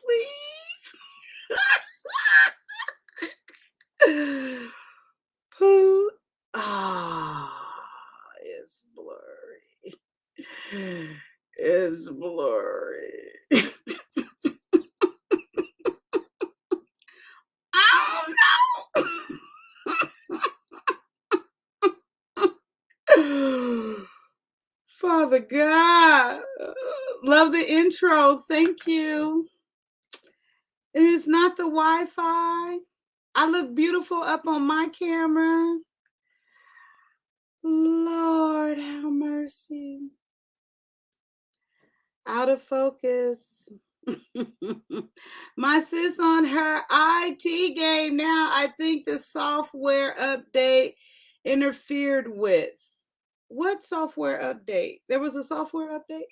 please. Who? It's blurry. It's blurry. Oh no. Father God, love the intro. Thank you. It is not the Wi-Fi. I look beautiful up on my camera. Lord, have mercy. Out of focus. My sis on her IT game now. I think the software update interfered with. What software update? There was a software update?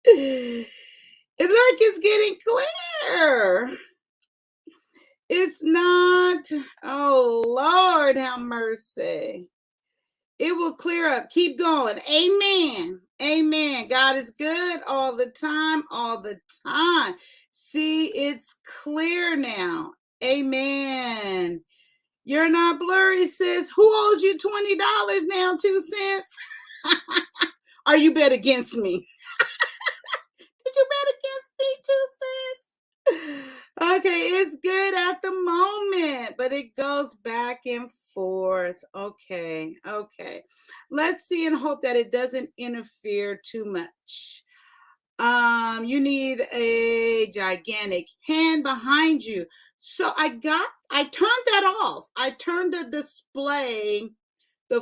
It like it's getting clear. It's not. Oh, Lord, have mercy. It will clear up. Keep going. Amen. Amen. God is good all the time, all the time. See, it's clear now. Amen. You're not blurry, sis. Who owes you $20 now, 2 cents? Are you bet against me? Did you bet against me, 2 cents? Okay, it's good at the moment, but it goes back and forth. Okay. Let's see and hope that it doesn't interfere too much. You need a gigantic hand behind you. So I turned that off. I turned the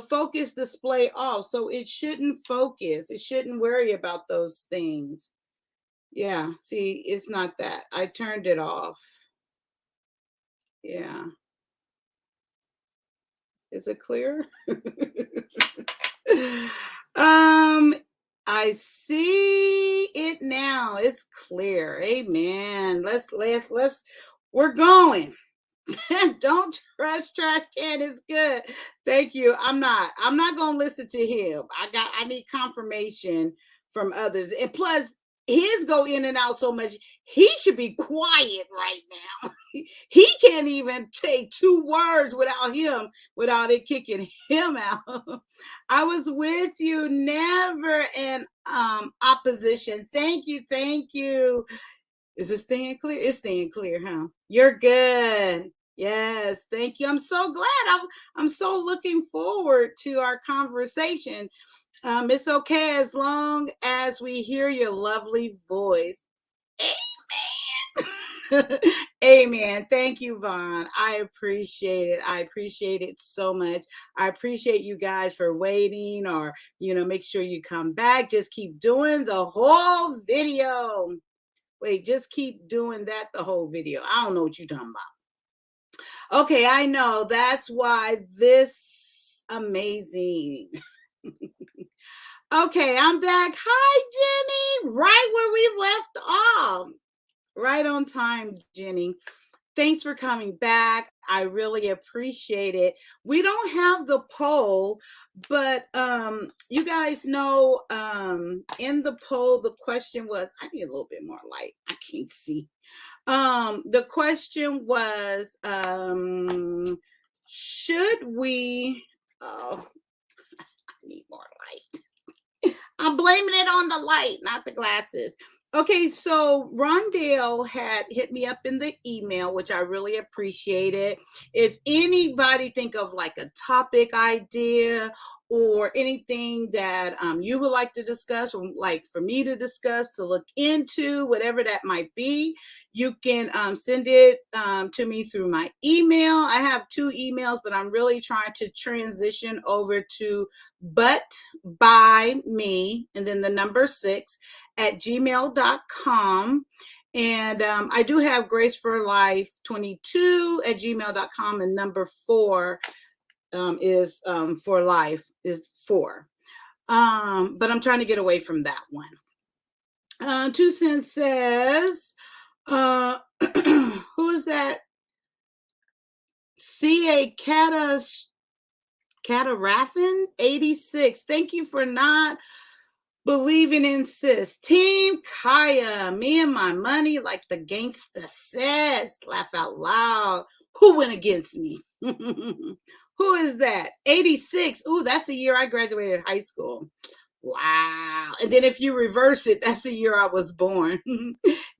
focus display off. So it shouldn't focus. It shouldn't worry about those things. Yeah, see, it's not that. I turned it off. Yeah. Is it clear? I see it now. It's clear. Amen. Let's we're going. Don't trust trash can is good. Thank you. I'm not gonna listen to him. I need confirmation from others. And plus his go in and out so much, he should be quiet right now. He can't even take 2 words without it kicking him out. I was with you, never in opposition. Thank you. Is it staying clear? It's staying clear, huh? You're good. Yes, thank you. I'm so glad. I'm so looking forward to our conversation. It's okay as long as we hear your lovely voice. Amen. Amen. Thank you, Vaughn. I appreciate it. I appreciate it so much. I appreciate you guys for waiting, or make sure you come back. Just keep doing the whole video. Wait, just keep doing that the whole video. I don't know what you're talking about. Okay, I know. That's why this amazing. Okay, I'm back. Hi, Jenny. Right where we left off. Right on time, Jenny. Thanks for coming back. I really appreciate it. We don't have the poll, but you guys know in the poll the question was, I need a little bit more light. I can't see. The question was, should we I need more light. I'm blaming it on the light, not the glasses. Okay, so Rondale had hit me up in the email, which I really appreciated. If anybody think of like a topic idea or anything that you would like to discuss, or like for me to discuss, to look into, whatever that might be, you can send it to me through my email. I have 2 emails, but I'm really trying to transition over to but by me and then the number 6 at gmail.com. And I do have Grace for Life 22 at gmail.com, and number 4 is for life is 4. But I'm trying to get away from that one. 2 Cents says, who is that? C.A. Cataraffin 86. Thank you for not Believing in sis. Team Kaya. Me and my money, like the gangster says. Laugh out loud. Who went against me? Who is that? 86. Ooh, that's the year I graduated high school. Wow. And then if you reverse it, that's the year I was born.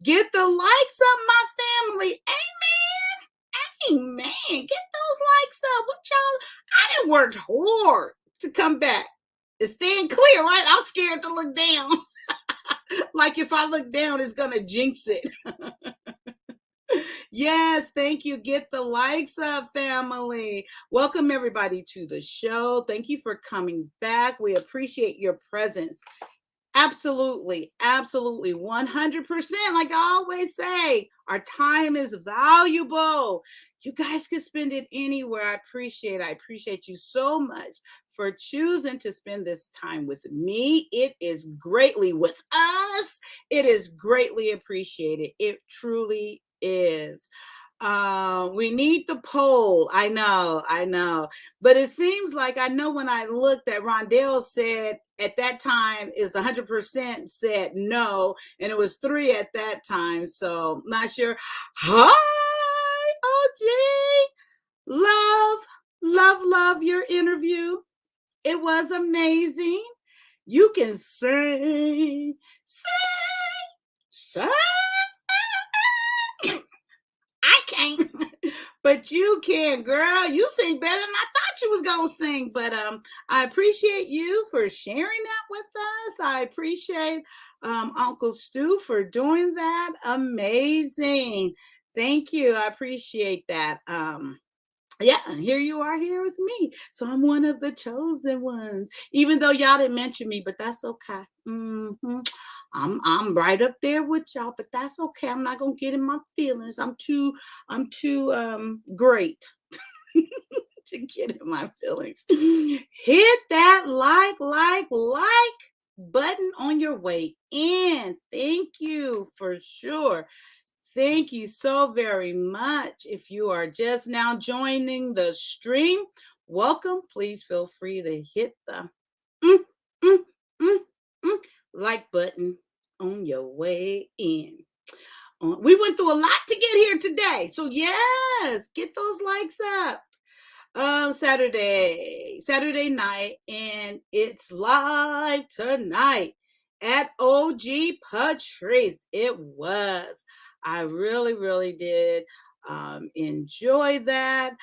Get the likes up, my family. Amen. Get those likes up. What y'all? I didn't work hard to come back. It's staying clear, right? I'm scared to look down. Like if I look down, it's gonna jinx it. Yes, thank you. Get the likes up, family. Welcome everybody to the show. Thank you for coming back. We appreciate your presence. Absolutely, absolutely, 100%. Like I always say, our time is valuable. You guys can spend it anywhere. I appreciate you so much for choosing to spend this time with me. It is greatly with us. It is greatly appreciated. It truly is. We need the poll. I know. But it seems like I know when I looked at Rondell said at that time is 100% said no, and it was 3 at that time. So not sure. Hi, OG. Love your interview. It was amazing. You can sing. I can't, but you can, girl. You sing better than I thought you was gonna sing. But I appreciate you for sharing that with us. I appreciate Uncle Stu for doing that. Amazing. Thank you. I appreciate that. Yeah, here you are here with me. So I'm one of the chosen ones, even though y'all didn't mention me, but that's okay. I'm right up there with y'all, but that's okay. I'm not gonna get in my feelings. I'm too great to get in my feelings. Hit that like button on your way in. Thank you for sure. Thank you so very much. If you are just now joining the stream, welcome. Please feel free to hit the mm, mm, mm, mm, like button on your way in. We went through a lot to get here today. So yes, get those likes up. Saturday night, and it's live tonight at OG Patrice. It was. I really did enjoy that.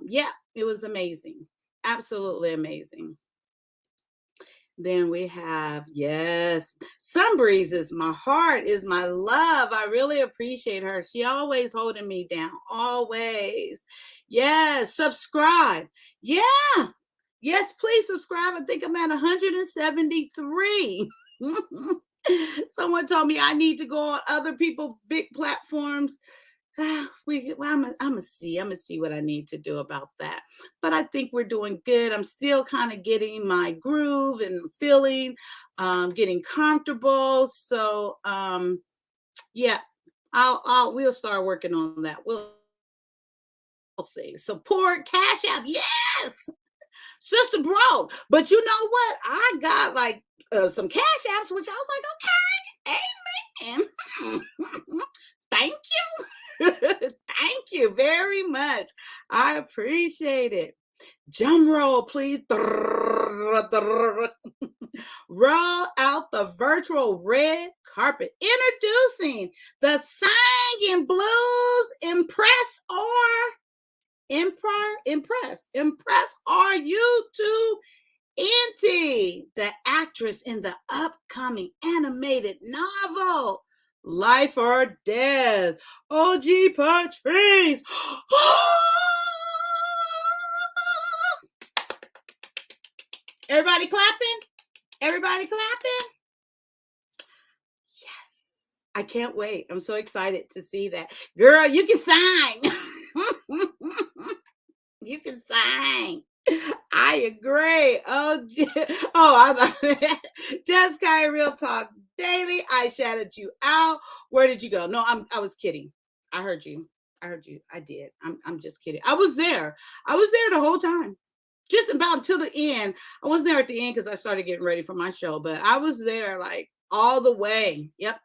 Yeah, it was amazing. Absolutely amazing. Then we have, yes, Sunbreeze is my heart, is my love. I really appreciate her. She always holding me down, always. Yes, subscribe. Yeah. Yes, please subscribe. I think I'm at 173. Someone told me I need to go on other people's big platforms. I'm gonna see what I need to do about that. But I think we're doing good. I'm still kind of getting my groove and feeling, getting comfortable. So yeah, we'll start working on that. We'll see. Support Cash App, yes, Sister Bro. But you know what? I got like some Cash Apps, which I was like, okay, amen. Thank you. Thank you very much. I appreciate it. Drum roll, please. Roll out the virtual red carpet. Introducing the Singing Blues Impress Are You Too Auntie, the actress in the upcoming animated novel Life or Death. OG Patrice. Everybody clapping? Everybody clapping? Yes. I can't wait. I'm so excited to see that. Girl, you can sign. You can sign. I agree. Jessica, Real Talk Daily. I shouted you out. Where did you go? No, I was kidding. I heard you. I did. I'm just kidding. I was there the whole time. just about until the end. I wasn't there at the end because I started getting ready for my show, but I was there like all the way. Yep.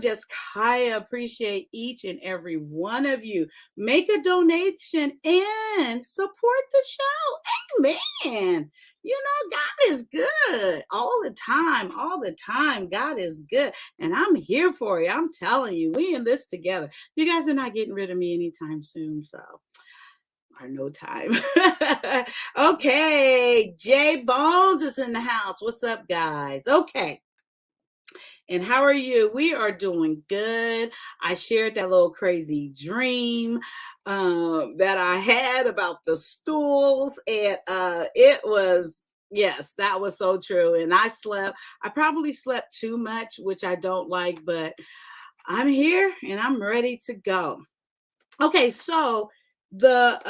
Just I appreciate each and every one of you. Make a donation and support the show. Amen. You know, God is good all the time, all the time. God is good. And I'm here for you. I'm telling you, we in this together. You guys are not getting rid of me anytime soon. So, or no time. Okay. Jay Bones is in the house. What's up, guys? Okay. And how are you? We are doing good. I shared that little crazy dream that I had about the stools, and it was, yes, that was so true. And I slept. I probably slept too much, which I don't like, but I'm here and I'm ready to go. Okay, so the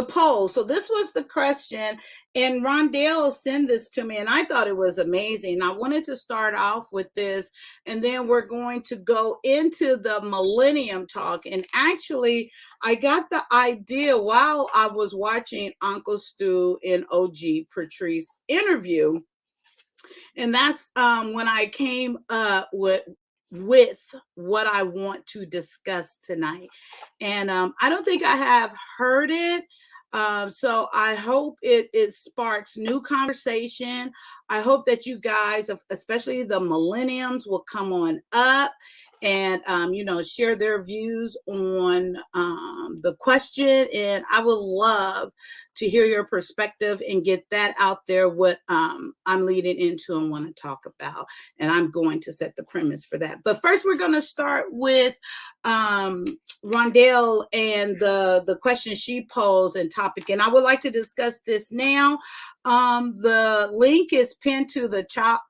poll. So this was the question, and Rondell sent this to me, and I thought it was amazing. I wanted to start off with this, and then we're going to go into the Millennium Talk. And actually, I got the idea while I was watching Uncle Stu and OG Patrice interview, and that's when I came up with what I want to discuss tonight. And I don't think I have heard it. So I hope it sparks new conversation. I hope that you guys, especially the millenniums, will come on up and share their views on the question. And I would love to hear your perspective and get that out there, what I'm leading into and want to talk about. And I'm going to set the premise for that. But first, we're going to start with Rondell and the question she posed and topic. And I would like to discuss this now. The link is pinned to the top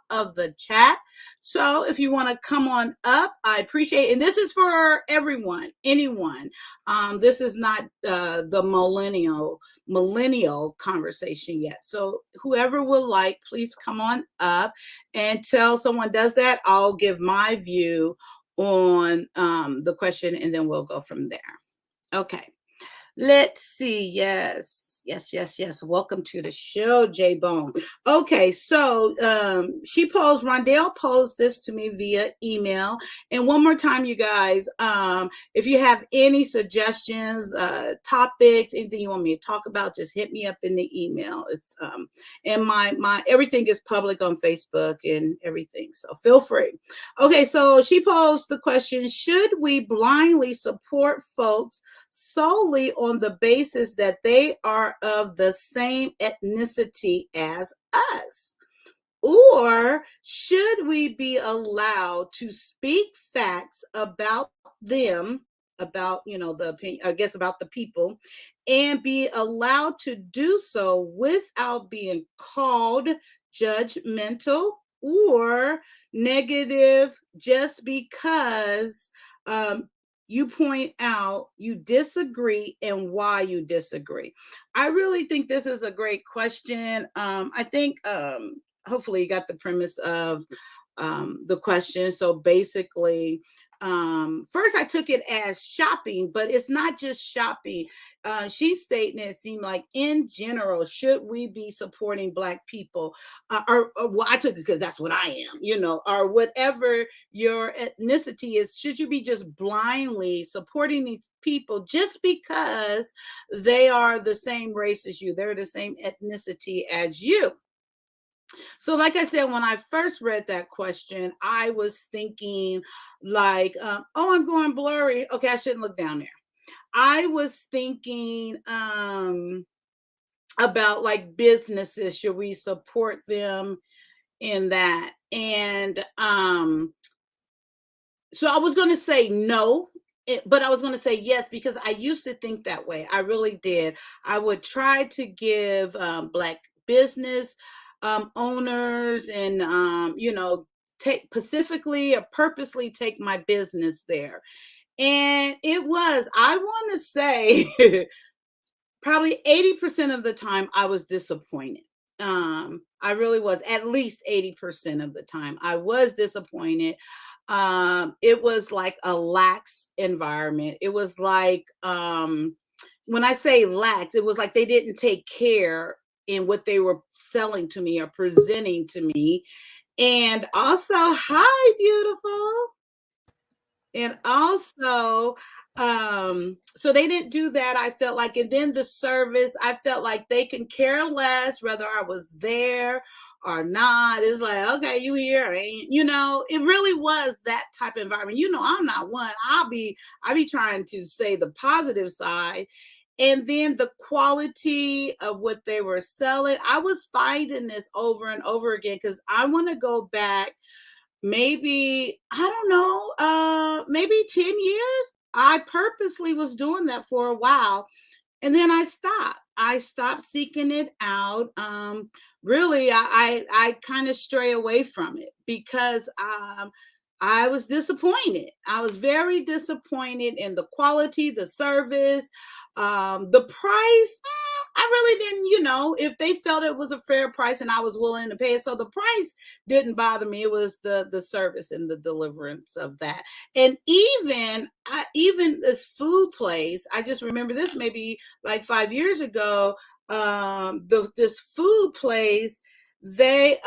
of the chat. So if you want to come on up, I appreciate it. And this is for everyone, anyone. This is not the millennial conversation yet. So whoever would like, please come on up. And till someone does that, I'll give my view on the question, and then we'll go from there. Okay. Let's see. Yes. Welcome to the show, J Bone. Okay, so Rondell posed this to me via email. And one more time, you guys, if you have any suggestions, topics, anything you want me to talk about, just hit me up in the email. It's and my everything is public on Facebook and everything, so feel free. Okay, so she posed the question: should we blindly support folks solely on the basis that they are of the same ethnicity as us? Or should we be allowed to speak facts about them, about, the opinion, I guess, about the people, and be allowed to do so without being called judgmental or negative just because you point out you disagree and why you disagree? I really think this is a great question. I think hopefully you got the premise of the question. So basically, first I took it as shopping, but it's not just shopping. She's stating it seemed like in general, should we be supporting Black people? Or well, I took it because that's what I am, or whatever your ethnicity is. Should you be just blindly supporting these people just because they are the same race as you? They're the same ethnicity as you. So, like I said, when I first read that question, I was thinking like, oh, I'm going blurry. Okay, I shouldn't look down there. I was thinking about like businesses. Should we support them in that? And so I was going to say no, but I was going to say yes, because I used to think that way. I really did. I would try to give Black business owners and take specifically or purposely take my business there. And I want to say probably 80% of the time I was disappointed. I really was. At least 80% of the time I was disappointed. It was like a lax environment. It was like when I say lax, it was like they didn't take care in what they were selling to me or presenting to me. And also, hi, beautiful. And also, so they didn't do that. I felt like, and then the service, I felt like they can care less whether I was there or not. It's like, okay, you here, it really was that type of environment. I'm not one. I be trying to say the positive side. And then the quality of what they were selling, I was finding this over and over again because I want to go back maybe, I don't know, maybe 10 years. I purposely was doing that for a while, and then I stopped seeking it out. Really, I kind of stray away from it because I was disappointed. I was very disappointed in the quality, the service, the price. I really didn't, if they felt it was a fair price and I was willing to pay it. So the price didn't bother me. It was the service and the deliverance of that. And even this food place, I just remember this maybe like 5 years ago. This food place, they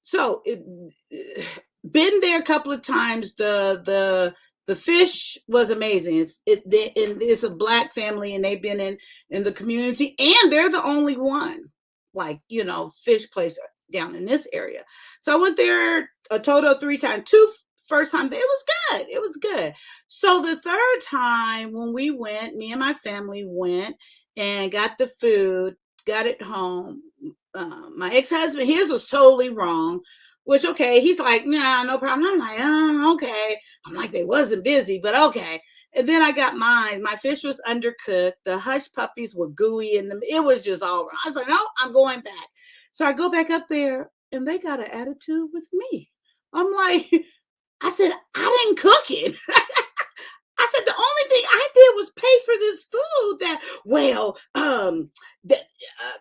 so it, been there a couple of times. The fish was amazing. It's a Black family, and they've been in the community, and they're the only one, like, fish place down in this area. So I went there a total of 3 times. Two first time, it was good. So the third time when we went, me and my family went and got the food, got it home. My ex-husband, his was totally wrong, which, okay, he's like, nah, no problem. I'm like, oh, okay. I'm like, they wasn't busy, but okay. And then I got mine. My fish was undercooked. The hush puppies were gooey, and it was just all wrong. I was like, no, I'm going back. So I go back up there, and they got an attitude with me. I'm like, I said, I didn't cook it. I said, the only thing I did was pay for this food that, well,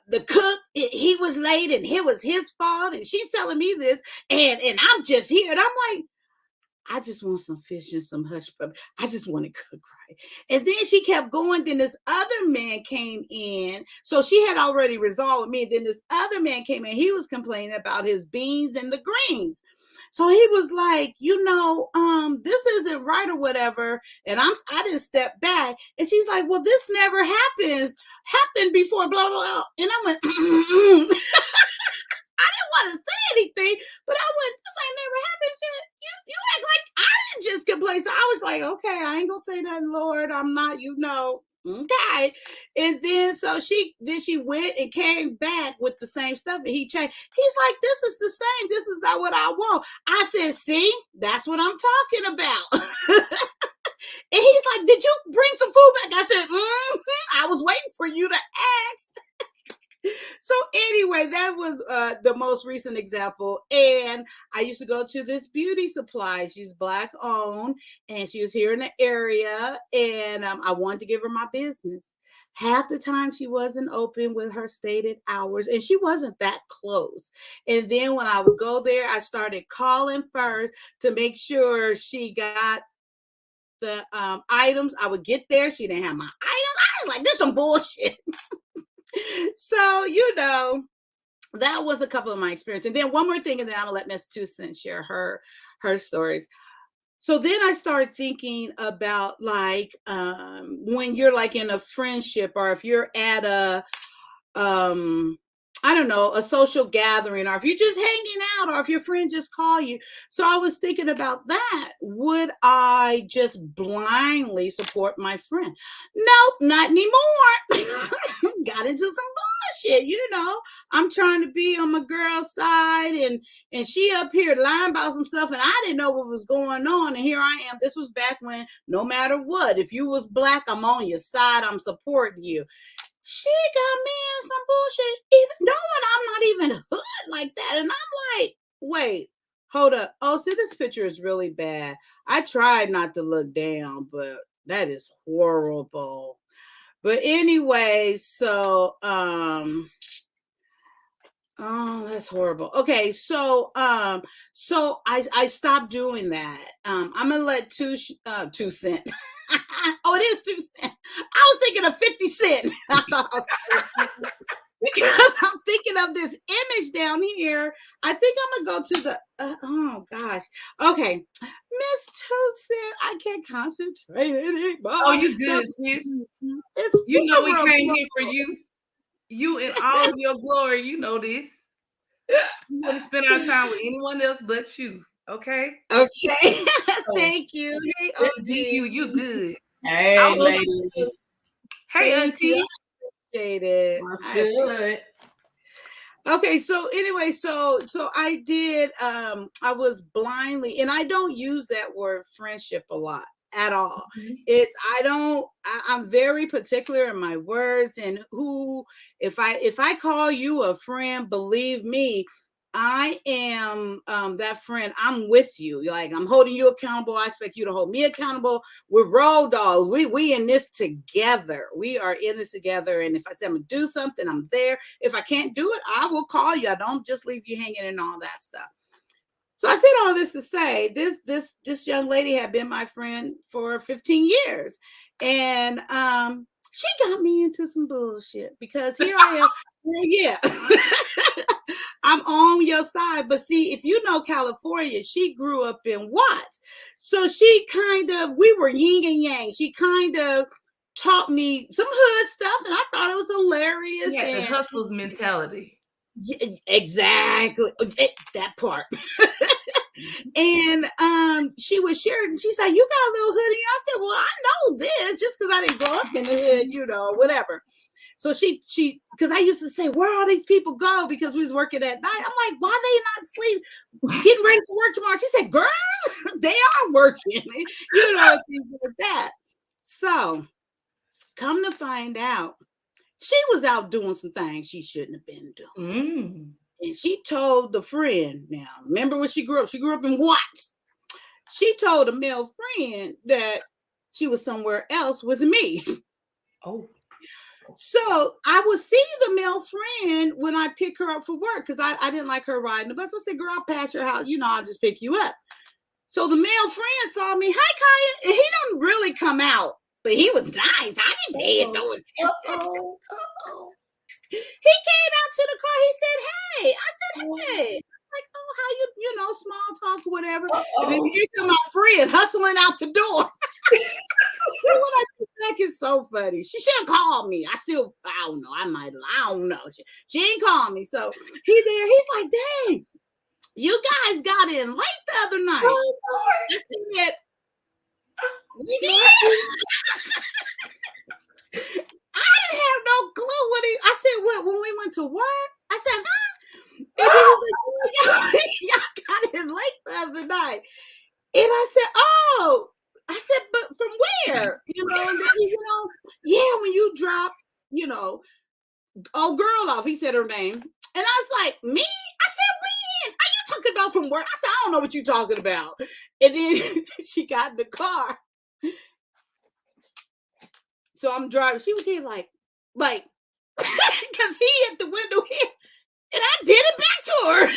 the cook, he was late and it was his fault. And she's telling me this, and I'm just here. And I'm like, I just want some fish and some hush puppy. I just want to cook right. And then she kept going. Then this other man came in. So she had already resolved with me. Then this other man came in. He was complaining about his beans and the greens. So he was like, this isn't right or whatever. And I didn't step back. And she's like, well, this never happened before, blah, blah, blah. And I went, I didn't want to say anything, but I went, this ain't never happened yet. You act like I didn't just complain. So I was like, okay, I ain't gonna say nothing, Lord. I'm not, okay. And then she went and came back with the same stuff, and he changed. He's like, this is the same. This is not what I want. I said, see, that's what I'm talking about. And he's like, did you bring some food back? I said, I was waiting for you to ask. So anyway, that was the most recent example. And I used to go to this beauty supply. She's Black owned, and she was here in the area. And I wanted to give her my business. Half the time she wasn't open with her stated hours, and she wasn't that close. And then when I would go there, I started calling first to make sure she got the items. I would get there, she didn't have my items. I was like, this is some bullshit. So, that was a couple of my experience. And then one more thing, and then I'm gonna let Miss Tucson share her stories. So then I started thinking about, like, when you're like in a friendship, or if you're at I don't know, a social gathering, or if you're just hanging out, or if your friend just call you. So I was thinking about that. Would I just blindly support my friend? Nope, not anymore. Got into some bullshit. I'm trying to be on my girl's side, and she up here lying about some stuff, and I didn't know what was going on. And here I am. This was back when, no matter what, if you was Black, I'm on your side. I'm supporting you. She got me in some bullshit, even knowing I'm not even hood like that. And I'm like, wait, hold up. Oh, see, this picture is really bad. I tried not to look down, but that is horrible. But anyway, so oh, that's horrible. Okay, so I stopped doing that. I'm gonna let two cent. Oh, it is 2 cents. I was thinking of 50 cents. I thought I was because I'm thinking of this image down here. I think I'm gonna go to the oh gosh. Okay. Miss 2 Cent, I can't concentrate anymore. Oh, you good, sis. It's You know we horrible. came here for you. You in all your glory. You know this. We wouldn't spend our time with anyone else but you. Okay? Okay. So Thank you. Hey, let's do OG. you good. I Hey, was ladies. hey Thank you. auntie. I appreciate it. What's I appreciate good? Okay, so anyway, so I did I was blindly, and I don't use that word friendship a lot at all. It's I don't I'm very particular in my words and who if I call you a friend, believe me, I am that friend. I'm with you. Like I'm holding you accountable. I expect you to hold me accountable. We're road dogs. We in this together. We are in this together. And if I say I'm gonna do something, I'm there. If I can't do it, I will call you. I don't just leave you hanging and all that stuff. So I said all this to say this young lady had been my friend for 15 years. And she got me into some bullshit because here I am. Well, yeah. I'm on your side. But see, if you know California, she grew up in Watts. So she kind of, we were yin and yang. She kind of taught me some hood stuff and I thought it was hilarious. You had the And hustles mentality. yeah, exactly that part. And she was sharing, she said, you got a little hoodie. I said, well, I know this just because I didn't grow up in the hood, you know, whatever. So she, because I used to say, where all these people go? Because we was working at night. I'm like, why they not sleep, getting ready for work tomorrow? She said, girl, they are working, you know, things like that. So come to find out, she was out doing some things she shouldn't have been doing. And she told the friend, now remember when she grew up? She grew up in Watts. She told a male friend that she was somewhere else with me. Oh. So I would see the male friend when I pick her up for work because I didn't like her riding the bus. I said, girl, I'll pass your house. You know, I'll just pick you up. So the male friend saw me. Hi, Kaya. And he didn't really come out, but he was nice. I didn't pay it no attention. He came out to the car. He said, hey. I said, hey. Like, oh, how you know, small talk, whatever. And then here come my friend hustling out the door. When I get back, it's so funny. She should have called me. I don't know. I don't know. She ain't called me. So he there. He's like, dang, you guys got in late the other night. I said, we did. I didn't have no clue what he. I said, what, when we went to work? I said, huh? And then he's like, y'all got in late the other night. And I said, oh. I said, but from where? You know, and then you know, yeah, when you drop, you know, oh girl off. He said her name. And I was like, me? I said, when? Are you talking about from work? I said, I don't know what you're talking about. And then she got in the car. So I'm driving. She was there like, because he hit the window here. And I did it back to her.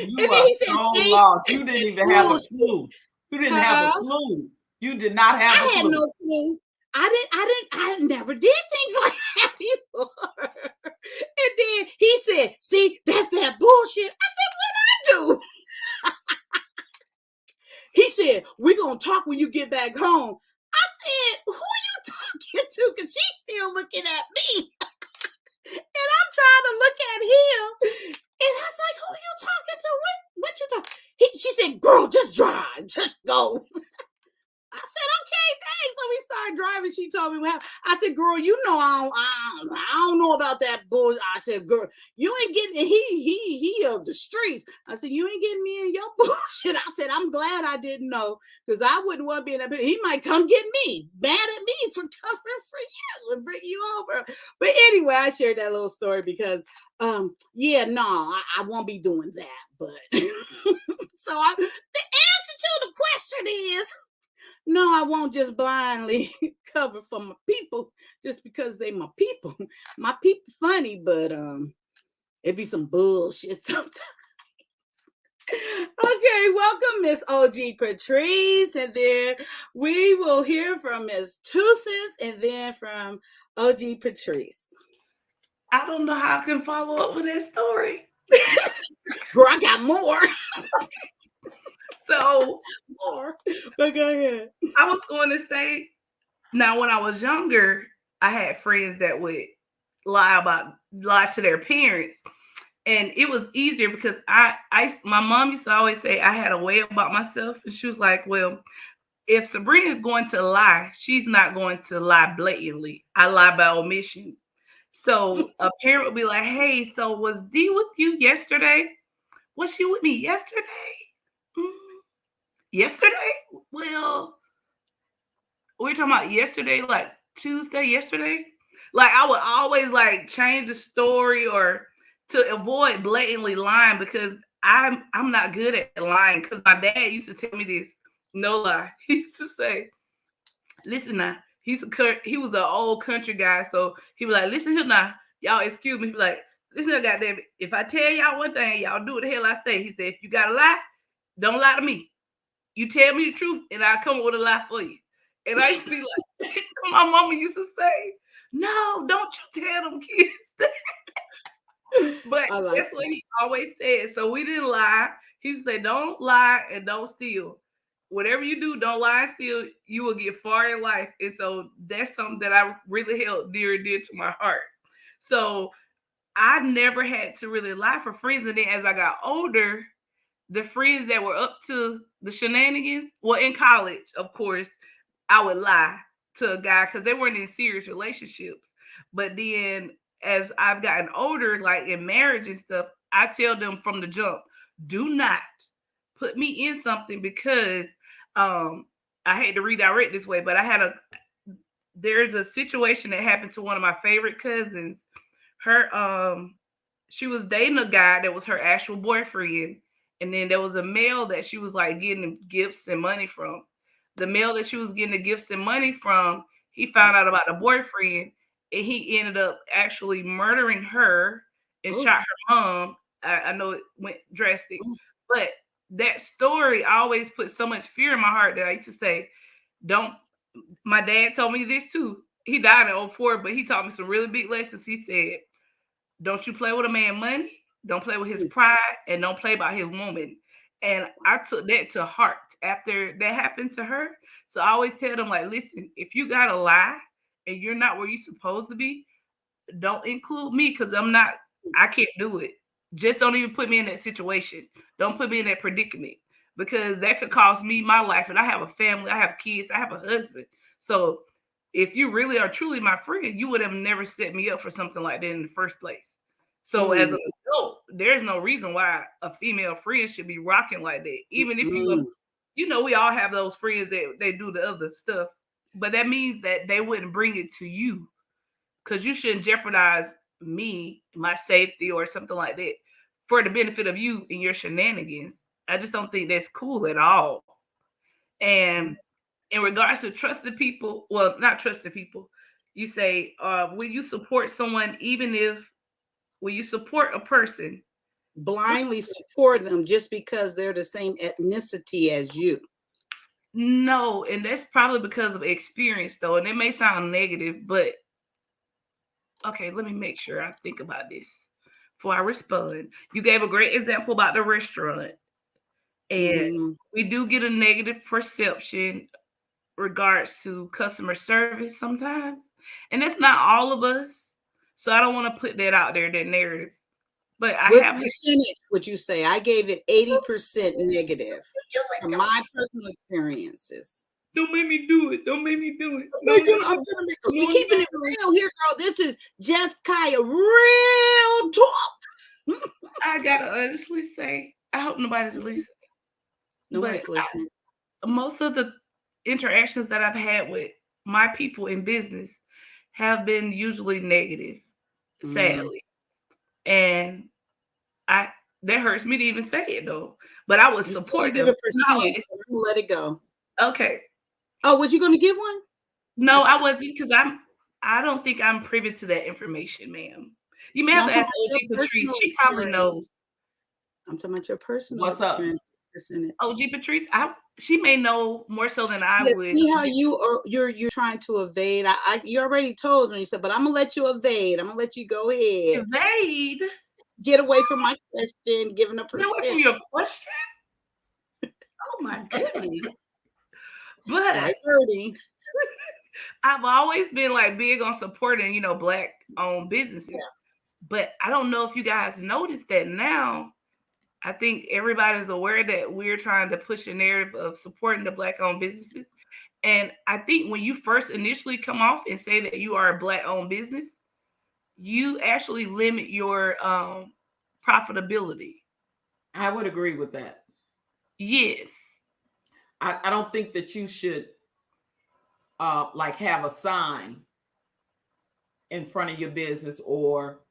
You are so lost. You didn't even have a clue. You didn't have a clue. You did not have a clue. I had no clue. I never did things like that before. And then he said, see, that's that bullshit. I said, what'd I do? He said, we're going to talk when you get back home. I said, who are you talking to? Because she's still looking at me. And I'm trying to look at him. And I was like, who are you talking to? What you talking? She said, girl, just drive. Just go. I said, okay, thanks. So we started driving. She told me what happened. I said, girl, you know I don't know about that bullshit. I said, girl, you ain't getting he of the streets. I said, you ain't getting me in your bullshit. I said, I'm glad I didn't know because I wouldn't want to be in that. He might come get me, mad at me for covering for you and bring you over. But anyway, I shared that little story because yeah, no, I won't be doing that. But so the answer to the question is no, I won't just blindly cover for my people just because they my people. My people funny, but it be some bullshit sometimes. Okay, welcome Miss OG Patrice, and then we will hear from Miss Tussis, and then from OG Patrice. I don't know how I can follow up with that story. Girl, I got more. So, But go ahead. I was going to say, now when I was younger, I had friends that would lie to their parents, and it was easier because my mom used to always say I had a way about myself, and she was like, "Well, if Sabrina is going to lie, she's not going to lie blatantly. I lie by omission." So a parent would be like, "Hey, so was D with you yesterday? Was she with me yesterday? Mm, yesterday? Well, we're talking about yesterday, like Tuesday, yesterday." Like I would always like change the story or to avoid blatantly lying because I'm not good at lying because my dad used to tell me this, no lie. He used to say, "Listen now, he was an old country guy, so he was like, listen here now, y'all excuse me." He was like, "Listen here, goddamn it, if I tell y'all one thing, y'all do what the hell I say." He said, "If you gotta lie, don't lie to me. You tell me the truth, and I'll come up with a lie for you." And I used to be like, my mama used to say, "No, don't you tell them kids that." But that's what he always said. So we didn't lie. He used to say, "Don't lie and don't steal. Whatever you do, don't lie and steal. You will get far in life." And so that's something that I really held dear and dear to my heart. So I never had to really lie for friends. And then as I got older, the friends that were up to the shenanigans, well, in college, of course, I would lie to a guy because they weren't in serious relationships. But then as I've gotten older, like in marriage and stuff, I tell them from the jump, do not put me in something because I hate to redirect this way, but there's a situation that happened to one of my favorite cousins. Her she was dating a guy that was her actual boyfriend, and then there was a male that she was like getting gifts and money from. The male that she was getting the gifts and money from, he found out about the boyfriend, and he ended up actually murdering her and shot her mom. I know it went drastic, but that story always put so much fear in my heart that I used to say, don't. My dad told me this too. He died in '04, but he taught me some really big lessons. He said, don't you play with a man money, don't play with his pride, and don't play by his woman. And I took that to heart after that happened to her. So I always tell them, like, listen, if you gotta lie and you're not where you're supposed to be, don't include me because I can't do it. Just don't even put me in that situation. Don't put me in that predicament because that could cost me my life. And I have a family, I have kids, I have a husband. So if you really are truly my friend, you would have never set me up for something like that in the first place. So as an adult, there's no reason why a female friend should be rocking like that. Even if we all have those friends that they do the other stuff, but that means that they wouldn't bring it to you because you shouldn't jeopardize me, my safety, or something like that for the benefit of you and your shenanigans. I just don't think that's cool at all. And in regards to trusted people, well, not trusted people, you say, will you support someone even if, will you support a person? Blindly support them just because they're the same ethnicity as you. No, and that's probably because of experience, though. And it may sound negative, but okay, let me make sure I think about this before I respond. You gave a great example about the restaurant, and we do get a negative perception regards to customer service sometimes, and that's not all of us. So I don't want to put that out there, that narrative. But what percentage would you say? I gave it 80% negative from my personal experiences. Don't make me do it. Don't make me do it. We're keeping it real here, girl. This is just Kaya real talk. I gotta honestly say, I hope nobody's listening. Nobody's listening. Most of the interactions that I've had with my people in business have been usually negative, sadly. And that hurts me to even say it though. But I would support them. Let it go. Okay. Oh, was you going to give one? No, I wasn't because I don't think I'm privy to that information, ma'am. You may have to ask OG Patrice. She probably knows. I'm talking about your personal What's up? experience percentage. OG Patrice, she may know more so than I would. See how you're trying to evade. You already told me. You said, but I'm gonna let you evade. I'm gonna let you go ahead. Evade? Get away from my question, giving a Get away from your question? Oh my goodness. But sorry, Birdie. I've always been like big on supporting, Black owned businesses. Yeah. But I don't know if you guys noticed that now. I think everybody's aware that we're trying to push a narrative of supporting the Black owned businesses. And I think when you first initially come off and say that you are a Black owned business, you actually limit your profitability. I would agree with that. Yes. I don't think that you should like have a sign in front of your business or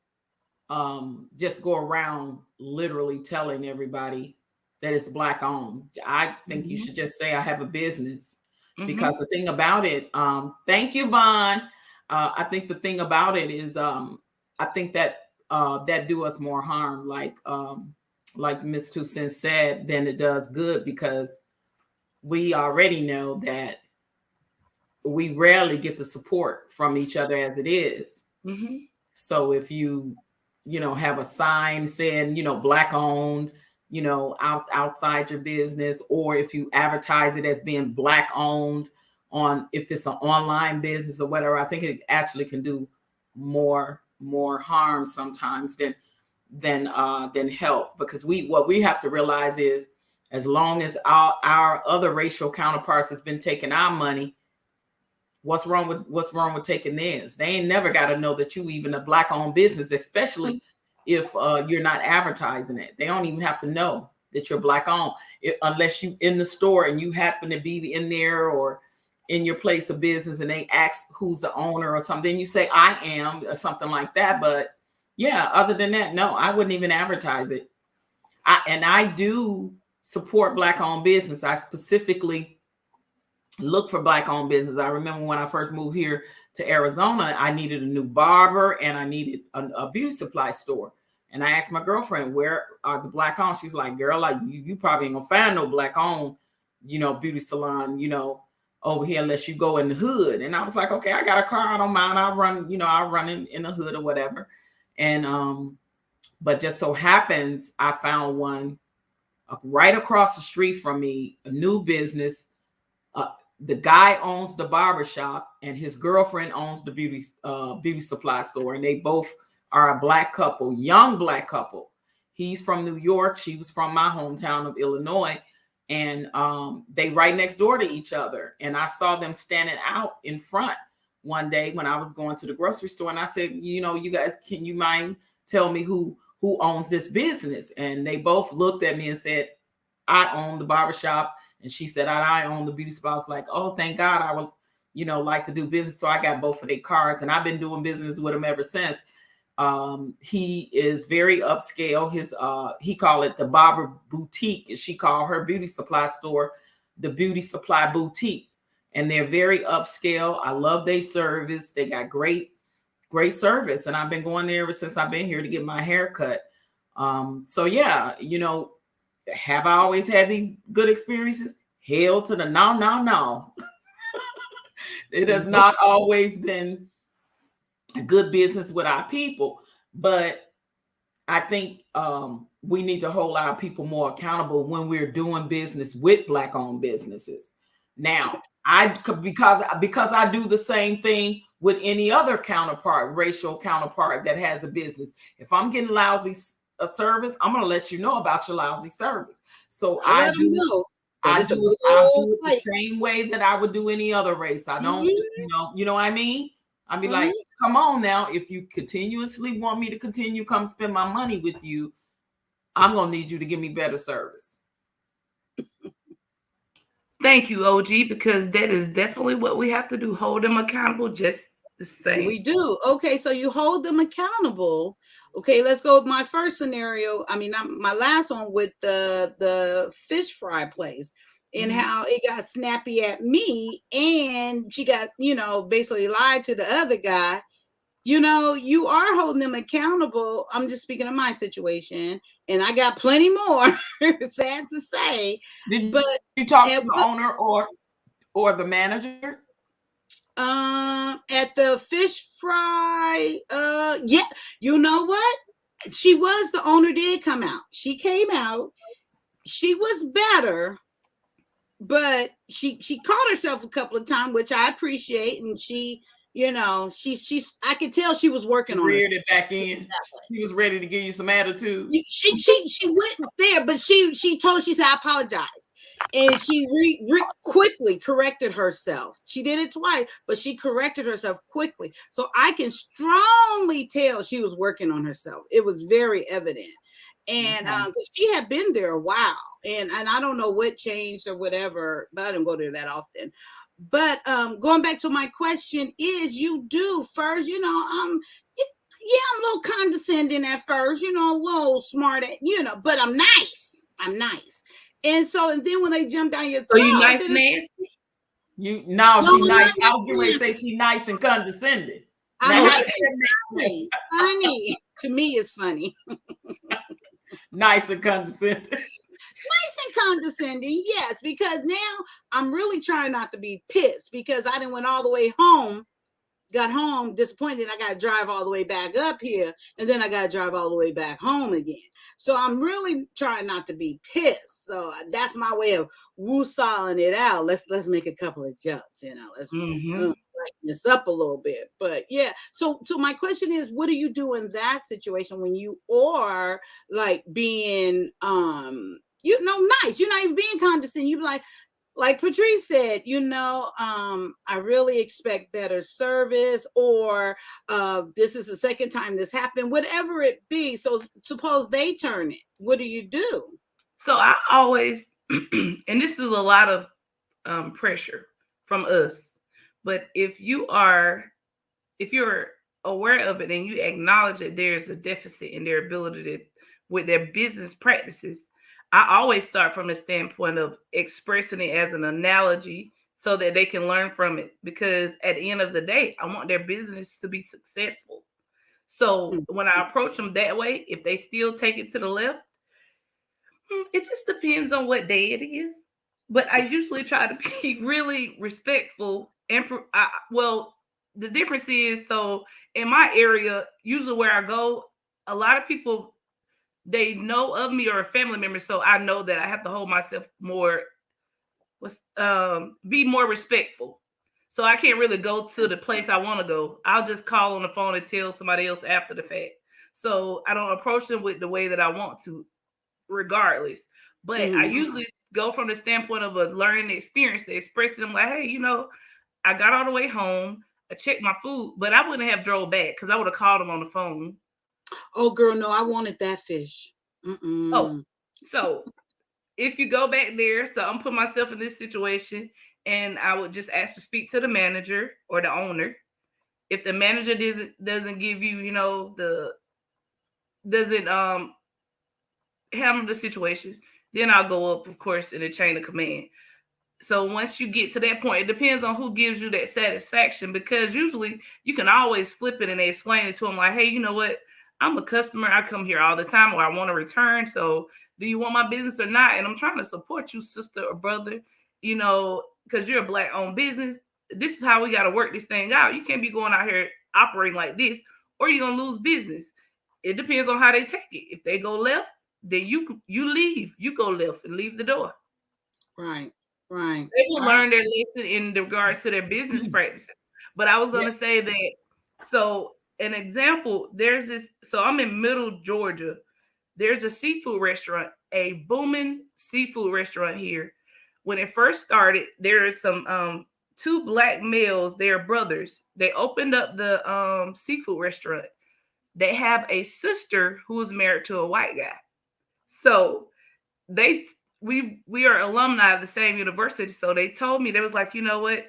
just go around literally telling everybody that it's Black owned. I think you should just say I have a business, because the thing about it, thank you, Vaughn. I think the thing about it is I think that that do us more harm, like Miss Toussaint said, than it does good, because we already know that we rarely get the support from each other as it is. So if you have a sign saying, Black owned, outside your business, or if you advertise it as being Black owned if it's an online business or whatever, I think it actually can do more harm sometimes than help. Because what we have to realize is, as long as our other racial counterparts has been taking our money, what's wrong with taking theirs? They ain't never got to know that you even a Black owned business, especially if you're not advertising it. They don't even have to know that you're Black owned, unless you in the store and you happen to be in there or in your place of business and they ask who's the owner or something. You say I am, or something like that. But yeah, other than that, no, I wouldn't even advertise it. I do support Black owned business. I specifically look for Black owned business. I remember when I first moved here to Arizona, I needed a new barber and I needed a beauty supply store. And I asked my girlfriend, where are the Black owned? She's like, girl, like you probably ain't gonna find no Black owned, beauty salon, over here unless you go in the hood. And I was like, okay, I got a car, I don't mind. I'll run in the hood or whatever. And but just so happens I found one right across the street from me, a new business. The guy owns the barbershop and his girlfriend owns the beauty supply store. And they both are a Black couple, young Black couple. He's from New York. She was from my hometown of Illinois. And they right next door to each other. And I saw them standing out in front one day when I was going to the grocery store. And I said, you guys, can you mind tell me who owns this business? And they both looked at me and said, I own the barbershop. And she said, I own the beauty supply. I was like, oh, thank God, I would, like to do business. So I got both of their cards and I've been doing business with him ever since. He is very upscale. He call it the barber boutique. And she called her beauty supply store the beauty supply boutique. And they're very upscale. I love their service. They got great service. And I've been going there ever since I've been here to get my hair cut. So yeah, have I always had these good experiences? Hell to the no. It has not always been a good business with our people, but I think we need to hold our people more accountable when we're doing business with Black owned businesses. Now, because I do the same thing with any other racial counterpart that has a business. If I'm getting lousy service, I'm going to let you know about your lousy service. So I do it the same way that I would do any other race. I don't, you know what I mean? I'd be like, come on now. If you continuously want me to continue come spend my money with you, I'm going to need you to give me better service. Thank you, OG, because that is definitely what we have to do. Hold them accountable just the same. We do. Okay, so you hold them accountable. Okay, let's go with my first scenario. I mean, my last one with the fish fry place and how it got snappy at me and she got, basically lied to the other guy. you are holding them accountable. I'm just speaking of my situation, and I got plenty more, sad to say. Did But you talk to at the owner or the manager? at the fish fry, yeah, you know what? The owner did come out. She came out. She was better, but she caught herself a couple of times, which I appreciate. And she's I could tell she was working on Reared herself. it back in. She was ready to give you some attitude. She went there, but she said, I apologize. And she quickly corrected herself. She did it twice, but she corrected herself quickly. So I can strongly tell she was working on herself. It was very evident. And she had been there a while, and I don't know what changed or whatever, but I didn't go there that often. But going back to my question is, you do first, yeah, I'm a little condescending at first, a little smart, but I'm nice. I'm nice. And then when they jump down your throat, so you nice and nasty? She nice. I was going to say she nice and condescending. I'm nice and funny. Funny. To me, it's funny. Nice and condescending. Nice and condescending, yes, because now I'm really trying not to be pissed, because I didn't went all the way home. Got home disappointed. I got to drive all the way back up here, and then I got to drive all the way back home again. So I'm really trying not to be pissed. So that's my way of woo-sawing it out. Let's make a couple of jumps. Let's lighten this up a little bit. But yeah. So my question is, what do you do in that situation when you are like being nice? You're not even being condescending. You be like Patrice said, I really expect better service, or this is the second time this happened, whatever it be. So suppose they turn it. What do you do? So I always, and this is a lot of pressure from us, but if you're aware of it and you acknowledge that there's a deficit in their ability with their business practices, I always start from the standpoint of expressing it as an analogy so that they can learn from it. Because at the end of the day, I want their business to be successful. So when I approach them that way, if they still take it to the left, it just depends on what day it is. But I usually try to be really respectful. And the difference is, so in my area, usually where I go, a lot of people, they know of me or a family member, so I know that I have to hold myself more, be more respectful. So I can't really go to the place I want to go. I'll just call on the phone and tell somebody else after the fact. So I don't approach them with the way that I want to, regardless. But I usually go from the standpoint of a learning experience to express to them like, hey, I got all the way home, I checked my food, but I wouldn't have drove back because I would have called them on the phone. Oh, girl, no, I wanted that fish. Oh, so if you go back there, so I'm putting myself in this situation, and I would just ask to speak to the manager or the owner. If the manager doesn't give you, doesn't handle the situation, then I'll go up, of course, in the chain of command. So once you get to that point, it depends on who gives you that satisfaction, because usually you can always flip it and they explain it to them like, hey, you know what? I'm a customer. I come here all the time, or I want to return. So do you want my business or not? And I'm trying to support you, sister or brother, because you're a Black owned business. This is how we got to work this thing out. You can't be going out here operating like this, or you're going to lose business. It depends on how they take it. If they go left, then you leave. You go left and leave the door. Right. Right. They will learn their lesson in regards to their business practices. But I was going to say that, so an example, there's this, so I'm in Middle Georgia. There's a seafood restaurant, a booming seafood restaurant here. When it first started, there is some two Black males, they're brothers. They opened up the seafood restaurant. They have a sister who is married to a white guy. So we are alumni of the same university. So they told me, they was like, you know what?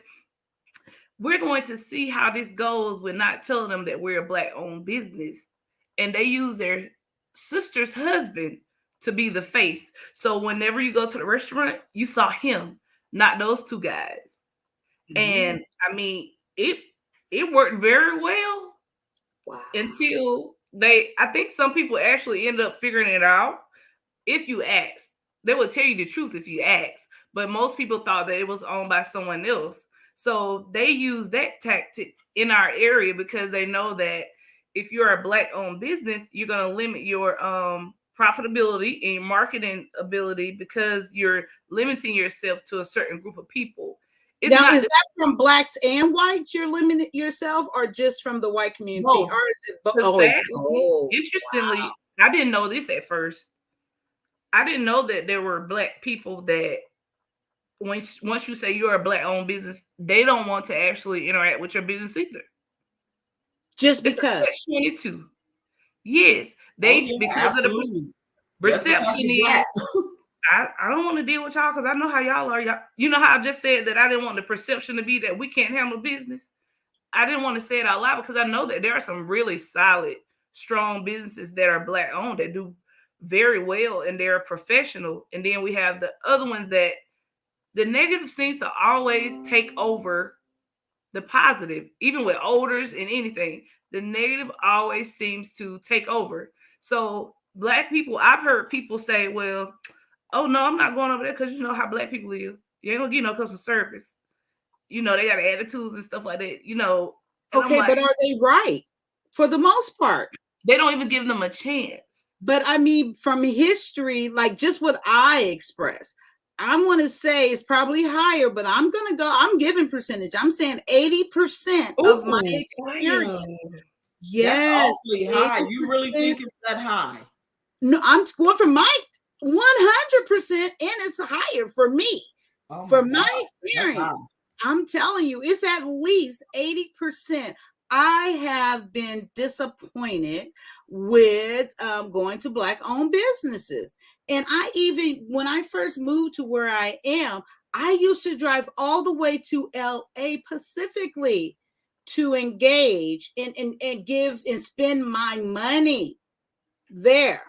We're going to see how this goes with not telling them that we're a Black owned business. And they use their sister's husband to be the face. So whenever you go to the restaurant, you saw him, not those two guys. And I mean, it worked very well. Wow. until I think some people actually end up figuring it out if you ask. They will tell you the truth if you ask. But most people thought that it was owned by someone else. So they use that tactic in our area because they know that if you're a black owned business, you're going to limit your profitability and your marketing ability because you're limiting yourself to a certain group of people. It's Now, not is that from blacks and whites you're limiting yourself, or just from the white community? Both. Or is it both? because Oh, it's sadly, both. interestingly, I didn't know this at first. I didn't know that there were black people that once you say you're a black owned business, they don't want to actually interact with your business either. Just It's a because. catch-22. Yes, Oh, yeah, because of the absolutely. Just because perception you're is black. I don't want to deal with y'all because I know how y'all are. Y'all, you know how I just said that I didn't want the perception to be that we can't handle business. I didn't want to say it out loud because I know that there are some really solid, strong businesses that are black owned that do very well and they're professional. And then we have the other ones that the negative seems to always take over the positive, even with odors and anything. The negative always seems to take over. So black people, I've heard people say, "Well, oh no, I'm not going over there because you know how black people live. You ain't gonna get no customer service. You know they got attitudes and stuff like that. You know." And I'm Okay, like, but are they right for the most part? they don't even give them a chance. But I mean, from history, like just what I express, I'm going to say it's probably higher, but I'm giving percentage. I'm saying 80% of my Ooh, experience. damn. That's Yes. awfully high. You really 80%. think it's that high? No, I'm going from my 100%, and it's higher for me. Oh From my my God. That's experience, high. I'm telling you, it's at least 80%. I have been disappointed with going to black-owned businesses. And when I first moved to where I am, I used to drive all the way to LA specifically to engage and give and spend my money there.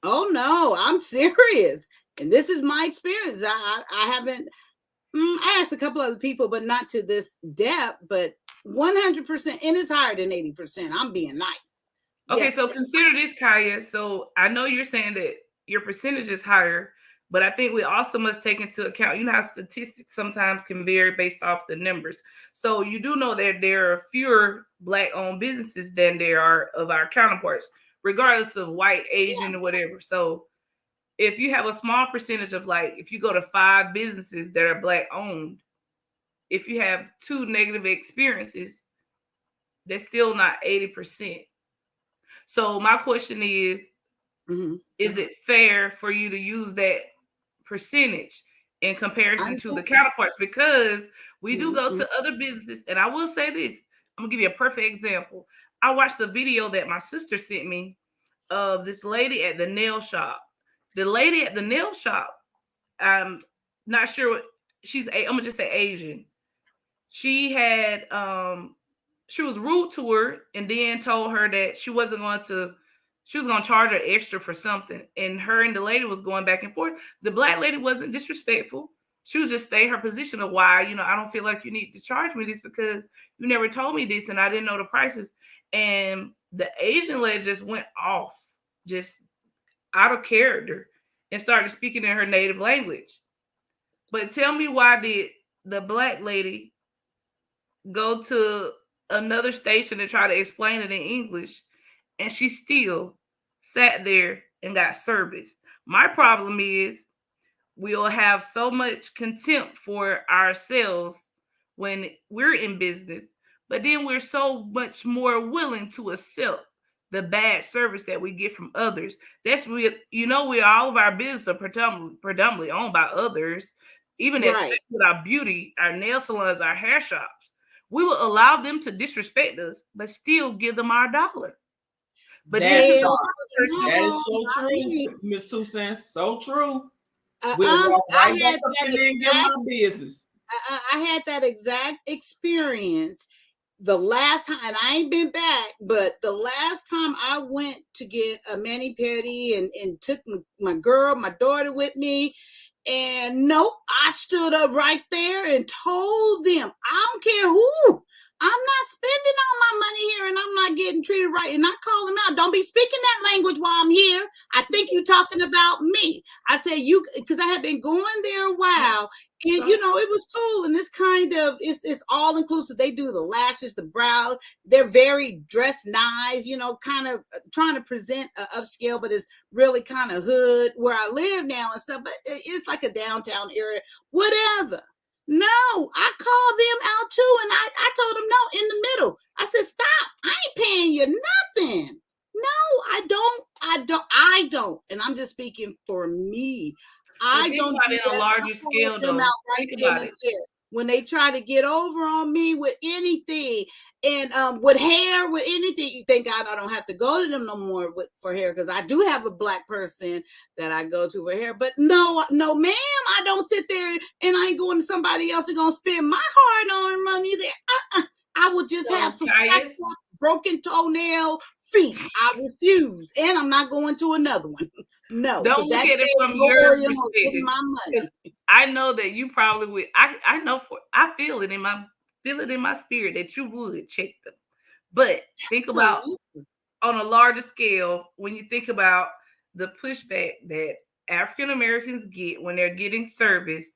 Oh no, I'm serious. And this is my experience. I haven't I asked a couple other people, but not to this depth, but 100%, and it's higher than 80%. I'm being nice. Okay, Yes. so consider this, Kaya. So I know you're saying that your percentage is higher, but I think we also must take into account, you know how statistics sometimes can vary based off the numbers. So you do know that there are fewer black owned businesses than there are of our counterparts, regardless of white, Asian, or whatever. So if you have a small percentage of like, if you go to 5 businesses that are black owned, if you have 2 negative experiences, that's still not 80%. So my question is it fair for you to use that percentage in comparison to the counterparts? Because we do go to other businesses, and I will say this, I'm gonna give you a perfect example. I watched a video that my sister sent me of this lady at the nail shop. The lady at the nail shop, I'm not sure what I'm gonna just say Asian. She had she was rude to her and then told her that she was going to charge her extra for something. And her and the lady was going back and forth. The black lady wasn't disrespectful. She was just staying her position of why, I don't feel like you need to charge me this because you never told me this and I didn't know the prices. And the Asian lady just went off, just out of character, and started speaking in her native language. But tell me, why did the black lady go to another station and try to explain it in English, and she still sat there and got service? My problem is we'll have so much contempt for ourselves when we're in business, but then we're so much more willing to accept the bad service that we get from others. That's we all of our business are predominantly owned by others. Even Right. with our beauty, our nail salons, our hair shops, we will allow them to disrespect us, but still give them our dollar. But then if That is so true, Miss Susan. So true. We'll I walk right back had up that in there and give my business. I had that exact experience the last time, and I ain't been back, but the last time I went to get a mani-pedi and took my daughter with me, and nope, I stood up right there and told them, I don't care who, I'm not spending all my money here and I'm not getting treated right. And I call them out. Don't be speaking that language while I'm here. I think you're talking about me. I said you because I had been going there a while. And you know, it was cool. And it's kind of it's all inclusive. They do the lashes, the brows. They're very dressed nice, you know, kind of trying to present a upscale, but it's really kind of hood where I live now and stuff. But it's like a downtown area, whatever. No, I called them out too, and I told them no in the middle. I said, stop, I ain't paying you nothing. No, I don't. And I'm just speaking for me. I don't do it on a that. larger I scale, called them though. out right Think then about and it. there. When they try to get over on me with anything and with hair, with anything, thank God I don't have to go to them no more for hair because I do have a black person that I go to for hair. But no, ma'am, I don't sit there and I ain't going to somebody else and gonna spend my hard-earned money there. I would just have some broken toenail feet. I refuse, and I'm not going to another one. No, don't look that at it from no your worry, I'm getting perspective. my money. I know that you probably would. I know I feel it in my spirit that you would check them. But think about on a larger scale when you think about the pushback that African Americans get when they're getting service.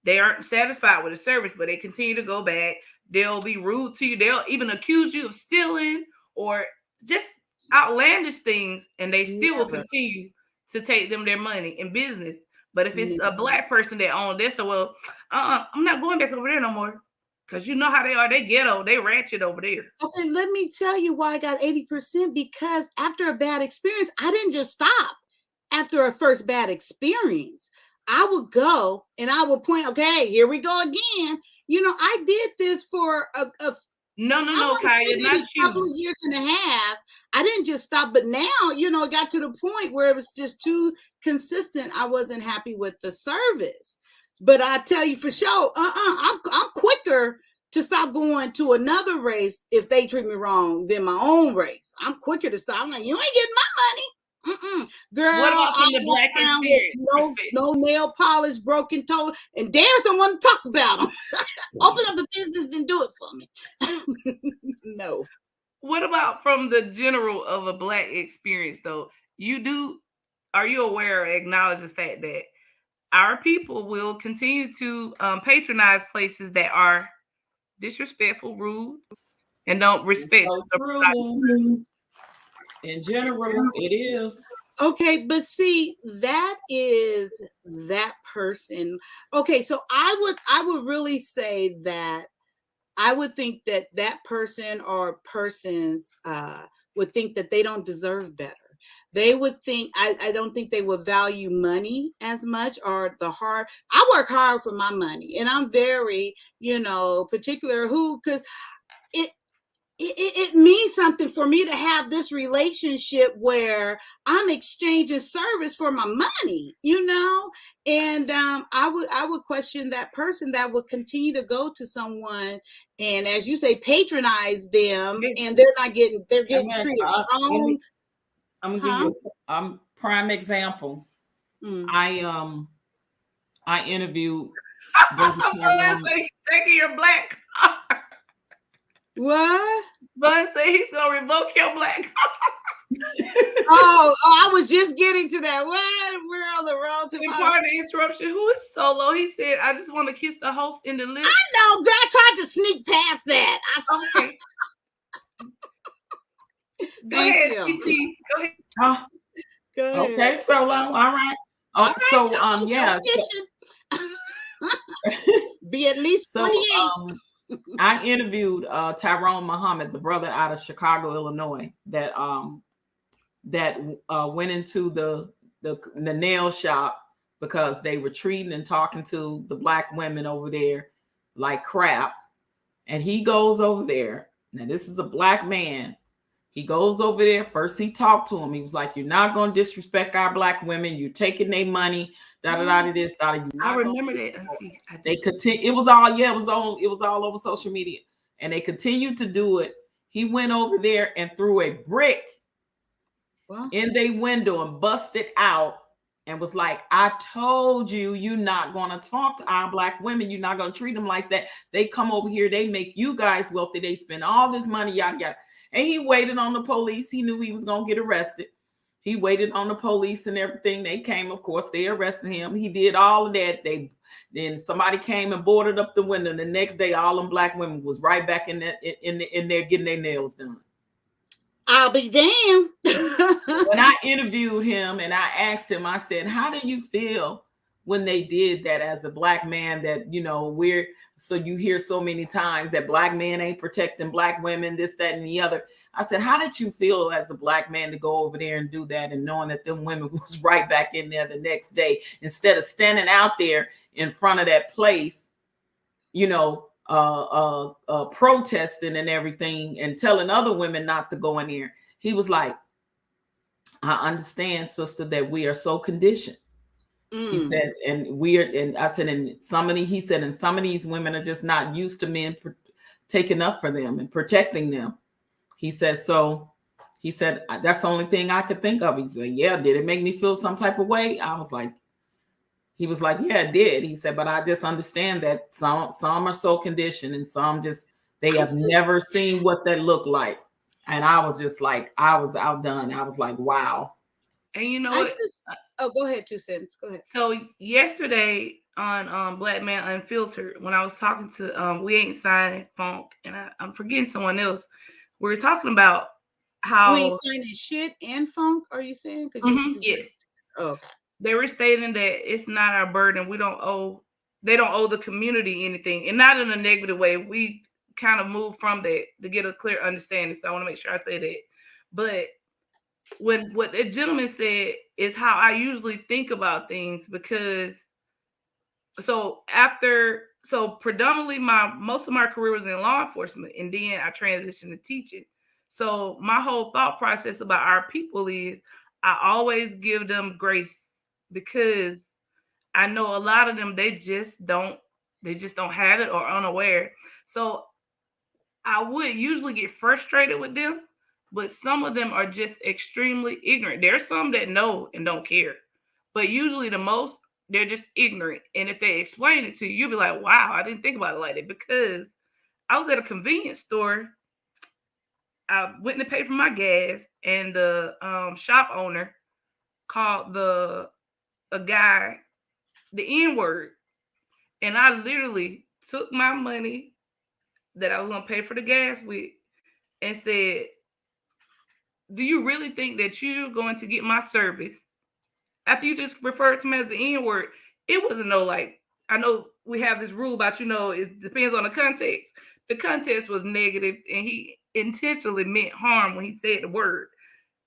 They aren't satisfied with the service, but they continue to go back. They'll be rude to you. They'll even accuse you of stealing or just outlandish things, and they still will continue to take them their money in business. But if it's a black person that owns this, so well, I'm not going back over there no more. Because you know how they are. They ghetto. They ratchet over there. Okay, let me tell you why I got 80%. Because after a bad experience, I didn't just stop after a first bad experience. I would go and I would point, okay, here we go again. You know, I did this for no, Kaya, not you. Couple of years and a half. I didn't just stop, but now, you know, it got to the point where it was just too consistent. I wasn't happy with the service. But I tell you for sure, I'm quicker to stop going to another race if they treat me wrong than my own race. I'm quicker to stop. I'm like, you ain't getting my money. Girl, what about from the black experience? No nail polish, broken toe, and dare someone to talk about them. Open up a business and do it for me. No. What about from the general of a black experience, though? Are you aware or acknowledge the fact that our people will continue to patronize places that are disrespectful, rude, and don't respect so true. In general, it is. Okay, but see, that is that person. Okay, so I would really say that I would think that that person or persons would think that they don't deserve better. They would think I don't think they would value money as much or the hard. I work hard for my money, and I'm very, you know, particular because it means something for me to have this relationship where I'm exchanging service for my money, you know. And I would question that person that would continue to go to someone and, as you say, patronize them, and they're getting treated wrong. I'm gonna give you a prime example. I interviewed. Taking your black card. What? Bun say he's gonna revoke your black card. I was just getting to that. What? We're on the road to pardon the interruption. Who is Solo? He said, "I just want to kiss the host in the lips." I know, girl. I tried to sneak past that. Okay. Go ahead, TT. Go ahead. Go ahead. Okay, Solo. All right. All right, so yeah. Be at least 48. I interviewed Tyrone Muhammad, the brother out of Chicago, Illinois, that went into the nail shop because they were treating and talking to the black women over there like crap. And he goes over there. Now, this is a black man. He goes over there. First, he talked to him. He was like, "You're not going to disrespect our black women. You're taking their money. Da da da this. Da da." I remember that, Auntie. They continue. It was all over social media, and they continued to do it. He went over there and threw a brick in their window and busted out and was like, I told you, you're not going to talk to our Black women. You're not going to treat them like that. They come over here, they make you guys wealthy. They spend all this money, yada, yada. And he waited on the police. He knew he was going to get arrested. He waited on the police and everything. They came, of course, they arrested him. He did all of that. Then somebody came and boarded up the window. The next day, all them Black women was right back in there getting their nails done. I'll be damned. When I interviewed him and I asked him, I said, how do you feel when they did that as a Black man? That, so you hear so many times that Black men ain't protecting Black women, this, that, and the other. I said, how did you feel as a Black man to go over there and do that, and knowing that them women was right back in there the next day, instead of standing out there in front of that place, protesting and everything and telling other women not to go in there? He was like, I understand, sister, that we are so conditioned. He says, and I said, and some of these women are just not used to men taking up for them and protecting them. He said, that's the only thing I could think of. He said, yeah, did it make me feel some type of way? He was like, yeah, it did. He said, but I just understand that some are so conditioned, and some they have never seen what that looked like. And I was just like, I was outdone. I was like, wow. And you know what? Go ahead, 2 cents. Go ahead. So yesterday on Black Man Unfiltered, when I was talking to We Ain't Signing Funk, and I'm forgetting someone else, we were talking about how We ain't signing shit and funk. Are you saying? Yes. Oh, okay. They were stating that it's not our burden. They don't owe the community anything, and not in a negative way. We kind of moved from that to get a clear understanding. So I want to make sure I say that. But what the gentleman said is how I usually think about things, because predominantly most of my career was in law enforcement, and then I transitioned to teaching. So my whole thought process about our people is I always give them grace, because I know a lot of them, they just don't have it or unaware. So I would usually get frustrated with them, but some of them are just extremely ignorant. There's some that know and don't care, but usually the most, they're just ignorant. And if they explain it to you, you'll be like, wow, I didn't think about it like that. Because I was at a convenience store. I went to pay for my gas, and the shop owner called a guy the N-word. And I literally took my money that I was going to pay for the gas with and said, do you really think that you're going to get my service after you just referred to me as the N-word? It wasn't I know we have this rule about, it depends on the context. The context was negative, and he intentionally meant harm when he said the word.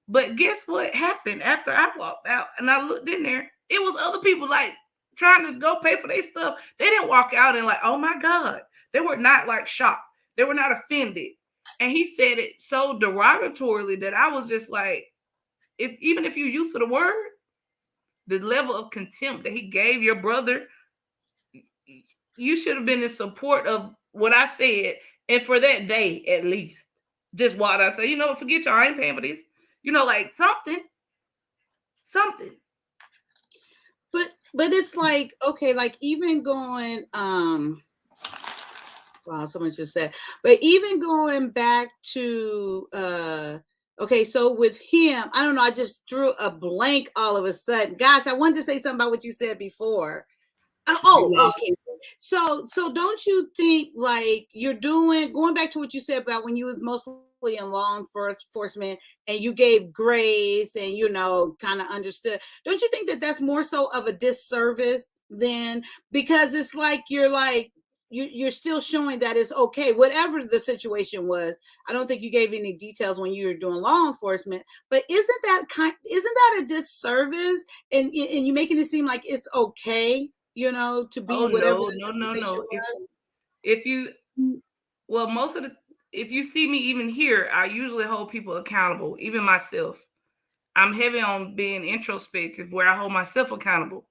But guess what happened after I walked out and I looked in there? It was other people trying to go pay for their stuff. They didn't walk out and oh my God. They were not shocked. They were not offended. And he said it so derogatorily that I was just like, even if you're used to the word, the level of contempt that he gave your brother, you should have been in support of what I said. And for that day, at least, just what I say, forget y'all, I ain't paying for this. Something. But it's okay, even going, wow, someone just said, but even going back to, okay, so with him, I don't know, I just drew a blank all of a sudden. Gosh, I wanted to say something about what you said before. Okay. So don't you think you're going back to what you said about when you was mostly in law enforcement and you gave grace and kind of understood? Don't you think that that's more so of a disservice then, because it's you're still showing that it's okay, whatever the situation was? I don't think you gave any details when you were doing law enforcement, but isn't that a disservice, and you making it seem like it's okay, to be whatever? No. If you see me even here, I usually hold people accountable, even myself. I'm heavy on being introspective, where I hold myself accountable.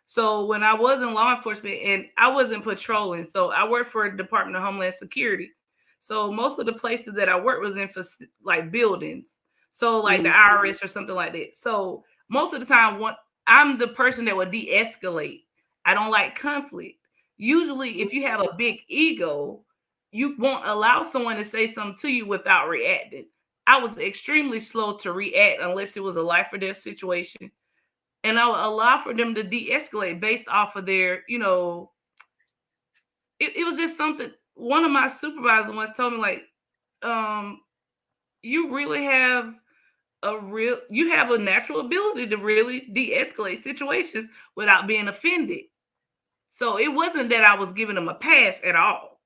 So when I was in law enforcement and I wasn't patrolling, so I worked for the Department of Homeland Security. So most of the places that I worked was in buildings. So the IRS or something like that. So most of the time, I'm the person that would de-escalate. I don't like conflict. Usually, if you have a big ego, you won't allow someone to say something to you without reacting. I was extremely slow to react unless it was a life or death situation. And I would allow for them to de-escalate based off of their, it was just something. One of my supervisors once told me, like, um, you really have you have a natural ability to really de-escalate situations without being offended. So it wasn't that I was giving them a pass at all.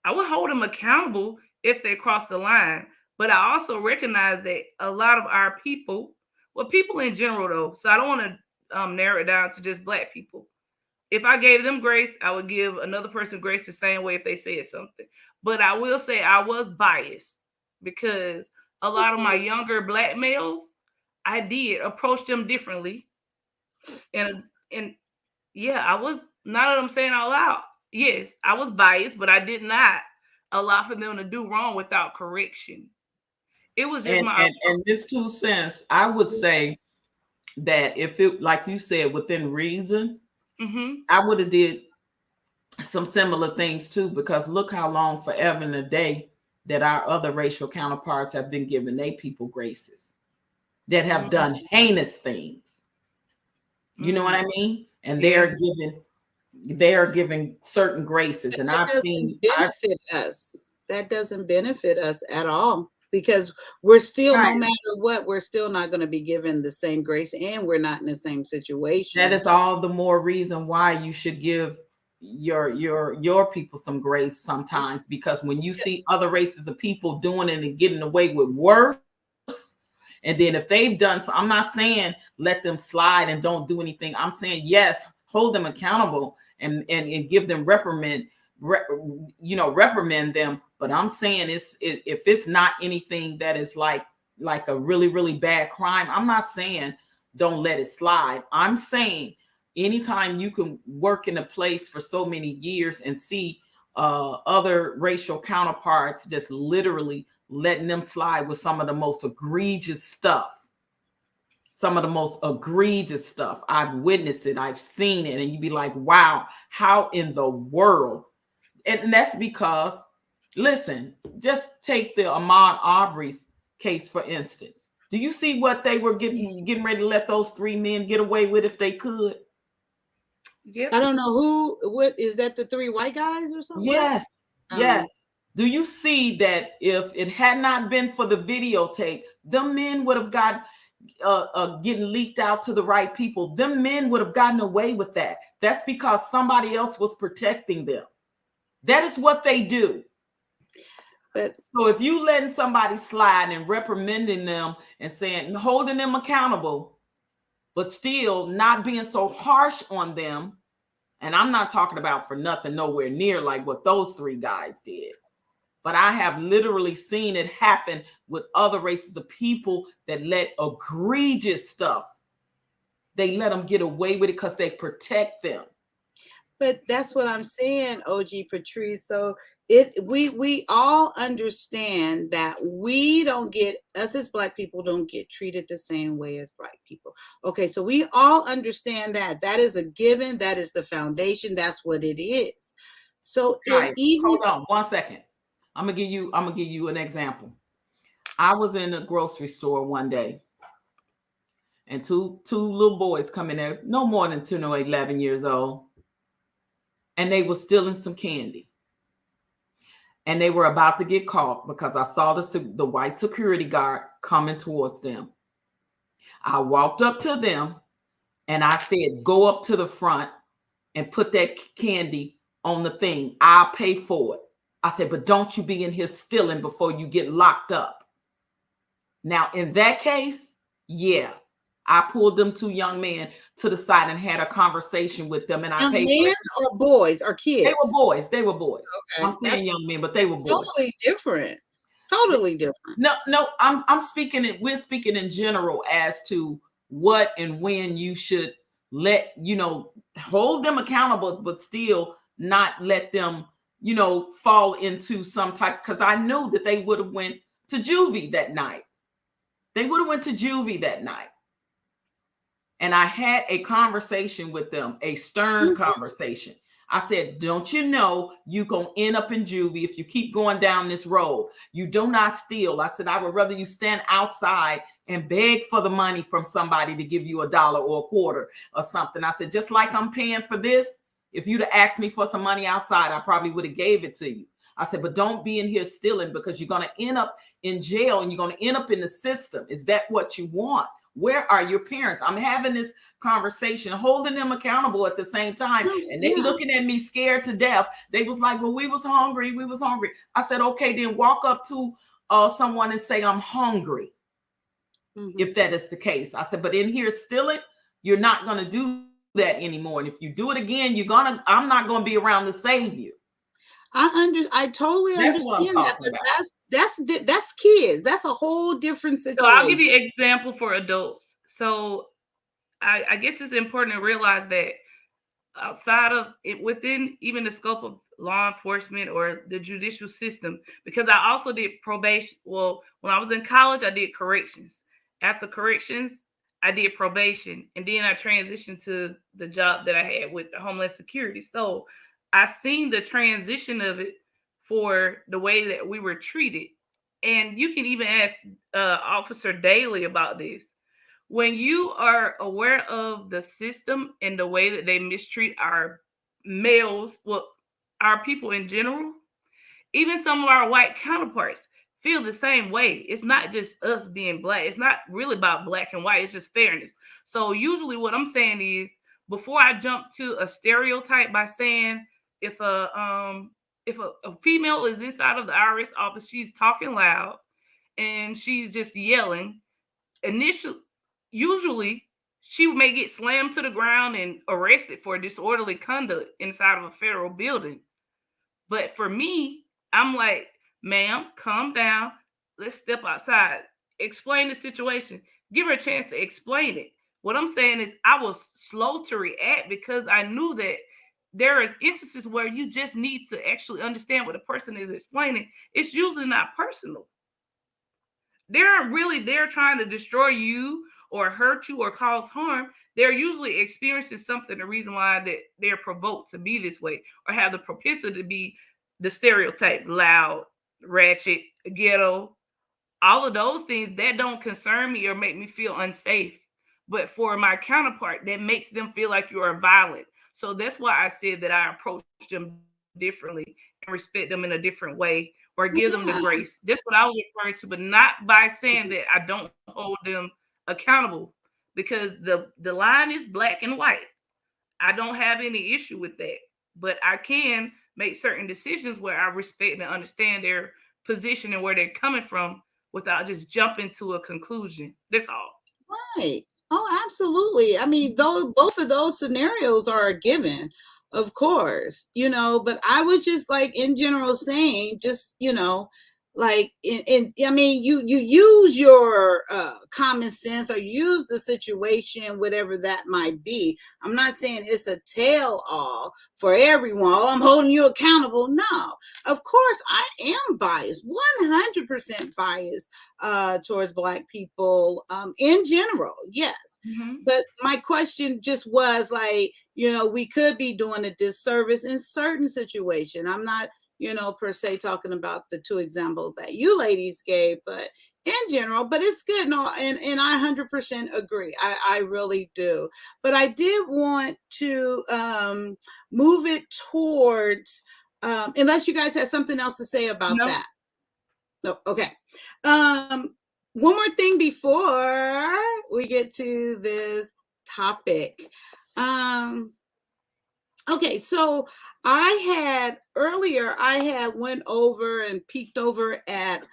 I would hold them accountable if they crossed the line. But I also recognize that a lot of our people, well, people in general though, so I don't want to narrow it down to just black people. If I gave them grace, I would give another person grace the same way if they said something. But I will say I was biased because a lot of my younger black males, I did approach them differently. And yeah, I was, now that I'm saying out loud, yes, I was biased, but I did not allow for them to do wrong without correction. It was just my And this 2 cents, I would say that if it, like you said, within reason, I would have did some similar things too, because look how long forever and a day that our other racial counterparts have been giving their people graces that have done heinous things. You know what I mean? And Yeah. they are giving certain graces. And I've seen benefit us. That doesn't benefit us at all, because we're still, no matter what, we're still not going to be given the same grace, and we're not in the same situation. That is all the more reason why you should give your people some grace sometimes, because when you see other races of people doing it and getting away with worse, and then if they've done so, I'm not saying let them slide and don't do anything. I'm saying yes, hold them accountable and give them reprimand them. But I'm saying if it's not anything that is like a really, really bad crime, I'm not saying don't let it slide. I'm saying anytime you can work in a place for so many years and see other racial counterparts just literally letting them slide with some of the most egregious stuff. I've witnessed it. I've seen it. And you'd be like, wow, how in the world? And that's because, listen, just take the Ahmaud Arbery's case, for instance. Do you see what they were getting ready to let those 3 men get away with if they could? Yep. I don't know what is that, the 3 white guys or something? Yes. Yes. Do you see that if it had not been for the videotape, the men would have got getting leaked out to the right people. Them men would have gotten away with that. That's because somebody else was protecting them. That is what they do. But so if you letting somebody slide and reprimanding them and saying, holding them accountable, but still not being so harsh on them, and I'm not talking about for nothing nowhere near like what those 3 guys did, but I have literally seen it happen with other races of people that let egregious stuff, they let them get away with it because they protect them. But that's what I'm saying, OG Patrice. So we all understand that we don't get, us as Black people don't get treated the same way as Black people. Okay, so we all understand that. That is a given. That is the foundation. That's what it is. So hold on 1 second. I'm gonna give you an example. I was in a grocery store one day, and two little boys come in there, no more than 10 or 11 years old, and they were stealing some candy. And they were about to get caught because I saw the white security guard coming towards them. I walked up to them and I said, go up to the front and put that candy on the thing. I'll pay for it. I said, but don't you be in here stealing before you get locked up. Now, in that case, yeah, I pulled them 2 young men to the side and had a conversation with them. And I paid for it. Or boys or kids? They were boys. Okay. I'm saying young men, but they were boys. Totally different. Totally different. No, I'm speaking. We're speaking in general as to what and when you should let, hold them accountable, but still not let them, fall into some type, because I knew that they would have went to juvie that night. And I had a conversation with them, a stern conversation. I said, don't you know you going to end up in juvie if you keep going down this road? You do not steal. I said, I would rather you stand outside and beg for the money from somebody to give you $1 or a quarter or something. I said, just like I'm paying for this, if you'd have asked me for some money outside, I probably would have gave it to you. I said, but don't be in here stealing, because you're going to end up in jail and you're going to end up in the system. Is that what you want? Where are your parents? I'm having this conversation, holding them accountable at the same time. And they looking at me scared to death. They was like, well, we was hungry. We was hungry. I said, okay, then walk up to someone and say, I'm hungry. If that is the case. I said, but in here stealing, you're not going to do that anymore. And if you do it again, I'm not going to be around to save you. I totally understand that, but about. that's kids. That's a whole different situation. So I'll give you an example for adults. So I guess it's important to realize that outside of it, within even the scope of law enforcement or the judicial system, because I also did probation. Well, when I was in college, I did corrections. After corrections, I did probation, and then I transitioned to the job that I had with the Homeland Security. So I seen the transition of it for the way that we were treated. And you can even ask Officer Daly about this. When you are aware of the system and the way that they mistreat our males, well, our people in general, even some of our white counterparts feel the same way. It's not just us being black. It's not really about black and white. It's just fairness. So usually what I'm saying is, before I jump to a stereotype by saying if a female is inside of the IRS office, she's talking loud and she's just yelling, usually she may get slammed to the ground and arrested for disorderly conduct inside of a federal building. But for me, I'm like, ma'am, calm down. Let's step outside. Explain the situation. Give her a chance to explain it. What I'm saying is I was slow to react because I knew that there are instances where you just need to actually understand what the person is explaining. It's usually not personal. They're trying to destroy you or hurt you or cause harm. They're usually experiencing something, the reason why that they're provoked to be this way or have the propensity to be the stereotype, loud, ratchet, ghetto, all of those things that don't concern me or make me feel unsafe. But for my counterpart, that makes them feel like you are violent. So that's why I said that I approach them differently and respect them in a different way or give them the grace. That's what I was referring to, but not by saying that I don't hold them accountable, because the line is black and white. I don't have any issue with that, but I can make certain decisions where I respect and understand their position and where they're coming from without just jumping to a conclusion. That's all. Right. Oh, absolutely. I mean, both of those scenarios are a given, of course, but I was just like in general saying, just, like I mean, you use your common sense or use the situation, whatever that might be. I'm not saying it's a tell all for everyone. Oh, I'm holding you accountable. No, of course I am biased, 100% biased towards Black people in general. Yes. But my question just was like, we could be doing a disservice in certain situations. I'm not per se talking about the two examples that you ladies gave, but in general, but it's good. No, and I 100% agree. I really do. But I did want to move it towards, unless you guys have something else to say about that. No, okay. One more thing before we get to this topic. Okay, so I had went over and peeked over at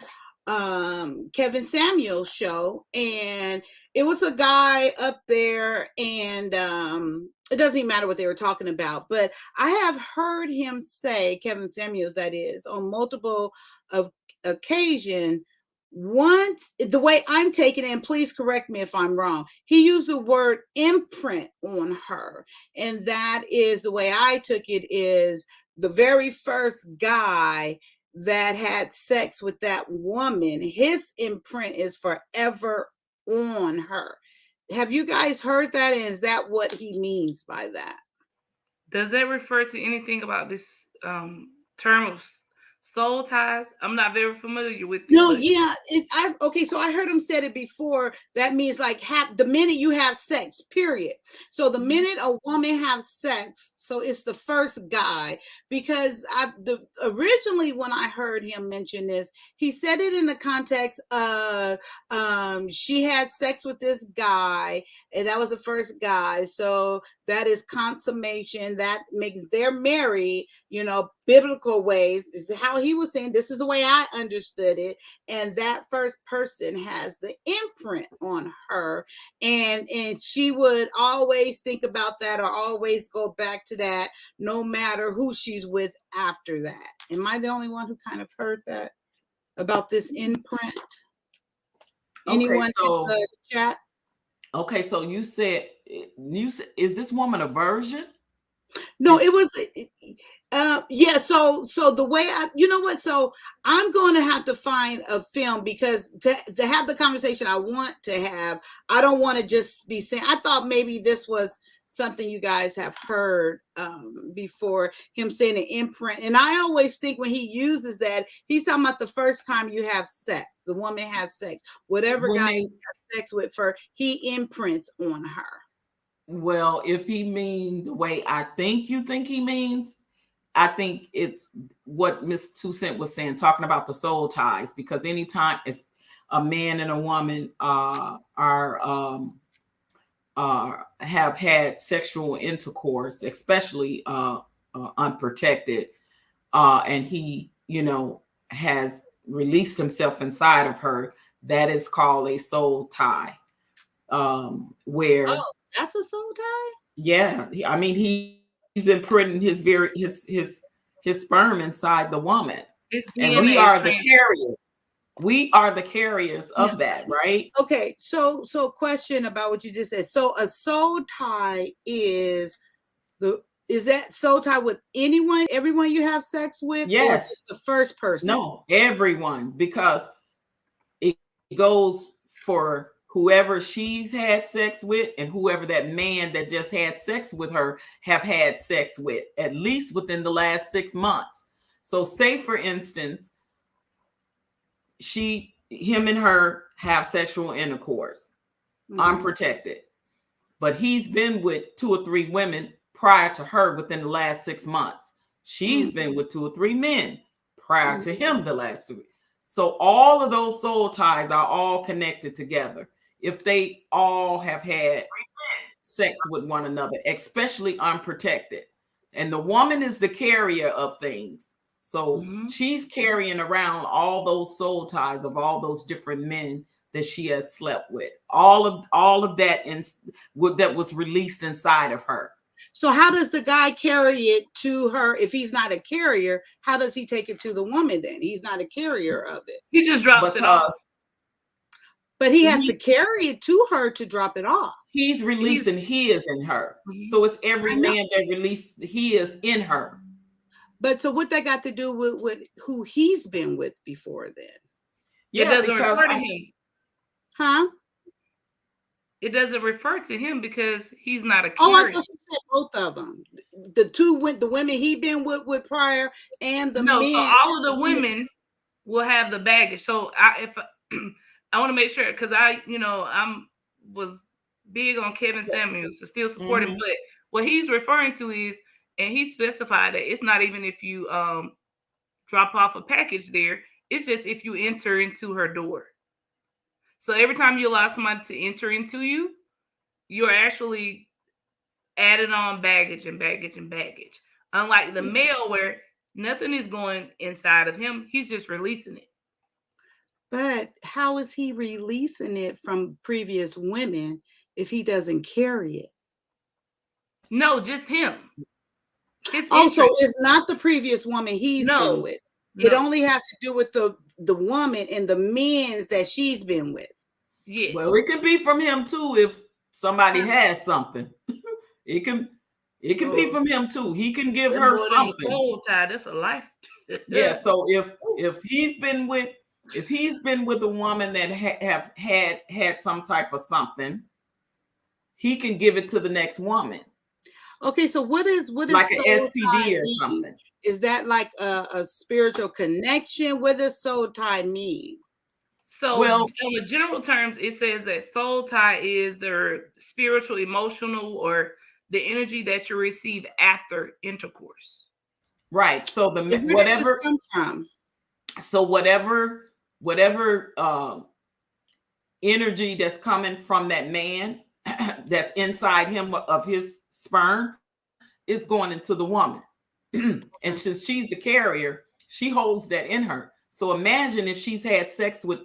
Kevin Samuel's show, and it was a guy up there, and it doesn't even matter what they were talking about, but I have heard him say, Kevin Samuels, that is, on multiple of occasion. Once, the way I'm taking it, and please correct me if I'm wrong, he used the word imprint on her. And that is the way I took it, is the very first guy that had sex with that woman, his imprint is forever on her. have you guys heard that? And is that what he means by that? Does that refer to anything about this term of soul ties? I'm not very familiar with it, No, but yeah, okay. So I heard him said it before. That means like the minute you have sex, period. So the minute a woman have sex, so it's the first guy. Because originally when I heard him mention this, he said it in the context of she had sex with this guy, and that was the first guy. So that is consummation. That makes they're married. Biblical ways is how he was saying. This is the way I understood it. And that first person has the imprint on her, and she would always think about that, or always go back to that, no matter who she's with after that. Am I the only one who kind of heard that about this imprint? Anyone in the chat? Okay, so you said is this woman a virgin? No, it was yeah, so the way you know what, so I'm going to have to find a film, because to have the conversation I want to have, I don't want to just be saying. I thought maybe this was something you guys have heard before, him saying an imprint. And I always think when he uses that, he's talking about the first time you have sex, the woman has sex, whatever guy you have sex with, he imprints on her. Well, if he means the way I think you think he means, I think it's what Miss Two Cent was saying, talking about the soul ties, because anytime it's a man and a woman have had sexual intercourse, especially unprotected, and he, has released himself inside of her, that is called a soul tie. Where that's a soul tie? Yeah, I mean he's imprinting his sperm inside the woman. And we are the carriers. We are the carriers of that, right? Okay, so question about what you just said. So a soul tie is that soul tie with everyone you have sex with? Yes. Or just the first person? No, everyone, because it goes for whoever she's had sex with and whoever that man that just had sex with her have had sex with, at least within the last 6 months. So say, for instance, him and her have sexual intercourse, unprotected, but he's been with 2 or 3 women prior to her within the last 6 months. She's been with 2 or 3 men prior to him the last 3. So all of those soul ties are all connected together if they all have had sex with one another, especially unprotected. And the woman is the carrier of things. So she's carrying around all those soul ties of all those different men that she has slept with. All of that that was released inside of her. So how does the guy carry it to her? If he's not a carrier, how does he take it to the woman then? He's not a carrier of it. He just drops it off. But he has to carry it to her to drop it off. He's releasing his in her. So it's every man that released his in her. But so what that got to do with who he's been with before then? Yeah, it doesn't refer to him. Huh? It doesn't refer to him because he's not a carrier. Oh, I thought you said both of them. The women he been with prior and the men. So all of the women will have the baggage. So I want to make sure, because I was big on Kevin Samuels, to still support him, but what he's referring to is, and he specified that it's not even if you drop off a package there, it's just if you enter into her door. So every time you allow somebody to enter into you, you're actually adding on baggage and baggage and baggage. Unlike the male, where nothing is going inside of him, he's just releasing it. But how is he releasing it from previous women if he doesn't carry it? No, just him. Also, it's not the previous woman he's been with. It only has to do with the woman and the men that she's been with. Yeah. Well, it could be from him too if somebody has something. It can be from him too. He can give her something. Soul tie, that's a life. Yeah. So if he's been with a woman that have had some type of something, he can give it to the next woman, Okay, so what is like an soul tie STD or mean? something. Is that like a spiritual connection? What does soul tie mean? So, Well, in the general terms, it says that soul tie is the spiritual, emotional, or the energy that you receive after intercourse. right. So the And where did this whatever, come from? so whatever energy that's coming from that man that's inside him of his sperm is going into the woman. And since she's the carrier, she holds that in her. So imagine if she's had sex with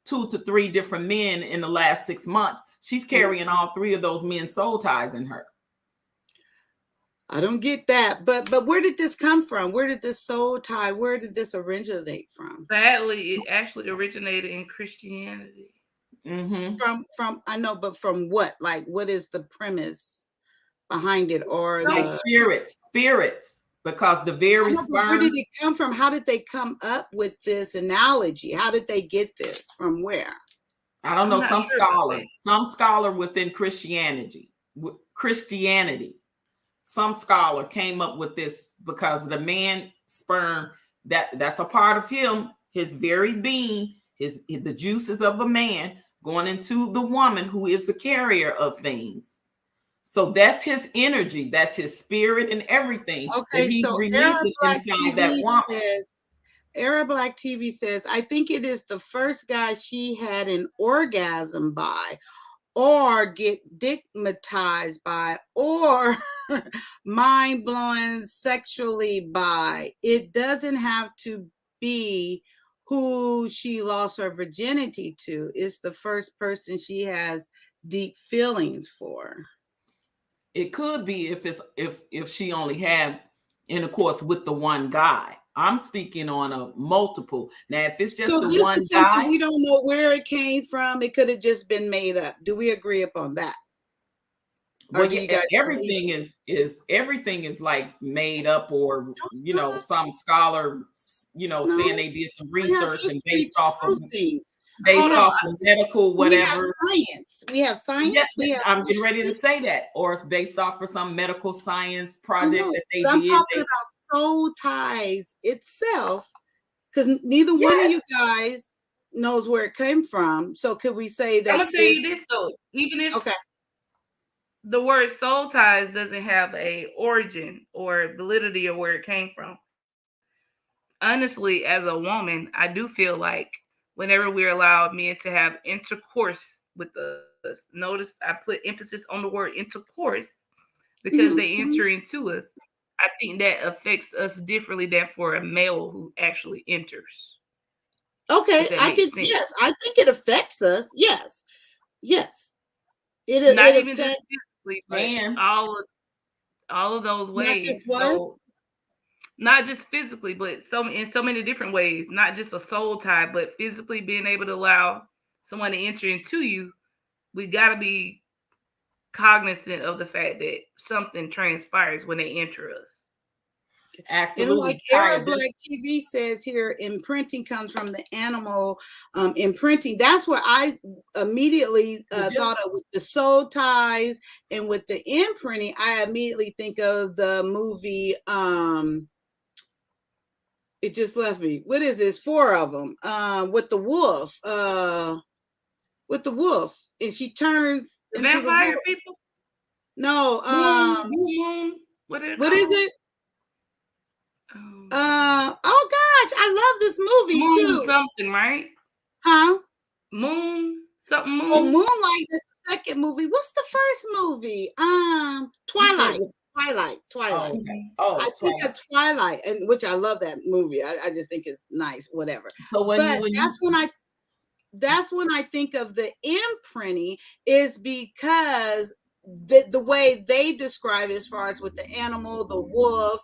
2 to 3 different men in the last 6 months, she's carrying all 3 of those men's soul ties in her. I don't get that, but where did this come from? Where did this soul tie? Where did this originate from? Sadly, it actually originated in Christianity. Mm-hmm. From I know, but from what? Like, what is the premise behind it, or Like spirits, because the very where did sperm. it come from? How did they come up with this analogy? How did they get this? From where? I don't I'm know. not sure about that. Some scholar within Christianity, some scholar came up with this because the man sperm that's a part of him, his very being, the juices of a man going into the woman who is the carrier of things. So that's his energy, that's his spirit and everything that Okay, he's so releasing inside that woman. Arab Black TV says, I think it is the first guy she had an orgasm by, or get digmatized by, or mind blowing sexually by. It doesn't have to be who she lost her virginity to. It's the first person she has deep feelings for. It could be if she only had intercourse with the one guy. I'm speaking on a multiple. Now, if it's just So the this one is something guy, we don't know where it came from. It could have just been made up. Do we agree upon that? Or well, do you yeah, guys believe everything is like made up, or Don't stop. some scholar No, saying they did some we have research and history to prove things. Hold based on. off of medical We have whatever. science. We have science. Yes, We have I'm getting ready to history. say that, or it's based off of some medical science I project know, that they but I'm did. talking about soul ties itself, because neither one of you Yes, guys knows where it came from. So could we say I'm that gonna tell you this though. Even if okay? the word soul ties doesn't have a origin or validity of where it came from, honestly, as a woman, I do feel like whenever we're allowed men to have intercourse with us, notice I put emphasis on the word intercourse because they Mhm, enter mhm. into us. I think that affects us differently than for a male who actually enters, if Okay, that I makes could. sense. Yes, I think it affects us. Yes, yes. It Not even just affects physically, but and all of those not just ways. what. So not just physically, but in so many different ways. Not just a soul tie, but physically being able to allow someone to enter into you. We got to be cognizant of the fact that something transpires when they enter us. And like absolutely Arab tired Black this. TV says here, imprinting comes from the animal imprinting. That's what I immediately Well, thought just of with the soul ties and with the imprinting. I immediately think of the movie. It just left me. What is this? 4 of them. With the wolf. With the wolf, and she turns The into the vampire wolf. people, No. blue moon, what are they What is called? it? Um, Oh gosh, I love this movie moon too. something, right? Huh? Moon something Oh, moon. Moonlight is the second movie. What's the first movie? you said, Twilight. Twilight. oh, Twilight. okay. Mhm. I Oh, think Twilight. of Twilight, and which I love that movie. I just think it's nice, whatever. So But when you that's when I think of the imprinting, is because the way they describe it, as far as with the animal, the wolf,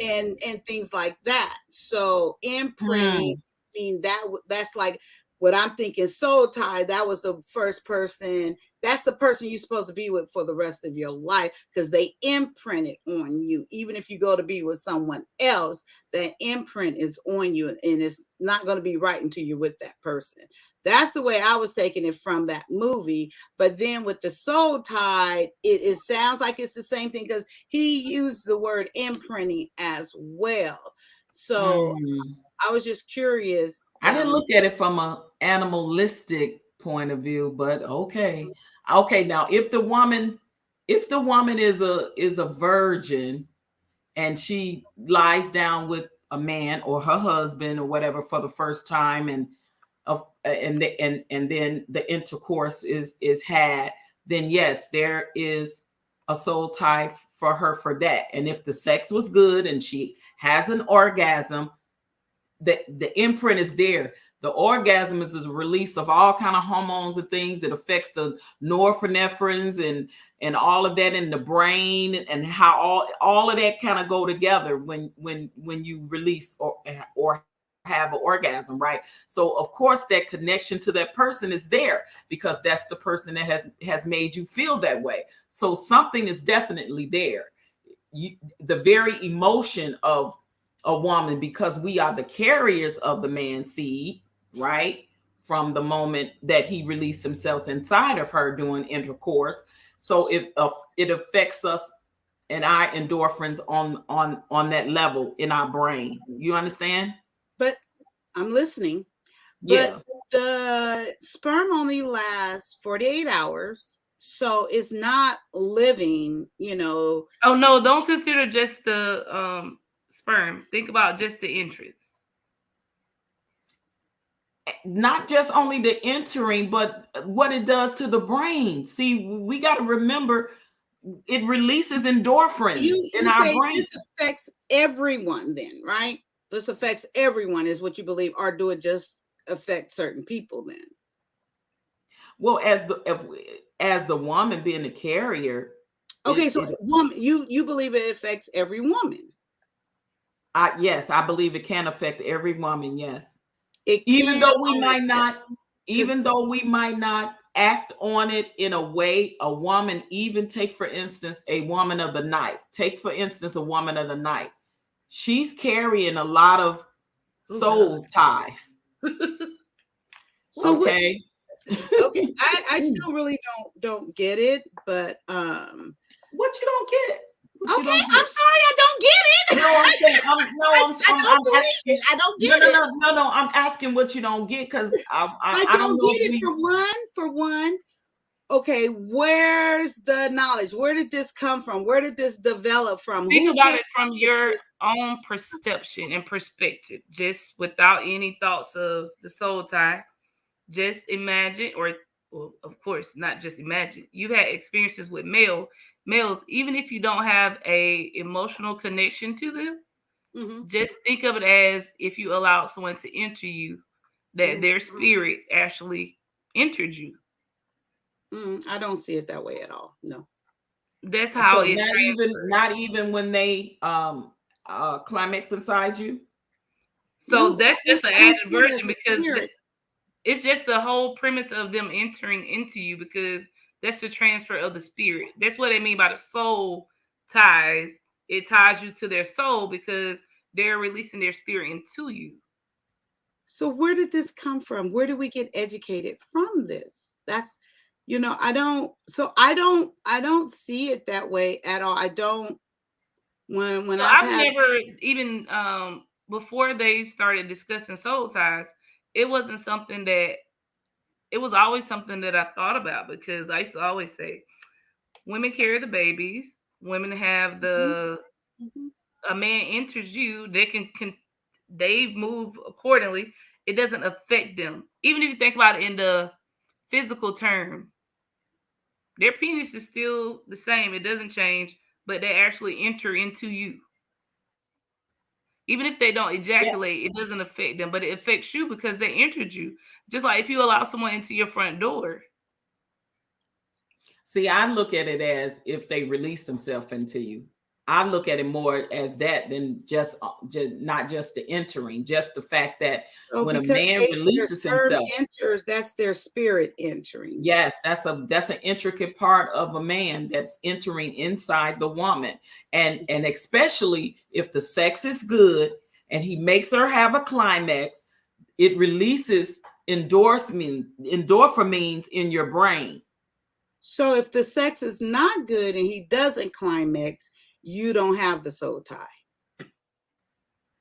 and things like that. So imprinting, Hmm. I mean that's like what I'm thinking. Soul tie. That was the first person that's the person you're supposed to be with for the rest of your life, because they imprint it on you. Even if you go to be with someone else, that imprint is on you, and it's not going to be right until you're with that person. That's the way I was taking it from that movie. But then with the soul tie, it sounds like it's the same thing, because he used the word imprinting as well. So Mm. I was just curious. I didn't look at it from a animalistic point of view, but okay. Okay, now if the woman is a virgin and she lies down with a man or her husband or whatever for the first time, and then the intercourse is had, then yes, there is a soul tie for her for that. And if the sex was good and she has an orgasm, the imprint is there. The orgasm is a release of all kind of hormones and things that affects the norepinephrines and all of that in the brain, and how all of that kind of go together when you release or have an orgasm, right? So of course that connection to that person is there, because that's the person that has made you feel that way. So something is definitely there. The very emotion of a woman, because we are the carriers of the man's seed, right? From the moment that he released himself inside of her doing intercourse. So it affects us and our endorphins on that level in our brain. You understand? But I'm listening. But Yeah. the sperm only lasts 48 hours. So it's not living, Oh no, don't consider just the sperm. Think about just the entrance. Not just only the entering, but what it does to the brain. See, we got to remember it releases endorphins in You our say brain. this affects everyone then, right? This affects everyone is what you believe, or do it just affect certain people then? Well, as the woman being the carrier, Okay, so woman, you believe it affects every woman. yes, I believe it can affect every woman. Yes, It even can though we only might not, because even though we might not act on it in a way. A woman, even take for instance, a woman of the night. Take for instance, a woman of the night. She's carrying a lot of Oh God. soul ties. so what Okay. okay, I still really don't get it, but What you don't get? What you okay, don't I'm get? sorry I don't get it. No, I'm saying I I'm don't believe it. asking. I don't No, get no, it. no, no, no. I'm asking what you don't get, because I I don't don't know get if it. we. For one, okay, where's the knowledge? Where did this come from? Where did this develop from? Think Who about came it from up with your this? own perception and perspective, just without any thoughts of the soul tie. Just imagine, or well, of course, not just imagine. You've had experiences with males, even if you don't have a emotional connection to them. Mm-hmm, Just think of it as if you allowed someone to enter you, that mm-hmm, their spirit actually entered you. I don't see it that way at all. No. That's how So it transfers. not even when they climax inside you. So No, that's just an I don't added see it version as a because spirit. it's just the whole premise of them entering into you, because that's the transfer of the spirit. That's what they mean by the soul ties. It ties you to their soul because they're releasing their spirit into you. So where did this come from? Where did we get educated from this? That's I don't see it that way at all. I don't when So I've I've had never even before they started discussing soul ties, it wasn't something that it was always something that I thought about, because I used to always say women carry the babies, women have Mhm, the mhm. a man enters you, they can they move accordingly. It doesn't affect them. Even if you think about it in the physical term, their penis is still the same. It doesn't change, but they actually enter into you. Even if they don't Yeah. ejaculate, it doesn't affect them, but it affects you because they entered you. Just like if you allow someone into your front door. See, I look at it as if they release themselves into you. I look at it more as that than just not just the entering, just the fact that So when a because man their releases sperm himself, enters, that's their spirit entering. yes, that's an intricate part of a man that's entering inside the woman. And especially if the sex is good and he makes her have a climax, it releases endorphins in your brain. So if the sex is not good and he doesn't climax, you don't have the soul tie.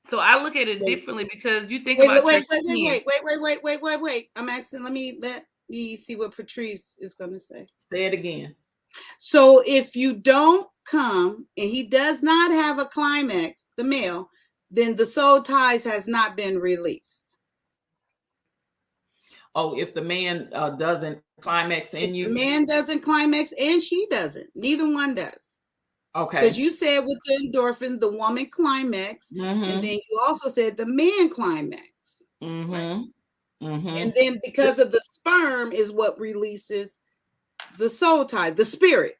So I look at it So- differently because you think Wait, about wait, your wait, skin. wait. I'm asking, let me see what Patrice is going to say. Say it again. So if you don't come and he does not have a climax, the male, then the soul ties has not been released. Oh, if the man doesn't climax in If you, the man doesn't climax and she doesn't, neither one does. okay. Because you said with the endorphin, the woman climax, and then you also said the man climax. Right? And then because of the sperm is what releases the soul tie, the spirit.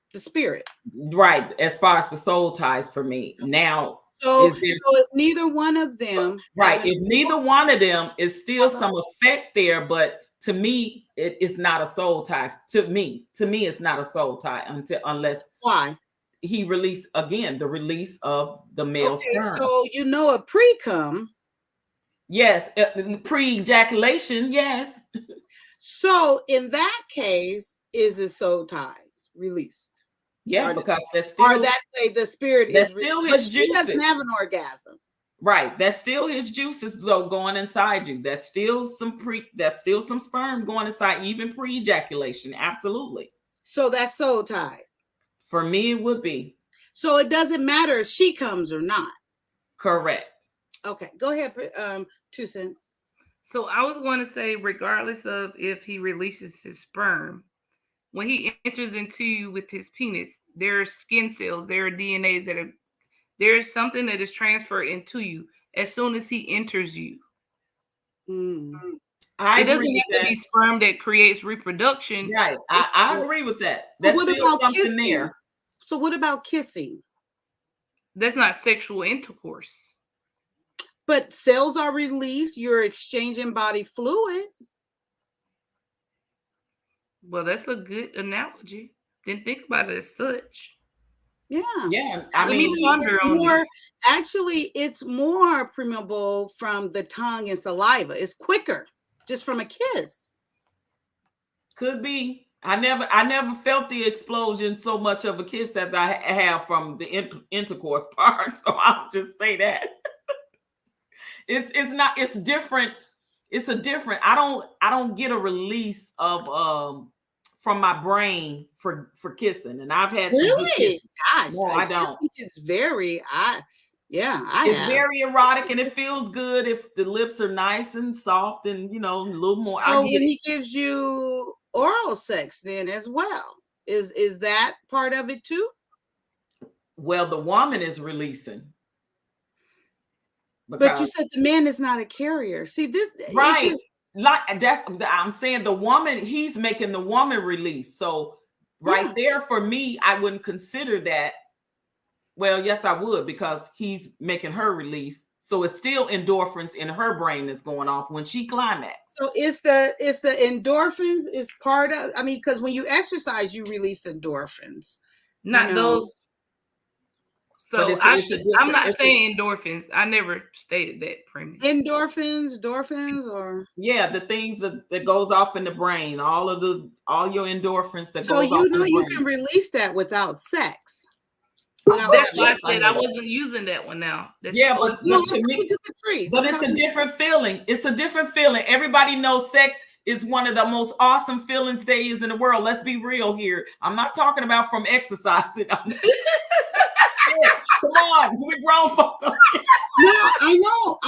Right. As far as the soul ties for me. Now, So is there if neither one of them, right? If neither one of them is still some effect there, but to me, it's not a soul tie. To me, it's not a soul tie unless why? he release again the release of the male sperm. So a pre-cum. Yes, pre-ejaculation. Yes. So in that case, is it soul ties released? Yeah, because that's still, or that way the spirit that's is still but his she juices. doesn't have an orgasm. Right. That's still his juices though going inside you. That's still some sperm going inside, even pre-ejaculation. Absolutely. So that's soul tied. For me, it would be. So it doesn't matter if she comes or not. Correct. Okay, go ahead. 2 cents. So I was going to say, regardless of if he releases his sperm, when he enters into you with his penis, there are skin cells, there are DNAs there's something that is transferred into you as soon as he enters you. I it doesn't agree have to be sperm that creates reproduction. Right. I agree with that. That's what still about something kissing? there. So what about kissing? That's not sexual intercourse. But cells are released. You're exchanging body fluid. Well, that's a good analogy. Didn't think about it as such. Yeah. It's more permeable from the tongue and saliva. It's quicker just from a kiss. Could be. I never felt the explosion so much of a kiss as I have from the intercourse part. So I'll just say that. It's different. It's a different. I don't get a release of from my brain for kissing, and I've had really. Gosh, no, I don't. It's very it's very erotic and it feels good if the lips are nice and soft and a little more. So when he gives you oral sex, then as well, is that part of it too? Well, the woman is releasing. But you said the man is not a carrier. See this, right? I'm saying the woman, he's making the woman release. So right there for me, I wouldn't consider that. Well, yes, I would, because he's making her release. So it's still endorphins in her brain that's going off when she climax. So it's the endorphins is part of. I mean, because when you exercise, you release endorphins. Not those. So I'm not saying endorphins. I never stated that premise. Endorphins, or the things that goes off in the brain, all your endorphins that. So goes off in the you brain. can release that without sex. That's why I said I wasn't using that one now. But to me, but it's a different feeling. It's a different feeling. Everybody knows sex is one of the most awesome feelings there is in the world. Let's be real here. I'm not talking about from exercising. Come on, we grown folks. No, I know.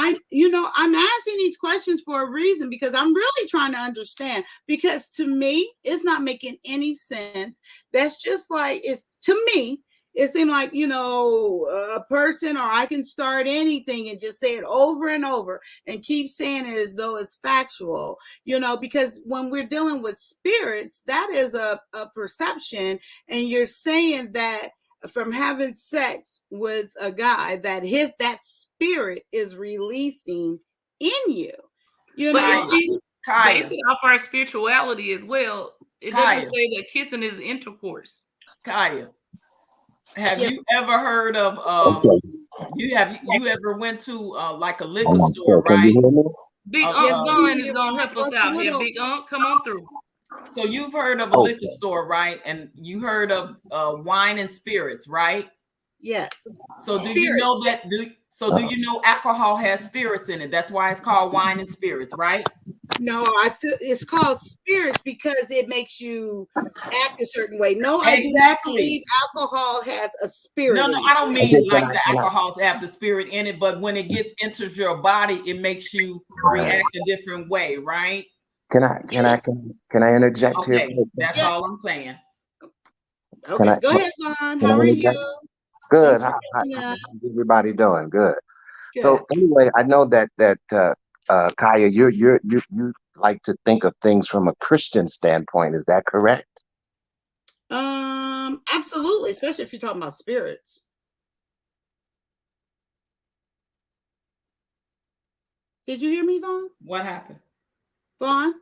I'm asking these questions for a reason, because I'm really trying to understand. Because to me, it's not making any sense. That's just like to me. It seemed like, a person, or I can start anything and just say it over and over and keep saying it as though it's factual, because when we're dealing with spirits, that is a perception. And you're saying that from having sex with a guy that that spirit is releasing in you. You But know, if we Kaya, base it off our spirituality as well, it Kaya. doesn't say that kissing is intercourse. Kaya, have Yes. you ever heard of Okay. you ever went to like a liquor So store, can you right? hear me? Big Yes, Unc we Vaughn hear is you, gonna Vaughn. help us Just a out here. little. Big Unc, come on through. So you've heard of a Okay. liquor store, right? And you heard of wine and spirits, right? Yes. So do you know Spirits, that? yes. Do you know alcohol has spirits in it? That's why it's called wine and spirits, right? No, I feel it's called spirits because it makes you act a certain way. No, I do not believe Exactly. alcohol has a spirit No, in I it. don't Okay, mean can like the I alcohols have the spirit in it, but when it gets enters your body, it makes you react a different way, right? Yes. can I interject here for Okay, a that's Yeah. second? all I'm saying. Can Okay. I Go ahead, Vaughn. can How I are interject? you? Good. Thanks for coming up. How's everybody doing? Good. Good. So anyway, I know that Kaya, you like to think of things from a Christian standpoint. Is that correct? Absolutely, especially if you're talking about spirits. Did you hear me, Vaughn? What happened? Vaughn?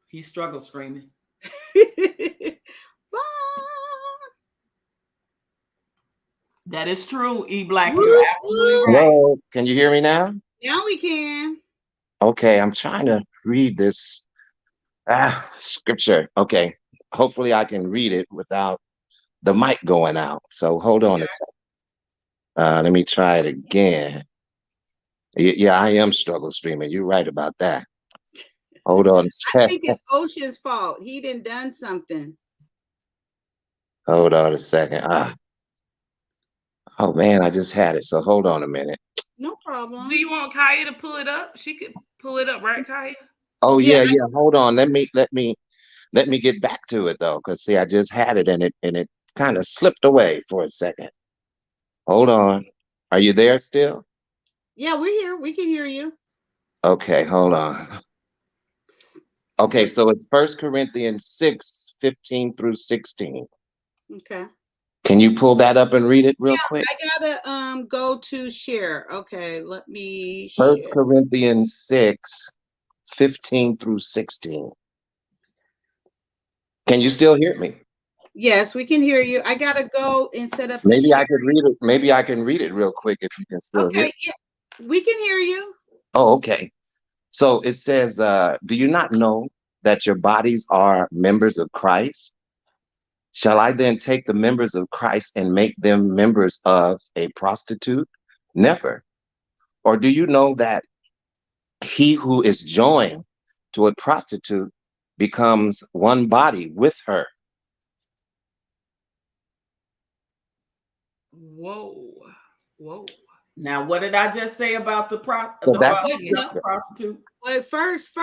He struggled screaming. Vaughn. That is true, E Black. You're Whoop, absolutely whoop. right. Hello, can you hear me now? Now we can. Okay, I'm trying to read this scripture. Okay, hopefully I can read it without the mic going out. So hold on a second. Let me try it again. Yeah, I am struggle streaming. You're right about that. Hold on a I second. think it's Ocean's fault. He done something. Hold on a second. Oh man, I just had it. So hold on a minute. No problem. Do you want Kaya to pull it up? She could pull it up, right, Kaya? Oh Yeah, yeah. Hold on. Let me get back to it though, because see, I just had it and it kind of slipped away for a second. Hold on. Are you there still? Yeah, we're here. We can hear you. Okay, hold on. Okay, so it's 1 Corinthians 6:15 through 16. Okay. Can you pull that up and read it real Yeah, quick? I gotta go to share. Okay, let me First share. Corinthians 6:15 through 16. Can you still hear me? Yes, we can hear you. I gotta go and set up the Maybe I share. could read it. Maybe I can read it real quick if you can still hear. Okay, yeah, we can hear you. Oh, okay. So it says, do you not know that your bodies are members of Christ? Shall I then take the members of Christ and make them members of a prostitute? Never. Or do you know that he who is joined to a prostitute becomes one body with her? Whoa. Whoa. Now, what did I just say about the So that's prostitute? But first,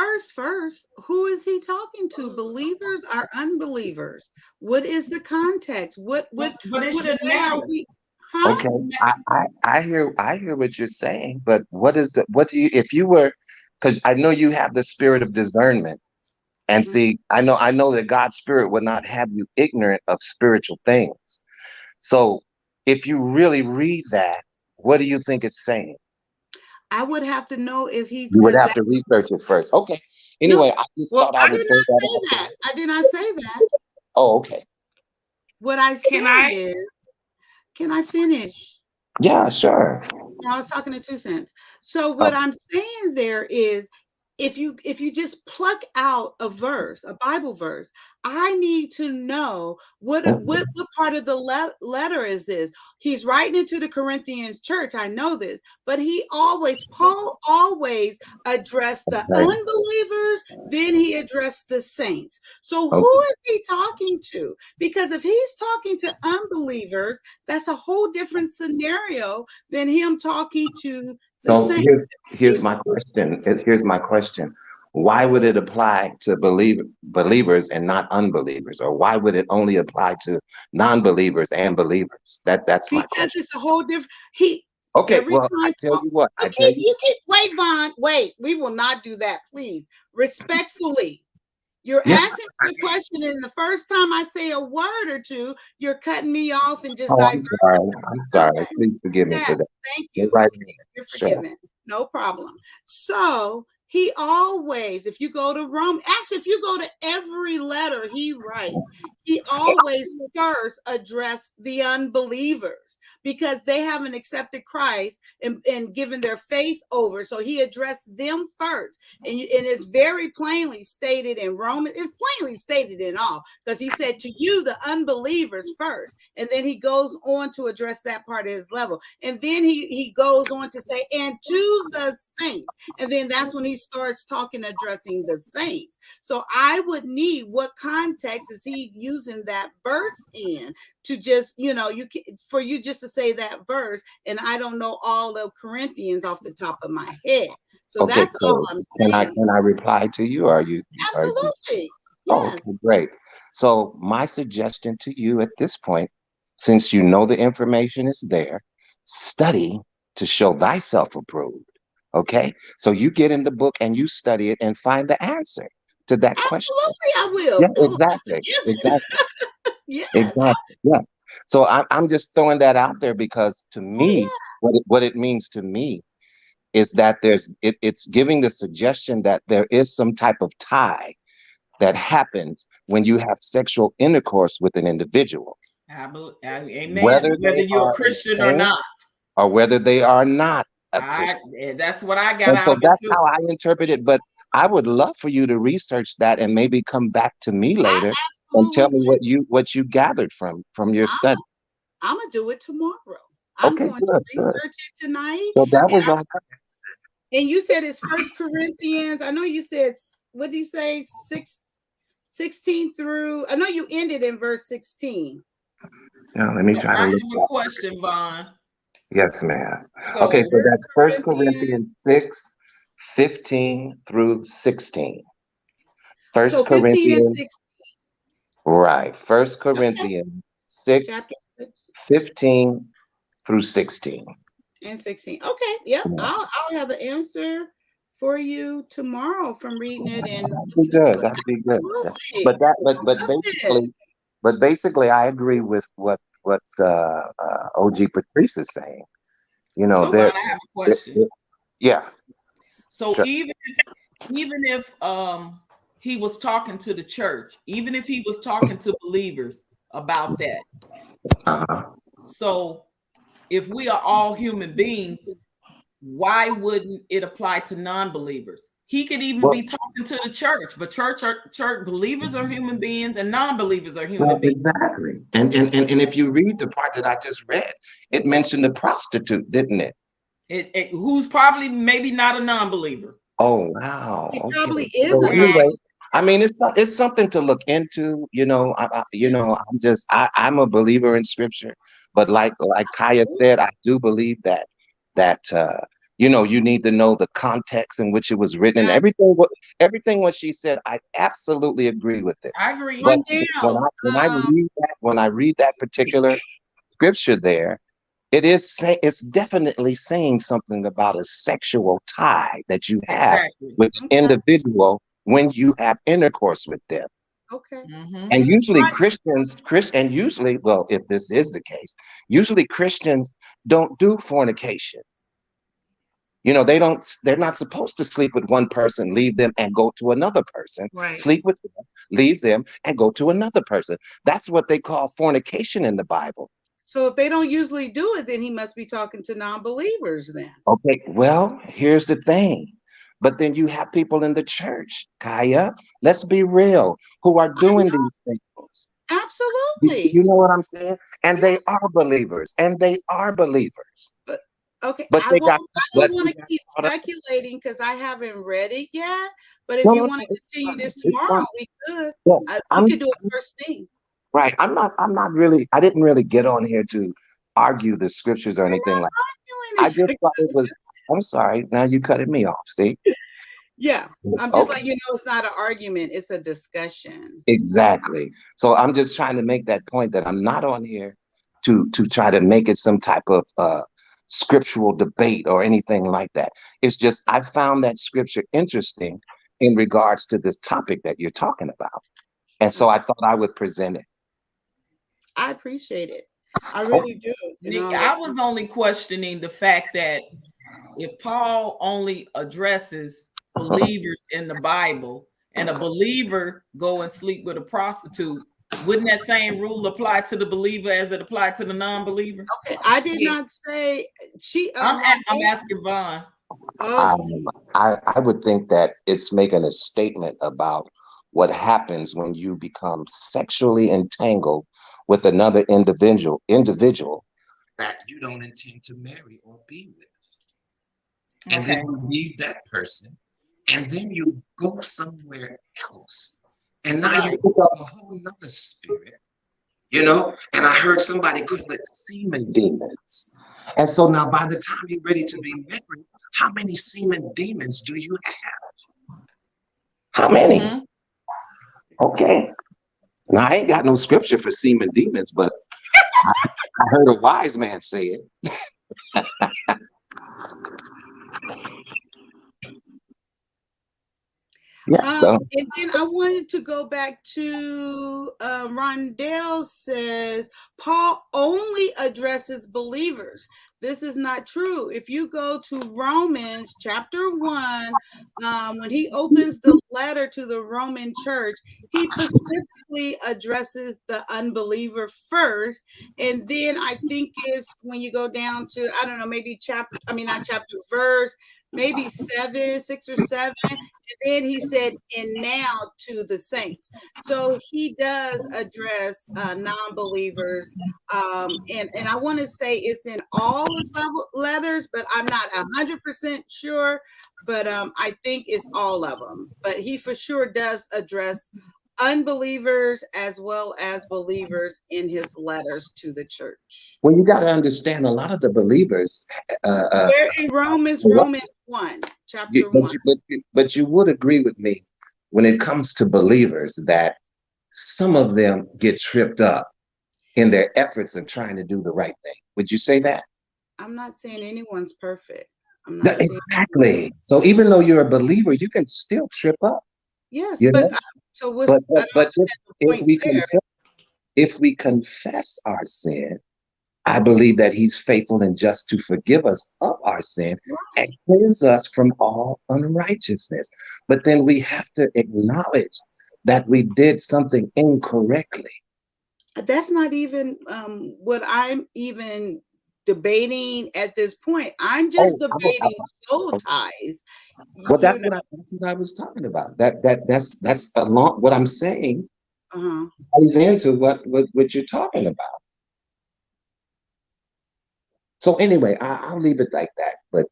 who is he talking to? Believers or unbelievers? What is the context? What But it what shouldn't way are matter. we? Huh? okay. I hear what you're saying, but what do you if you were because I know you have the spirit of discernment. And Mhm. see, I know that God's spirit would not have you ignorant of spiritual things. So if you really read that, what do you think it's saying? I would have to know if he's You would because have that to research it first. Okay. no, Anyway, I just Well, thought I I would did throw not that say out that. there. I did not say that. Oh, okay. What I can said I? is, can I finish? Yeah, sure. I was talking to 2 cents. So Oh, what I'm saying there is if you just pluck out a verse, a Bible verse, I need to know what okay. what part of the letter is this. He's writing it to the Corinthians church. I know this, but Paul always addressed the Okay. unbelievers, then he addressed the saints. So Okay. who is he talking to? Because if he's talking to unbelievers, that's a whole different scenario than him talking to the So saints. here's my question. Here's my question. Why would it apply to believers and not unbelievers? Or why would it only apply to non-believers and believers? That's my Because question. it's a whole different he Okay, every well, I time tell you what, I you tell keep you, you keep wait, Vaughn, wait, we will not do that, please. Respectfully, You're Yeah. asking me a question, and the first time I say a word or two, you're cutting me off and just Oh, I'm diverting. sorry. I'm sorry. Okay. Please forgive me Yeah, for that. thank You're you. right. Okay, you're Sure. forgiven. No problem. So he always, if you go to Rome, actually, if you go to every letter he writes, he always first addressed the unbelievers because they haven't accepted Christ and given their faith over. So he addressed them first. And it's very plainly stated in Romans, it's plainly stated in all, because he said to you, the unbelievers first. And then he goes on to address that part of his level. And then he goes on to say, and to the saints. And then that's when he starts talking, addressing the saints. So I would need, what context is he using that verse in to just, you know, you can, for you just to say that verse, and I don't know all of Corinthians off the top of my head. So Okay, that's all so I'm can I saying. reply to you? Are you Absolutely. Oh, Yes. okay, great. So my suggestion to you at this point, since you know the information is there, study to show thyself approved. Okay? So you get in the book and you study it and find the answer to that question. Absolutely, I Yeah, will. Oh, that's a exactly. given. Exactly. Yes. Exactly. Yeah. So I'm just throwing that out there because to Oh, me, yeah. what it means to me is that it's giving the suggestion that there is some type of tie that happens when you have sexual intercourse with an individual, Amen. whether Whether they you're a are a Christian or saint not, or whether they are not a Christian. that's what I got And out so of it that's too. how I interpret it. But I would love for you to research that and maybe come back to me I later and tell absolutely me will. what you gathered from your study. I'm gonna do it tomorrow. I'm Okay, going to good, good. research it tonight. So that And was all. and you said it's First Corinthians. I know you said, what do you say, 16 through, I know you ended in verse 16. Now, let me So try I to have look a up. question, Vaughn. Yes, ma'am. Okay, So so First that's First Corinthians. Corinthians 6:15 through 16. So First 15 and Corinthians, 16. right. First Okay. Corinthians 6, Chapter 6 15 through 16. and 16. Okay. Yep. Yeah, I'll have an answer for you tomorrow from reading it and that'd be looking into good. it. That'd be good. Yeah. Absolutely. But that, I love this. but basically, I agree with what OG Patrice is saying. You know, So Okay. Vaughn, there, I have a question. yeah, So sure. even if he was talking to the church, even if he was talking to believers about that, Uh-huh. so if we are all human beings, why wouldn't it apply to non-believers? He could even Well, be talking to the church, but church believers are human beings and non-believers are human well, beings. exactly. And if you read the part that I just read, it mentioned the prostitute, didn't it? Who's probably maybe not a non-believer. Oh, wow. He Okay. probably is So a non. anyway, I mean, it's something to look into. I'm a believer in scripture, but like Kaya said, I do believe that you need to know the context in which it was written and Yeah. everything what she said. I absolutely agree with it. I agree. But One when down. I read that particular scripture there, it's definitely saying something about a sexual tie that you have Exactly. with an Okay. individual when you have intercourse with them. Okay. Mm-hmm. And usually Right. Christians, and usually, well, if this is the case, usually Christians don't do fornication. They're not supposed to sleep with one person, leave them and go to another person, Right. sleep with them, leave them and go to another person. That's what they call fornication in the Bible. So if they don't usually do it, then he must be talking to non-believers then. Okay, well, here's the thing. But then you have people in the church, Kaya, let's be real, who are I doing know. these things. Absolutely. You know what I'm saying? And Yeah. they are believers, and they are believers. But okay, But they got, I but don't they want to got keep caught up. speculating because I haven't read it yet. But if No, you no, want no, to it's continue fine. this It's tomorrow, fine. we could. Yeah, We I'm could do it first thing. right. I'm not really, I didn't really get on here to argue the scriptures or We're anything not like that. arguing I this. just thought it was, I'm sorry. Now you cutting me off. See? Yeah, I'm just Okay. like, it's not an argument, it's a discussion. Exactly. So I'm just trying to make that point that I'm not on here to try to make it some type of scriptural debate or anything like that. It's just I found that scripture interesting in regards to this topic that you're talking about. And so I thought I would present it. I appreciate it. I really do. Nick, I was only questioning the fact that if Paul only addresses believers in the Bible and a believer go and sleep with a prostitute, wouldn't that same rule apply to the believer as it applied to the non-believer? Okay, I did not say she. I'm asking Vaughn. I would think that it's making a statement about what happens when you become sexually entangled with another individual that you don't intend to marry or be with. And then you leave that person, and then you go somewhere else. And now you pick up a whole nother spirit, you know? And I heard somebody call it semen demons. And so now by the time you're ready to be married, how many semen demons do you have? How many? Mm-hmm. Okay. Now I ain't got no scripture for semen demons, but I heard a wise man say it. And then I wanted to go back to Rondell says Paul only addresses believers. This is not true. If you go to Romans chapter 1, when he opens the letter to the Roman church, he specifically addresses the unbeliever first. And then I think it's when you go down to, I don't know, maybe verse, maybe 6 or 7. And then he said, and now to the saints. So he does address non-believers. And I want to say it's in all his letters, but I'm not 100% sure. But I think it's all of them. But he for sure does address unbelievers as well as believers in his letters to the church. Well, you got to understand a lot of the believers. They're in Romans 1, chapter 1. But you would agree with me when it comes to believers that some of them get tripped up in their efforts of trying to do the right thing. Would you say that? I'm not saying anyone's perfect. I'm not exactly. So even though you're a believer, you can still trip up. Yes, but so what's if we confess our sin, I believe that he's faithful and just to forgive us of our sin and cleanse us from all unrighteousness. But then we have to acknowledge that we did something incorrectly. That's not even what I'm even debating at this point. I'm just debating soul ties. Well, that's what I was talking about. That's along what I'm saying. Ties into what you're talking about. So anyway, I'll leave it like that. But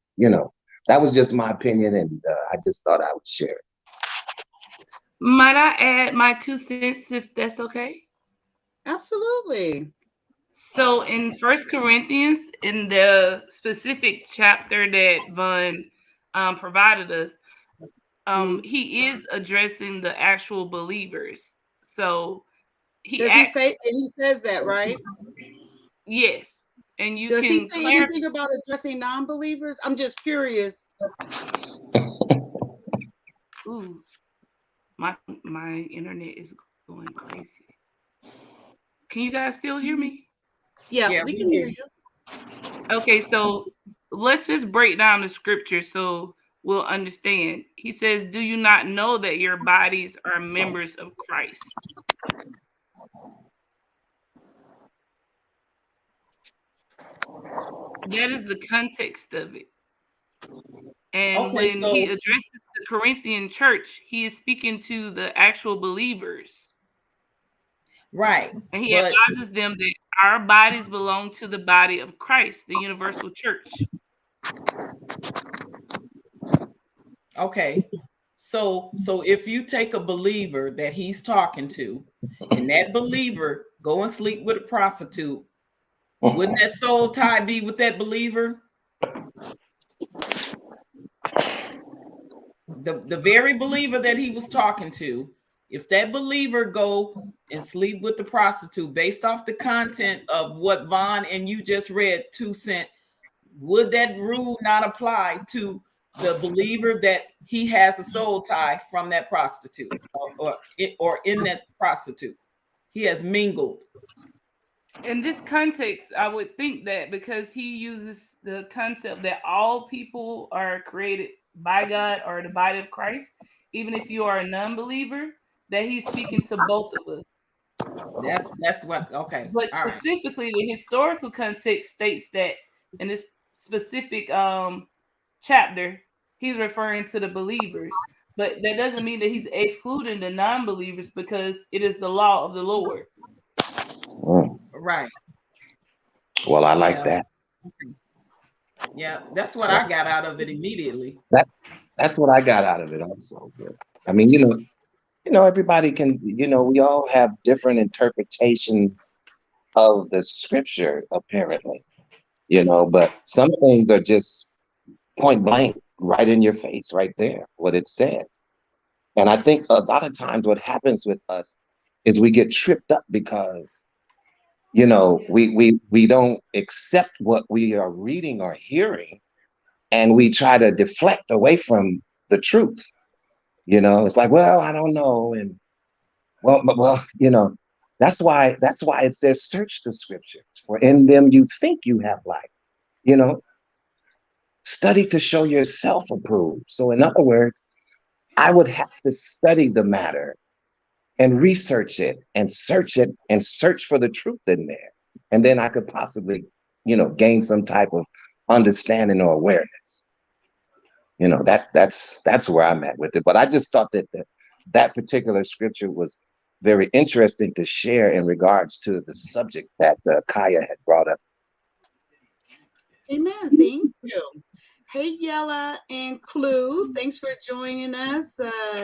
that was just my opinion, and I just thought I would share it. Might I add my 2 cents if that's okay? Absolutely. So in 1 Corinthians, in the specific chapter that Vaughn provided us, he is addressing the actual believers. So he says that, right? Yes. And does he say anything about addressing non-believers? I'm just curious. Ooh, my internet is going crazy. Can you guys still hear me? Yeah, we can hear you. Okay, so let's just break down the scripture so we'll understand. He says, do you not know that your bodies are members of Christ? That is the context of it. And when he addresses the Corinthian church, he is speaking to the actual believers. Right. And he advises them that our bodies belong to the body of Christ, the universal church. Okay. So if you take a believer that he's talking to, and that believer go and sleep with a prostitute, wouldn't that soul tie be with that believer? The very believer that he was talking to, if that believer go and sleep with the prostitute based off the content of what Vaughn and you just read, 2 cents, would that rule not apply to the believer that he has a soul tie from that prostitute, or in that prostitute. He has mingled. In this context, I would think that because he uses the concept that all people are created by God or the body of Christ, even if you are a non-believer, that he's speaking to both of us. That's what. Okay, But all right. specifically, the historical context states that in this specific chapter, he's referring to the believers. But that doesn't mean that he's excluding the non-believers because it is the law of the Lord. Mm. Right. Well, I like Yeah. that. Yeah. That's what I got out of it immediately. That's what I got out of it also. But, I mean, everybody can, we all have different interpretations of the scripture, apparently, but some things are just point blank, right in your face, right there, what it says. And I think a lot of times what happens with us is we get tripped up because, we don't accept what we are reading or hearing, and we try to deflect away from the truth. It's like, well, I don't know. And well, that's why it says search the scriptures, for in them you think you have life. You know, study to show yourself approved. So in other words, I would have to study the matter and research it and search for the truth in there. And then I could possibly, gain some type of understanding or awareness. That's where I'm at with it. But I just thought that particular scripture was very interesting to share in regards to the subject that Kaya had brought up. Amen. Thank you. Hey, Yella and Clue. Thanks for joining us.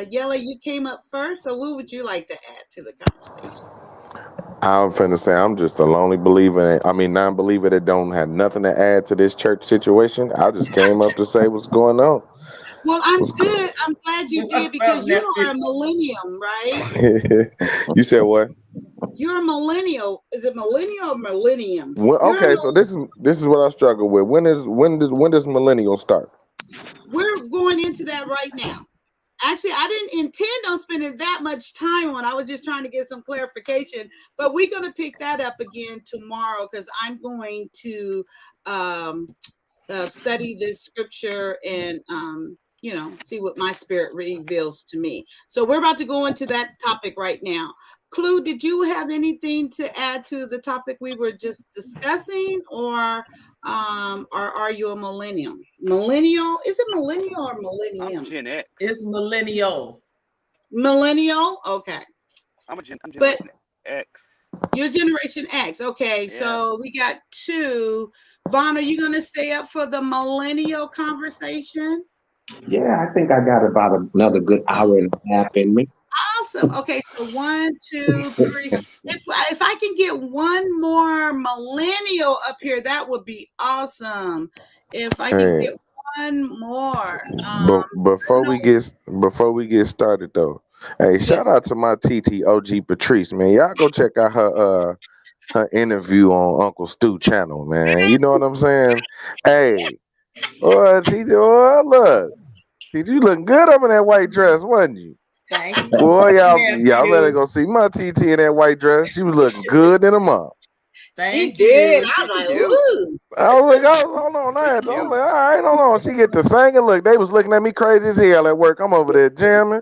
Yella, you came up first. So what would you like to add to the conversation? I'm finna say I'm just a lonely believer. I mean, non-believer that don't have nothing to add to this church situation. I just came up to say what's going on. Well, I'm What's good. I'm glad you did because you are a millennium, right? You said what? You're a millennial. Is it millennial or millennium? Okay, so this is what I struggle with. When does millennial start? We're going into that right now. Actually, I didn't intend on spending that much time on. I was just trying to get some clarification, but we're going to pick that up again tomorrow because I'm going to study this scripture and see what my spirit reveals to me. So we're about to go into that topic right now. Clue, did you have anything to add to the topic we were just discussing, or are you a millennial? Millennial? Is it millennial or millennium? I'm Gen X. It's millennial. Millennial? Okay. I'm Generation X. You're Generation X. Okay, yeah. So we got two. Vaughn, are you going to stay up for the millennial conversation? Yeah, I think I got about another good hour and a half in me. Awesome. Okay, so 1, 2, 3. If I can get one more millennial up here, that would be awesome. If I can get one more. Before we get started though, hey, shout out to my TT OG Patrice, man. Y'all go check out her interview on Uncle Stu channel, man. You know what I'm saying? Hey, TT, look, TT, you looking good up in that white dress, wasn't you? Thank you. Boy, y'all better go see my TT in that white dress. She was looking good in a month. She did. I was like, ooh. Hold on. I was like, all right, hold on. She get to singing. Look, they was looking at me crazy as hell at work. I'm over there jamming.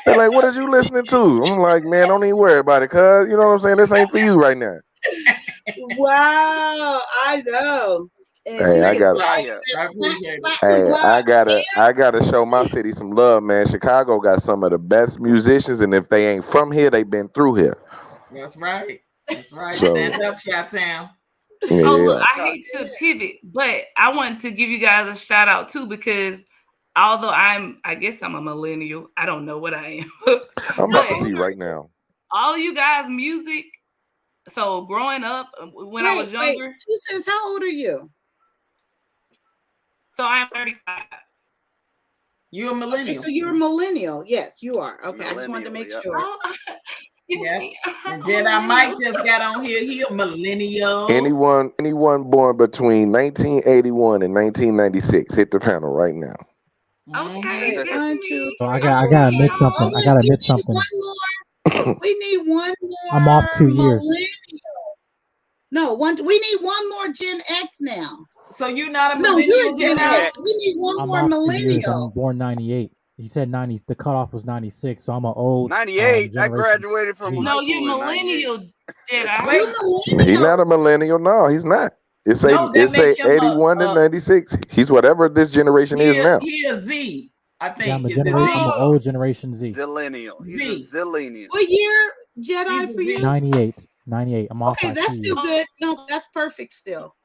They're like, what is you listening to? I'm like, man, don't even worry about it, cuz, you know what I'm saying? This ain't for you right now. Wow, I know. Hey, I gotta show my city some love, man. Chicago got some of the best musicians, and if they ain't from here, they been through here. That's right. That's right. So, stand up, Chi-Town. Yeah. Oh, look, I hate to pivot, but I wanted to give you guys a shout out too, because although I guess I'm a millennial, I don't know what I am. I'm about to see right now. All you guys' music. So growing up, when I was younger. Who says, how old are you? So I'm 35. You're a millennial. Okay, so you're a millennial. Yes, you are. Okay, I just wanted to make sure. Oh, yeah. And Jedi Mike just got on here. He a millennial. Anyone born between 1981 and 1996, hit the panel right now. Okay, Okay, one, two, Tiffany. So I three, got I four, gotta five. admit Oh, something. I look, gotta we admit need something. one more. We need one I'm off more 2 years. millennial. No, we need one more Gen X now. So you're not a No, you're a millennial, Gen Jedi? X. We need one I'm more off 2 years. I'm millennial. born '98. He said '90. The cutoff was '96, so I'm an old 98. I generation graduated from Z. high No, you school in 98. millennial Jedi. Wait, You He not a millennial. millennial. No, he's not. no, It that say make him 81 to 96. He's whatever this generation is now. he a Z. I Yeah, I'm think a is it generation. I'm Z? an Oh, old generation Z. Zillennial. He's a Z. zillennial. what year He's Jedi a for you? Z. 98. 98. I'm off Okay, by that's 2 still years. good. No, that's perfect still.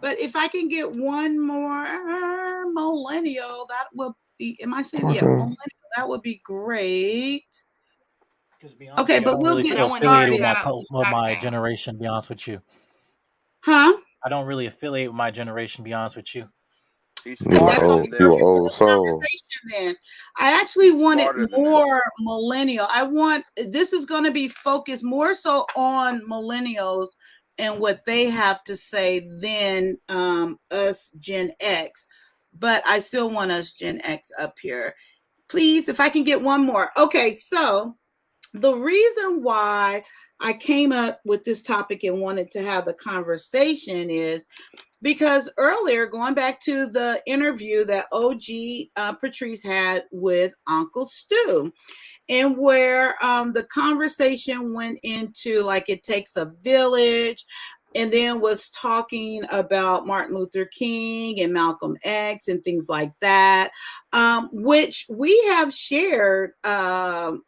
But if I can get one more millennial, that will be. Am I saying yeah, Mhm. millennial? That would be great. Because to be honest Okay, with you, I but don't we'll really get I feel want to give a affiliated with started. my shout out to with my Chi-Town. generation. To be honest with you, Huh? I don't really affiliate with my generation. To be honest with you. He's You That's smarter gonna than be you them. an perfect for old this soul. conversation then. I actually He's wanted smarter than them. more millennial. This is gonna be focused more so on millennials and what they have to say than us Gen X. But I still want us Gen X up here. Please, if I can get one more. Okay, so the reason why I came up with this topic and wanted to have the conversation is because earlier, going back to the interview that OG Patrice had with Uncle Stu, and where the conversation went into like it takes a village, and then was talking about Martin Luther King and Malcolm X and things like that, which we have shared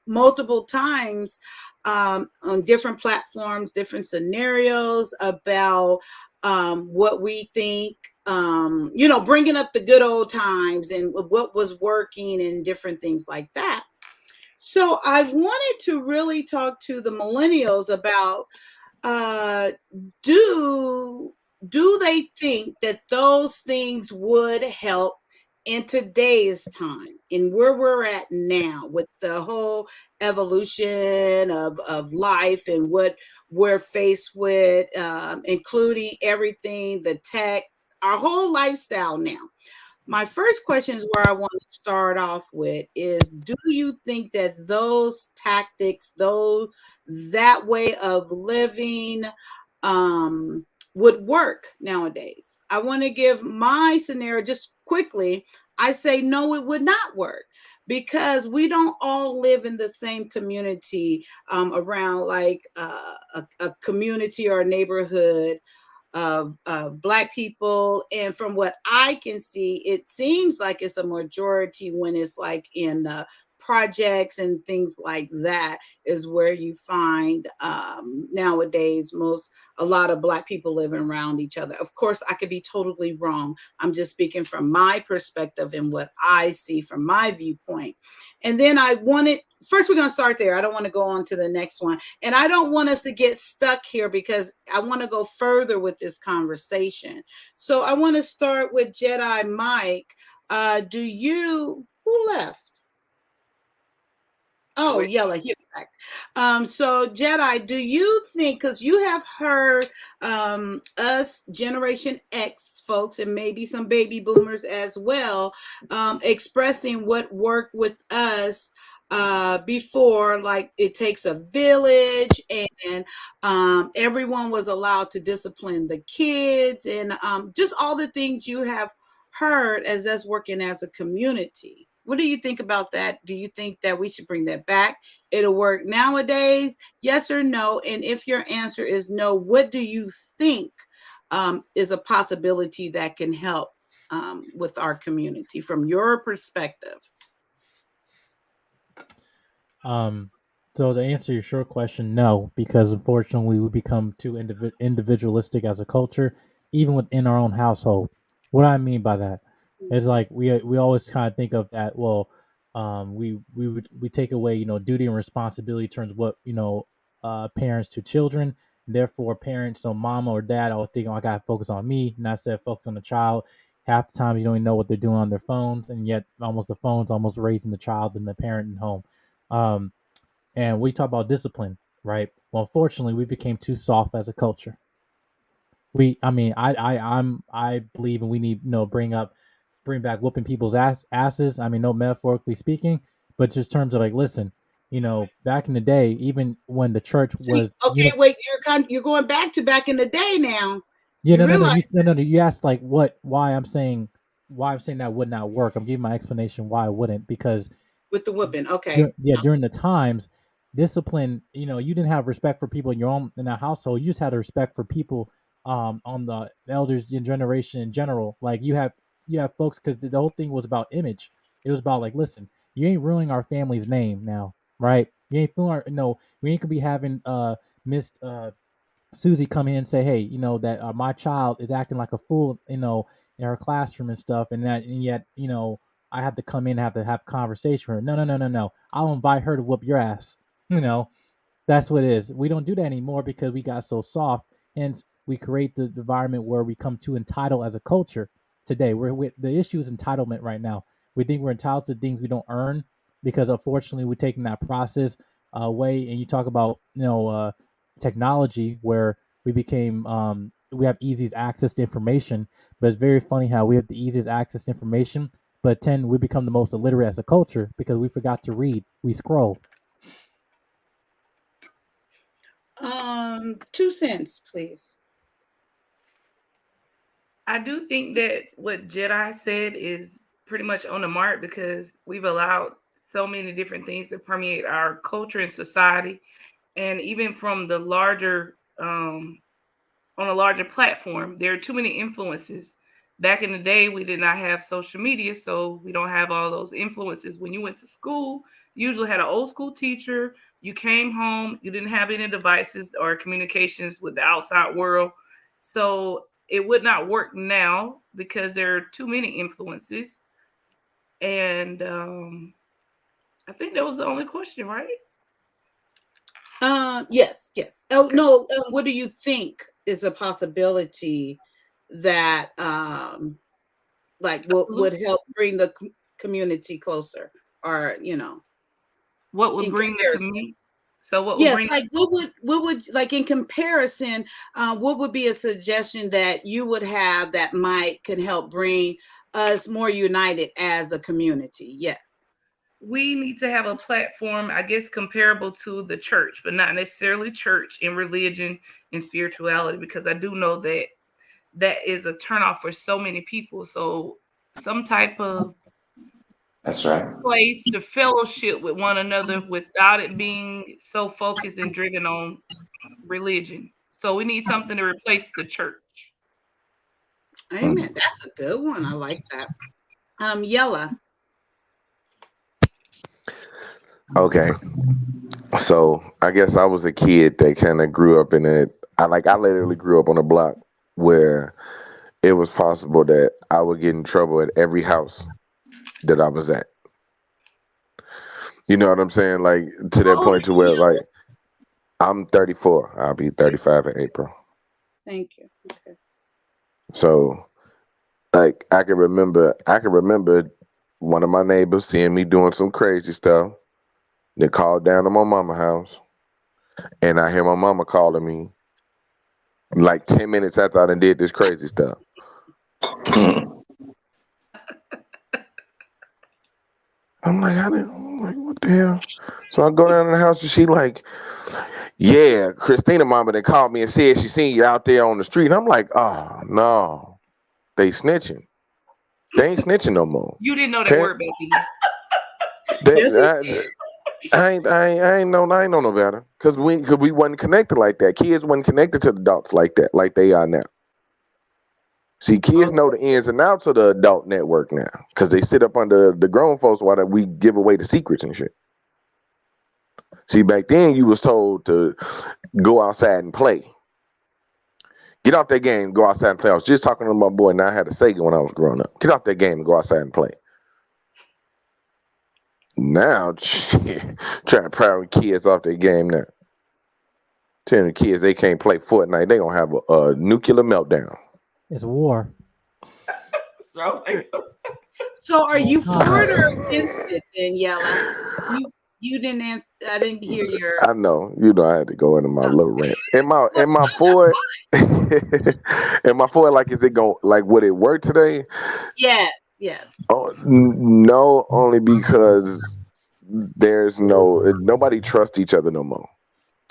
multiple times on different platforms, different scenarios about what we think, bringing up the good old times and what was working and different things like that. So I wanted to really talk to the millennials about uh, do they think that those things would help in today's time and where we're at now with the whole evolution of life and what we're faced with, including everything, the tech, our whole lifestyle now. My first question is where I want to start off with is, do you think that those tactics, that way of living would work nowadays? I want to give my scenario just quickly. I say no, it would not work because we don't all live in the same community, around like a community or a neighborhood of Black people. And from what I can see, it seems like it's a majority when it's like in projects and things like that is where you find nowadays a lot of Black people living around each other. Of course, I could be totally wrong. I'm just speaking from my perspective and what I see from my viewpoint. And then first we're going to start there. I don't want to go on to the next one. And I don't want us to get stuck here because I want to go further with this conversation. So I want to start with Jedi Mike. Who left? Oh, Switch. Yella, here back. So Jedi, do you think, because you have heard us Generation X folks and maybe some baby boomers as well, expressing what worked with us before, like it takes a village and everyone was allowed to discipline the kids and just all the things you have heard as us working as a community. What do you think about that? Do you think that we should bring that back? It'll work nowadays? Yes or no? And if your answer is no, what do you think is a possibility that can help with our community from your perspective? So to answer your short question, no, because unfortunately we become too individualistic as a culture, even within our own household. What I mean by that is like we always kind of think of that. Well, we take away duty and responsibility in terms of what parents to children. Therefore, parents, so mama or dad, always think, oh, I gotta focus on me, not instead of focus on the child. Half the time, you don't even know what they're doing on their phones, and yet almost the phone's almost raising the child and the parent at home. Um, and we talk about discipline, right? Well, unfortunately, we became too soft as a culture. I believe, and we need bring back whooping people's asses. I mean, no metaphorically speaking, but just terms of like, listen, back in the day, even when the church was, okay, wait, you're going back in the day now. Yeah, You no. realize You asked like why I'm saying that would not work. I'm giving my explanation why it wouldn't, because with the whooping, okay. during the times, discipline, you didn't have respect for people in that household. You just had a respect for people on the elders in generation in general. Like you have folks, because the whole thing was about image. It was about like, listen, you ain't ruining our family's name now, right? You ain't fooling we ain't gonna be having Miss Susie come in and say, hey, that my child is acting like a fool, in her classroom and stuff, and yet, I have to come in and have to have a conversation with her. No. I'll invite her to whoop your ass. That's what it is. We don't do that anymore because we got so soft. Hence, we create the environment where we come too entitled as a culture today. The issue is entitlement right now. We think we're entitled to things we don't earn because unfortunately we're taking that process away. And you talk about technology where we have easiest access to information, but it's very funny how we have the easiest access to information, but we become the most illiterate as a culture because we forgot to read. We scroll. 2 cents, please. I do think that what Jedi said is pretty much on the mark because we've allowed so many different things to permeate our culture and society, and even from the larger on a larger platform, there are too many influences. Back in the day, we did not have social media, so we don't have all those influences. When you went to school, you usually had an old school teacher. You came home, you didn't have any devices or communications with the outside world. So it would not work now because there are too many influences. And I think that was the only question, right? Yes. Oh, okay. No. What do you think is a possibility that like would help bring the community closer, or what would bring the community? So what? Yes, like what would like in comparison? What would be a suggestion that you would have that can help bring us more united as a community? Yes. We need to have a platform, I guess, comparable to the church, but not necessarily church and religion and spirituality, because I do know that that is a turnoff for so many people. So some type of that's right place to fellowship with one another without it being so focused and driven on religion. So we need something to replace the church. Amen. That's a good one. I like that. Yella. Okay. So I guess I was a kid that kind of grew up in it. I literally grew up on a block where it was possible that I would get in trouble at every house that I was at. You know what I'm saying? Like to that point to where like I'm 34. I'll be 35 in April. Thank you. Okay. So like I can remember one of my neighbors seeing me doing some crazy stuff. They called down to my mama's house, and I hear my mama calling me like 10 minutes after I done did this crazy stuff. I'm like, what the hell? So I go down to the house, and she like, yeah, Christina mama then called me and said she seen you out there on the street. I'm like, oh no, they snitching. They ain't snitching no more. You didn't know that word, baby. I ain't know no better because we wasn't connected like that. Kids wasn't connected to the adults like that, like they are now. See, kids know the ins and outs of the adult network now because they sit up under the grown folks while we give away the secrets and shit. See, back then you was told to go outside and play. Get off that game, go outside and play. I was just talking to my boy, and I had a Sega when I was growing up. Get off that game and go outside and play. Now, trying to pry kids off their game now. Telling the kids they can't play Fortnite, they gonna have a nuclear meltdown. It's war. So are you for it or against it then, Yella? You didn't answer. I didn't hear your. I know. I had to go into my little rant. And my Ford, and my Ford, like, is it going? Like, would it work today? Yeah. Yes. Oh, no, only because there's nobody trusts each other no more.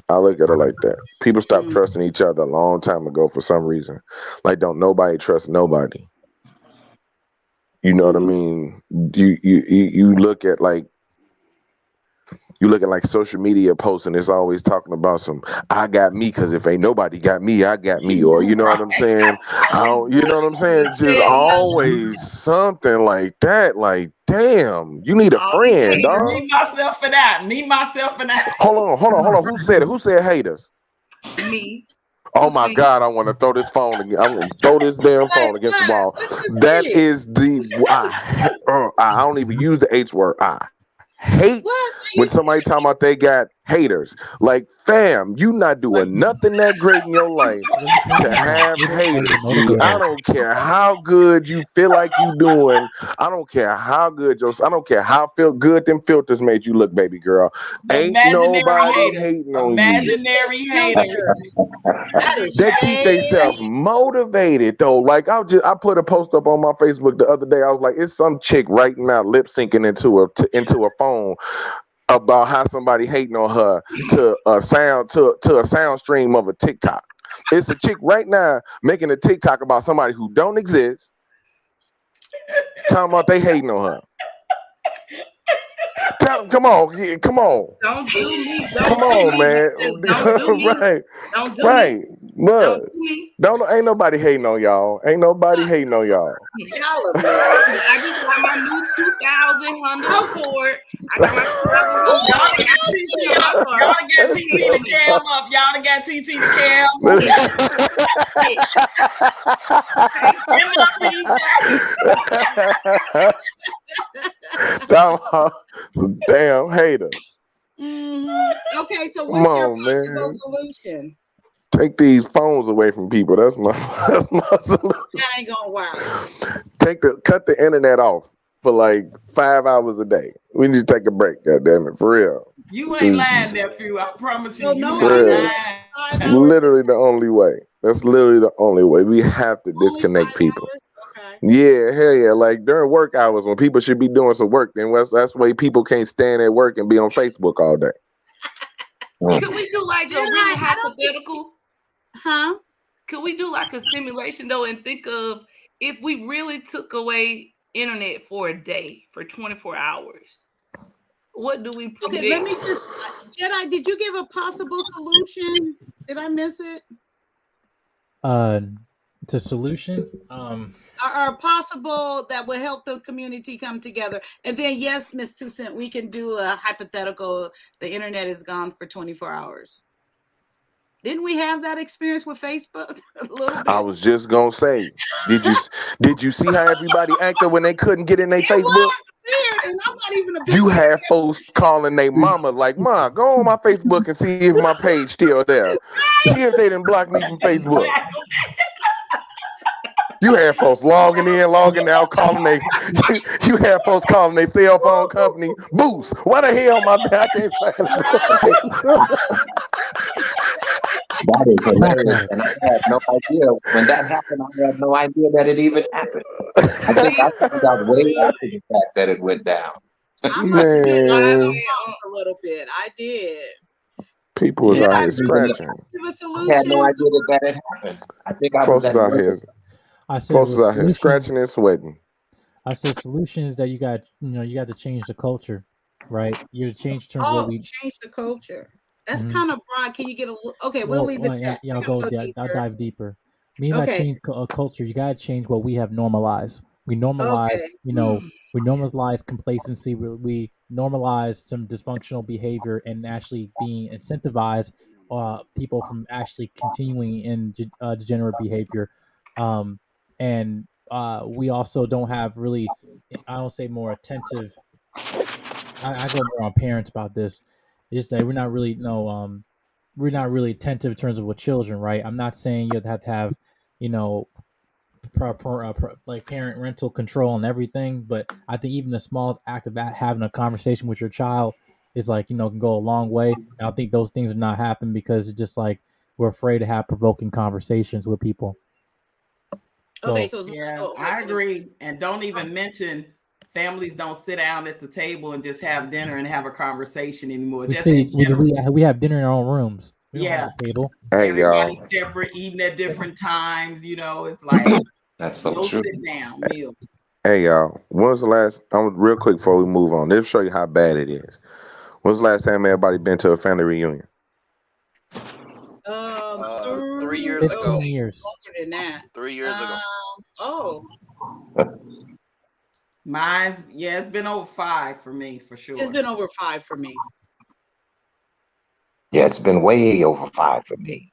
I look at it like that. People stopped Mm. trusting each other a long time ago for some reason. Like, don't nobody trust nobody. You know what I mean? You look at like social media posts and it's always talking about some I got me because if ain't nobody got me, I got me, or you know what I'm saying? I don't, you know what I'm saying? Just always something like that. Like, damn, you need a friend, dog. Me, myself, and I. Me, myself, and I. Hold on. Who said it? Who said haters? Me. Oh my God, I want to throw this phone again. I'm going to throw this damn phone against the wall. That is I don't even use the H word. I hate when somebody talking about they got haters. Like, fam, you not doing nothing that great in your life to have haters. G. I don't care how good you feel like you doing. I don't care how good I don't care how good them filters made you look, baby girl. Ain't nobody hating on you. Imaginary haters. They keep themselves motivated though. Like I put a post up on my Facebook the other day. I was like, it's some chick right now lip syncing into a phone about how somebody hating on her to a sound stream of a TikTok. It's a chick right now making a TikTok about somebody who don't exist, talking about they hating on her. Come on. Don't do me. Come on, man. Don't do me. Right. Don't do Right. me. Look. Don't do me. Ain't nobody hating on y'all. Ain't nobody hating on y'all. I just got my new 2000 Honda Accord. I got my 2000 Y'all done got TT to cam up. Y'all done got TT to cam up. Damn haters. Mm-hmm. Okay, so what's your possible solution? Take these phones away from people. That's my solution. That ain't gonna work. Cut the internet off for like 5 hours a day. We need to take a break, goddamn it, for real. You ain't lying, nephew. I promise you. No, for real. It's literally the only way. That's literally the only way. We have to disconnect people. Okay. Yeah, hell yeah. Like during work hours when people should be doing some work, then that's why people can't stand at work and be on Facebook all day. Could we do like a really hypothetical? Huh? Could we do like a simulation though and think of if we really took away internet for a day for 24 hours? What do we predict? Okay, let me just Jedi, did you give a possible solution? Did I miss it? To solution? Or possible that will help the community come together. And then yes, Miss Two Cent, we can do a hypothetical. The internet is gone for 24 hours. Didn't we have that experience with Facebook a little bit? I was just gonna say, did you see how everybody acted when they couldn't get in their Facebook? Weird, and I'm not even a big You had folks calling their mama like, "Ma, go on my Facebook and see if my page still there. See if they didn't block me from Facebook." You had folks logging in, logging out, calling you had folks calling their cell phone company, Boost. Why the hell my I can't find it? That is hilarious. And I had no idea when that happened. I had no idea that it even happened. I think I found out way after the fact that it went down. I must have been a little bit. I did. People was out here scratching. I had no idea that had happened. I think I was out here. Folks was out here scratching and sweating. I said solutions that you got to change the culture, right? You got to change terms of what we change the culture. That's kind of broad. Can you get we'll leave it there. Yeah, I'll dive deeper. Me and change a culture, you gotta change what we have normalized. We normalize, we normalize complacency. We normalize some dysfunctional behavior and actually being incentivized people from actually continuing in degenerate behavior. And we also don't have really, I don't say more attentive. I go more on parents about this. It's just that we're not really attentive in terms of with children, right? I'm not saying you have to have, like parental control and everything, but I think even the small act of having a conversation with your child is can go a long way. And I think those things are not happening because it's just like we're afraid to have provoking conversations with people. Okay, So so it's Yeah, so I like agree. And don't even mention families don't sit down at the table and just have dinner and have a conversation anymore. we Just in see general. we have dinner in our own rooms. We don't have Yeah. a table. Hey Everybody's y'all, separate, eating at different times. It's like That's so no true. sit down meals. hey y'all. When was the last? I'm real quick before we move on. This will show you how bad it is. When was the last time everybody been to a family reunion? Three through years ago. 15 wait, years. longer than that. 3 years ago. Oh, It's been over 5 for me for sure. it's been over 5 for me. Yeah, it's been way over 5 for me.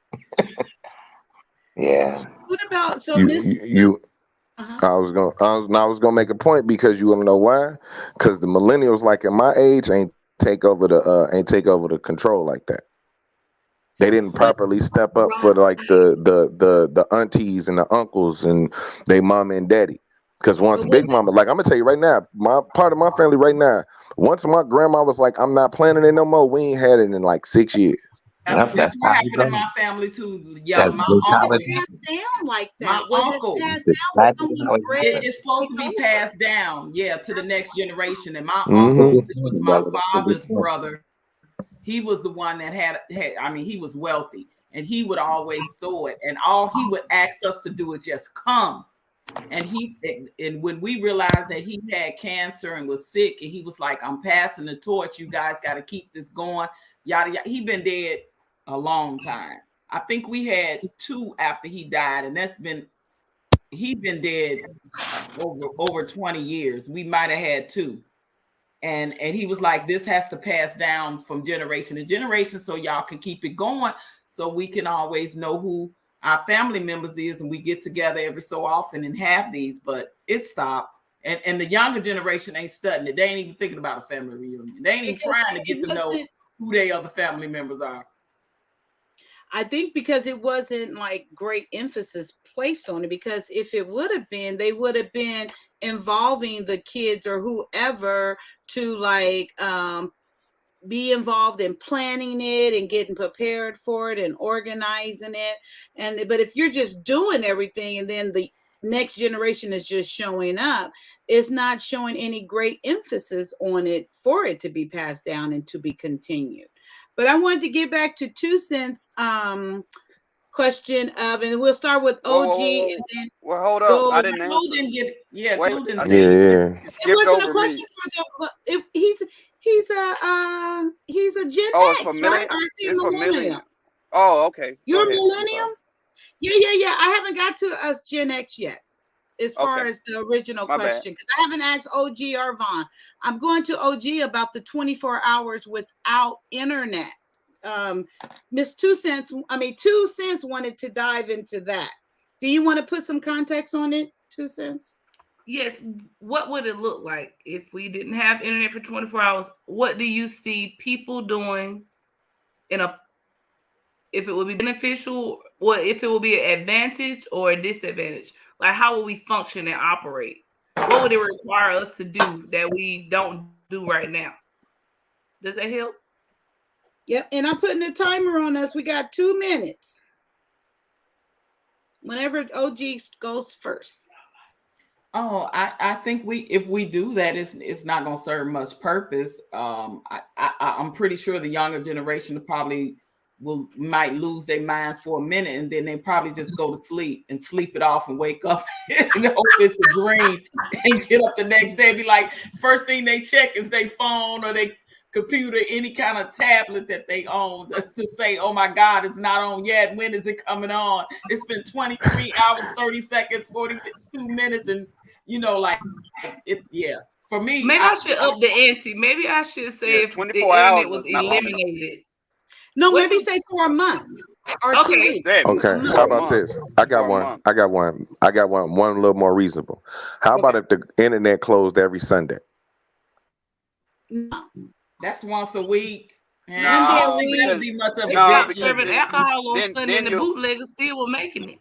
Yeah. What about You uh-huh. I was gonna make a point because you wanna know why? Because the millennials, like at my age, ain't take over the control like that. They didn't But properly step up for like the aunties and the uncles and they mama and daddy. Because once was Big Mama, like I'm gonna tell you right now, my part of my family right now, once my grandma was like, I'm not planning it no more, we ain't had it in like 6 years. That's That's what how we happened in go. my family too. Yeah, That's my just it how uncle, it passed down like my that? Was it uncle, passed That's down? Was exactly someone how it bred it's to supposed take to be over? passed down, to the next generation. And my uncle, Mm-hmm. which was my father's brother, he was the one that had. I mean, he was wealthy, and he would always throw it. And all he would ask us to do is just come. And when we realized that he had cancer and was sick, and he was like, "I'm passing the torch. You guys got to keep this going." Yada yada. He been dead a long time. I think we had 2 after he died, and he'd been dead over 20 years. We might have had 2. And he was like, this has to pass down from generation to generation so y'all can keep it going, so we can always know who our family members is, and we get together every so often and have these. But it stopped. And the younger generation ain't studying it. They ain't even thinking about a family reunion. They ain't even Because trying to it get to know wasn't. who their other family members are. I think because it wasn't like great emphasis placed on it. Because if it would have been, they would have been involving the kids or whoever to like be involved in planning it and getting prepared for it and organizing it. But if you're just doing everything and then the next generation is just showing up, it's not showing any great emphasis on it for it to be passed down and to be continued. But I wanted to get back to 2 cents question of, and we'll start with Whoa, whoa, OG whoa, and whoa. then Well, hold up. go. I didn't Clue answer. didn't get Wait, Clue didn't I say didn't. it. Yeah. You It skipped wasn't a over question me. for he's a Gen Oh, it's for X, right? Or is he a It's for millennial? million. Oh, okay. Go You're a ahead. I'm sorry. millennial? Yeah. I haven't got to us Gen X yet, as far Okay, as the original my bad. question, because I haven't asked OG or Vaughn. I'm going to OG about the 24 hours without internet. Miss 2 cents wanted to dive into that. Do you want to put some context on it, 2 cents? Yes. What would it look like if we didn't have internet for 24 hours? What do you see people doing in a if it would be beneficial, or if it would be an advantage or a disadvantage? Like, how would we function and operate? What would it require us to do that we don't do right now? Does that help? Yep, and I'm putting a timer on us. We got 2 minutes. Whenever OG goes first. Oh, I think if we do that, it's not going to serve much purpose. I'm pretty sure the younger generation probably might lose their minds for a minute, and then they probably just go to sleep and sleep it off and wake up and hope it's a dream and get up the next day and be like, first thing they check is their phone or their computer, any kind of tablet that they own, to say, oh my God, it's not on yet. When is it coming on? It's been 23 hours, 30 seconds, 42 minutes, and like it. Yeah, for me, Maybe I should up the ante. Maybe I should say Yeah, if the 24 hours internet was is not long enough. eliminated. No, What maybe if say for a month or 2 Okay. weeks. Damn, Okay. A month. How for a about month. this? I got For a one. month. I got one. I got one a little more reasonable. How about Okay. if the internet closed every Sunday? No. that's once a week. One day a No, It week. wouldn't because be much of They a no, big stopped because serving deal. alcohol on Sunday, then and the you'll bootleggers still were making it.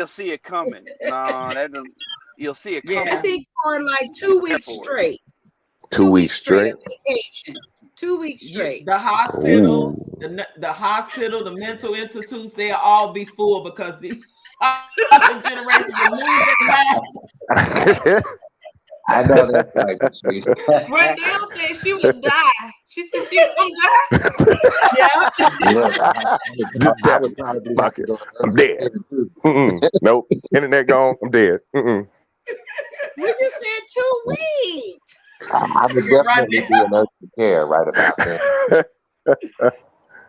see it coming. No, that doesn't. You'll see it I coming. Yeah, think for like Be 2 prepared weeks for it. straight. 2 2 weeks weeks straight straight? of vacation. 2 weeks straight. the hospital, Ooh. the hospital, the mental institutes, they'll all be full because the other generation will lose their I know that's right, Patrice. Rondell said she would die. She said she gonna die. Yeah. Look, I would probably have Fuck to it. go to I'm urgent dead. care too. Nope. Internet gone. I'm dead. We just said 2 weeks. I would Right definitely be in urgent care right about then.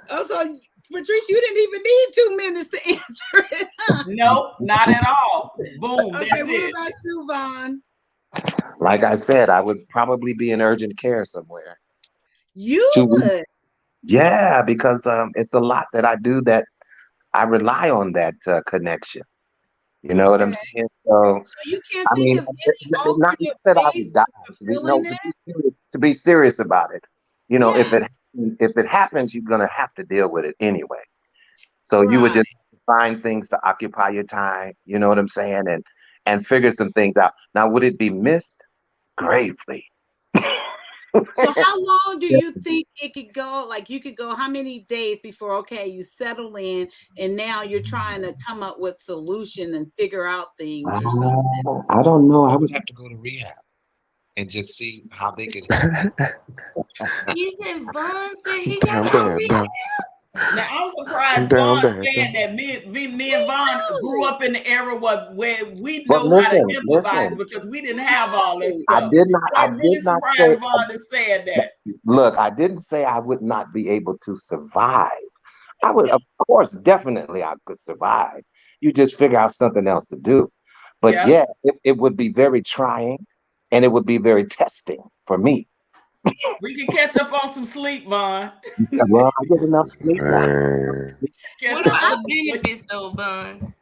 Oh, so Patrice, you didn't even need 2 minutes to answer it. Huh? Nope, not at all. Boom, Okay, that's what it. about you, Vaughn? Like I said, I would probably be in urgent care somewhere. You 2 weeks. would. Yeah, because it's a lot that I do that I rely on that connection. You know what I'm Okay. saying? So, So you can't I think mean, of any not alternate that I ways would die. of To be, fulfilling no, that? to be serious about it. You know, Yeah, if it happens, you're gonna have to deal with it anyway. So you would right. just find things to occupy your time. You know what I'm saying? And figure some things out. Now, would it be missed? Gravely. So how long do you think it could go? Like you could go how many days before okay, you settle in and now you're trying to come up with solution and figure out things or something? I don't know. I would have to go to rehab and just see how they could help me. Even Vaughn said he Damn got to bad. read. Now I'm surprised Down Vaughn bad. saying that me and Me Vaughn grew too. up in the era where we But know how to listen, improvise listen. because we didn't have all this Right. stuff. So I I'm did really not say. surprised Vaughn is saying that. Look, I didn't say I would not be able to survive. I would, of course, definitely I could survive. You just figure out something else to do. But Yeah. yeah, it would be very trying and it would be very testing for me. We can catch up on some sleep, Vaughn. Well, I get enough sleep now. Man. Catch What up about on the some sleep. benefits though, Vaughn?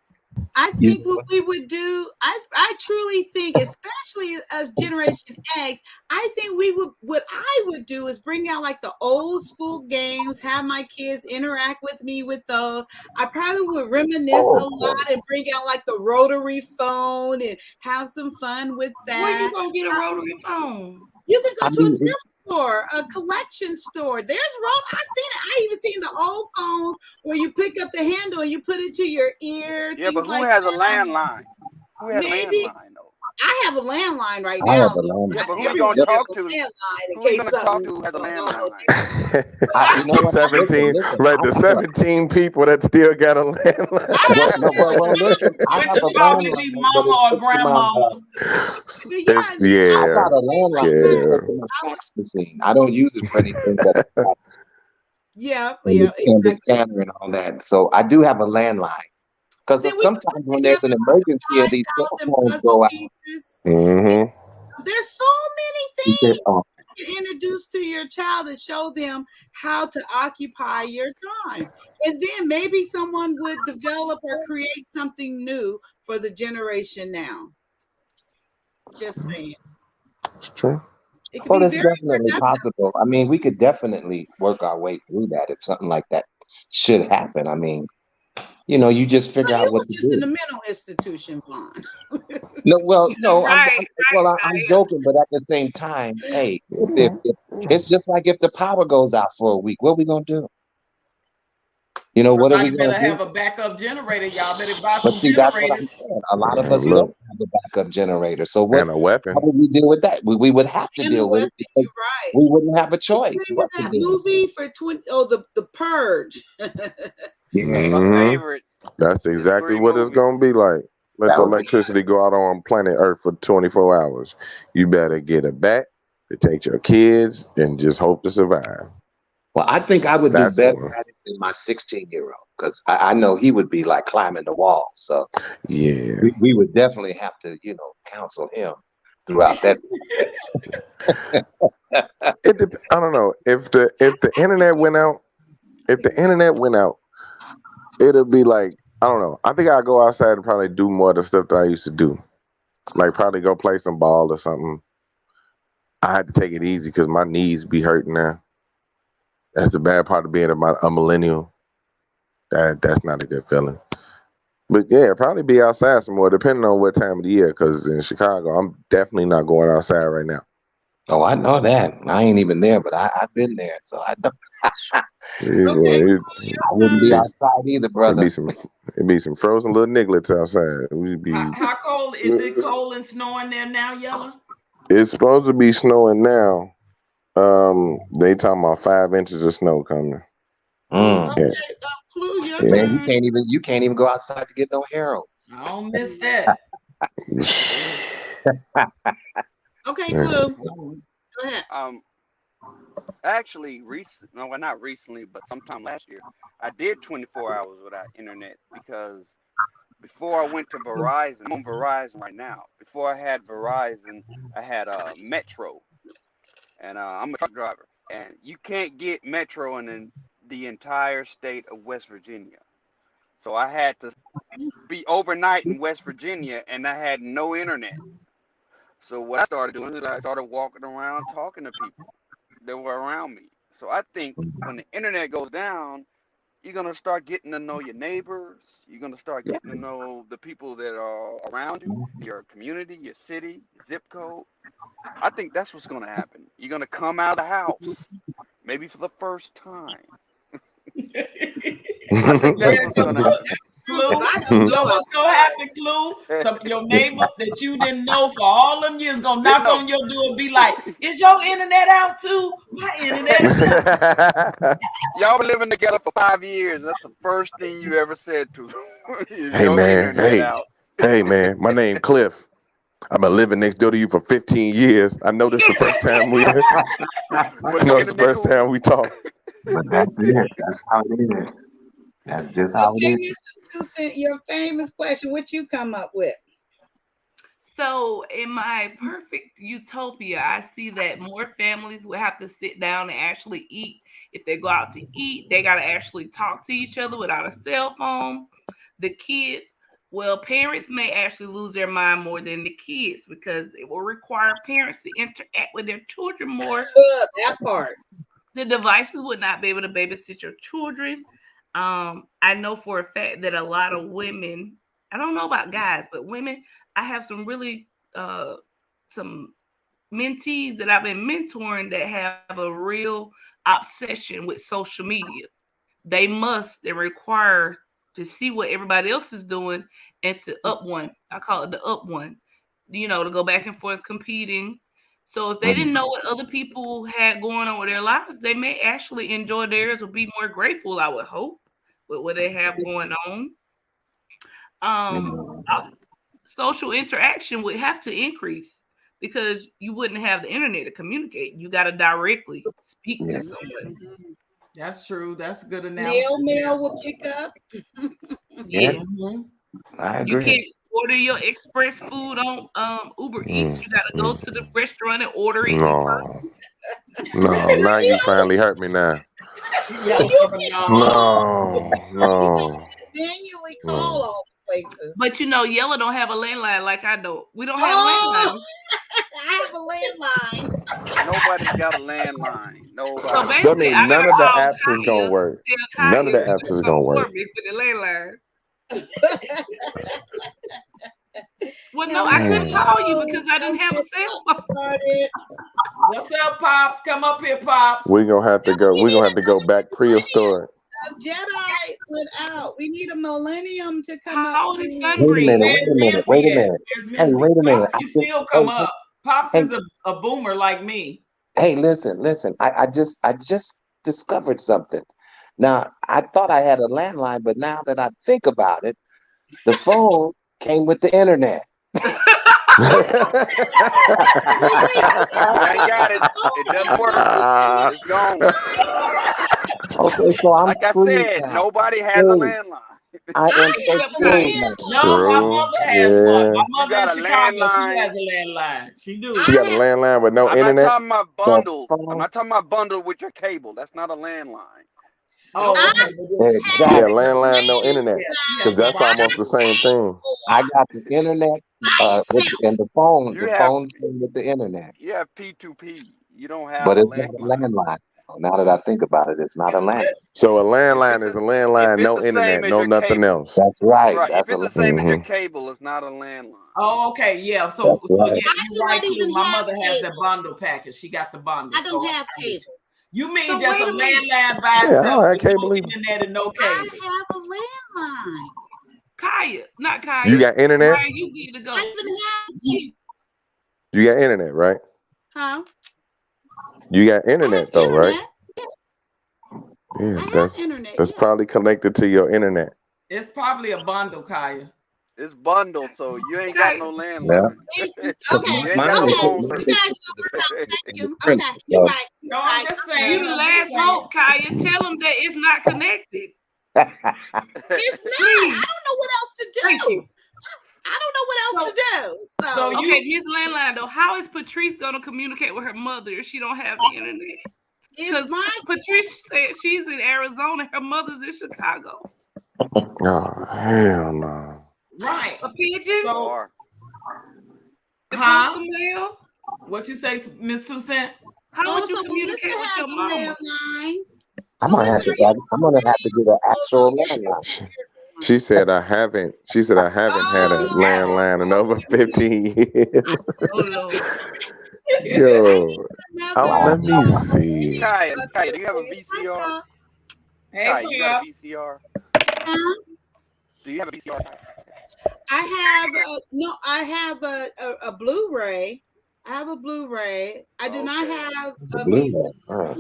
I You think what we would do, I truly think, especially as Generation X, I think we would what I would do is bring out like the old school games, have my kids interact with me with those. I probably would reminisce a lot and bring out like the rotary phone and have some fun with Where you that. gonna get a rotary phone? You can I go to a mean, thrift store, a collection store. There's I seen it. I even seen the old phones where you pick up the handle and you put it to your ear, Yeah, but things who like has a that. landline? Who has a Maybe landline though? I have a landline right I have now. a landline. Yeah, but who you gonna Everyone Yep. has talk a to? landline in Who you case gonna talk something to who has a going on. You know The what? Listen, 17, listen. right? I The have 17 people that still got a landline. I have a well, listen. I Which have will a probably be landline, but mama it's or hooked to my. grandma. It's I yeah, got a landline, but it's yeah. hooked to my fax machine. I don't use it for anything but yeah, and the exactly. scanner and all that. So I do have a landline because Then we could put sometimes when there's together an emergency and these cell 5,000 phones puzzle go out, pieces. Mm-hmm. There's so many you get, things you can introduce to your child to show them how to occupy your time. And then maybe someone would develop or create something new for the generation now. Just saying. It's true. It could well, be it's very definitely productive. possible. I mean, we could definitely work our way through that if something like that should happen. I mean, you just No, figure you out what was to just in do. the mental institution, Vaughn. No, well, no, Right, I'm joking, but at the same time, hey, if it's just like if the power goes out for a week, what are we gonna do? What are we Somebody gonna better do? have a backup generator. Y'all better buy But some see, that's what I'm generators. saying. A lot of us don't Look, have a backup generator. So and a how weapon. would we deal with that? We would have to And the deal with weapon, it because you're right. we wouldn't have a The choice same with what to that do. movie for 20 the Purge. That's Yeah, my Mm-hmm. favorite. That's It's exactly 3 what it's movies. gonna be like. Let that the would be. electricity go out on planet Earth for 24 hours. You better get it back to take your kids and just hope to survive. Well, I think I would do That's better one. at it than my 16-year-old because I know he would be like climbing the wall. So Yeah. we would definitely have to, counsel him throughout that. I don't know if the internet went out. If the internet went out, it'll be like I don't know. I think I'd go outside and probably do more of the stuff that I used to do. Like probably go play some ball or something. I had to take it easy because my knees be hurting now. That's the bad part of being a millennial. That's not a good feeling. But yeah, probably be outside some more, depending on what time of the year. Because in Chicago, I'm definitely not going outside right now. Oh, I know that. I ain't even there, but I've been there, so I know. Okay, It, I wouldn't be it, outside either, it brother. be some it be some frozen little nigglets outside. We be How cold is it? Cold and snowing there now, Yella? it's supposed to be snowing now. They talking about 5 inches of snow coming. Mm. okay, Yeah, Clue, your yeah. Man, turn. you can't even go outside to get no heralds. I don't miss that. Okay, Man. Clue, go ahead. Actually, no, well, not recently, but sometime last year, I did 24 hours without internet because before I went to Verizon, I'm on Verizon right now. Before I had Verizon, I had Metro, and I'm a truck driver, and you can't get Metro in the entire state of West Virginia. So I had to be overnight in West Virginia, and I had no internet. So what I started doing is I started walking around talking to people that were around me. So I think when the internet goes down, you're gonna start getting to know your neighbors. You're gonna start getting to know the people that are around you, your community, your city, zip code. I think that's what's gonna happen. You're gonna come out of the house, maybe for the first time. I think that's Yeah, what's because gonna happen. Because Clue, I you don't know go what's gonna outside. happen, Clue? Your neighbor that you didn't know for all them years gonna Didn't knock know. on your door and be like, "Is your internet out too? My internet is out." Y'all been living together for 5 years. That's the first thing you ever said to is Hey your man, internet out. hey man, my name Cliff. I've been living next door to you for 15 years. I know this the first time we But I the know it's the internet first cool. time we talk. But that's it. That's how it is. That's just how it Okay, is. Mrs. Toussaint, your famous question. What you come up with? So, in my perfect utopia, I see that more families will have to sit down and actually eat. If they go out to eat, they got to actually talk to each other without a cell phone. The kids, well, parents may actually lose their mind more than the kids because it will require parents to interact with their children more. That part. The devices would not be able to babysit your children. I know for a fact that a lot of women, I don't know about guys, but women, I have some really some mentees that I've been mentoring that have a real obsession with social media. They require to see what everybody else is doing and to up one. I call it the up one, to go back and forth competing. So if they didn't know what other people had going on with their lives, they may actually enjoy theirs or be more grateful, I would hope, with what they have going on. Also, social interaction would have to increase because you wouldn't have the internet to communicate. You got to directly speak to someone. That's true. That's a good Nail analysis. mail will pick up. Yeah, Yes. I You agree. can't order your express food on Uber Eats. Mm, You got to go mm. to the restaurant and order it in No, person. no. Now you finally hurt me now. Yeah, You can call. No, You got no, to manually call no. all the places. But Yellow don't have a landline like I don't. We don't have Oh, landlines. I have a landline. Nobody's got a landline. So Nobody. That basically, means I none gotta of the call apps is gonna Kaya, work. tell None of Kaya the to apps is come gonna for work. me for the landline. Well, no, I couldn't Mm. call you because I Don't didn't have a get cell phone. started. What's up, Pops? Come up here, Pops. We're gonna have to No, go. we We're need gonna have to go another back millennium. prehistoric. Jedi went out. We need a millennium to come up. How old is Sun Wait a minute. Green? Where's Wait a minute. Wait Mimsy a at? minute. Where's Hey, Mimsy? wait a minute. Pops can still come up. Pops Hey, is a boomer like me. hey, listen. I just discovered something. Now, I thought I had a landline, but now that I think about it, the phone came with the internet. You ain't got it. It doesn't work. It's gone. Okay, so I'm Like I screwed said, now. nobody has a Hey, landline. I I am so have Except a screwed Kaya. now. No, my True. mother has one. My Yeah. You mother in got a Chicago, she landline. has a landline. She do. She got a I have landline with no I'm not internet. talking about The bundled. I'm phone, not talking about bundled with your cable. That's not a landline. Oh, I okay. Yeah, have exactly. landline, no internet. Yeah, she has Because the that's landline bundle. almost I the same paid thing. I for got the internet and myself. the phone. You The have phone came with the internet, you have P2P. You don't have but a it's not a landline. landline. Now that I think about it, it's not a landline. So a If landline it's is a, a if landline, it's no the same internet, as no your nothing cable, else. That's right. right? If That's a it's the same as your Hmm. cable, it's not a landline. Oh, okay. Yeah. that's So right. yeah, I you're do right, not Clue. even My have mother has the cable. bundle package. She got the bundle. I So don't have I get cable. you. You mean So just wait a a minute. landline by Shit, itself I with can't no believe it. internet and no I cable? have a landline. Kaya, not Kaya. You got internet? Where you get to go? I even have, You got internet, right? huh? You got I have internet though, right? internet. Yeah, I have that's internet. that's Yes. probably connected to your internet. It's probably a bundle, Kaya. It's bundled, so you ain't Kaya. got no Yeah. landline. It's You okay. ain't Mine got no is Okay. phone You mine system. guys is know what I'm thank you. different. Okay. You're So right. No, You're I'm right. just You saying. the I'm last just saying. hope, Kaya. Tell them that it's not connected. It's not. Please. I don't know what else to Thank do. you. I don't know what else to do. So So you Okay, Miss Landline, though, how is Patrice gonna communicate with her mother if she don't have the internet? Because if my Patrice said she's in Arizona, her mother's in Chicago. Oh hell no. right. A pigeon, So Or the huh? postal mail. What you say, Miss Toussaint? How would you also Melissa communicate with has your a mama? landline. I'm gonna have Melissa, to. are you I'm gonna have to get an actual landline. She said I haven't. She said I haven't had a landline in over 15 years. Oh Lord. Yo, another let me see. Kaya, do you have a VCR? Hey, Kaya, you got Pop. a VCR? Huh? Do you have a VCR? I have no. I have a Blu-ray. I have a Blu-ray. I do not Okay. have It's a a blue VCR. one.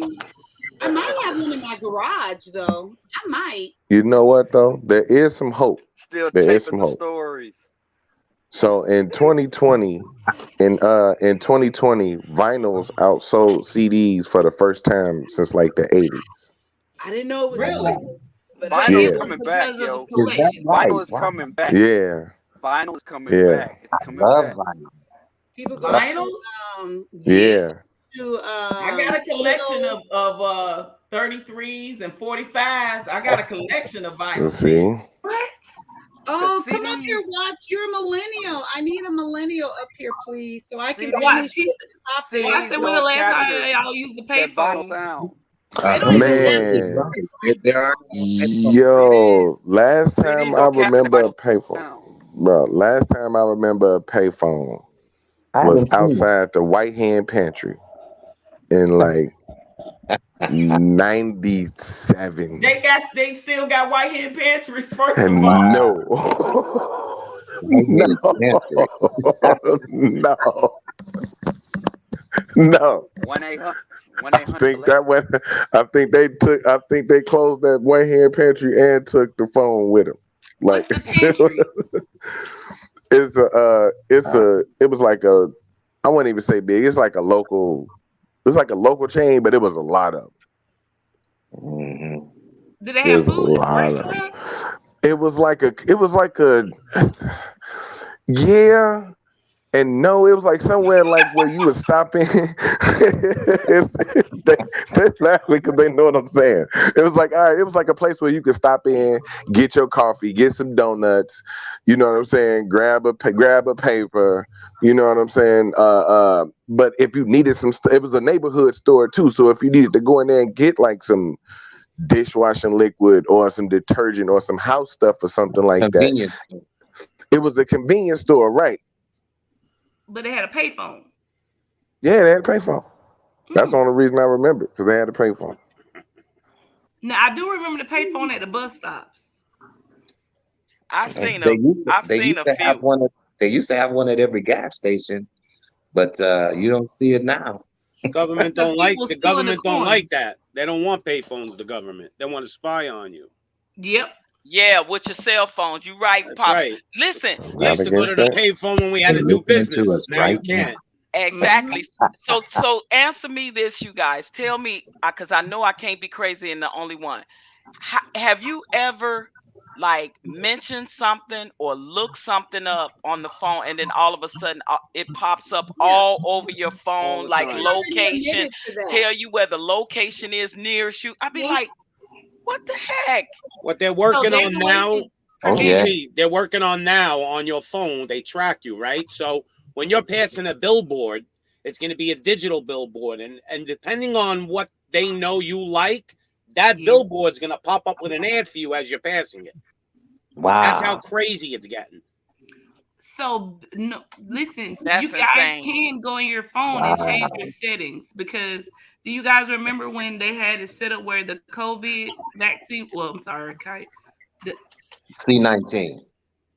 I might have one in my garage though. I might. You know what though? There is some hope. Still There is taping some the hope. stories. So in 2020, in 2020, vinyls outsold CDs for the first time since like the 80s. I didn't know it was Really? but I Vinyl didn't is Yeah. know coming Because back, of the yo. Is that collection. right? Vinyl is Wow. coming back. Yeah. Vinyl is coming Yeah. back. It's coming Love back. vinyl. people go Vinyls? to Yeah. to I got a collection Beatles. of 33s and 45s. I got a collection of Let's vinyls. see. What? Oh, come up CDs. here, Watch. You're a millennial. I need a millennial up here, please, so I can CDs. Watch. finish He, with the topic. Watch CDs said when the don't last time capture y'all used the that vinyl payphone. sound. They don't even have Man. There are Yo, last time CDs I don't capture that remember a vinyl payphone. sound. Bro, last time I remember a payphone I was haven't seen it. outside the White Hand Pantry in like 97. They still got white hand pantries, first of And all. no. White Hand Pantry. No. No. 1-800 I think that went. I think they closed that White Hand Pantry and took the phone with them. Like What's the pantry? it was like a, I wouldn't even say big. It's like a local chain, but it was a lot of them. Mhm. Did they It have was a food? lot of them. Restaurant? It was like a yeah. And no, it was like somewhere like where you would stop in. They're laughing because they know what I'm saying. It was like, all right, it was like a place where you could stop in, get your coffee, get some donuts, you know what I'm saying, grab a paper, you know what I'm saying. But if you needed some it was a neighborhood store too. So if you needed to go in there and get like some dishwashing liquid or some detergent or some house stuff or something like that, Convenience. it was a convenience store, right? But they had a payphone. Yeah, they had a payphone. That's the only reason I remember, because they had a payphone. Now I do remember the payphone at the bus stops. I've seen They a used to, I've they seen used a to have few. one. They used to have one at every gas station, but you don't see it now. Government Because don't people like were the still in the government don't corners. like that. They don't want payphones. The government they want to spy on you. Yep. Yeah, with your cell phones. You right, That's Pops. right. Listen, We Not used to go to against the that. payphone when we had They're to do listening to business. us Now right you can't. exactly. So answer me this, you guys. Tell me, because I know I can't be crazy and the only one. Have you ever like mentioned something or looked something up on the phone and then all of a sudden it pops up Yeah, all over your all phone, the like I time. already location, admitted to that. tell you where the location is nearest you? I'd be like, what the heck? What they're So working there's on a way now, to Oh yeah. TT, they're working on now on your phone. They track you, right? So when you're passing a billboard, it's going to be a digital billboard, and depending on what they know you like, that billboard's going to pop up with an ad for you as you're passing it. That's how Wow. crazy it's getting. So no, listen, you That's guys insane. can go in your phone and change your settings because do you guys remember when they had it set up where the COVID vaccine? Well, I'm sorry, Kai. The, C19.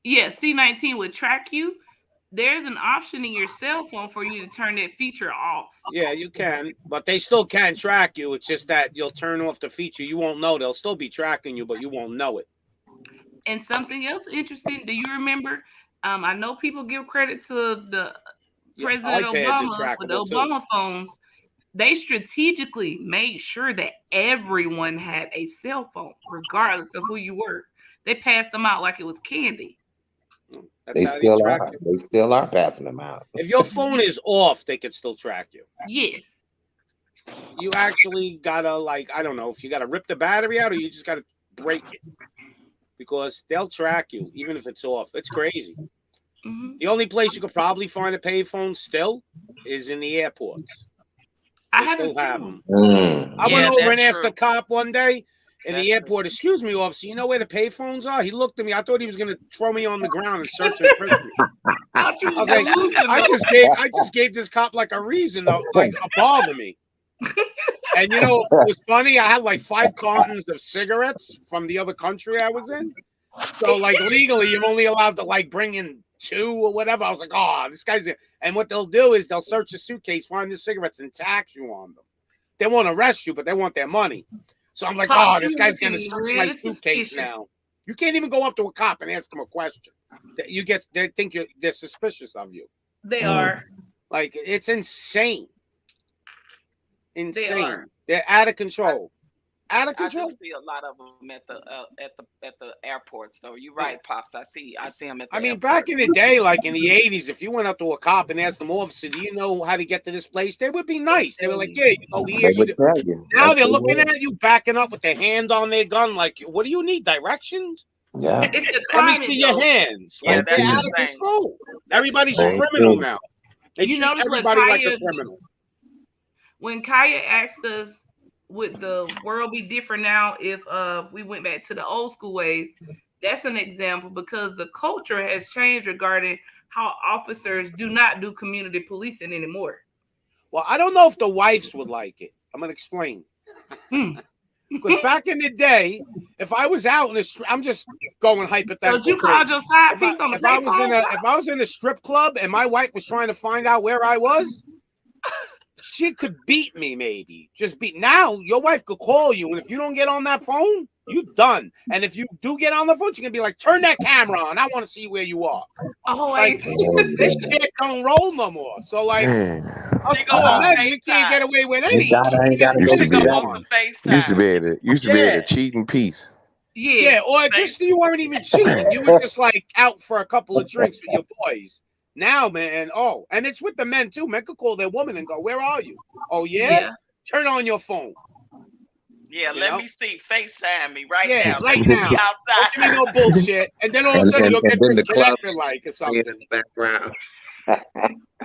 yeah, C-19 would track you. There's an option in your cell phone for you to turn that feature off. Yeah, you can, but they still can track you. It's just that you'll turn off the feature. You won't know. They'll still be tracking you, but you won't know it. And something else interesting, do you remember? I know people give credit to the Yeah, President iPads Obama are with the trackable too. Obama phones. They strategically made sure that everyone had a cell phone, regardless of who you were. They passed them out like it was candy. That's They how they still track are. you. They still are passing them out. If your phone is off, they can still track you. Yes. You actually gotta, like, I don't know if you gotta rip the battery out or you just gotta break it because they'll track you even if it's off. It's crazy. Hmm. The only place you could probably find a payphone still is in the airports. I They haven't still have seen them. Mm. I went Yeah, over and that's asked true. a cop one day in That's the true. airport, "Excuse me, officer, you know where the payphones are?" He looked at me. I thought he was going to throw me on the ground and search and frisk me. thought you I was was like, delusional. I just gave this cop like a reason to like bother me. And you know, it was funny. I had like 5 cartons of cigarettes from the other country I was in. So like legally, you're only allowed to like bring in 2 or whatever. I was like, oh, this guy's. And what they'll do is they'll search your suitcase, find the cigarettes, and tax you on them. They won't arrest you, but they want their money. So I'm like, Pops, oh, this you guy's gonna looking search my really suitcase suspicious. now. You can't even go up to a cop and ask him a question. They think they're suspicious of you. They Mm. are. Like it's insane. They Insane. are. They're out of control. Out of I do control. see a lot of them at the airports, though. You're right, Pops. I see them at the I mean, airport. back in the day, like in the 80s, if you went up to a cop and asked them, officer, do you know how to get to this place? They would be nice. They were like, yeah, you go here. They would tell you. Now Yes, they're they looking would. at you, backing up with their hand on their gun, like, what do you need? Directions? Yeah. It's the Let me climate see your though. hands. Yeah, Like, that's they're out of insane. control. That's Everybody's a insane. criminal now. They You treat notice what everybody like a Kaya criminal. when Kaya asked us would the world be different now if we went back to the old school ways, that's an example because the culture has changed regarding how officers do not do community policing anymore. Well, I don't know if the wives would like it. I'm going to explain. Hmm. Because back in the day, if I was out in the street, I'm just going So hypothetical. you called your side If I, piece on the if I was in payphone? if I was in a strip club and my wife was trying to find out where I was, she could beat me, maybe. Just beat. Now your wife could call you, and if you don't get on that phone, you done. And if you do get on the phone, she can be like, "Turn that camera on. I want to see where you are." Oh, Like wait. this shit don't roll no more. So like Man, us She go poor on men, we can't FaceTime. get away with You any. gotta, She ain't can get gotta the go used She to to go be video on on. for used to be FaceTime. able to cheat in peace. Yeah, Yes. or just you weren't even cheating. You were just like out for a couple of drinks with your boys. Now, man, oh, and it's with the men too. Men could call their woman and go, "Where are you?" "Oh yeah, Yeah. turn on your phone." Yeah, You let know? me see. FaceTime me right Yeah, now. Let right me now. see Don't give me outside. no bullshit. And then all of a and, sudden and, you'll and get then the club disconnected like or playing in something. the background.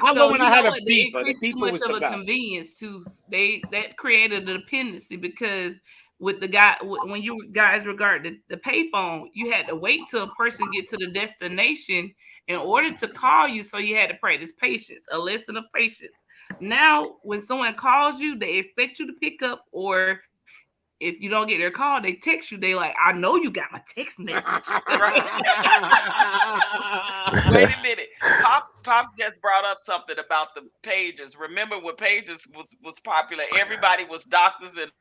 I So love when you I know had a what? They beeper. The increased too beeper much was of the a best. convenience too. That created a dependency because with the guy when you guys regard the payphone, you had to wait till a person get to the destination in order to call you. So you had to practice patience, a lesson of patience. Now, when someone calls you, they expect you to pick up, or if you don't get their call, they text you. They like, I know you got my text message. Right. Wait a minute. Pop just brought up something about the pages. Remember when pages was popular? Everybody was doctors and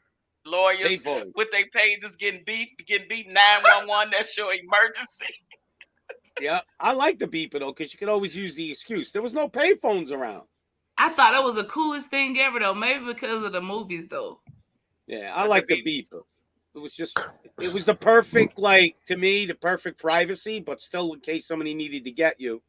lawyers Payphone. with their pages getting beat 911. That's your emergency. Yeah, I like the beeper though, because you could always use the excuse. There was no payphones around. I thought that was the coolest thing ever, though. Maybe because of the movies, though. Yeah, I like the beeper. It was the perfect, like, to me, the perfect privacy, but still in case somebody needed to get you,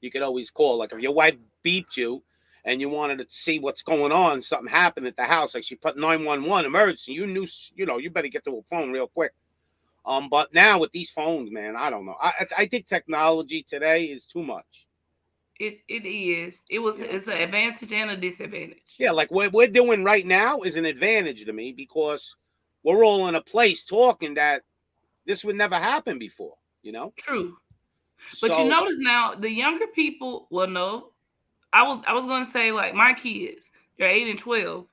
you could always call. Like if your wife beeped you and you wanted to see what's going on, something happened at the house, like she put 911 emergency, you knew, you better get to a phone real quick. But now with these phones, man, I don't know. I think technology today is too much. It is. It's an advantage and a disadvantage. Yeah, like what we're doing right now is an advantage to me because we're all in a place talking that this would never happen before, you know? True. But you So notice now the younger people. Well, no, I was going to say like my kids. They're 8 and 12.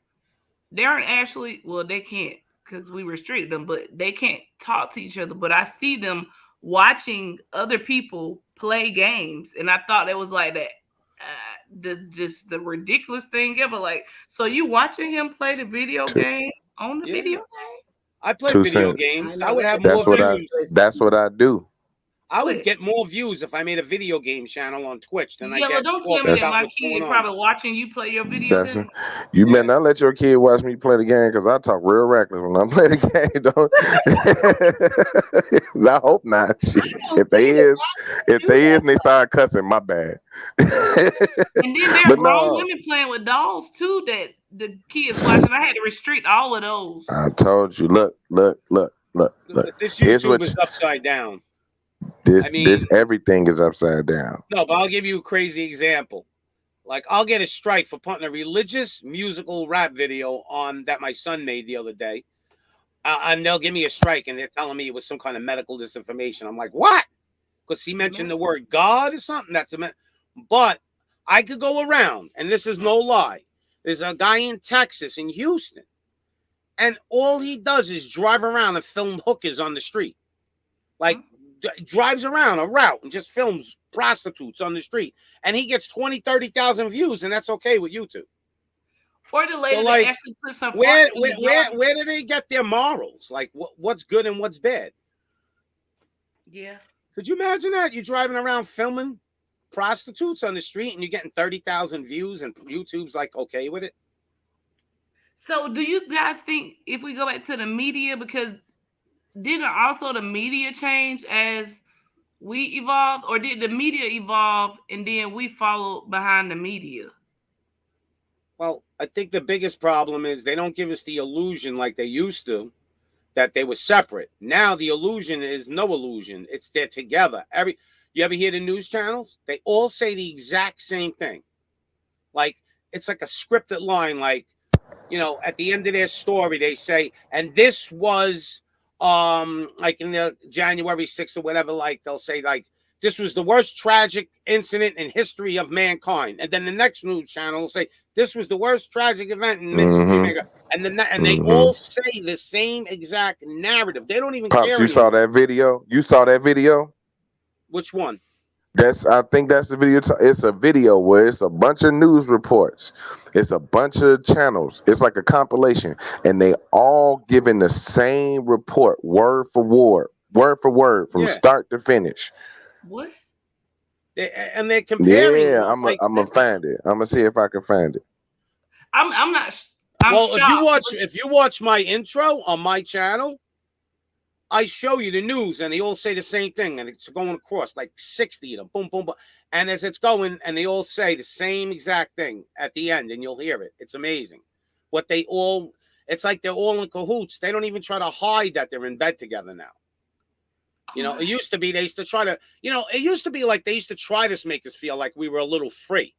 They aren't actually. Well, they can't because we restricted them, but they can't talk to each other. But I see them watching other people play games, and I thought it was like that. Just the ridiculous thing ever. Like, so you watching him play the video Two, game on the yeah, video game? I play two video cents. I games. I know would have that's more That's what I. views. That's what I do. I would What? get more views if I made a video game channel on Twitch than I Yellow, get don't tell me talking that That's about my what's going kid on. probably watching you play your video that's. game. You better Yeah. not let your kid watch me play the game because I talk real reckless when I play the game. Don't. I hope not. Shit. don't If they get it. is, Why if do they that? is, and they start cussing, my bad. And then there are But grown no, women playing with dolls too that the kids watching. I had to restrict all of those. I told you. Look. But this Here's YouTube what. is upside down. This I mean, this everything is upside down. no, but I'll give you a crazy example. Like, I'll get a strike for putting a religious musical rap video on that my son made the other day. And they'll give me a strike, and they're telling me it was some kind of medical disinformation. I'm like, what? Because he mentioned the word God or something. But I could go around, and this is no lie. There's a guy in Texas, in Houston, and all he does is drive around and film hookers on the street. Like, drives around a route and just films prostitutes on the street. And he gets 20, 30,000 views, and that's okay with YouTube. Or the lady So, that like, actually put some Where farts in the jar. where do they get their morals? Like, what's good and what's bad? Yeah. Could you imagine that? You're driving around filming prostitutes on the street and you're getting 30,000 views, and YouTube's like okay with it? So do you guys think if we go back to the media, because didn't also the media change as we evolved, or did the media evolve and then we followed behind the media? Well, I think the biggest problem is they don't give us the illusion like they used to, that they were separate. Now the illusion is no illusion. It's they're together. You ever hear the news channels? They all say the exact same thing. Like, it's like a scripted line. Like, at the end of their story, they say, and this was like in the January 6th or whatever, like they'll say, like, this was the worst tragic incident in history of mankind. And then the next news channel will say, this was the worst tragic event in history of mankind. And they all say the same exact narrative. They don't even Pops, care you saw anymore. that video? You saw that video? Which one? I think that's the video. It's a video where it's a bunch of news reports. It's a bunch of channels. It's like a compilation, and they all giving the same report, word for word, from Yeah. start to finish. What? And they're comparing. Yeah, I'm gonna find it. I'm gonna see if I can find it. I'm not. I'm Well, shocked. if you watch my intro on my channel, I show you the news, and they all say the same thing, and it's going across like 60 of them, boom, boom, boom. And as it's going, and they all say the same exact thing at the end, and you'll hear it. It's amazing. It's like they're all in cahoots. They don't even try to hide that they're in bed together now. It used to be they used to try to, it used to be like they used to try to make us feel like we were a little free.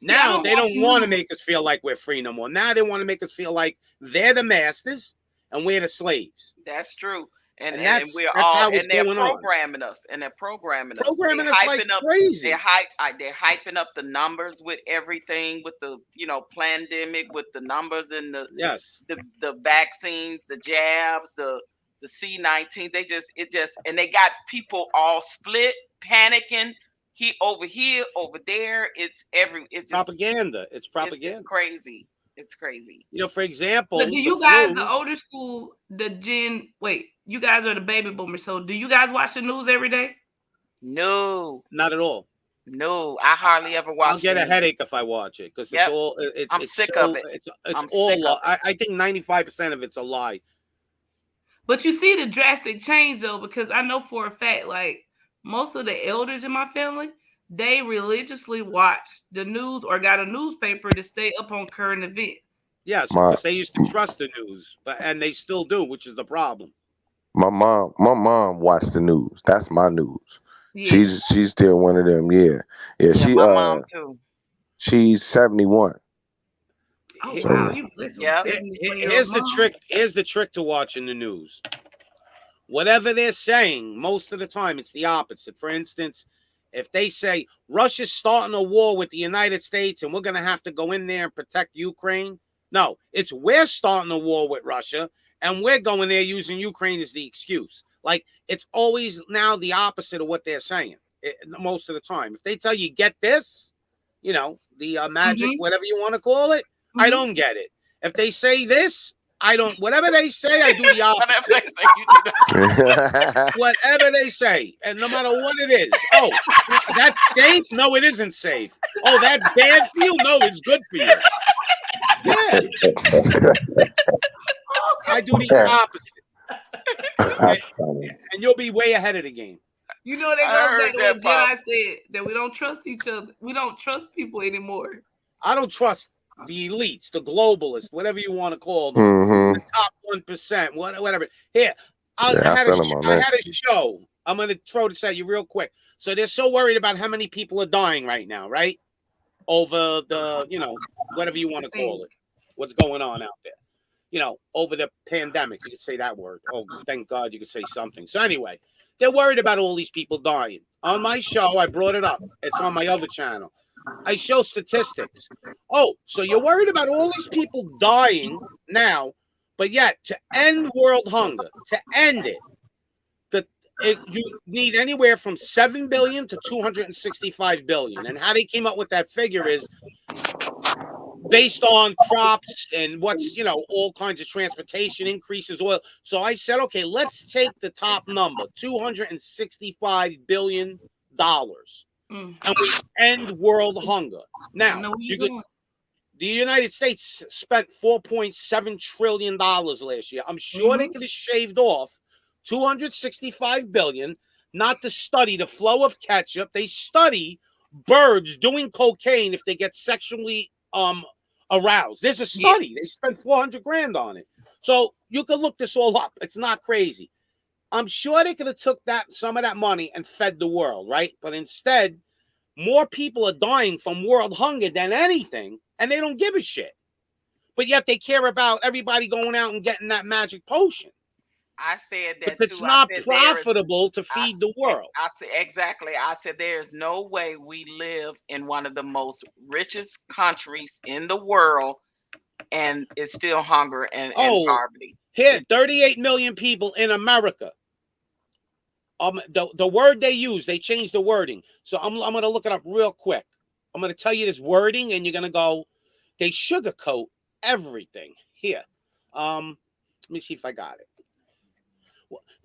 Now they don't want to make us feel like we're free no more. Now they want to make us feel like they're the masters and we're the slaves. That's true. And that's we're how all, it's and they're going on. programming us, and they're programming us. Programming They're us like hyping up, crazy. they're hyping up the numbers with everything, with the pandemic, with the numbers and Yes. the vaccines, the jabs, the C-19. And they got people all split, panicking. Over here, over there. It's propaganda. It's propaganda. It's crazy. It's crazy. For example, So do you guys, the older school, you guys are the baby boomers. So do you guys watch the news every day? No, not at all. No, I hardly ever watch. I'll get a headache if I watch it because it's all. I'm sick of it. It's all. I think 95% of it's a lie. But you see the drastic change though, because I know for a fact, like most of the elders in my family, they religiously watch the news or got a newspaper to stay up on current events. Yes, because they used to trust the news, and they still do, which is the problem. My mom watched the news. That's my news. Yeah. She's still one of them. Yeah. She my mom too. She's 71. Oh wow, you Here's the trick. Here's the trick to watching the news. whatever they're saying, most of the time it's the opposite. For instance, if they say Russia's starting a war with the United States and we're going to have to go in there and protect Ukraine, no, it's we're starting a war with Russia and we're going there using Ukraine as the excuse. Like, it's always now the opposite of what they're saying most of the time. If they tell you, get this, the magic, whatever you want to call it, I don't get it. If they say this, I don't. Whatever they say, I do the opposite. Whatever they say, you do that. Whatever they say, and no matter what it is. Oh, that's safe? No, it isn't safe. Oh, that's bad for you? No, it's good for you. Yeah. I do the opposite. And you'll be way ahead of the game. You know, that goes back to what Jedi said, that we don't trust each other. We don't trust people anymore. I don't trust the elites, the globalists, whatever you want to call them, the top 1%, whatever. Here, I had a show. I'm going to throw this at you real quick. So they're so worried about how many people are dying right now, right? Over the, whatever you want to call it, what's going on out there. Over the pandemic. You could say that word. Oh, thank God you could say something. So anyway, they're worried about all these people dying. On my show, I brought it up. It's on my other channel. I show statistics. Oh, so you're worried about all these people dying now, but yet to end world hunger, to end it, you need anywhere from 7 billion to 265 billion. And how they came up with that figure is based on crops and what's, all kinds of transportation increases, oil. So I said, okay, let's take the top number, $265 billion. And we end world hunger. Now, the United States spent $4.7 trillion last year. I'm sure they could have shaved off $265 billion, not to study the flow of ketchup. They study birds doing cocaine if they get sexually aroused. There's a study. Yeah. They spent $400,000 on it. So you can look this all up. It's not crazy. I'm sure they could have took some of that money and fed the world, right? But instead, more people are dying from world hunger than anything, and they don't give a shit. But yet they care about everybody going out and getting that magic potion. I said that it's not profitable to feed the world. I said exactly. I said there's no way we live in one of the most richest countries in the world, and it's still hunger and poverty. Here, 38 million people in America. The word they use, they changed the wording. So I'm going to look it up real quick. I'm going to tell you this wording, and you're going to go, they sugarcoat everything. Here. Let me see if I got it.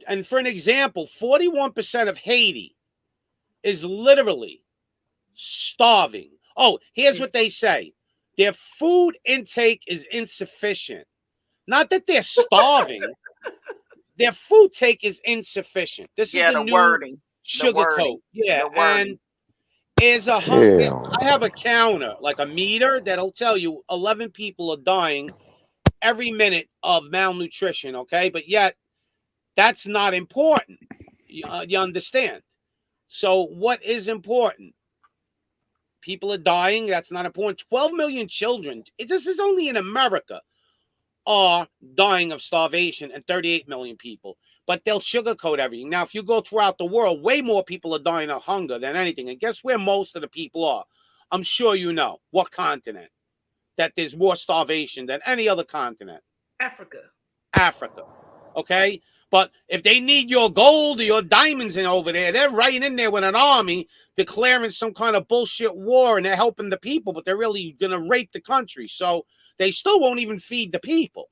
And for an example, 41% of Haiti is literally starving. Oh, here's what they say. Their food intake is insufficient. Not that they're starving. Their food take is insufficient. This is the new wording. Sugarcoat. Yeah, and is a hunger. I have a counter, like a meter, that'll tell you 11 people are dying every minute of malnutrition, okay? But yet, that's not important. You understand? So what is important? People are dying. That's not important. 12 million children. This is only in America. Are dying of starvation, and 38 million people. But they'll sugarcoat everything. Now, if you go throughout the world, way more people are dying of hunger than anything. And guess where most of the people are? I'm sure you know. What continent? That there's more starvation than any other continent. Africa. Okay? But if they need your gold or your diamonds in over there, they're right in there with an army declaring some kind of bullshit war, and they're helping the people, but they're really going to rape the country. So they still won't even feed the people.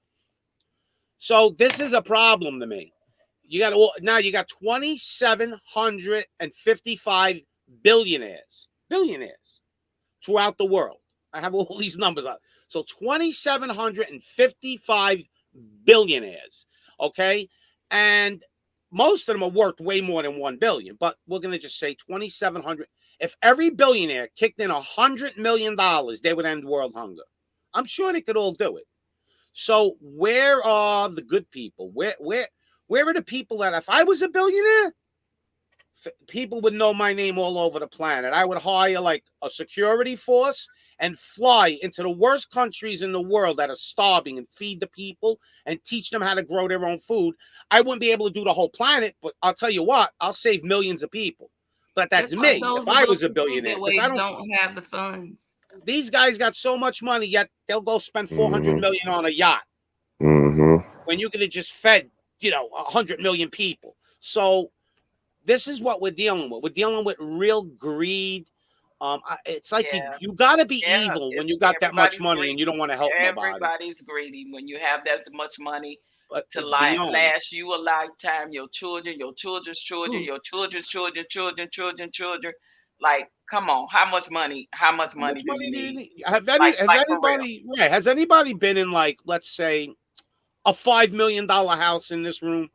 So this is a problem to me. You got 2,755 billionaires throughout the world. I have all these numbers up. So 2,755 billionaires. Okay. And most of them are worth way more than 1 billion, but we're going to just say 2,700. If every billionaire kicked in $100 million, they would end world hunger. I'm sure they could all do it. So where are the good people? Where are the people that if I was a billionaire, people would know my name all over the planet? I would hire like a security force, and fly into the worst countries in the world that are starving and feed the people and teach them how to grow their own food, I wouldn't be able to do the whole planet, but I'll tell you what, I'll save millions of people. But that's why me. those If of I us was a who think billionaire, that because way I don't. don't have the funds. These guys got so much money, yet they'll go spend 400 Mhm. million on a yacht Mhm. when you could have just fed, 100 million people. So this is what we're dealing with. We're dealing with real greed. It's like Yeah, you got to be yeah. evil when you got that much Everybody's money and you greedy. don't want to help nobody. Everybody's greedy when you have that much money But to it's beyond. last you a lifetime. Your children, your children's children, Ooh. your children's children. Like, come on, how much money? How much How money much do money you do you need? need? Has Like for real. anybody, right? Has anybody been in, like, let's say, a $5 million house in this room?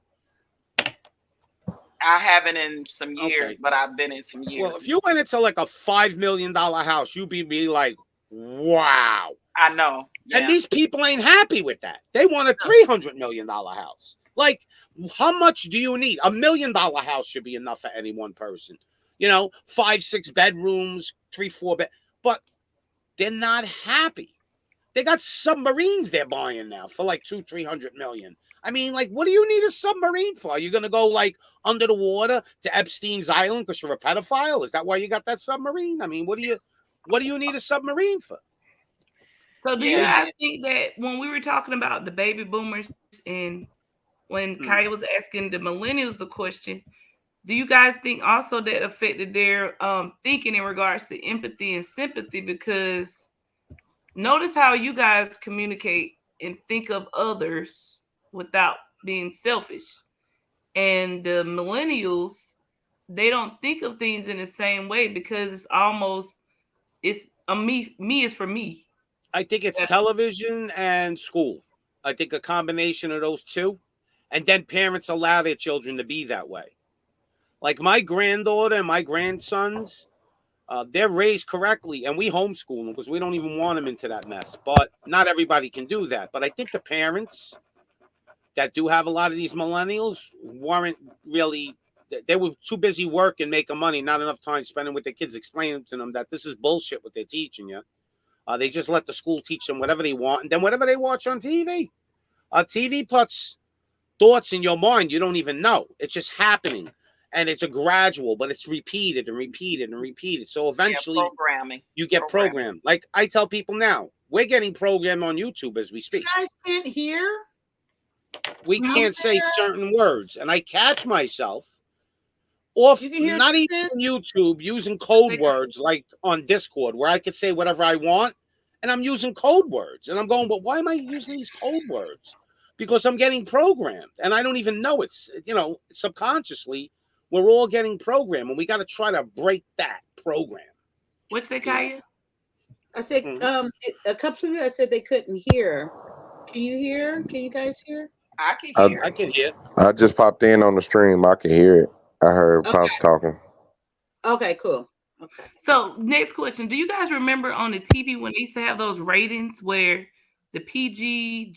I haven't in some years, Okay. but I've been in some Well, if years. you went into like a $5 million house, you'd be like, wow. I know. And Yeah. these people ain't happy with that. They want a $300 million house. Like, how much do you need? $1 million house should be enough for any one person. 5, 6 bedrooms, 3, 4 bed. But they're not happy. They got submarines they're buying now for like 200-300 million. I mean, like, what do you need a submarine for? Are you gonna go like under the water to Epstein's Island because you're a pedophile? Is that why you got that submarine? I mean, what do you need a submarine for? So do you Yeah. guys think that when we were talking about the baby boomers and when Kaya was asking the millennials the question, do you guys think also that affected their thinking in regards to empathy and sympathy? Because notice how you guys communicate and think of others without being selfish. And the millennials, they don't think of things in the same way because it's a me is for me. I think it's television and school. I think a combination of those two. And then parents allow their children to be that way. Like my granddaughter and my grandsons, they're raised correctly, and we homeschool them because we don't even want them into that mess. But not everybody can do that. But I think the parents that do have a lot of these millennials weren't really. They were too busy working, making money, not enough time spending with their kids, explaining to them that this is bullshit what they're teaching you. They just let the school teach them whatever they want, and then whatever they watch on TV. TV puts thoughts in your mind you don't even know. It's just happening. And it's a gradual, but it's repeated and repeated and repeated. So eventually programming. you get programmed. Like I tell people now, we're getting programmed on YouTube as we speak. You guys can't hear? We can't say certain words. And I catch myself off, not even on YouTube, using code words like on Discord, where I could say whatever I want. And I'm using code words. And I'm going, but why am I using these code words? Because I'm getting programmed. And I don't even know it's, subconsciously, we're all getting programmed. And we got to try to break that program. What's that, Kaya? I said, a couple of you, I said they couldn't hear. Can you hear? Can you guys hear? I can hear. I can hear. I just popped in on the stream. I can hear it. I heard Pops talking. Okay, cool. Okay. So next question. Do you guys remember on the TV when they used to have those ratings where the PG,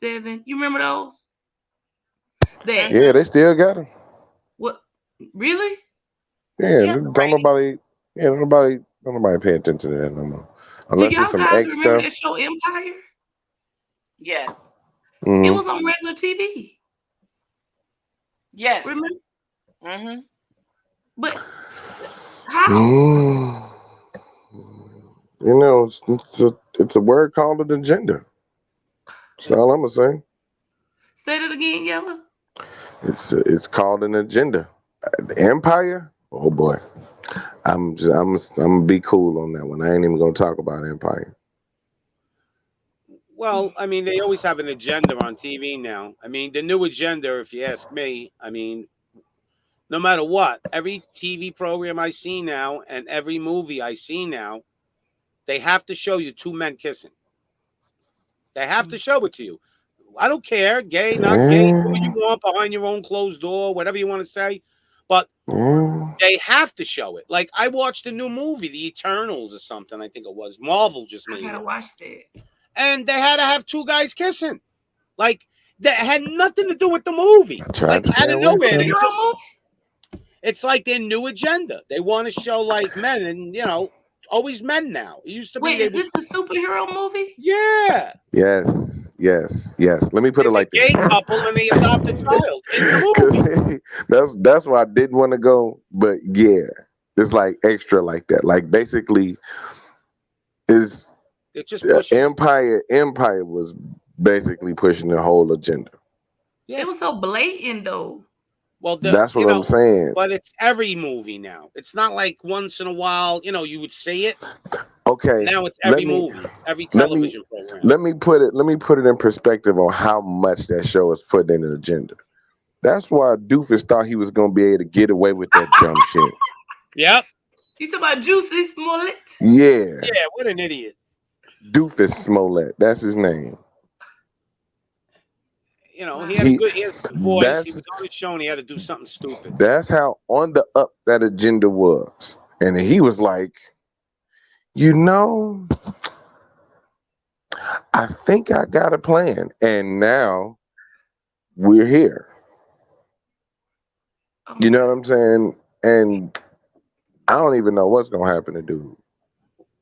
G7, you remember those? Yeah, they still got them. What? Really? Yeah, don't nobody pay attention to that no more. Unless it's some X remember stuff. that show Empire? Yes. Mm-hmm. It was on regular TV. Yes. Remember? Mm-hmm. But how? It's a word called an agenda. That's all I'm gonna say. Say it again, Yella. It's called an agenda. The Empire. Oh boy, I'm gonna be cool on that one. I ain't even gonna talk about Empire. Well, I mean, they always have an agenda on TV now. I mean, the new agenda, if you ask me, I mean, no matter what, every TV program I see now and every movie I see now, they have to show you two men kissing. They have to show it to you. I don't care, gay, not gay, do what you want behind your own closed door, whatever you want to say. But they have to show it. Like, I watched a new movie, The Eternals or something, I think it was. Marvel just made it. I gotta watch that. And they had to have two guys kissing. Like, that had nothing to do with the movie. Like, out of nowhere. It's like their new agenda. They want to show, like, men and, always men now. It used to be Wait, they is was, this the superhero movie? yeah. Yes. Let me put it There's a like this. gay couple and they adopt a child in the 'Cause movie. that's why I didn't want to go, but yeah, it's like extra like that. Like basically, is They're just pushing it. Empire was basically pushing the whole agenda. Yeah. It was so blatant though. Well, That's what I'm saying. but it's every movie now. It's not like once in a while, you would see it. Okay, Now it's let every me movie, every let me television program. let me put it in perspective on how much that show is putting in the agenda. That's why Doofus thought he was gonna be able to get away with that dumb shit. Yep. You talking about Juicy Smollett? Yeah, Yeah, what an idiot. Doofus Smollett. That's his name. He had a good voice. He That's was on his show and he had to do something stupid. that's how on the up that agenda was, and he was like, you know, I think I got a plan, and now we're here. Oh You my know what I'm saying? And I don't even know what's gonna happen to dude.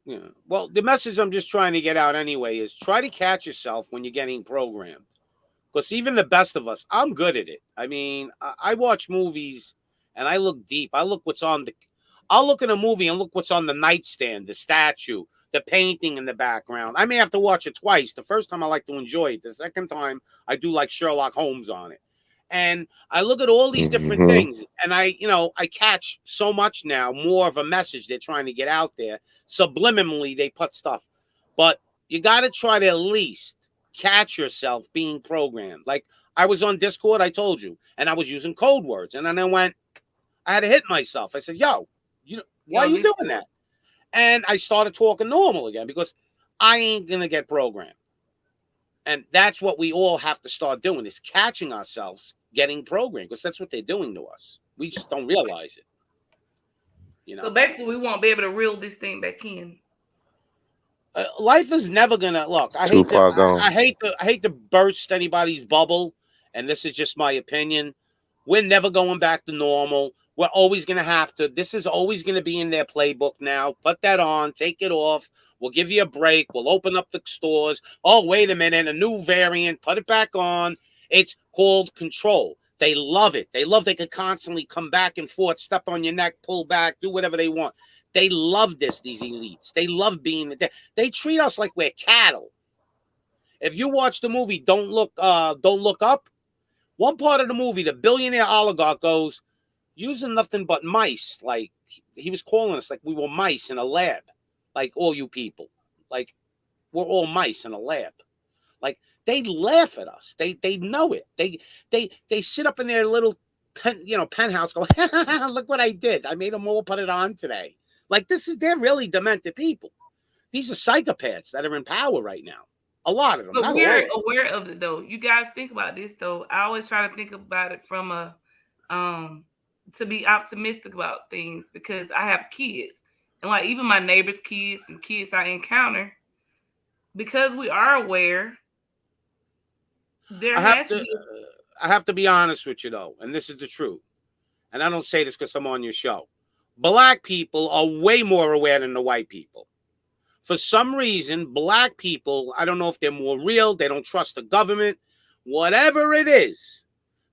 Yeah. Well, the message I'm just trying to get out anyway is try to catch yourself when you're getting programmed. Because even the best of us, I'm good at it. I mean, I watch movies and I look deep. I'll look at a movie and look what's on the nightstand, the statue, the painting in the background. I may have to watch it twice. The first time I like to enjoy it. The second time I do like Sherlock Holmes on it. And I look at all these different Mhm. things and I catch so much now, more of a message they're trying to get out there. Subliminally, they put stuff. But you got to try to at least catch yourself being programmed. Like I was on Discord, I told you, and I was using code words. And then I had to hit myself. I said, yo, why are you doing that? And I started talking normal again because I ain't going to get programmed. And that's what we all have to start doing is catching ourselves getting programmed because that's what they're doing to us. We just don't realize it. So basically, we won't be able to reel this thing back in. Life is never gonna look. I Too hate far to. gone. I hate to burst anybody's bubble, and this is just my opinion. We're never going back to normal. We're always gonna have to. This is always gonna be in their playbook now. Put that on. Take it off. We'll give you a break. We'll open up the stores. Oh, wait a minute, a new variant. Put it back on. It's called control. They love it. They could constantly come back and forth, step on your neck, pull back, do whatever they want. They love this, these elites. They love being they treat us like we're cattle. If you watch the movie Don't Look Up, one part of the movie, the billionaire oligarch goes, using nothing but mice. Like he was calling us like we were mice in a lab. Like all you people. Like we're all mice in a lab. Like they laugh at us. They know it. They sit up in their little penthouse go, look what I did. I made them all put it on today. Like they're really demented people. These are psychopaths that are in power right now. A lot of them. But we're aware of it though. You guys think about this though. I always try to think about it from a to be optimistic about things because I have kids. And like even my neighbors' kids and kids I encounter, because we are aware, I have to be honest with you though, and this is the truth. And I don't say this because I'm on your show. Black people are way more aware than the white people. For some reason, black people, I don't know if they're more real, they don't trust the government, whatever it is,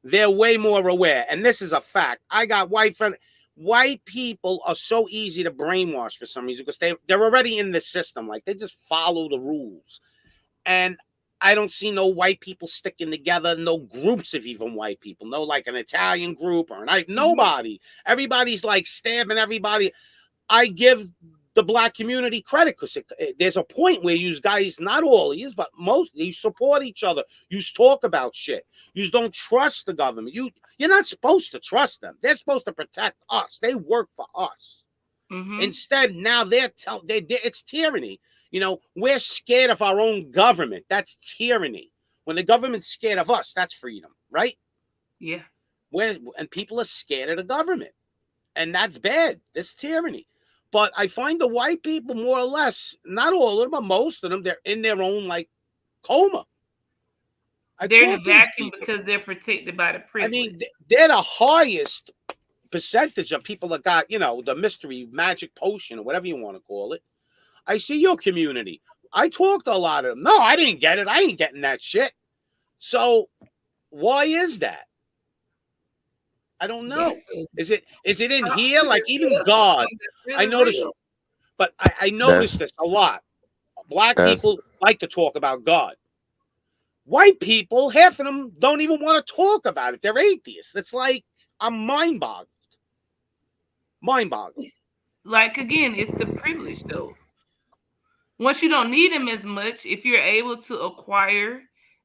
they're way more aware. And this is a fact. I got white friends. White people are so easy to brainwash for some reason because they're already in the system. Like they just follow the rules. And I don't see no white people sticking together, no groups of even white people, no like an Italian group or nobody. Everybody's like stabbing everybody. I give the black community credit because there's a point where you guys, not all of you, but most, you support each other. You talk about shit. You don't trust the government. You're not supposed to trust them. They're supposed to protect us. They work for us. Mm-hmm. Instead, now it's tyranny. We're scared of our own government. That's tyranny. When the government's scared of us, that's freedom, right? Yeah. And people are scared of the government. And that's bad. That's tyranny. But I find the white people, more or less, not all of them, but most of them, they're in their own, like, coma. They're in a vacuum because they're protected by the privilege. I mean, they're the highest percentage of people that got, the mystery magic potion or whatever you want to call it. I see your community. I talked to a lot of them. No, I didn't get it. I ain't getting that shit. So why is that? I don't know. That's a Is it in talk here? to Like even yourself. God, Something that's I really noticed, real. but I noticed That's this a lot. Black that's people like to talk about God. White people, half of them don't even want to talk about it. They're atheists. It's like I'm mind boggled. Mind boggled. Like again, it's the privilege though. Once you don't need them as much, if you're able to acquire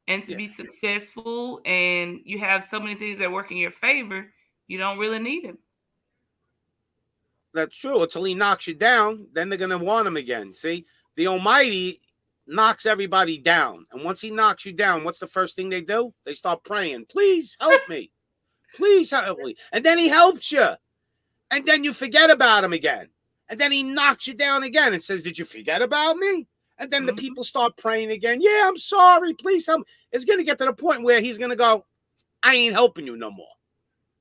and to Yeah, be successful and you have so many things that work in your favor, you don't really need them. that's true. Until he knocks you down, then they're gonna want him again. See, the Almighty knocks everybody down, and once he knocks you down, what's the first thing they do? They start praying. Please help me. Please help me. And then he helps you. And then you forget about him again. And then he knocks you down again and says, "Did you forget about me?" And then the Mhm. people start praying again. Yeah, I'm sorry. Please help me. It's going to get to the point where he's going to go, I ain't helping you no more.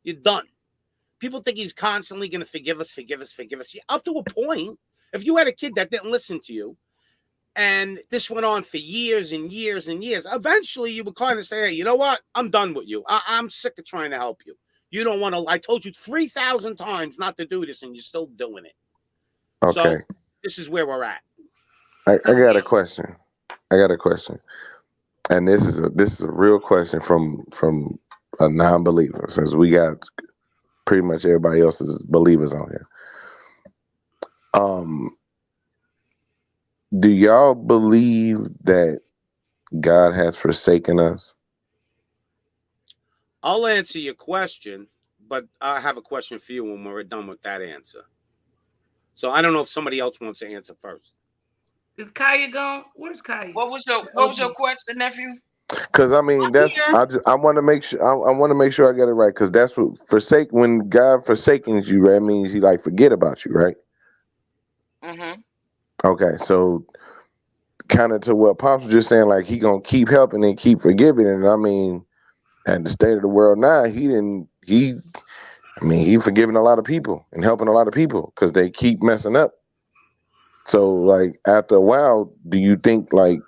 You're done. People think he's constantly going to forgive us, forgive us, forgive us. Yeah, up to a point. If you had a kid that didn't listen to you, and this went on for years and years and years, eventually you would kind of say, hey, you know what? I'm done with you. I'm sick of trying to help you. You don't want to, I told you 3,000 times not to do this, and you're still doing it. okay. So this is where we're at. I So got a yeah, question. I got a question, and this is a real question from a non-believer. Since we got pretty much everybody else is believers on here. Um, do y'all believe that God has forsaken us? I'll answer your question, but I have a question for you when we're done with that answer. So I don't know if somebody else wants to answer first. is Kaya gone? Where's Kaya? What was your OG. question, nephew? Because I mean, I'm that's here. I want to make sure I want to make sure I get it right. Because that's what forsake when God forsakens you, that means He like forget about you, right? Mm-hmm. Okay, so kind of to what Pops was just saying, like He gonna keep helping and keep forgiving, and I mean, at the state of the world now, He didn't He. I mean, He forgiving a lot of people and helping a lot of people because they keep messing up. So, like, after a while, do you think like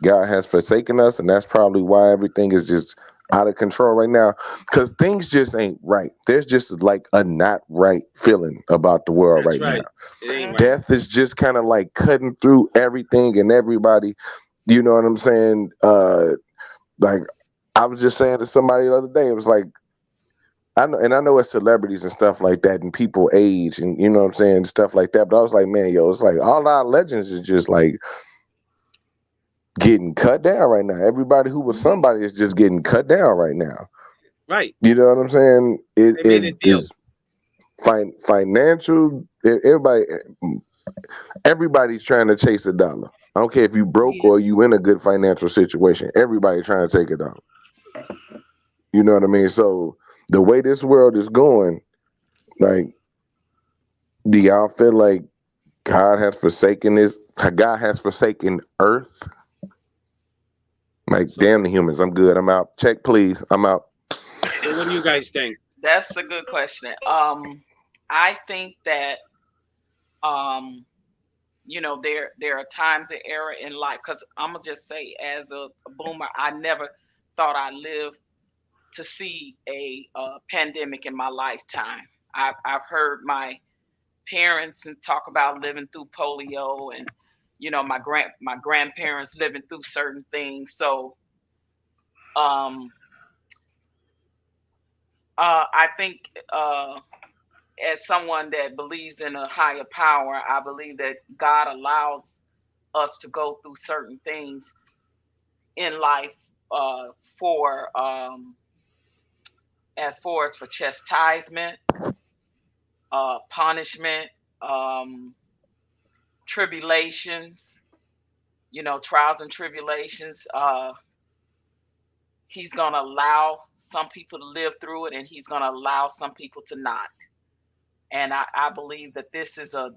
God has forsaken us, and that's probably why everything is just out of control right now? Because things just ain't right. There's just like a not right feeling about the world That's right now. right. It ain't right. Mm-hmm. Death is just kind of like cutting through everything and everybody. You know what I'm saying? Like I was just saying to somebody the other day, it was like I know it's celebrities and stuff like that, and people age, and you know what I'm saying, stuff like that. But I was like, man, yo, it's like all our legends is just like getting cut down right now. Everybody who was Mhm. somebody is just getting cut down right now. Right. You know what I'm saying? It They made a it deal. is financial. Everybody's trying to chase a dollar. I don't care if you broke Yeah. or you in a good financial situation. Everybody trying to take a dollar. You know what I mean? So the way this world is going, like, do y'all feel like God has forsaken this? God has forsaken Earth. Like, So damn the humans. I'm good. I'm out. Check, please. I'm out. what do you guys think? That's a good question. I think that um, there are times and era in life. Because I'm gonna just say, as a boomer, I never thought I'd live to see a pandemic in my lifetime. I've heard my parents and talk about living through polio, and my grandparents living through certain things. So um, I think as someone that believes in a higher power, I believe that God allows us to go through certain things in life for as far as for chastisement, punishment, um, tribulations, trials and tribulations. He's going to allow some people to live through it, and he's going to allow some people to not. And I believe that this is a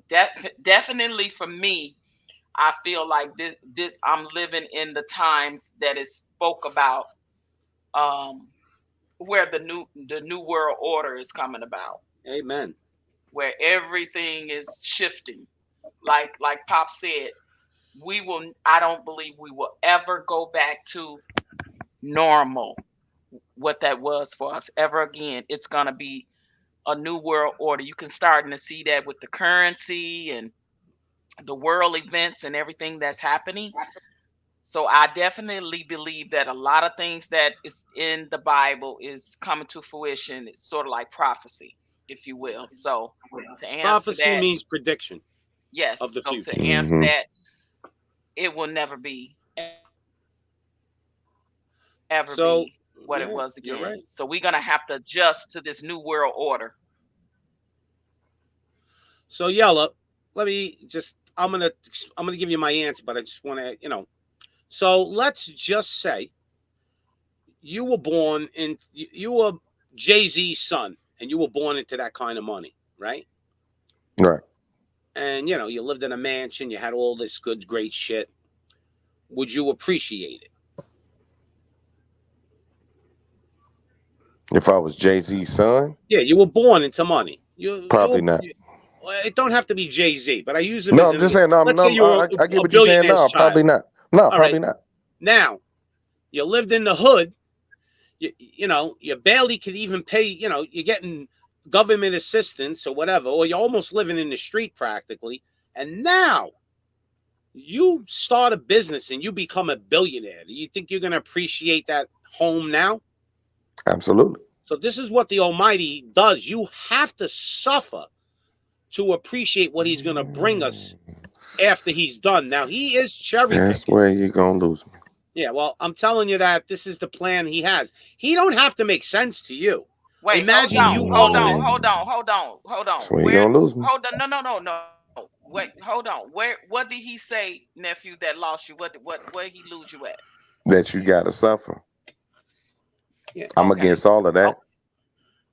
definitely for me. I feel like this I'm living in the times that is spoke about, um, where the new world order is coming about. Amen. where everything is shifting. Like Pop said, I don't believe we will ever go back to normal, what that was for us ever again. It's gonna be a new world order. You can start to see that with the currency and the world events and everything that's happening. So I definitely believe that a lot of things that is in the Bible is coming to fruition. It's sort of like prophecy, if you will. So to answer Prophecy that, means prediction yes. of the So to future. answer Hmm. that, it will never be ever So, be what it yeah, was you're again. right. So we're gonna have to adjust to this new world order. So, Yella, let me just, I'm gonna give you my answer, but I just want to, So let's just say you were born in, you were Jay-Z's son, and you were born into that kind of money, right? Right. And you lived in a mansion, you had all this good, great shit. Would you appreciate it? If I was Jay-Z's son, Yeah, you were born into money. You probably not. It don't have to be Jay-Z, but I use him No, as I'm just saying. No, let's say you're I get a what you're saying. billionaire's No, child. probably not. No, All right. probably not. Now, you lived in the hood. You barely could even pay. You're getting government assistance or whatever, or you're almost living in the street practically. And now you start a business and you become a billionaire. Do you think you're going to appreciate that home now? Absolutely. So this is what the Almighty does. You have to suffer to appreciate what He's going to bring us after He's done. Now, He is cherry That's picking. where you're gonna lose me. Yeah, well, I'm telling you that this is the plan He has. He don't have to make sense to you. Wait, hold Imagine on, you hold own on, it. hold on, hold on, hold on. That's where you're Where? gonna lose me. Hold on, no. Wait, hold on. Where? What did he say, nephew? That lost you? Where he lose you at? That you gotta suffer. Yeah. I'm Okay, against all of that.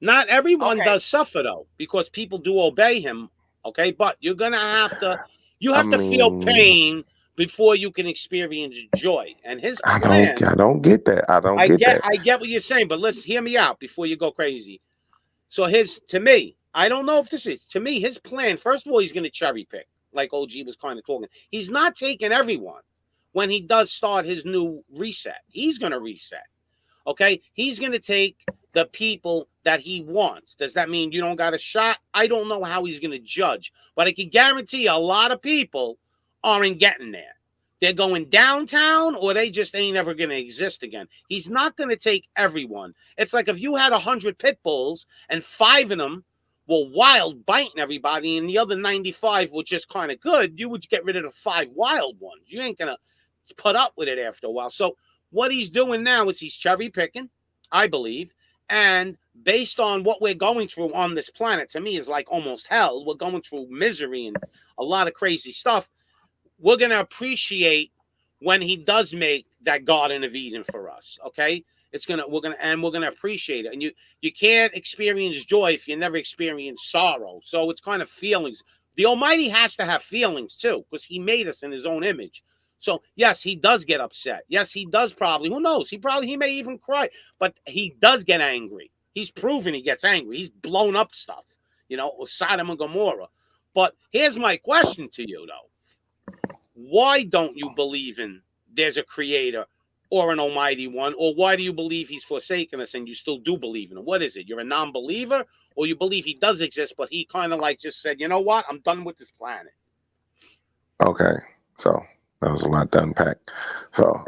Not everyone okay. does suffer though, because people do obey Him. Okay, but you're gonna have to. You I have to feel mean, pain before you can experience joy. And His I plan. don't get that. I don't I get get that. I get what you're saying, but let's hear me out before you go crazy. So to me, I don't know if this is to me, his plan, first of all, he's gonna cherry pick, like OG was kind of talking. He's not taking everyone when he does start his new reset. He's gonna reset. Okay. He's gonna take the people that he wants. Does that mean you don't got a shot? I don't know how he's gonna judge, but I can guarantee a lot of people aren't getting there. They're going downtown or they just ain't ever going to exist again. He's not going to take everyone. It's like if you had 100 pit bulls and 5 of them were wild, biting everybody, and the other 95 were just kind of good, you would get rid of the 5 wild ones. You ain't going to put up with it after a while. So what he's doing now is he's cherry picking, I believe, and based on what we're going through on this planet, to me is like almost hell. We're going through misery and a lot of crazy stuff. We're going to appreciate when he does make that Garden of Eden for us. Okay. We're going to appreciate it. And you can't experience joy if you never experience sorrow. So it's kind of feelings. The Almighty has to have feelings too, because He made us in His own image. So yes, He does get upset. Yes, He does probably, who knows? He may even cry, but He does get angry. He's proven He gets angry. He's blown up stuff, Sodom and Gomorrah. But here's my question to you though. Why don't you believe in there's a creator or an almighty one? Or why do you believe He's forsaken us and you still do believe in Him? What is it? You're a non-believer, or you believe He does exist, but He kind of like just said, you know what? I'm done with this planet. Okay. So that was a lot to unpack. So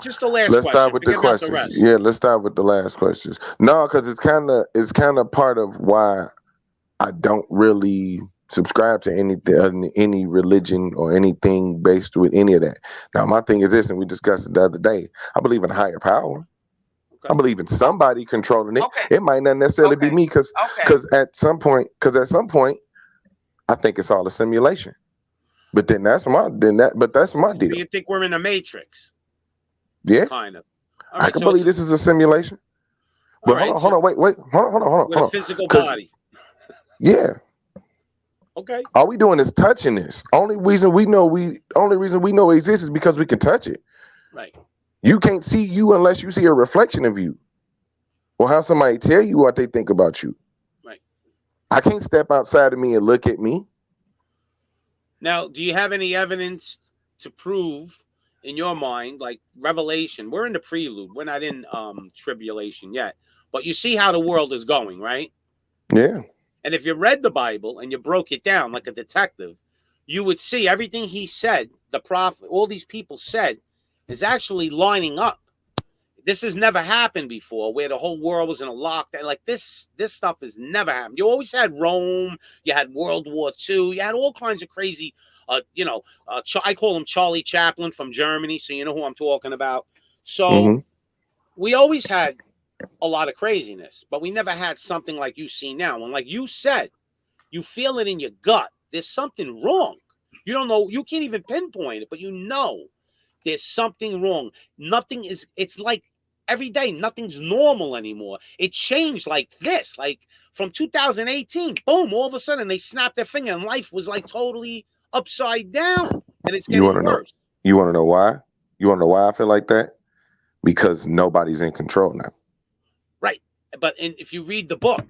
Just the last let's question. start with the Forget about the questions. rest. Yeah, let's start with the last questions. No, because it's kind of part of why I don't really subscribe to any religion or anything based with any of that. Now, my thing is this, and we discussed it the other day. I believe in a higher power. Okay. I believe in somebody controlling it. Okay. It might not necessarily be Okay. me, because Okay. at some point, I think it's all a simulation. But then that's my So deal. you think we're in a matrix? Yeah, Kind of. All I right, can so believe this is a simulation. all But right, hold on, wait, hold on. with a physical 'Cause- body. Yeah. Okay. All we doing is touching this. Only reason we know it exists is because we can touch it. Right. You can't see you unless you see a reflection of you, or have somebody tell you what they think about you. Right. I can't step outside of me and look at me. Now, do you have any evidence to prove in your mind, like Revelation? We're in the prelude. We're not in tribulation yet. But you see how the world is going, right? Yeah. And if you read the Bible and you broke it down like a detective, you would see everything he said, the prophet, all these people said, is actually lining up. This has never happened before, where the whole world was in a lockdown. Like this stuff has never happened. You always had Rome, you had World War II, you had all kinds of crazy, I call him Charlie Chaplin from Germany, so you know who I'm talking about. So we always had a lot of craziness, but we never had something like you see now. And like you said, you feel it in your gut. There's something wrong. You don't know, you can't even pinpoint it, but you know there's something wrong. Nothing is, it's like every day, nothing's normal anymore. It changed like this, like from 2018, boom, all of a sudden they snapped their finger and life was like totally upside down. And it's getting worse. You want to know why? You want to know why I feel like that? Because nobody's in control now. Right. But if you read the Bible,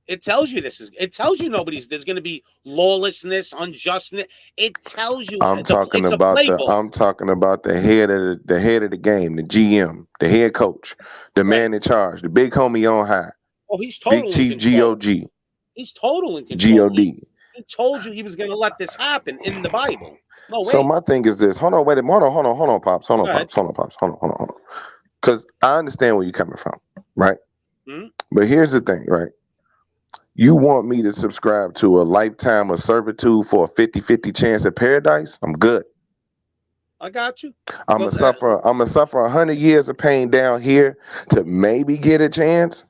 it tells you it tells you there's going to be lawlessness, unjustness. It tells you. I'm talking about the head of the game, the GM, the head coach, the man in charge, the big homie on high. Oh, he's totally Big Chief in control. GOG. He's totally in control. God. He told you he was going to let this happen in the Bible. No way. So my thing is this. Hold on, wait a minute. Hold on, Pops. Hold on. Because I understand where you're coming from, right? Mm-hmm. But here's the thing, right? You want me to subscribe to a lifetime of servitude for a 50-50 chance at paradise? I'm good. I got you. I'm gonna suffer 100 years of pain down here to maybe get a chance.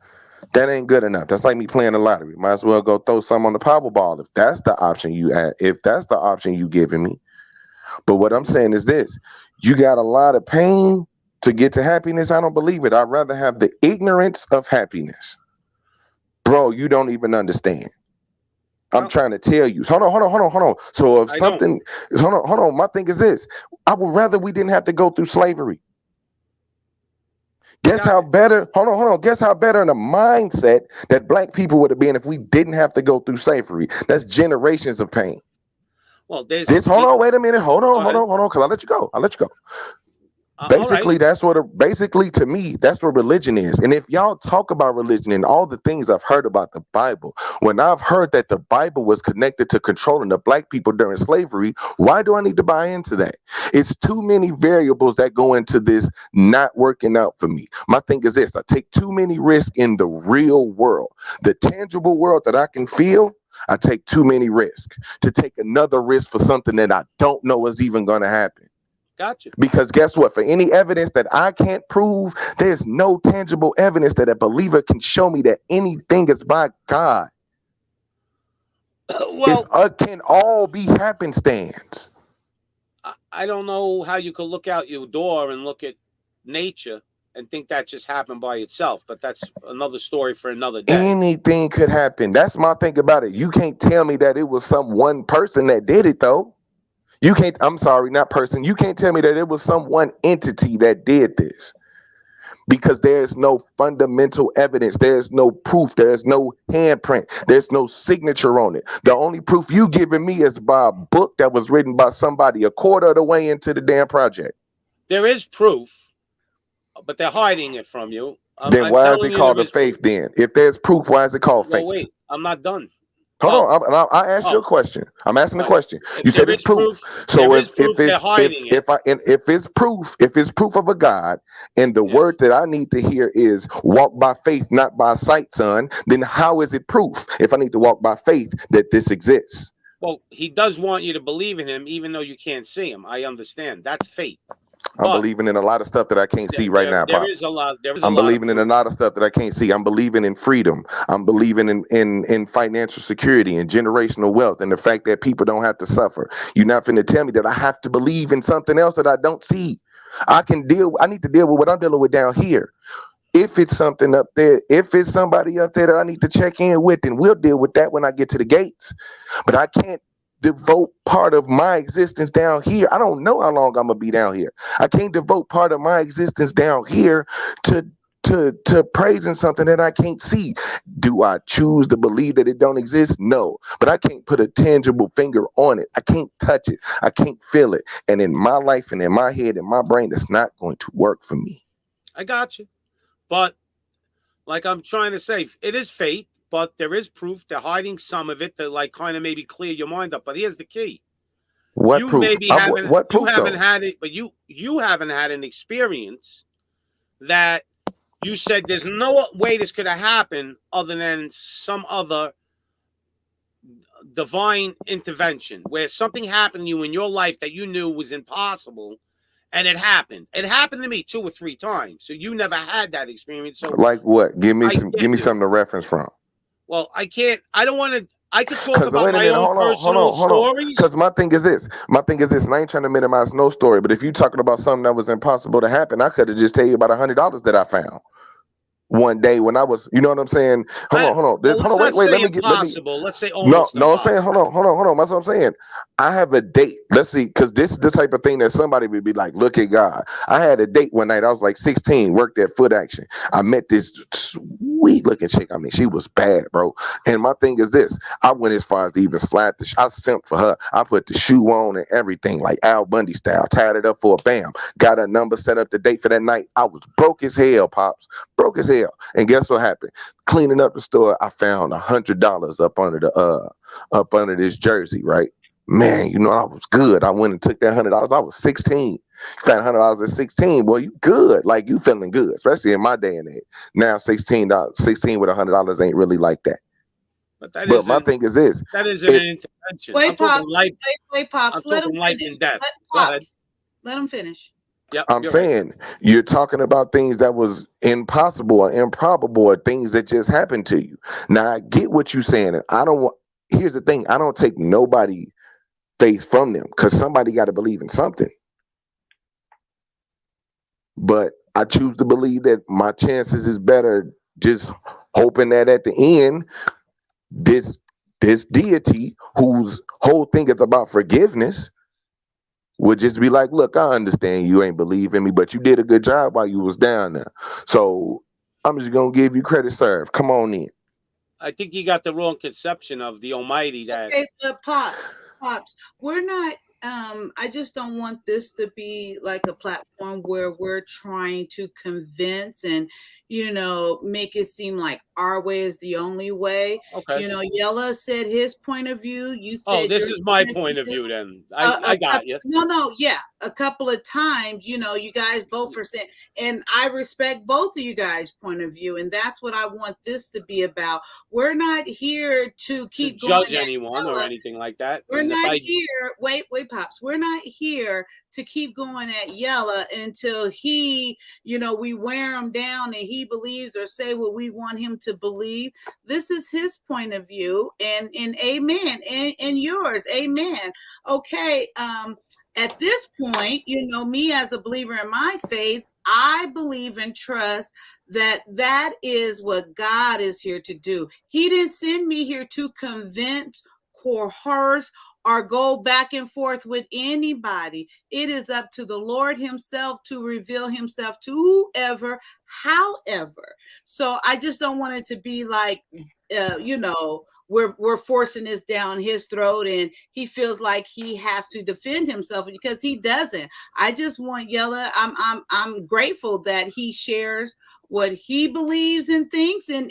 That ain't good enough. That's like me playing the lottery. Might as well go throw some on the Powerball if that's the option you add, if that's the option you giving me. But what I'm saying is this: you got a lot of pain to get to happiness. I don't believe it. I'd rather have the ignorance of happiness. Bro, you don't even understand. I'm trying to tell you. Hold on. So if something, hold on. My thing is this: I would rather we didn't have to go through slavery. Guess how better? Hold on. Guess how better in a mindset that black people would have been if we didn't have to go through slavery. That's generations of pain. Well, wait a minute. Hold on. Because I'll let you go. Basically, basically to me, that's what religion is. And if y'all talk about religion and all the things I've heard about the Bible, when I've heard that the Bible was connected to controlling the black people during slavery, why do I need to buy into that? It's too many variables that go into this not working out for me. My thing is this: I take too many risks in the real world, the tangible world that I can feel. I take too many risks to take another risk for something that I don't know is even going to happen. Gotcha. Because guess what? For any evidence that I can't prove, there's no tangible evidence that a believer can show me that anything is by God. Well, it can all be happenstance. I don't know how you could look out your door and look at nature and think that just happened by itself, but that's another story for another day. Anything could happen. That's my thing about it. You can't tell me that it was some one person that did it, though. You can't, I'm sorry, not person. You can't tell me that it was some one entity that did this, because there's no fundamental evidence. There's no proof. There's no handprint. There's no signature on it. The only proof you giving me is by a book that was written by somebody a quarter of the way into the damn project. There is proof, but they're hiding it from you. Then why is it called a faith then? If there's proof, why is it called faith? Wait, I'm not done. Hold on, I asked you a question. I'm asking a question. You said it's proof. So if it's proof of a God, and the word that I need to hear is walk by faith, not by sight, son, then how is it proof if I need to walk by faith that this exists? Well, he does want you to believe in him, even though you can't see him. I understand. That's faith. I'm believing in a lot of stuff that I can't see right now, Pop. I'm believing in a lot of stuff that I can't see. I'm believing in freedom. I'm believing in financial security and generational wealth and the fact that people don't have to suffer. You're not finna tell me that I have to believe in something else that I don't see. I need to deal with what I'm dealing with down here. If it's something up there, if it's somebody up there that I need to check in with, then we'll deal with that when I get to the gates. But I can't devote part of my existence down here. I don't know how long I'm gonna be down here. I can't devote part of my existence down here to to praising something that I can't see. Do I choose to believe that it don't exist? No, but I can't put a tangible finger on it. I can't touch it. I can't feel it. And in my life and in my head and my brain, it's not going to work for me. I got you. But like I'm trying to say, it is fate, but there is proof. They're hiding some of it to like kind of maybe clear your mind up. But here's the key. What You proof? maybe What proof haven't though? had it, but you haven't had an experience that you said there's no way this could have happened other than some other divine intervention where something happened to you in your life that you knew was impossible and it happened. It happened to me 2 or 3 times. So you never had that experience. So Like what? Give me I some. get Give me you. something to reference from. Well, I can't. I don't want to. I could talk Because about wait a my minute, own personal hold on. stories. Because my thing is this. My thing is this, and I ain't trying to minimize no story, but if you talking about something that was impossible to happen, I could have just tell you about $100 that I found one day when I was, you know what I'm saying? Hold on. Well, let's not say impossible. Let's say almost No, I'm saying, impossible. hold on. That's what I'm saying. I have a date. Let's see, because this is the type of thing that somebody would be like, look at God. I had a date one night. I was like 16, worked at Foot Action. I met this sweet looking chick. I mean, she was bad, bro. And my thing is this. I went as far as to even slap the I simped for her. I put the shoe on and everything, like Al Bundy style. Tied it up for a bam. Got a number, set up the date for that night. I was broke as hell, Pops. Broke as hell. And guess what happened? Cleaning up the store, I found $100 up under this jersey, right? Man, you know, I was good. I went and took that $100. I was 16. Found $100 at 16. Boy, you good. Like you feeling good, especially in my day and age. Now $16, 16 with $100 ain't really like that. But my thing is this. That isn't an intervention. Wait, I'm talking Pops. life. Wait, Pops. I'm Let talking him life finish. and death. Let Go ahead. Pops. Let him finish. Yep, I'm you're saying right. you're talking about things that was impossible or improbable or things that just happened to you. Now I get what you're saying, and I don't want. Here's the thing: I don't take nobody faith from them because somebody got to believe in something. But I choose to believe that my chances is better just hoping that at the end, this this deity whose whole thing is about forgiveness would just be like, look, I understand you ain't believe in me, but you did a good job while you was down there. So I'm just gonna give you credit served. Come on in. I think you got the wrong conception of the Almighty. That Okay, but Pops, we're not. I just don't want this to be like a platform where we're trying to convince and, make it seem like our way is the only way. okay. Yella said his point of view. You Oh, said this your is my point of point of view. view. Then I got you. No, yeah, a couple of times, you guys both are saying, and I respect both of you guys' point of view, and that's what I want this to be about. We're not here to keep Judge going at anyone or Yella. anything like that. We're And if not I here. Wait, Pops. We're not here to keep going at Yella until he, we wear him down and he believes or say what we want him to believe. This is his point of view, and amen, and yours, amen. Okay. At this point, me as a believer in my faith, I believe and trust that is what God is here to do. He didn't send me here to convince, coerce, or go back and forth with anybody. It is up to the Lord himself to reveal himself to whoever, however. So I just don't want it to be like, we're forcing this down his throat and he feels like he has to defend himself, because he doesn't. I just want Yella. I'm grateful that he shares what he believes and thinks, and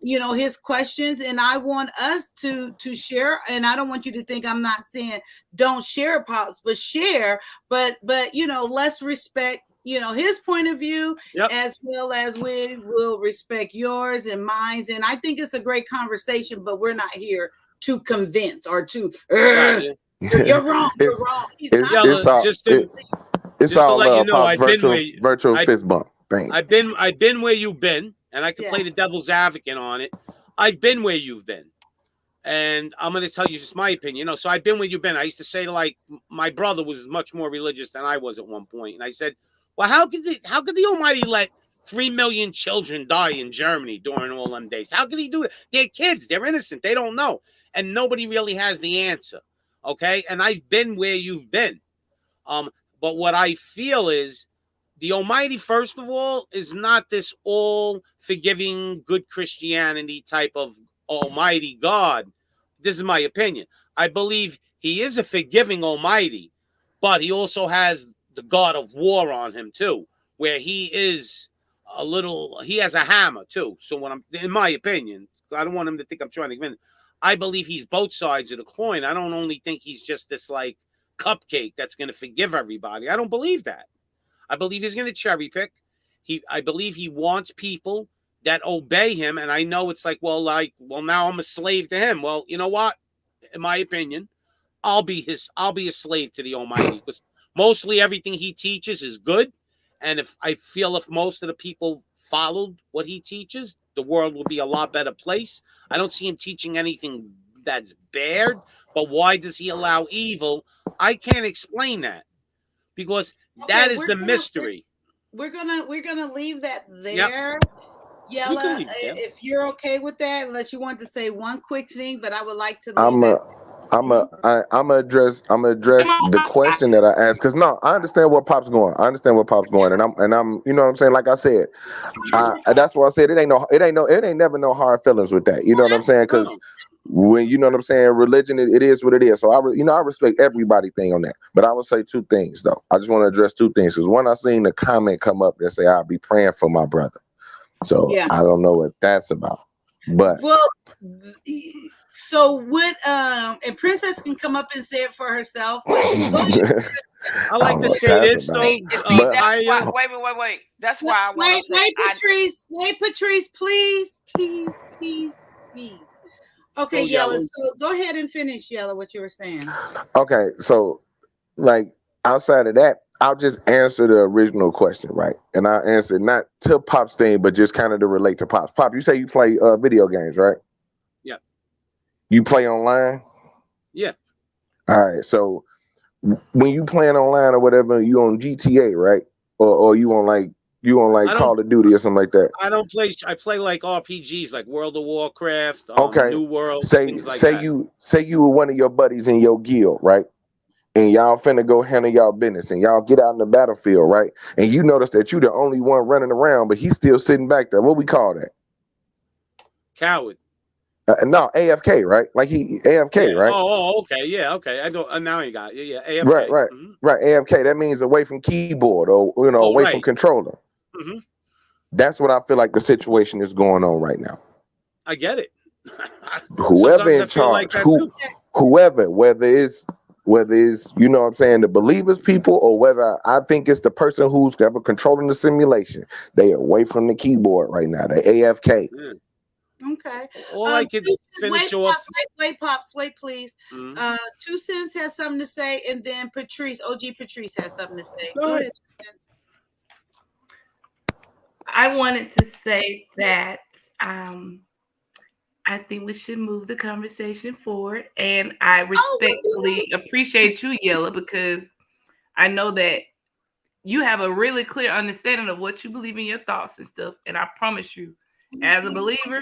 his questions, and I want us to share. And I don't want you to think I'm not saying don't share, Pops, but share. But let's respect his point of view, as well as we will respect yours and mine. And I think it's a great conversation, but we're not here to convince or to you're wrong. You're wrong. He's not. It's all let you love, know, Pops. Virtual fist bump. Bang. I've been where you've been, and I can play the devil's advocate on it. I've been where you've been, and I'm going to tell you just my opinion. So I've been where you've been. I used to say, like, my brother was much more religious than I was at one point, and I said, well, how could the Almighty let 3 million children die in Germany during all them days? How could he do it? They're kids. They're innocent. They don't know, and nobody really has the answer. Okay, and I've been where you've been. But what I feel is the Almighty, first of all, is not this all forgiving, good Christianity type of Almighty God. This is my opinion. I believe he is a forgiving Almighty, but he also has the God of war on him too, where he is a little, he has a hammer too. So when I'm, in my opinion, I don't want him to think I'm trying to convince. I believe he's both sides of the coin. I don't only think he's just this like cupcake that's going to forgive everybody. I don't believe that. I believe he's going to cherry pick. I believe he wants people that obey him. And I know it's well, now I'm a slave to him. Well, you know what? In my opinion, I'll be a slave to the Almighty, because mostly everything he teaches is good. And if most of the people followed what he teaches, the world will be a lot better place. I don't see him teaching anything that's bad, but why does he allow evil? I can't explain that, because Okay, that is the mystery. We're gonna leave that Yep. there. We can Yella, leave it there. if you're okay with that, unless you want to say one quick thing, but I would like to leave I'm that. I'm gonna address the question that I asked, because no, I understand where Pop's going. I understand where Pop's going, and I'm you know what I'm saying. Like I said, that's why I said it ain't never no hard feelings with that. You know what I'm saying? Because when you know what I'm saying, religion it is what it is. So I respect everybody thing on that. But I would say two things though. I just want to address two things. Because one, I seen the comment come up that say I'll be praying for my brother. So Yeah. I don't know what that's about. But Well, so what? And Princess can come up and say it for herself. But I like to say this though. See, that's why, wait. That's why I want to say. Patrice. Wait, Patrice, please. Okay, Yella. So go ahead and finish, Yella, what you were saying. Okay, so like outside of that, I'll just answer the original question, right? And I answer not to Pop's thing, but just kind of to relate to Pop's. Pop, you say you play video games, right? Yeah. You play online? Yeah. All right. So when you playing online or whatever, you on GTA, right? Or you on Call of Duty or something like that? I don't play. I play like RPGs, like World of Warcraft, Okay. New World, things like say that. Say you were one of your buddies in your guild, right? And y'all finna go handle y'all business, and y'all get out in the battlefield, right? And you notice that you the only one running around, but he's still sitting back there. What we call that? Coward. No, AFK, right? Like he AFK, Yeah. right? Oh, okay. Yeah, okay. I don't. Now you got it. Yeah, AFK. Right. Right. AFK. That means away from keyboard, or away from controller. Mm-hmm. That's what I feel like the situation is going on right now. I get it. Whoever in charge, whoever, whether it's you know what I'm saying, the believers people, or whether I think it's the person who's ever controlling the simulation, they away from the keyboard right now. They AFK. Okay. All I could finish off. Pops, wait, please. 2 Cents has something to say, and then OG Patrice has something to say. Go ahead. I wanted to say that I think we should move the conversation forward, and I respectfully appreciate you, Yella, because I know that you have a really clear understanding of what you believe in your thoughts and stuff. And I promise you, as a believer,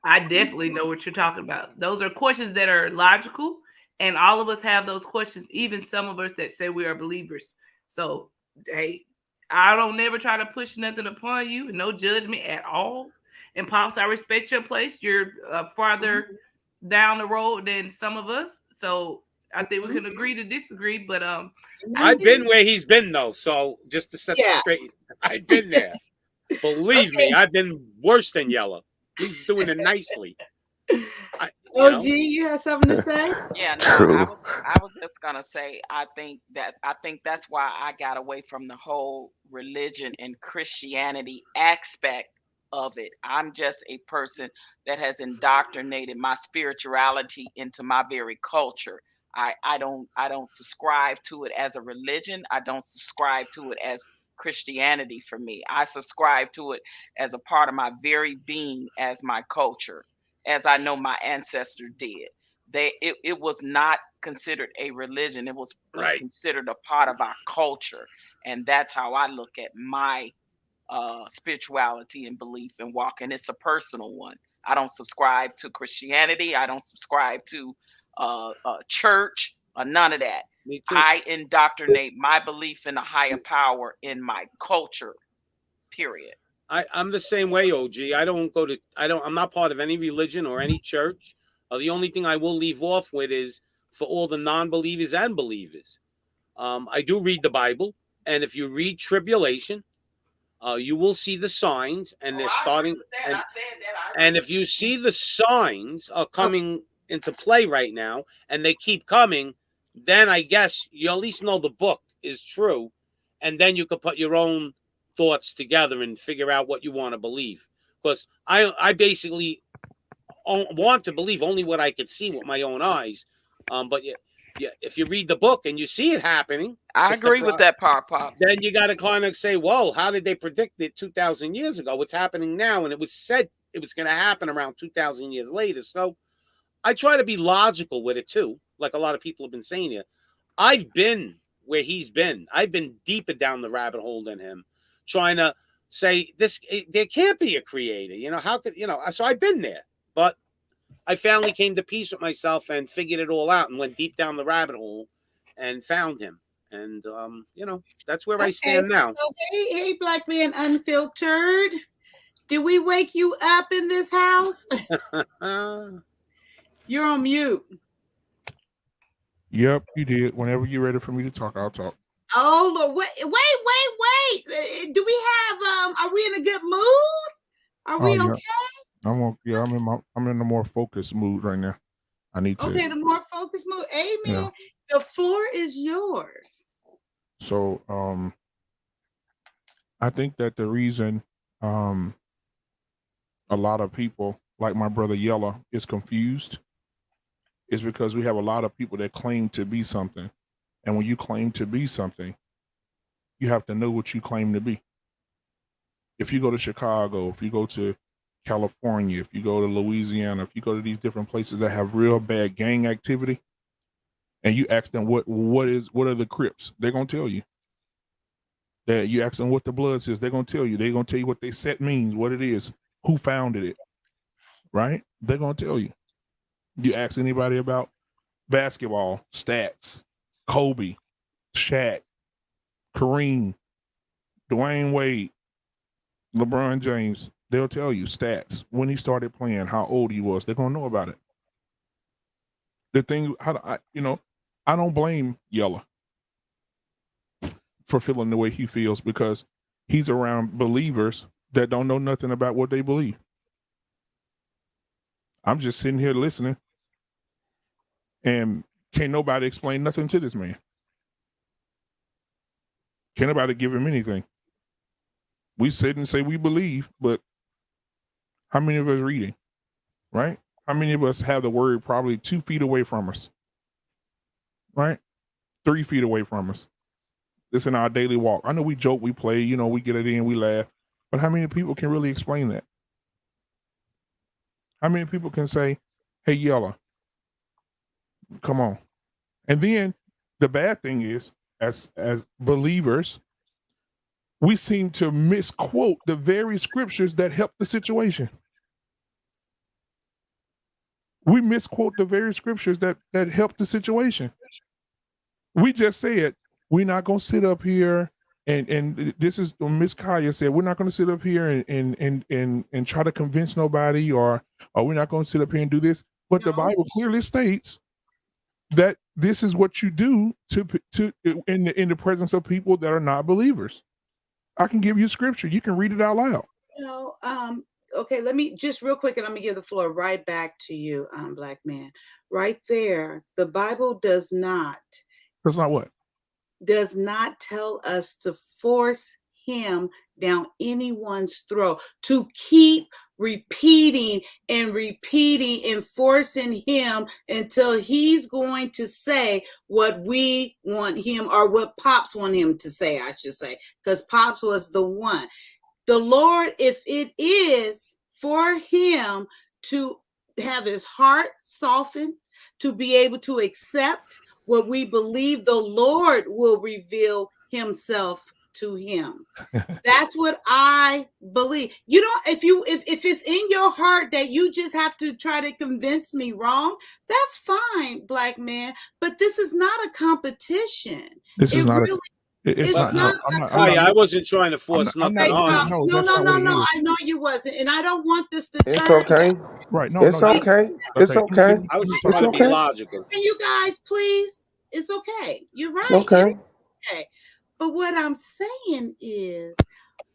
I definitely know what you're talking about. Those are questions that are logical, and all of us have those questions, even some of us that say we are believers. So, hey, I don't never try to push nothing upon you, no judgment at all. And Pops, I respect your place. You're farther down the road than some of us. So I think we can agree to disagree, but I've been where he's been though, so just to set this straight, I've been there. Believe me, I've been worse than Yella. He's doing it nicely. OG, you have something to say? Yeah, no, I was just gonna say I think that's why I got away from the whole religion and Christianity aspect of it. I'm just a person that has indoctrinated my spirituality into my very culture. I don't subscribe to it as a religion. I don't subscribe to it as Christianity for me. I subscribe to it as a part of my very being, as my culture, as I know my ancestor did. It was not considered a religion. It was considered a part of our culture, and that's how I look at my spirituality and belief and walk. And it's a personal one. I don't subscribe to Christianity. I don't subscribe to church. or none of that. Me too. I indoctrinate my belief in a higher power in my culture. Period. I'm the same way, OG. I'm not part of any religion or any church. The only thing I will leave off with is for all the non-believers and believers. I do read the Bible, and if you read tribulation, you will see the signs, and they're starting. And if you see the signs are coming into play right now, and they keep coming, then I guess you at least know the book is true, and then you could put your own thoughts together and figure out what you want to believe. Because I basically want to believe only what I could see with my own eyes. But if you read the book and you see it happening, I agree with that part, Pops. then you got to kind of say, "Whoa, how did they predict it 2,000 years ago? What's happening now?" And it was said it was going to happen around 2,000 years later. So I try to be logical with it too, like a lot of people have been saying here. I've been where he's been. I've been deeper down the rabbit hole than him, trying to say there can't be a creator. How could So I've been there, but I finally came to peace with myself and figured it all out and went deep down the rabbit hole and found him. And that's where I stand now. So, hey, Black Man Unfiltered. Did we wake you up in this house? You're on mute. Yep, you did. Whenever you're ready for me to talk, I'll talk. Oh Lord, wait. Do we have are we in a good mood? Are we okay? I'm in a more focused mood right now. I need to. Okay, the more focused mood. Amen. Yeah. The floor is yours. So I think that the reason a lot of people, like my brother Yella, is confused is because we have a lot of people that claim to be something. And when you claim to be something, you have to know what you claim to be. If you go to Chicago, if you go to California, if you go to Louisiana, if you go to these different places that have real bad gang activity, and you ask them what are the Crips, they're gonna tell you. That you ask them what the Bloods is, they're gonna tell you. They're gonna tell you what they set means, what it is, who founded it. Right? They're gonna tell you. You ask anybody about basketball, stats, Kobe, Shaq, Kareem, Dwayne Wade, LeBron James, they'll tell you stats, when he started playing, how old he was. They're gonna know about it. The thing, I don't blame Yella for feeling the way he feels because he's around believers that don't know nothing about what they believe. I'm just sitting here listening, and can't nobody explain nothing to this man. Can't nobody give him anything. We sit and say we believe, but how many of us reading, right? How many of us have the word probably 2 feet away from us, right? 3 feet away from us. This in our daily walk. I know we joke, we play, we get it in, we laugh, but how many people can really explain that? How many people can say, hey, Yella, come on. And then the bad thing is, as believers, we seem to misquote the very scriptures that help the situation. We misquote the very scriptures that help the situation. We just said, we're not going to sit up here and this is what Miss Kaya said, we're not going to sit up here and try to convince nobody or we're not going to sit up here and do this. But the Bible clearly states that this is what you do to in the presence of people that are not believers. I can give you scripture. You can read it out loud. Okay, let me just real quick, and I'm gonna give the floor right back to you, Black Man. Right there, the Bible does not. That's not what? Does not tell us to force him down anyone's throat, to keep repeating and forcing him until he's going to say what we want him or what Pops want him to say, I should say, because Pops was the one. The Lord, if it is for him to have his heart softened, to be able to accept what we believe, the Lord will reveal himself to him. That's what I believe. You know, if it's in your heart that you just have to try to convince me wrong, that's fine, black man. But this is not a competition. This is It not really it's it's not. not No, I'm a not. I wasn't trying to force I'm nothing not. on you. No, no, that's no, not no, what it no. is. I know you wasn't, and I don't want this to It's turn. okay. Right? No, It's no. okay. It's Okay. okay. Let me I was just talk It's trying to be okay. logical. Can you guys please? It's okay. You're It's right. It okay. is okay. But what I'm saying is,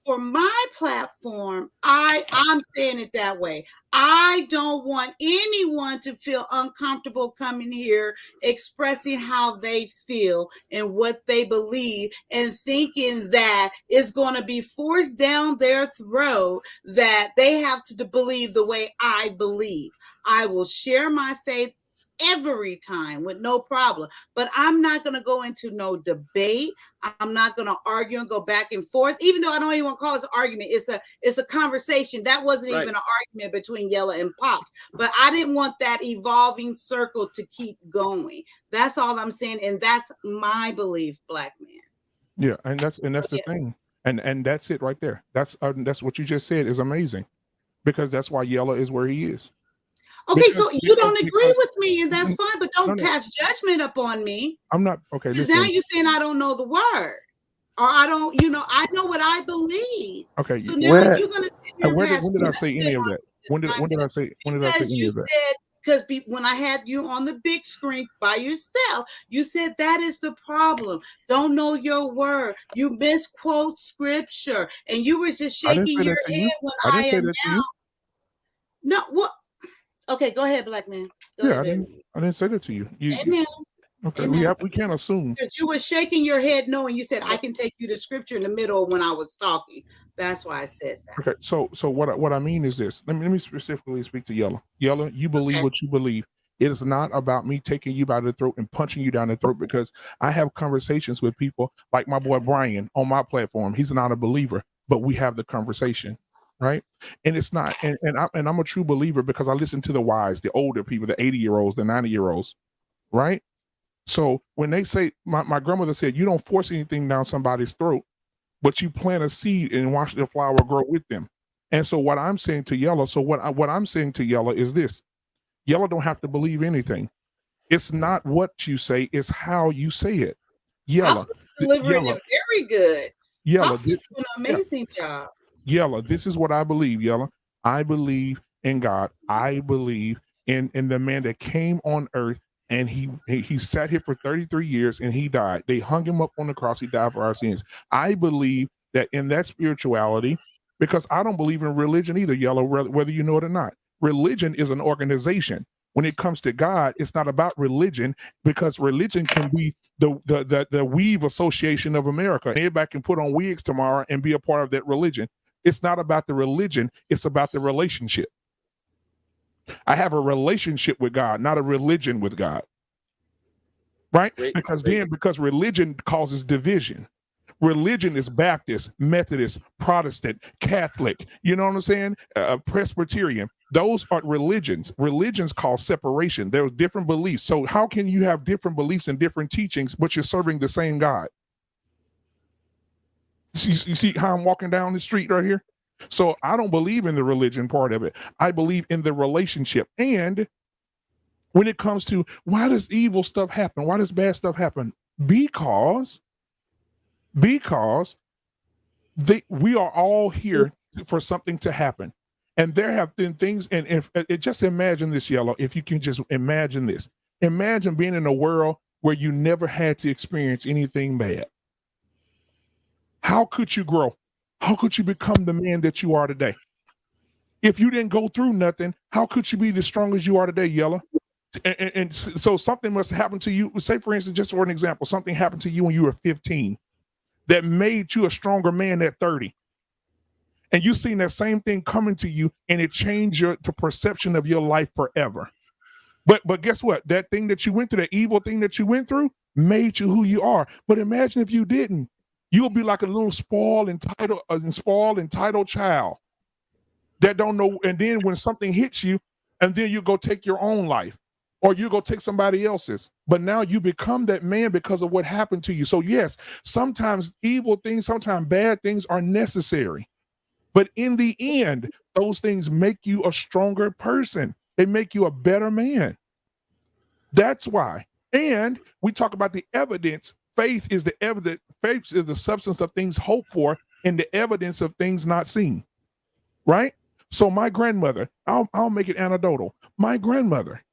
for my platform, I'm saying it that way. I don't want anyone to feel uncomfortable coming here expressing how they feel and what they believe and thinking that it's going to be forced down their throat that they have to believe the way I believe. I will share my faith every time with no problem, but I'm not going to go into no debate. I'm not going to argue and go back and forth, even though I don't even want to call it an argument. It's a conversation. That wasn't Right. even an argument between Yella and Pops, but I didn't want that evolving circle to keep going. That's all I'm saying, and that's my belief, black man. Yeah, and that's the thing, and that's it right there. That's what you just said is amazing, because that's why Yella is where he is. Okay, so you don't agree because- with me, and that's fine, but don't no. pass judgment upon me. I'm not okay. Because Listen. now you're saying I don't know the word, or I don't, I know what I believe. Okay. So now Where- you're gonna sit here and When pass did I say any of that? When did I say because any you of that? said, because when I had you on the big screen by yourself, you said that is the problem. Don't know your word. You misquote scripture, and you were just I didn't shaking say your that to head you. when I didn't say am that to now. you. No, what? Okay, go ahead, black man. Go Yeah, ahead, I didn't say that to you. Amen. Okay, Amen. we can't assume. Because you were shaking your head knowing you said I can take you to scripture in the middle when I was talking. That's why I said that. Okay, so what I mean is this. Let me specifically speak to Yella. Yella, you believe what you believe. It is not about me taking you by the throat and punching you down the throat, because I have conversations with people like my boy Brian on my platform. He's not a believer, but we have the conversation, right? And it's not, and I'm a true believer because I listen to the wise, the older people, the 80-year-olds, the 90-year-olds, right? So when they say, my grandmother said, you don't force anything down somebody's throat, but you plant a seed and watch the flower grow with them. And so what I'm saying to Yella, what I'm saying to Yella is this: Yella don't have to believe anything. It's not what you say; it's how you say it. Yella, delivering it very good. Yella, doing an amazing job. Yella, this is what I believe. Yella, I believe in God. I believe in the man that came on earth, and he sat here for 33 years and he died. They hung him up on the cross. He died for our sins. I believe that in that spirituality, because I don't believe in religion either, Yella, whether you know it or not. Religion is an organization. When it comes to God, it's not about religion, because religion can be the weave association of America. Everybody can put on wigs tomorrow and be a part of that religion. It's not about the religion, it's about the relationship. I have a relationship with God, not a religion with God. Right? Because religion causes division. Religion is Baptist, Methodist, Protestant, Catholic, you know what I'm saying? Presbyterian. Those are religions. Religions cause separation. There's different beliefs. So how can you have different beliefs and different teachings, but you're serving the same God? You see how I'm walking down the street right here? So I don't believe in the religion part of it. I believe in the relationship. And when it comes to why does evil stuff happen? Why does bad stuff happen? Because we are all here for something to happen. And there have been things, and if just imagine this, Yellow, if you can just imagine this. Imagine being in a world where you never had to experience anything bad. How could you grow? How could you become the man that you are today? If you didn't go through nothing, how could you be the strong as you are today, Yella? And so something must have happened to you. Say, for instance, just for an example, something happened to you when you were 15 that made you a stronger man at 30. And you seen that same thing coming to you, and it changed the perception of your life forever. But guess what? That thing that you went through, that evil thing that you went through, made you who you are. But imagine if you didn't. You'll be like a little spoiled, entitled child that don't know. And then when something hits you, and then you go take your own life, or you go take somebody else's. But now you become that man because of what happened to you. So yes, sometimes evil things, sometimes bad things are necessary. But in the end, those things make you a stronger person. They make you a better man. That's why. And we talk about the evidence. Faith is the evidence. Faith is the substance of things hoped for and the evidence of things not seen. Right? So my grandmother, I'll make it anecdotal. My grandmother,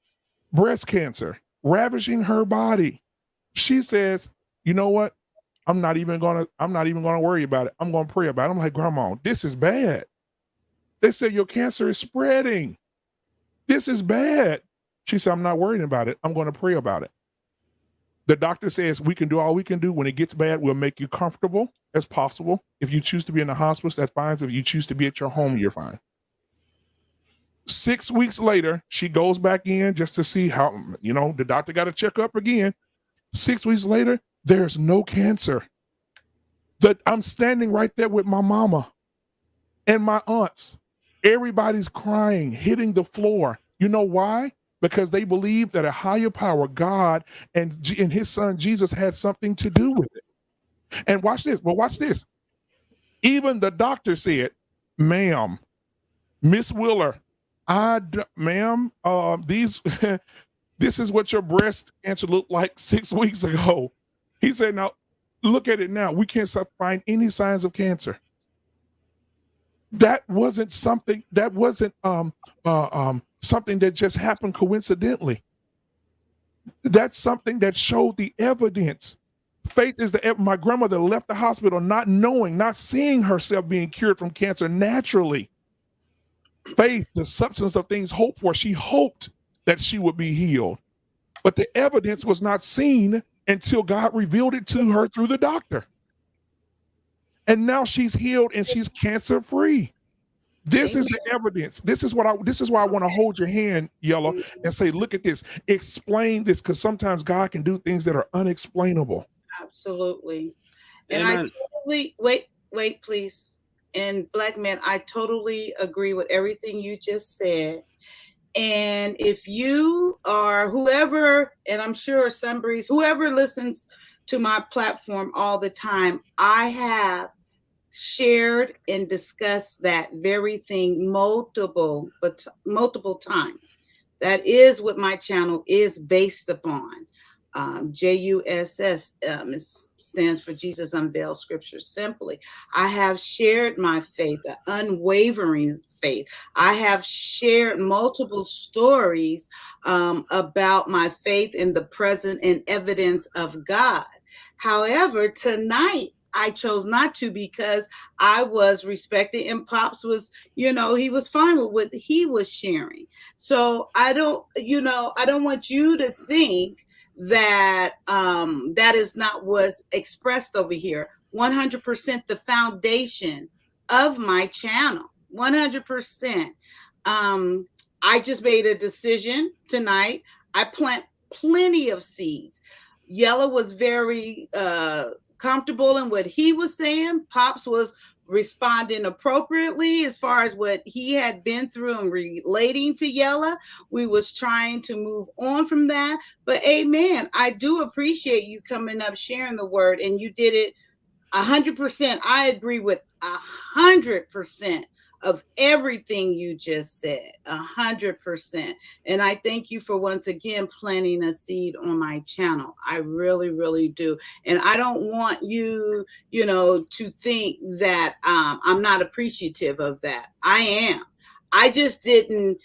breast cancer, ravaging her body. She says, you know what? I'm not even gonna worry about it. I'm gonna pray about it. I'm like, Grandma, this is bad. They said your cancer is spreading. This is bad. She said, I'm not worrying about it. I'm going to pray about it. The doctor says we can do all we can do. When it gets bad, we'll make you comfortable as possible. If you choose to be in the hospice, that's fine. If you choose to be at your home, you're fine. 6 weeks later, she goes back in just to see how, the doctor got to check up again. 6 weeks later, there's no cancer. I'm standing right there with my mama and my aunts. Everybody's crying, hitting the floor. You know why? Because they believe that a higher power, God and his son Jesus, had something to do with it. And watch this. Well, watch this. Even the doctor said, ma'am, Miss Willer, ma'am, this is what your breast cancer looked like 6 weeks ago. He said, now look at it now. We can't find any signs of cancer. That wasn't something something that just happened coincidentally. That's something that showed the evidence. Faith is my grandmother left the hospital not knowing, not seeing herself being cured from cancer naturally. Faith, the substance of things hoped for, she hoped that she would be healed. But the evidence was not seen until God revealed it to her through the doctor. And now she's healed and she's cancer free. This is the evidence. This is why I want to hold your hand, Yellow, and say, look at this. Explain this, because sometimes God can do things that are unexplainable. Absolutely. Amen. And I totally wait, please. And Black Man, I totally agree with everything you just said. And if you are whoever, and I'm sure Sunbreeze, whoever listens to my platform all the time, I have shared and discussed that very thing multiple times. That is what my channel is based upon. JUSS stands for Jesus Unveils Scripture Simply. I have shared my faith, the unwavering faith. I have shared multiple stories about my faith in the present and evidence of God. However, tonight, I chose not to because I was respected, and Pops was, he was fine with what he was sharing. So I don't want you to think that that is not what's expressed over here. 100% the foundation of my channel. 100%. I just made a decision tonight. I plant plenty of seeds. Yellow was very comfortable in what he was saying. Pops was responding appropriately as far as what he had been through and relating to Yella. We was trying to move on from that. But amen, I do appreciate you coming up, sharing the word, and you did it 100%. I agree with 100% of everything you just said, 100%. And I thank you for once again planting a seed on my channel. I really, really do. And I don't want you, to think that I'm not appreciative of that. I am. I just didn't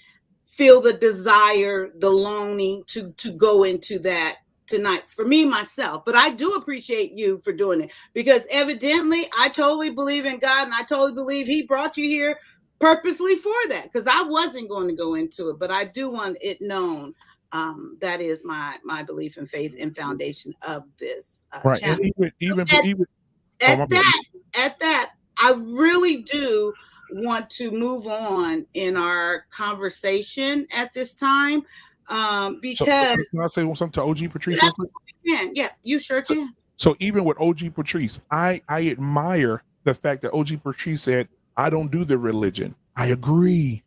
feel the desire, the longing to go into that tonight for me myself. But I do appreciate you for doing it, because evidently I totally believe in God, and I totally believe he brought you here purposely for that, because I wasn't going to go into it, but I do want it known. That is my belief and faith and foundation of this Right. channel. And even at that, I really do want to move on in our conversation at this time. Because can I say something to OG Patrice? Yeah, you sure can. So even with OG Patrice, I admire the fact that OG Patrice said, I don't do the religion. I agree,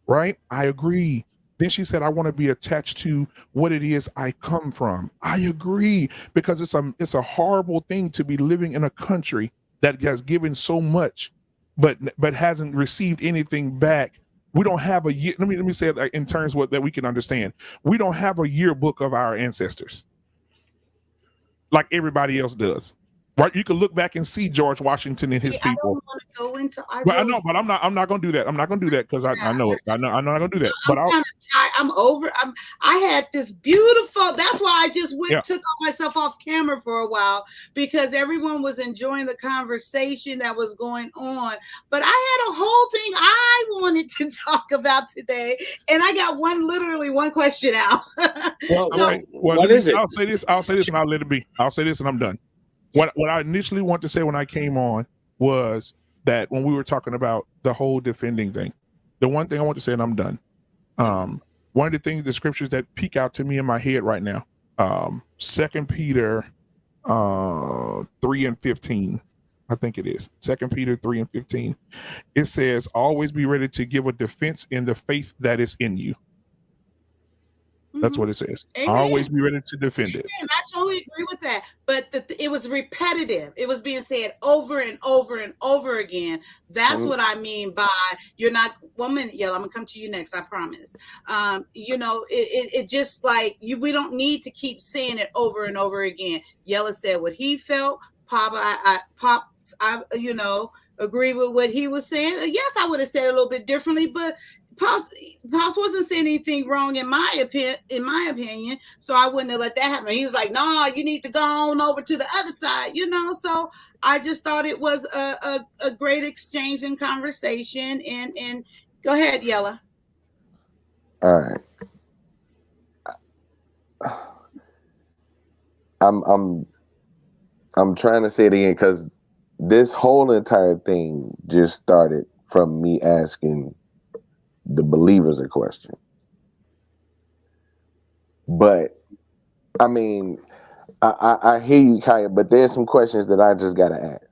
right? I agree. Then she said, I want to be attached to what it is I come from. I agree, because it's a horrible thing to be living in a country that has given so much, but hasn't received anything back. We don't have a year. Let me say it in terms that we can understand. We don't have a yearbook of our ancestors like everybody else does. Right? You can look back and see George Washington and his I don't people. want to go into. I know, but I'm not gonna do that. I'm not gonna do that because I know it. I'm not gonna do that. I'm But kind of tired. I'm over. I had this beautiful. That's why I just took myself off camera for a while, because everyone was enjoying the conversation that was going on. But I had a whole thing I wanted to talk about today, and I got literally one question out. Well, well, what is it? I'll say this, and I'll let it be. I'll say this, and I'm done. What I initially wanted to say when I came on was that when we were talking about the whole defending thing, the one thing I want to say, and I'm done. One of the things, the scriptures that peek out to me in my head right now, 2 Peter 3:15, I think it is 2 Peter 3:15. It says, "Always be ready to give a defense in the faith that is in you." That's what it says. Amen. Always be ready to defend it. And I totally agree with that. But it was repetitive. It was being said over and over and over again. That's what I mean by you're not 1 minute, Yella. I'm gonna come to you next. I promise. It just like we don't need to keep saying it over and over again. Yella said what he felt. Pop, I agree with what he was saying. Yes, I would have said it a little bit differently, but Pops wasn't saying anything wrong in my opinion, so I wouldn't have let that happen. He was like, "No, you need to go on over to the other side," So I just thought it was a great exchange and conversation. And go ahead, Yella. All right. I'm trying to say it again because this whole entire thing just started from me asking the believers a question. But I mean, I hear you, Kaya, but there's some questions that I just gotta ask.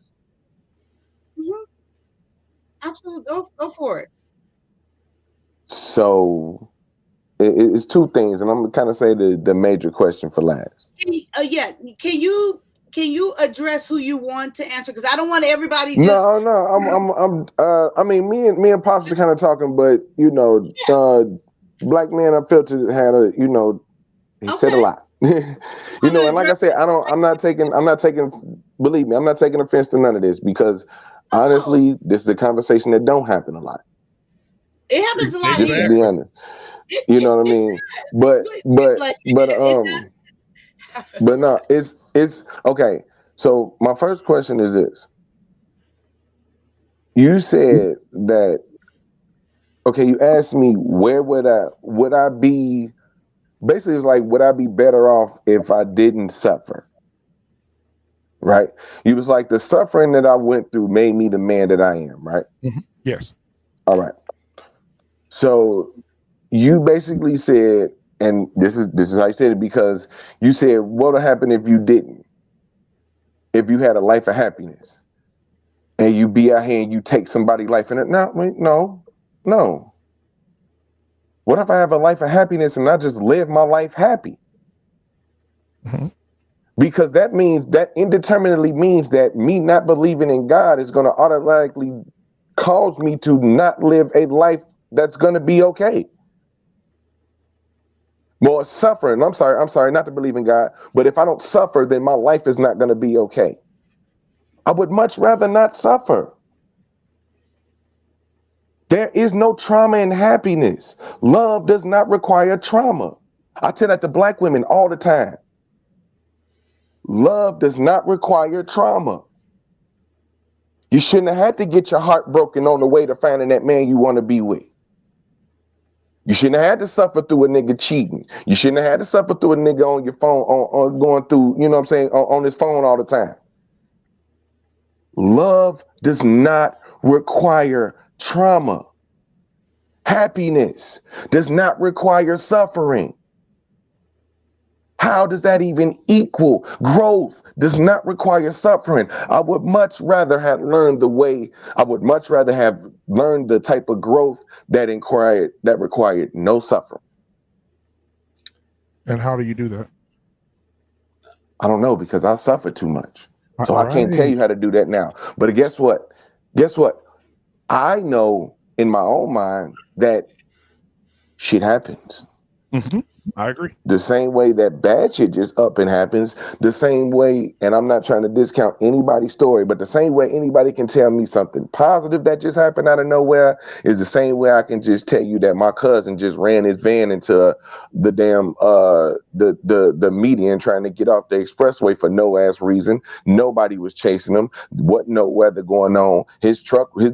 Absolutely, go for it. So it's two things, and I'm gonna kind of say the major question for last. Can you address who you want to answer? Because I don't want everybody just. No. I mean, me and Pops are kind of talking, but Black Man Unfiltered had he said a lot. And like I said, I'm not taking. Believe me, I'm not taking offense to none of this because honestly, this is a conversation that don't happen a lot. It happens a lot just here. To be honest. You know what I mean? But no, it's okay. So my first question is this. You said that, okay, you asked me where would I be, basically it's like, would I be better off if I didn't suffer? Right? You was like, the suffering that I went through made me the man that I am, right? Mm-hmm. Yes. All right. So you basically said, and this is how you said it, because you said, what would happen if you didn't? If you had a life of happiness and you be out here and you take somebody's life in it. No. What if I have a life of happiness and I just live my life happy? Mm-hmm. Because that indeterminately means that me not believing in God is going to automatically cause me to not live a life that's going to be okay. More suffering. I'm sorry, not to believe in God, but if I don't suffer, then my life is not going to be okay. I would much rather not suffer. There is no trauma in happiness. Love does not require trauma. I tell that to Black women all the time. Love does not require trauma. You shouldn't have had to get your heart broken on the way to finding that man you want to be with. You shouldn't have had to suffer through a nigga cheating. You shouldn't have had to suffer through a nigga on your phone, on going through, on his phone all the time. Love does not require trauma. Happiness does not require suffering. How does that even equal? Growth does not require suffering. I would much rather have learned the type of growth that required no suffering. And how do you do that? I don't know because I suffered too much. So I can't tell Right. you how to do that now. But guess what? Guess what? I know in my own mind that shit happens. Hmm. I agree. The same way that bad shit just up and happens, the same way, and I'm not trying to discount anybody's story, but the same way anybody can tell me something positive that just happened out of nowhere is the same way I can just tell you that my cousin just ran his van into the damn the median trying to get off the expressway for no ass reason. Nobody was chasing him. Wasn't no weather going on. His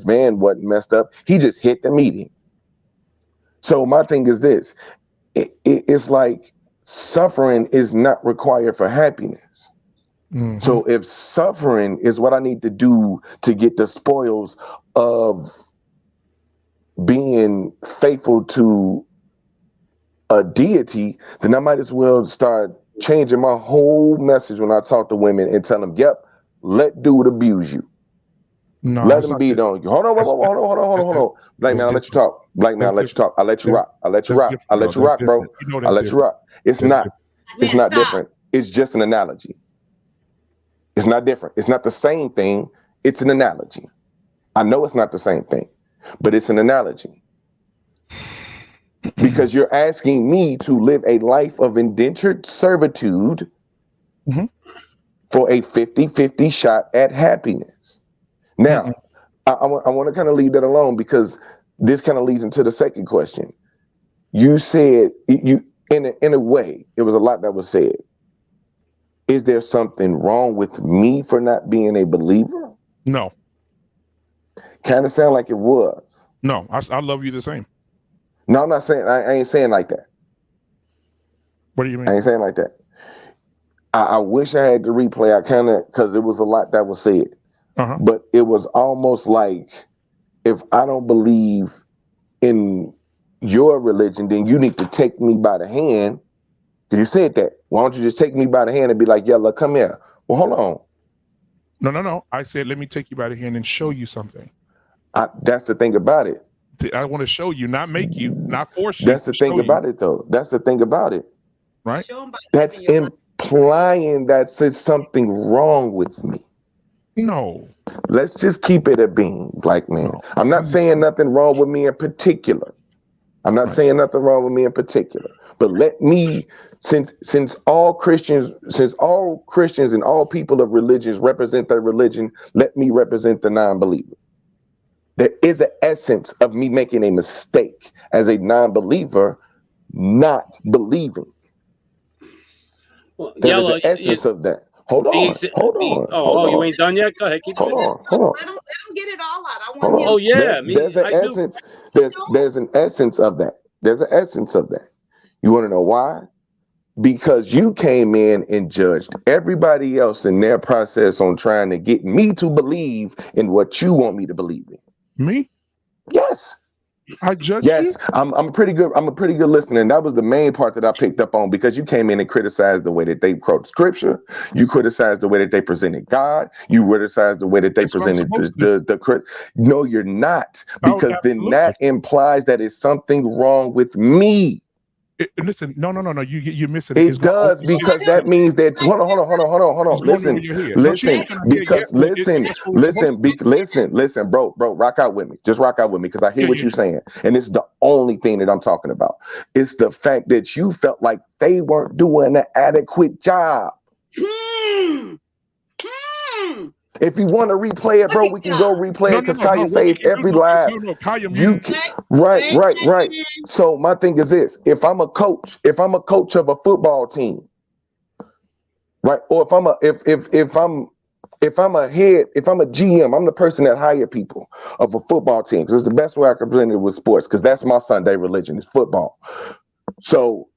van wasn't messed up. He just hit the median. So my thing is this. It's like suffering is not required for happiness. Hmm. So if suffering is what I need to do to get the spoils of being faithful to a deity, then I might as well start changing my whole message when I talk to women and tell them, yep, let dude abuse you. No, Let that's him not beat good. on you. Hold on, That's hold on, hold on, hold on, that's hold on. Black man, that's I'll let you different. talk. Black man, That's I'll let you different. talk. I'll let you That's rock. I'll let you that's rock. different. I'll No, let you that's rock, bro. different. You know I'll that's let you different. rock. It's That's not. different. It's Man, not stop. different. It's just an analogy. It's not different. It's not the same thing. It's an analogy. I know it's not the same thing, but it's an analogy because you're asking me to live a life of indentured servitude Mhm. for a 50-50 shot at happiness. Mm-mm. Now, I want to kind of leave that alone because this kind of leads into the second question. You said you in a way, it was a lot that was said. Is there something wrong with me for not being a believer? No, Kind of sound like it was. no, I love you the same. No, I'm not saying I ain't saying like that. What do you I mean? ain't saying like that. I wish I had the replay. I kind of because it was a lot that was said, Uh-huh. but it was almost like if I don't believe in your religion, then you need to take me by the hand. Because you said that. Why don't you just take me by the hand and be like, "Yella, come here." Well, hold on. No. I said let me take you by the hand and show you something. That's the thing about it. I want to show you, not make you, not force you, That's the to thing show you, about it, though. That's the thing about it. right? Show 'em by That's living your life. implying that there's something wrong with me. No, Let's just keep it a being, black man. no. I'm not saying nothing wrong with me in particular. I'm not Right. saying nothing wrong with me in particular. But let me, since all Christians and all people of religions represent their religion, let me represent the non-believer. There is an essence of me making a mistake as a non-believer, not believing. Well, There is Yellow, an essence of that. Hold on, hold on, hold you on, ain't done yet? Go ahead, keep hold going. on, hold on. Let him get it all out. I Hold want on. him Oh to. yeah, There's an I do. essence. There's an essence of that. There's an essence of that. You want to know why? Because you came in and judged everybody else in their process on trying to get me to believe in what you want me to believe in. Me? Yes. I judged you? Yes, I'm a pretty good. I'm a pretty good listener, and that was the main part that I picked up on because you came in and criticized the way that they quote scripture. You criticized the way that they presented God. You criticized the way that they That's what I'm presented supposed to do. No, you're not, Oh, because then absolutely. that implies that it's something wrong with me. Listen, no. You're missing it. It does, because that means that hold It's on. going over Listen, your head. No, she's listen, shaking her head. Yeah, because but that's what we're supposed to do. listen, bro, rock out with me. Just rock out with me because I hear Yeah, what yeah. you're saying. And it's the only thing that I'm talking about. It's the fact that you felt like they weren't doing an adequate job. Hmm. Hmm. If you want to replay it, Look bro, at we can go God. replay No, it no, because no, no. Kaya Wait, saved every live. no. Kaya, You mute. can, right. So my thing is this: if I'm a coach of a football team, right? Or if I'm a head, if I'm a GM, I'm the person that hire people of a football team because it's the best way I can present it with sports because that's my Sunday religion is football. So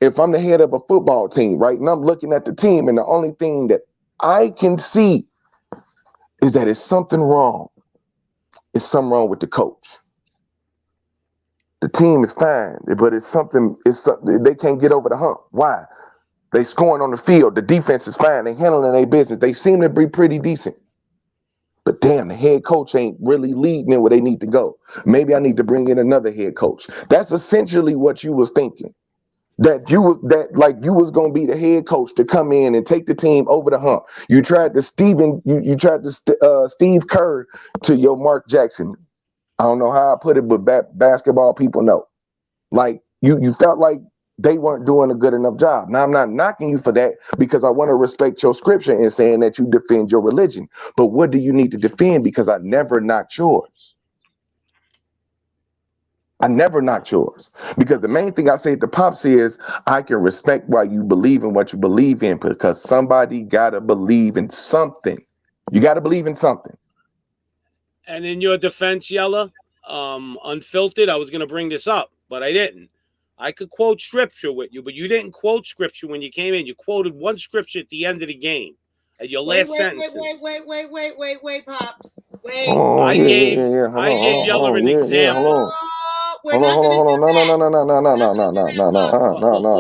if I'm the head of a football team, right, and I'm looking at the team, and the only thing that I can see is that it's something wrong. It's something wrong with the coach. The team is fine, but it's something. It's something they can't get over the hump. Why? They scoring on the field. The defense is fine. They handling their business. They seem to be pretty decent. But damn, the head coach ain't really leading in where they need to go. Maybe I need to bring in another head coach. That's essentially what you was thinking. that you was gonna be the head coach to come in and take the team over the hump. You tried to Steve Kerr to your Mark Jackson. I don't know how I put it, but basketball people know. Like you felt like they weren't doing a good enough job. Now I'm not knocking you for that because I want to respect your scripture in saying that you defend your religion. But what do you need to defend? Because I never knocked yours. I never knocked yours. Because the main thing I say to Pops is I can respect why you believe in what you believe in because somebody gotta believe in something. You gotta believe in something. And in your defense, Yella, unfiltered, I was going to bring this up, but I didn't. I could quote scripture with you, but you didn't quote scripture when you came in. You quoted one scripture at the end of the game, at your last sentences. Wait, Pops. Wait. Oh, I yeah. gave Hold Yella on. an Yeah, example. hold on. We're not going to Hold do on.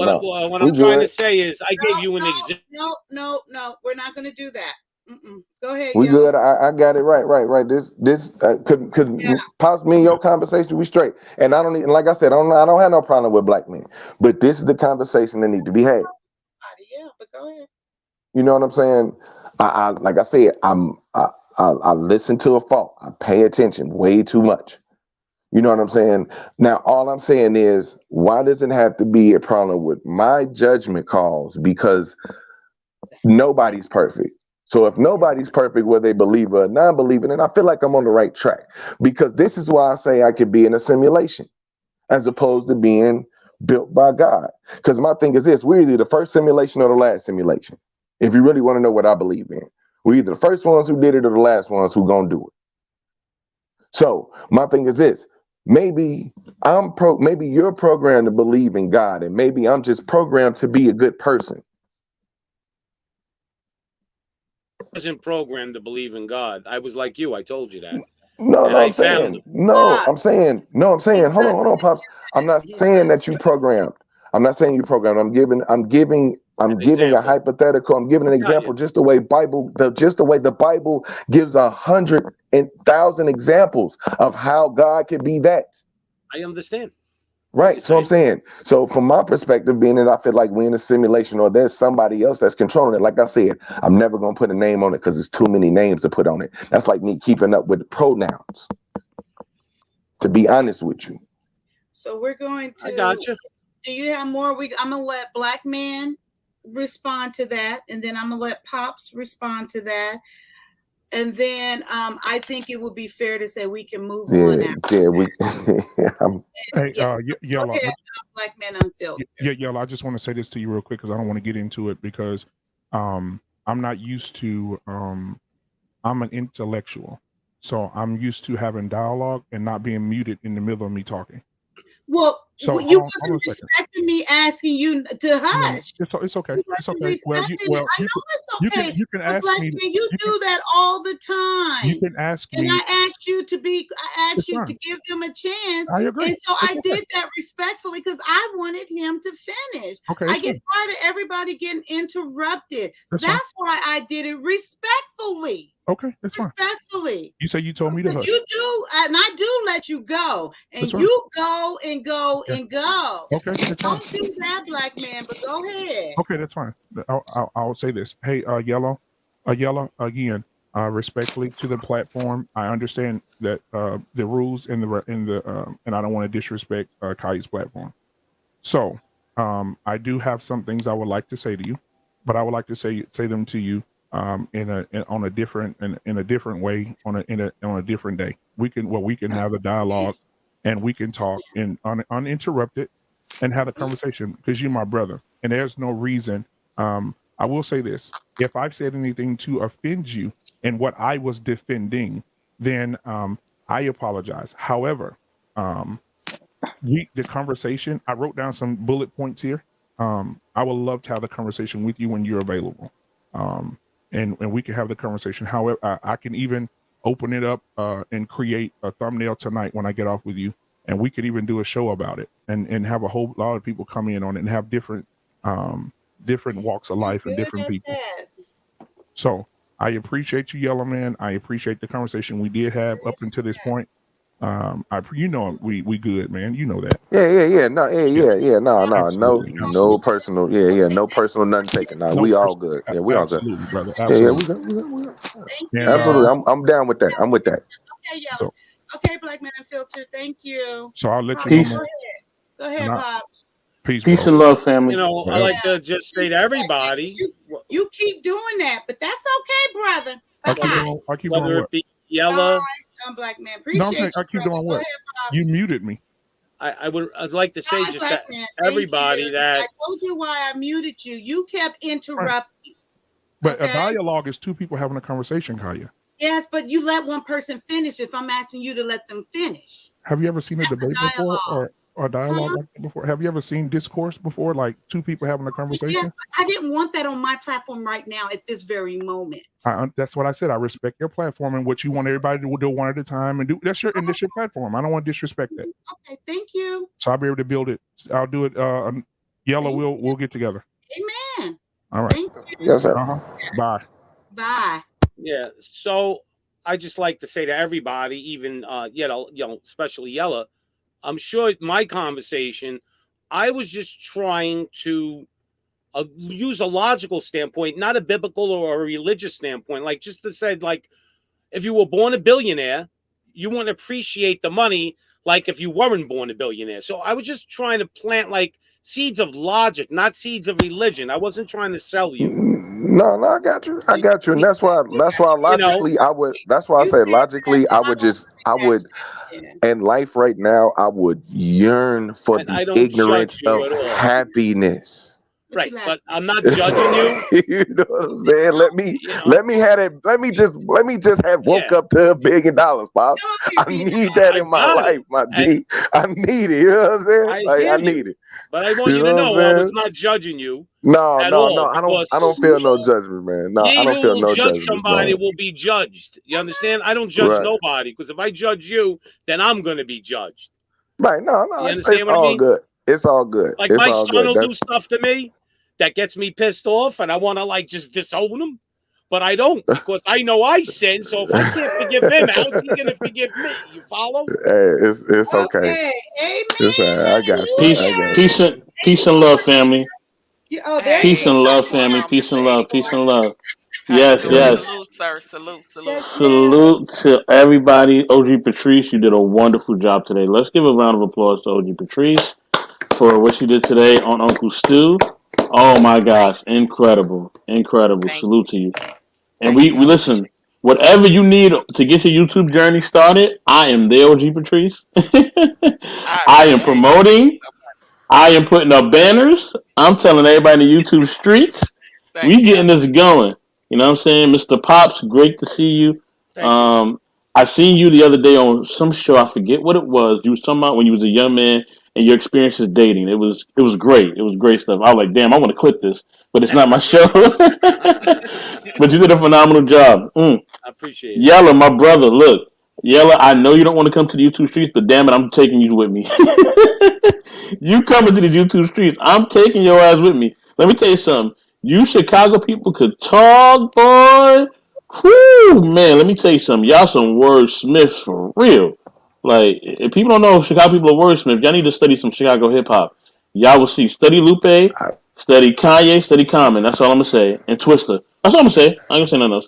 No. What We I'm trying to good. say is I gave you an example. No. We're not going to do that. Go ahead, We Yellow. good. I got it right. This because Pops, me and your conversation, we straight. And I don't even, like I said, I don't have no problem with black men. But this is the conversation that need to be had. Yeah, but go ahead. You know what I'm saying? I like I said, I listen to a fault. I pay attention way too much. You know what I'm saying? Now, all I'm saying is, why does it have to be a problem with my judgment calls? Because nobody's perfect. So if nobody's perfect, whether they believe or non-believer, then I feel like I'm on the right track. Because this is why I say I could be in a simulation as opposed to being built by God. Because my thing is this, we're either the first simulation or the last simulation. If you really want to know what I believe in. We're either the first ones who did it or the last ones who gonna do it. So my thing is this, maybe maybe you're programmed to believe in God, and maybe I'm just programmed to be a good person. I wasn't programmed to believe in God. I was like you. I told you that. No, And no, I I'm found saying, him. I'm saying, hold on, Pops. I'm not saying that you programmed. I'm not saying you programmed. I'm giving An a example. hypothetical. I'm giving an I got example, you. just the way the Bible gives 100,000 examples of how God can be that. I understand. Right. So I'm saying, so from my perspective, being that I feel like we're in a simulation or there's somebody else that's controlling it, like I said, I'm never going to put a name on it because there's too many names to put on it. That's like me keeping up with the pronouns, to be honest with you. So we're going to. I got you. Do you have more? I'm going to let Black Man respond to that, and then I'm going to let Pops respond to that. And then I think it would be fair to say we can move on now. Yeah, we. Hey, Yellow. Okay, Black Man Unfiltered. Yellow. I just want to say this to you real quick because I don't want to get into it because I'm not used to. I'm an intellectual, so I'm used to having dialogue and not being muted in the middle of me talking. Well, so you wasn't respecting me asking you to hush. It's okay. It's okay. Well, I know it's okay. You can ask Black me. Man, you do that all the time. You can ask and me. I asked you to to give them a chance. I agree. And so I did that respectfully because I wanted him to finish. Okay, I get tired of everybody getting interrupted. That's why I did it respectfully. Okay, that's fine. Respectfully. You say you told me to hush. You do, and I do let you go, and you go and go and go. Okay, don't do that, Black Man. But go ahead. Okay, that's fine. I'll say this. Hey, Yellow, again. Respectfully to the platform, I understand that the rules and and I don't want to disrespect Kai's platform. So I do have some things I would like to say to you, but I would like to say them to you on a different way on a different day. We can have a dialogue and we can talk uninterrupted and have a conversation because you're my brother and there's no reason. I will say this: if I've said anything to offend you in what I was defending, then I apologize. However, the conversation, I wrote down some bullet points here. I would love to have the conversation with you when you're available. And we can have the conversation. However, I can even open it up and create a thumbnail tonight when I get off with you. And we could even do a show about it and have a whole lot of people come in on it and have different walks of life and different people. So I appreciate you, Yellow Man. I appreciate the conversation we did have up until this point. You know, we good, man. You know that. Yeah. No, Yeah, no, absolutely, no absolutely. personal. No personal, nothing taken. No, No we all personal. good. Yeah, we all good. Absolutely, brother. Yeah, Absolutely. we good. Thank And Absolutely, you. I'm down with that. I'm with that. Okay, Yellow. so Okay, Black Man Unfiltered. Thank you. I'll let you Pops, know, go Peace, man. ahead. Go And ahead, Pops. peace, peace bro. and love, You family. know, I Forever. like Yeah. to just say to everybody, You keep doing that, but that's okay, brother. I keep whether Bye-bye. doing. I keep doing whether what? it be Bye, Yella, Black Man. No, I'm saying Appreciate I you, keep brother. doing Go what? ahead, You Pops. muted me. I'd like to say Bye, just Black that Man. Thank everybody you. I that told you why I muted you. You kept Right. interrupting. But a Okay. dialogue is two people having a conversation, Kaya. Yes, but you let one person finish if I'm asking you to let them finish. Have you ever seen a That's a debate before dialogue. or dialogue Huh? like that before? Have you ever seen discourse before, like two people having a Yes, conversation? but I didn't want that on my platform right now at this very moment. That's what I said. I respect your platform and what you want everybody to do one at a time and do. That's your platform. I don't want to disrespect that. Okay, thank you. So I'll be able to build it. I'll do it. Yellow, Thank we'll get together. Amen. All right. Thank you. Yes, sir. Bye. Bye. yeah. So I just like to say to everybody, even especially Yella, I'm sure my conversation, I was just trying to use a logical standpoint, not a biblical or a religious standpoint. Like just to say, like, if you were born a billionaire, you wouldn't appreciate the money like if you weren't born a billionaire. So I was just trying to plant like seeds of logic, not seeds of religion. I wasn't trying to sell you. No, I got you. I got you, and that's why You know, logically I would. That's why I You say said that, logically but I I would don't just I would understand. in life right now I would yearn for and the I don't judge ignorance you of at all. happiness. What you Right. laughing But at? I'm not judging you. You know what I'm saying? You know, Let me have it. Let me just have woke yeah. up to $1 billion, pops. Come up here, I Peter. need that I in my got it. life, my And G. I need it. You know what I'm saying? I Like hear I you. need it. But I want You you know to what I'm know I was saying? not judging you No, at no, all no. because I don't feel no judgment, man. No, I ye don't who feel will no judge judgments, somebody man. will be judged. You understand? I don't judge Right. nobody because if I judge you, then I'm going to be judged. Right. No, You it's understand what I all mean? good. It's all good. Like It's my all son good. will do That's stuff to me that gets me pissed off, and I want to like just disown him, but I don't because I know I sin. So if I can't forgive him, how's he going to forgive me? You follow? hey, it's okay. Okay. It's all Amen. right. I got you. Peace, I Hallelujah. got peace, you. and peace and love, family. Oh, there you Peace go. and Hey, love, what's going family. on, Peace Mr. and love. Peace 84? and love. How you Yes, doing? Yes, yes. Salute, sir. Salute, yes, salute. yes. Salute to everybody. OG Patrice, you did a wonderful job today. Let's give a round of applause to OG Patrice for what she did today on Uncle Stu. Oh my gosh, incredible, incredible! Thank Salute to you. And thank you. we I listen. Whatever you need to get your YouTube journey started, I am there, OG Patrice. I am appreciate it. Thank you promoting. so much. I am putting up banners. I'm telling everybody in the YouTube streets, Thank we you. I getting this going. You know what I'm saying? Mr. Pops, great to see you. Thank you. I seen you the other day on some show. I forget what it was. You was talking about when you was a young man and your experiences dating. It was great. It was great stuff. I was like, damn, I want to clip this, but it's not my show. But you did a phenomenal job. I appreciate it. Yella, my brother, look. Yella, I know you don't want to come to the YouTube streets, but damn it, I'm taking you with me. You coming to the YouTube streets, I'm taking your ass with me. Let me tell you something. You Chicago people could talk, boy. Whoo, man, let me tell you something. Y'all some wordsmiths for real. Like, if people don't know if Chicago people are wordsmiths, y'all need to study some Chicago hip hop. Y'all will see. Study Lupe, study Kanye, study Common. That's all I'm gonna say. And Twister. That's all I'm gonna say. I ain't gonna say nothing else.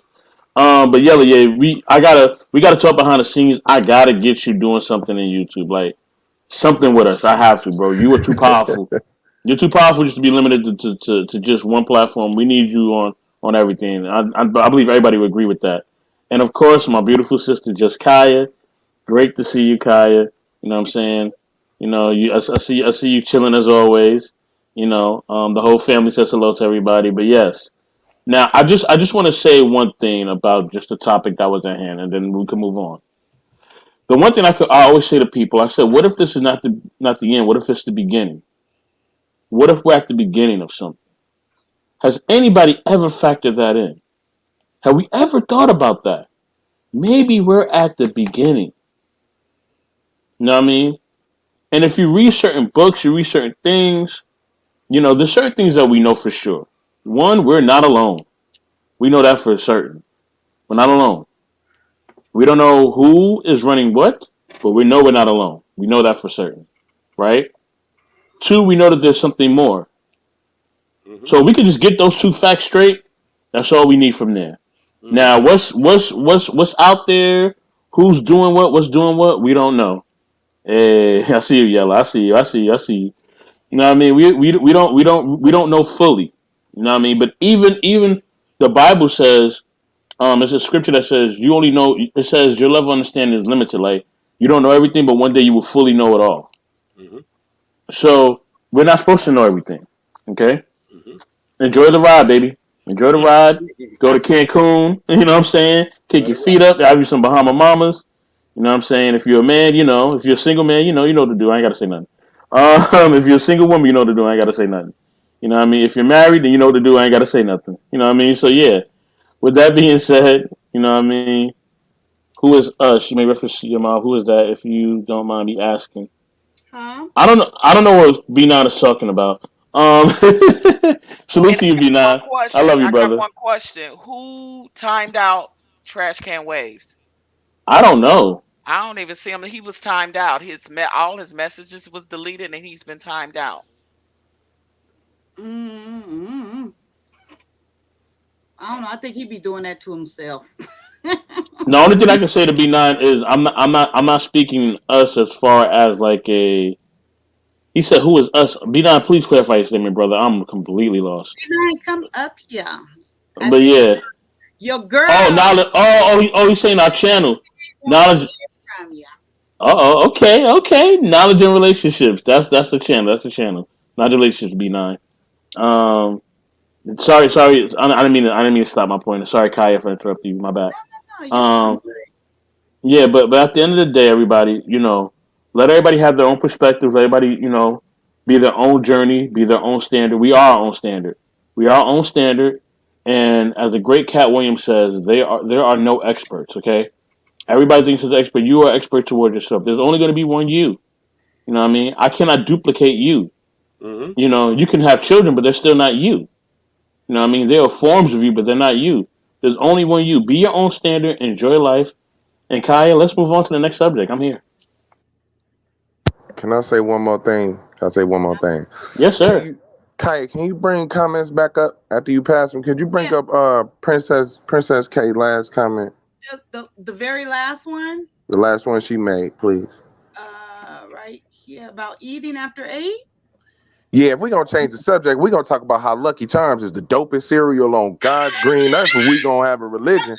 But Yella, yeah, we gotta talk behind the scenes. I gotta get you doing something in YouTube, like something with us. I have to, bro. You are too powerful. You're too powerful just to be limited to just one platform. We need you on everything. I believe everybody would agree with that. And of course, my beautiful sister, just Kaya. Great to see you, Kaya. You know what I'm saying? You know, I see you chilling as always. You know, the whole family says hello to everybody. But yes, now I just want to say one thing about just the topic that was at hand, and then we can move on. The one thing I always say to people, I said, what if this is not the end? What if it's the beginning? What if we're at the beginning of something? Has anybody ever factored that in? Have we ever thought about that? Maybe we're at the beginning. You know what I mean? And if you read certain books, you read certain things, there's certain things that we know for sure. One, we're not alone. We know that for certain. We're not alone. We don't know who is running what. but we know we're not alone. We know that for certain, right? Two, we know that there's something more. So we can just get those two facts straight. That's all we need from there. Now, what's out there? Who's doing what? What's doing what? We don't know. Hey, I see you, Yellow. I see you. I see you. I see you. You know what I mean? We don't know fully. You know what I mean? But even the Bible says, it's a scripture that says you only know. It says your level of understanding is limited. Like you don't know everything, but one day you will fully know it all. So we're not supposed to know everything. Okay? Enjoy the ride, baby. Enjoy the ride. Go to Cancun. You know what I'm saying? Kick your feet up. Have you some Bahama Mamas. You know what I'm saying? If you're a man, you know. If you're a single man, you know what to do. I ain't got to say nothing. If you're a single woman, you know what to do. I ain't got to say nothing. You know what I mean? If you're married, then you know what to do. I ain't got to say nothing. You know what I mean? So, yeah. With that being said, you know what I mean? Who is us? You may reference your mom. Who is that, if you don't mind me asking? Huh? I don't know. I don't know what B9 is talking about. Salute And to you, B9. I love you, I got brother. one question. Who timed out Trash Can Waves? I don't know. I don't even see him. He was timed out. All his messages was deleted, and he's been timed out. Mm-hmm. I don't know. I think he'd be doing that to himself. The only thing I can say to B9 is I'm not speaking us as far as like a. He said, "Who is us?" B9, please clarify your statement, brother. I'm completely lost. Come up here. I But think yeah. your girl. Oh, knowledge. He's saying our channel. Knowledge. From you. Okay. Knowledge and relationships. That's the channel. That's the channel. Not relationships. B9. Sorry. I didn't mean to stop my point. Sorry, Kaya, for interrupting you. My bad. No, you're fine. Yeah, but at the end of the day, everybody, let everybody have their own perspectives. Let everybody, be their own journey, be their own standard. We are our own standard. We are our own standard. And as the great Cat Williams says, there are no experts. Okay, everybody thinks they're the expert. You are expert towards yourself. There's only going to be one you. You know what I mean? I cannot duplicate you. You can have children, but they're still not you. You know what I mean? They are forms of you, but they're not you. There's only one you. Be your own standard. Enjoy life. And Kaya, let's move on to the next subject. I'm here. Can I say one more thing? Can I say one more thing? Yes, sir. Kaya, can you bring comments back up after you pass them? Could you bring up Princess K last comment? The very last one? The last one she made, please. Right here about eating after 8. Yeah, if we're going to change the subject, we're going to talk about how Lucky Charms is the dopest cereal on God's green earth, and we're going to have a religion.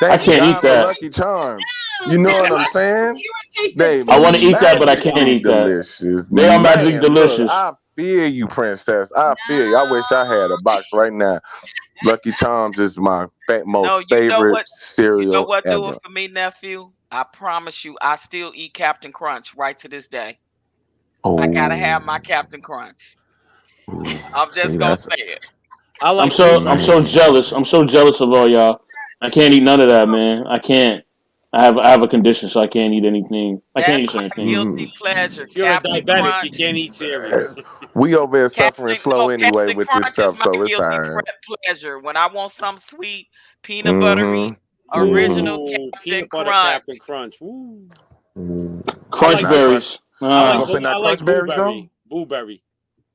I can't eat that. Lucky Charms. You know what I'm saying? I want to eat that, but I can't eat delicious. They are magically delicious. Look, I feel you, Princess. I feel you. I wish I had a box right now. Lucky Charms is my most favorite cereal You know what ever. do it for me, nephew? I promise you, I still eat Captain Crunch right to this day. I gotta have my Captain Crunch. I'm just gonna say it. I'm so jealous. I'm so jealous of all y'all. I can't eat none of that, man. I can't. I have a condition, so I can't eat anything. I can't eat certain things. Guilty pleasure. If you're Captain a diabetic, Crunch. you can't eat cereal. We over here suffering slow anyway Captain with Crunch this stuff, is my so it's guilty all right. pleasure. When I want something sweet, peanut buttery, original Captain Peanut butter Crunch. Captain Crunch. Woo. Crunch berries. I Crunch like berries, Blueberry.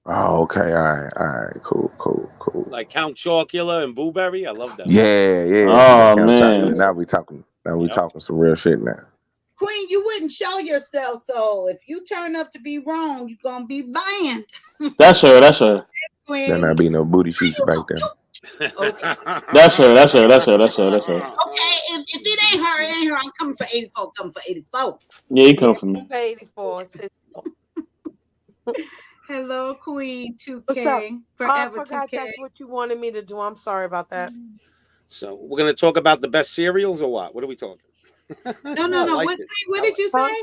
Oh, okay. All right. Cool. Like Count Chocula and Blueberry. I love that. Yeah. Oh, man. Now we talking some real shit now. Queen, you wouldn't show yourself, so if you turn up to be wrong, you're gonna be banned. That's her. Queen. There not be no booty cheeks back there. Okay. That's her. Okay, if it ain't her, it ain't her. I'm coming for 84. Yeah, you come for me. 84. Hello, Queen 2K. I Forever forgot 2K. that's what you wanted me to do. I'm sorry about that. So we're gonna talk about the best cereals or what? What are we talking? No. What did you say?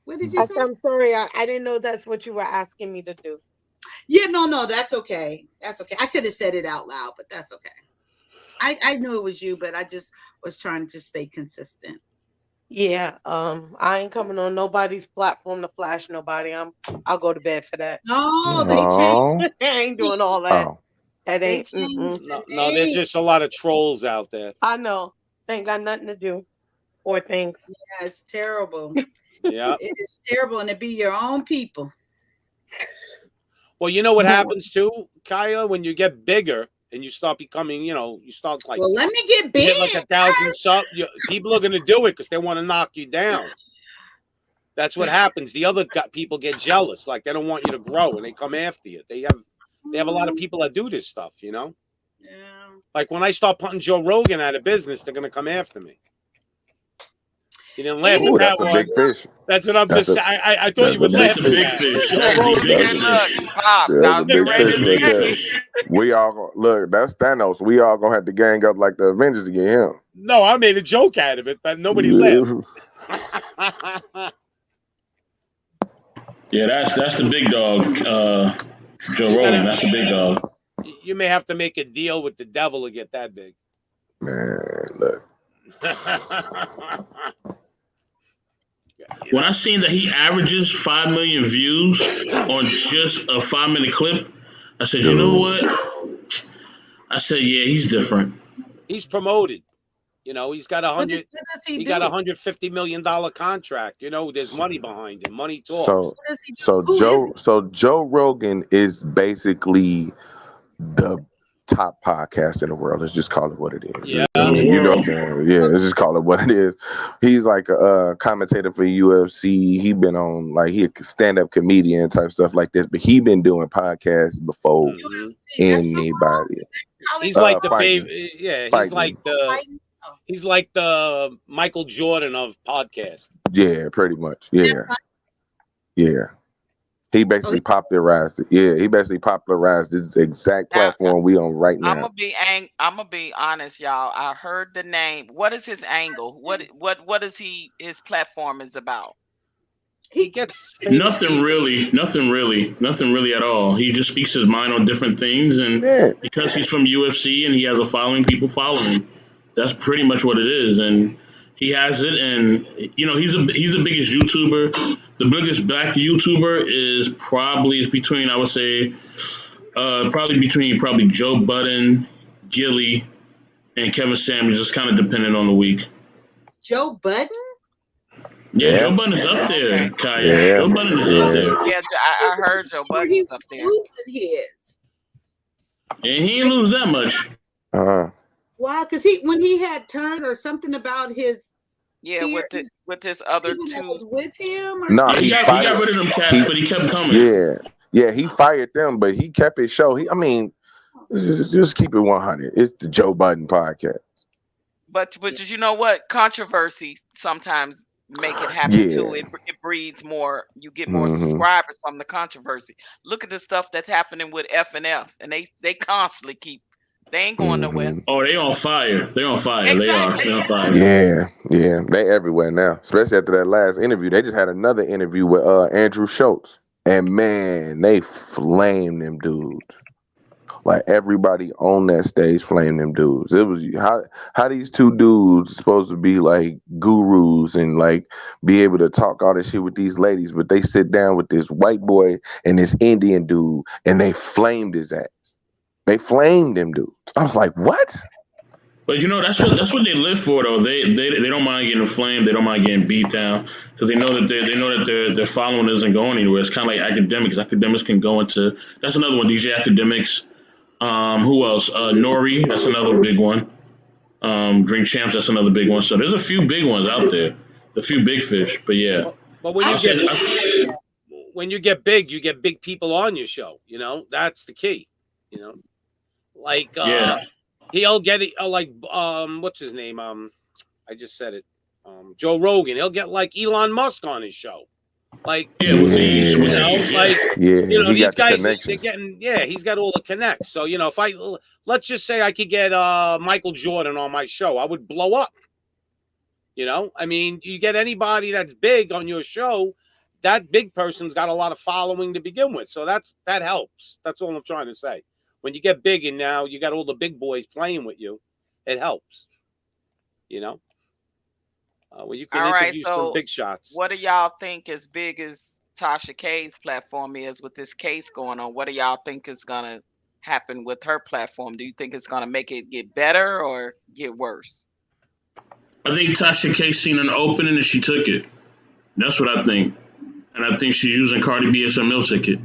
What did you say? I'm sorry. I didn't know that's what you were asking me to do. Yeah, no, that's okay. That's okay. I could have said it out loud, but that's okay. I knew it was you, but I just was trying to stay consistent. Yeah, I ain't coming on nobody's platform to flash nobody. I'll go to bed for that. No, they changed. I ain't doing all that. Oh. That ain't. No, there's just a lot of trolls out there. I know. Ain't got nothing to do or things. Yeah, it's terrible. Yeah. It is terrible, and it be your own people. Well, you know what happens too, Kaya, when you get bigger and you start becoming, you start like Well, let me get you big. hit like 1,000 sub. People are going to do it because they want to knock you down. That's what happens. The other people get jealous, like they don't want you to grow, and they come after you. They have a lot of people that do this stuff, Yeah. Like when I start putting Joe Rogan out of business, they're going to come after me. You didn't laugh Ooh, at that that's a one. big fish. That's what I'm That's just a saying. I thought that's you a would big laugh That's a at big fish. that. fish. Joe That's a Rogan. big And look, fish. Pop, I That's a was getting big ready fish to right tell there. you. We all look. That's Thanos. We all gonna have to gang up like the Avengers to get him. No, I made a joke out of it, but nobody laughed. Yeah, that's the big dog. Joe You Rogan. gotta, That's the big dog. you may have to make a deal with the devil to get that big. Man, look. When I seen that he averages 5 million views on just a 5-minute clip, I said, you know Dude. what? I said, yeah, he's different. He's promoted. He's got What does he he do? got $150 million contract. There's money behind him. Money talks. So What does he do? so Who is he? Joe Rogan is basically the top podcast in the world. Let's just call it what it is. Yeah. I mean, In the you know what I'm world. saying? Yeah, let's just call it what it is. He's like a commentator for UFC. He been on like he a stand-up comedian type stuff like this, but he been doing podcasts before Mhm. UFC. That's football. anybody. College He's like the football. Fighting. baby. Yeah, Fighting. Fighting. Oh, he's like the Michael Jordan of podcast. Yeah, pretty much. that Yeah. fight. Yeah. He Oh, basically popularized it. Yeah, he basically popularized this exact Now, platform we on right I'm now. gonna be honest, y'all. I heard the name. What is his angle? What is his platform is about? He gets famous Nothing people. really, nothing really at all. He just speaks his mind on different things, and Yeah. because he's from UFC and he has a following, people follow him. That's pretty much what it is, and he has it. And he's the biggest YouTuber. The biggest black YouTuber is between, I would say, probably Joe Budden, Gilly, and Kevin Samuels. Just kind of depending on the week. Joe Budden? Yeah, Yeah. Joe Budden is up Okay. there, Kaya. Yeah. Joe Budden is up Yeah. there. Yeah, I heard Joe Where he Budden's up was there. losing his. And he didn't lose that much. Uh-huh. Why? Because when he had turned or something about his Yeah, with his other people that two. was with him or Nah, Yeah, something. he he got fired. rid of them cats, He but he kept coming. Yeah, he fired them, but he kept his show. Just keep it 100. It's the Joe Budden podcast. But did you know what? Controversy sometimes make it happen too. Yeah. It breeds more. You get more Mhm. subscribers from the controversy. Look at the stuff that's happening with F, and they constantly keep. They ain't going nowhere. Mhm. Oh, they on fire. They're on fire. They are. Exactly. They're on fire. Yeah, they everywhere now. Especially after that last interview, they just had another interview with Andrew Schultz, and man, they flamed them dudes. Like everybody on that stage flamed them dudes. It was how these two dudes supposed to be like gurus and like be able to talk all this shit with these ladies, but they sit down with this white boy and this Indian dude, and they flamed his ass. They flamed them dudes. I was like, what? But that's what they live for though. They don't mind getting inflamed. They don't mind getting beat down because they know that their following isn't going anywhere. It's kind of like academics. Academics can go into that's another one. DJ Academics. Who else? Nori. That's another big one. Drink Champs. That's another big one. So there's a few big ones out there. A few big fish. But yeah. But when you get big, you get big people on your show. That's the key. Like Yeah. he'll get it like what's his name? I just said it. Joe Rogan. He'll get like Elon Musk on his show. Like Yeah, with these, Yeah, he these got the guys they're connections. getting he's got all the connects. So if let's just say I could get Michael Jordan on my show, I would blow up. I mean, you get anybody that's big on your show, that big person's got a lot of following to begin with. So that helps. That's all I'm trying to say. When you get big and now you got all the big boys playing with you, it helps. When you can All right, interview some so big shots. what do y'all think as big as Tasha K's platform is with this case going on? What do y'all think is gonna happen with her platform? Do you think it's gonna make it get better or get worse? I think Tasha K seen an opening and she took it. That's what I think. And I think she's using Cardi B as her meal ticket,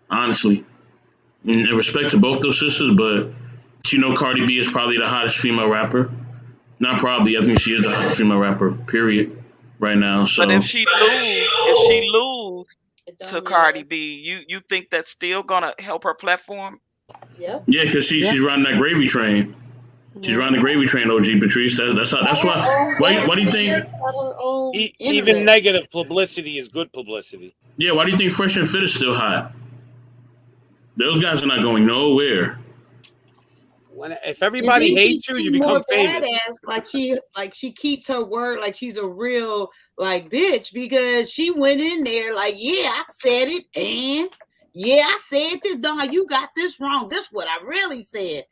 honestly. In respect to both those sisters, but she know Cardi B is probably the hottest female rapper. Not probably, I think she is the hottest female rapper, period, right now. So But if she lose to Cardi B, you think that's still gonna help her platform? Yep. yeah, because she's riding that gravy train. She's riding the gravy train, OG Patrice. That's why. Why do you think? Even negative publicity is good publicity. Yeah, why do you think Fresh and Fit is still hot? Those guys are not going nowhere. If everybody hates you, you become famous. Badass, like she keeps her word, like she's a real like bitch, because she went in there like, yeah, I said it, and yeah, I said this. Dog, you got this wrong. This is what I really said.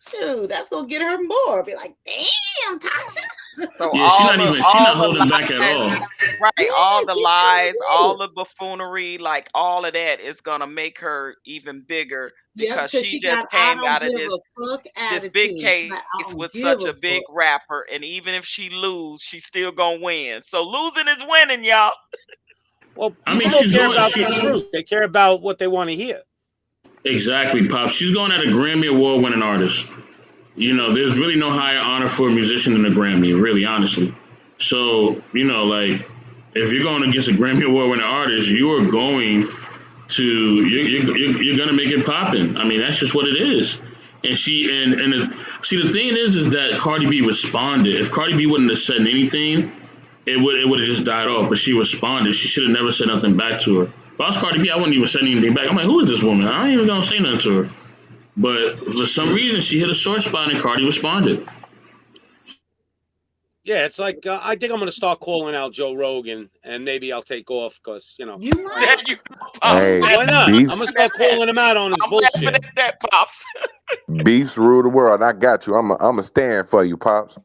Shoot, that's gonna get her more. Be like, damn, Tasha. So yeah, she's not holding back at all. Right, Yeah, all the she lies, really all did. the buffoonery, like all of that is gonna make her even bigger Yeah, because she just got I came don't out of give this a fuck this big attitude. case Like, I don't with give such a a big fuck. rapper, and even if she lose, she's still gonna win. So losing is winning, y'all. Well, I mean, people don't she's care going. about the truth. They care about what they want to hear. Exactly, Pop. She's going at a Grammy Award-winning artist. You know, there's really no higher honor for a musician than a Grammy, really, honestly. So, you know, like, if you're going against a Grammy Award-winning artist, you are going to you're gonna make it poppin'. I mean, that's just what it is. And the thing is that Cardi B responded. If Cardi B wouldn't have said anything, it would have just died off. But she responded. She should have never said nothing back to her. If I was Cardi B, I wouldn't even say anything back. I'm like, who is this woman? I ain't even gonna say nothing to her. But for some reason, she hit a sore spot, and Cardi responded. Yeah, it's like I think I'm going to start calling out Joe Rogan, and maybe I'll take off because You There might. you go, Hey, Pops. why not? I'm beefs, going to start calling him out on his I'm laughing bullshit. at that, Pops. beefs rule the world. I got you. I'm a stand for you, pops. I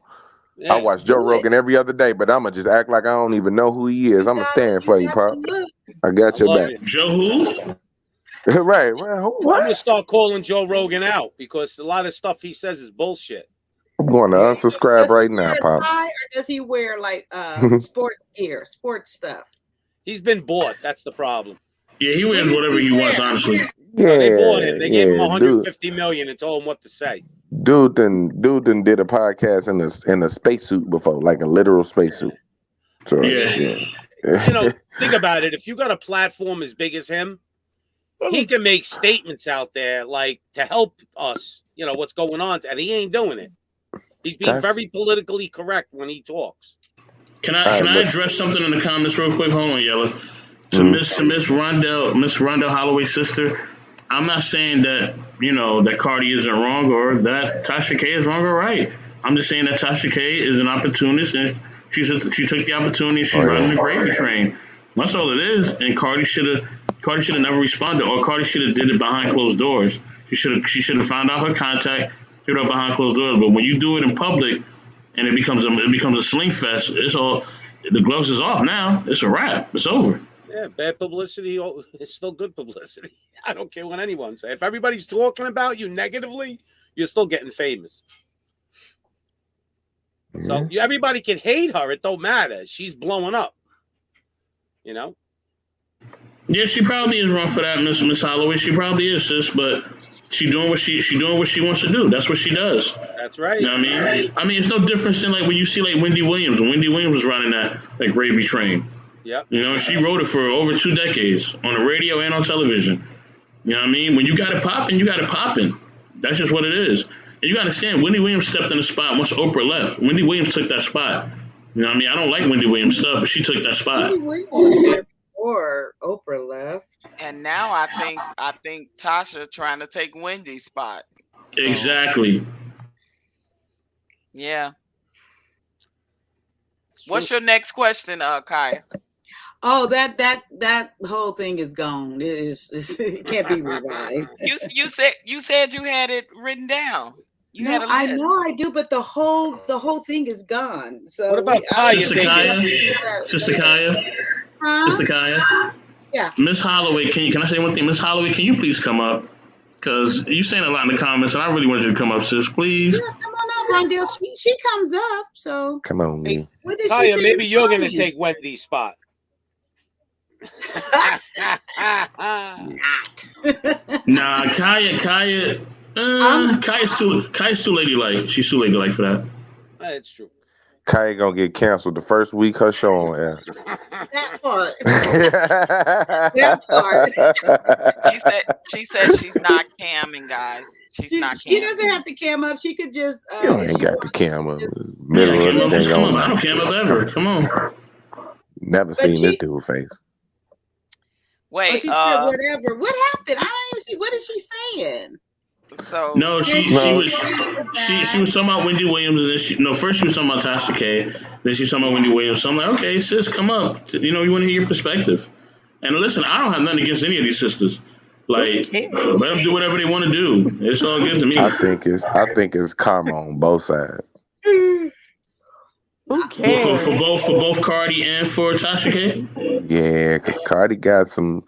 Yeah. watch Joe Do it. Rogan every other day, but I'ma just act like I don't even know who he is. You I'ma got stand for you, pop. to look. I I got your love back. it. Joe who? Right. Well, I'm going to what? start calling Joe Rogan out because a lot of stuff he says is bullshit. I'm going to unsubscribe Does he right now, wear a pop. tie, or does he wear like sports gear, sports stuff? He's been bought. That's the problem. Yeah, he What wears does whatever he wear? wants, honestly. They bought him. They gave him Yeah, dude. 150 million and told him what to say. Dude done did a podcast in a spacesuit before, like a literal spacesuit. So Yeah. You know, think about it. If you got a platform as big as him, he can make statements out there like to help us, you know, what's going on, and he ain't doing it. He's being That's- very politically correct when he talks. Can I address something in the comments real quick? Hold on, Yellow. To Miss Rondell Holloway's sister, I'm not saying that, you know, that Cardi isn't wrong or that Tasha K is wrong or right. I'm just saying that Tasha K is an opportunist, and she took the opportunity. She's riding the gravy train. That's all it is. And Cardi should have never responded, or Cardi should have did it behind closed doors. She should have found out her contact, hit her behind closed doors. But when you do it in public, and it becomes a sling fest, it's all, the gloves is off now. It's a wrap. It's over. Yeah, bad publicity. It's still good publicity. I don't care what anyone says. If everybody's talking about you negatively, you're still getting famous. So everybody can hate her. It don't matter. She's blowing up. You know? Yeah, she probably is wrong for that, Miss Holloway. She probably is, sis, but she doing what she wants to do. That's what she does. That's right. You know what I mean? I mean, it's no difference than like when you see like Wendy Williams. When Wendy Williams was running that gravy train. Yep. You know, she wrote it for over 2 decades on the radio and on television. You know what I mean? When you got it popping, you got it popping. That's just what it is. And you got to understand, Wendy Williams stepped in the spot once Oprah left. Wendy Williams took that spot. You know what I mean? I don't like Wendy Williams stuff, but she took that spot. Wendy Williams was there before Oprah left. And now I think Tasha trying to take Wendy's spot. So, Exactly. yeah. What's your next question, Kaya? Oh, that whole thing is gone. It can't be revived. You said you had it written down. You had a list. I know I do, but the whole thing is gone. So what about Kaya? Sister Kaya? Huh? Sister Kaya? Yeah. Miss Holloway, can I say one thing? Miss Holloway, can you please come up? Because you're saying a lot in the comments, and I really want you to come up, sis. Please. Yeah, come on up, Rondell. She comes up. So come on, me. what did Kaya, she say? maybe you're going to take Wendy's spot. Not. Nah, Kaya's too ladylike. She's too ladylike for that. That's true. Kai gonna get canceled the first week her show on air. That part. That part. She said she's not camming, guys. She's not She camming. doesn't have to cam up. She could just You if ain't she got the wants camera to Yeah, middle of cam the up, day just come all up. I don't night. cam up ever. Come on. Never but seen this she dude face. Wait, she said whatever. What happened? I don't even see what is she saying? so No, Then she No. was she was talking about Wendy Williams, and then first she was talking about Tasha K, then she was talking about Wendy Williams. So I'm like, okay, sis, come up. You know, we want to hear your perspective. And listen, I don't have nothing against any of these sisters. Like, let them do whatever they want to do. It's all good to me. I think it's karma on both sides. Who For cares? both Cardi and for Tasha K. Yeah, because Cardi got some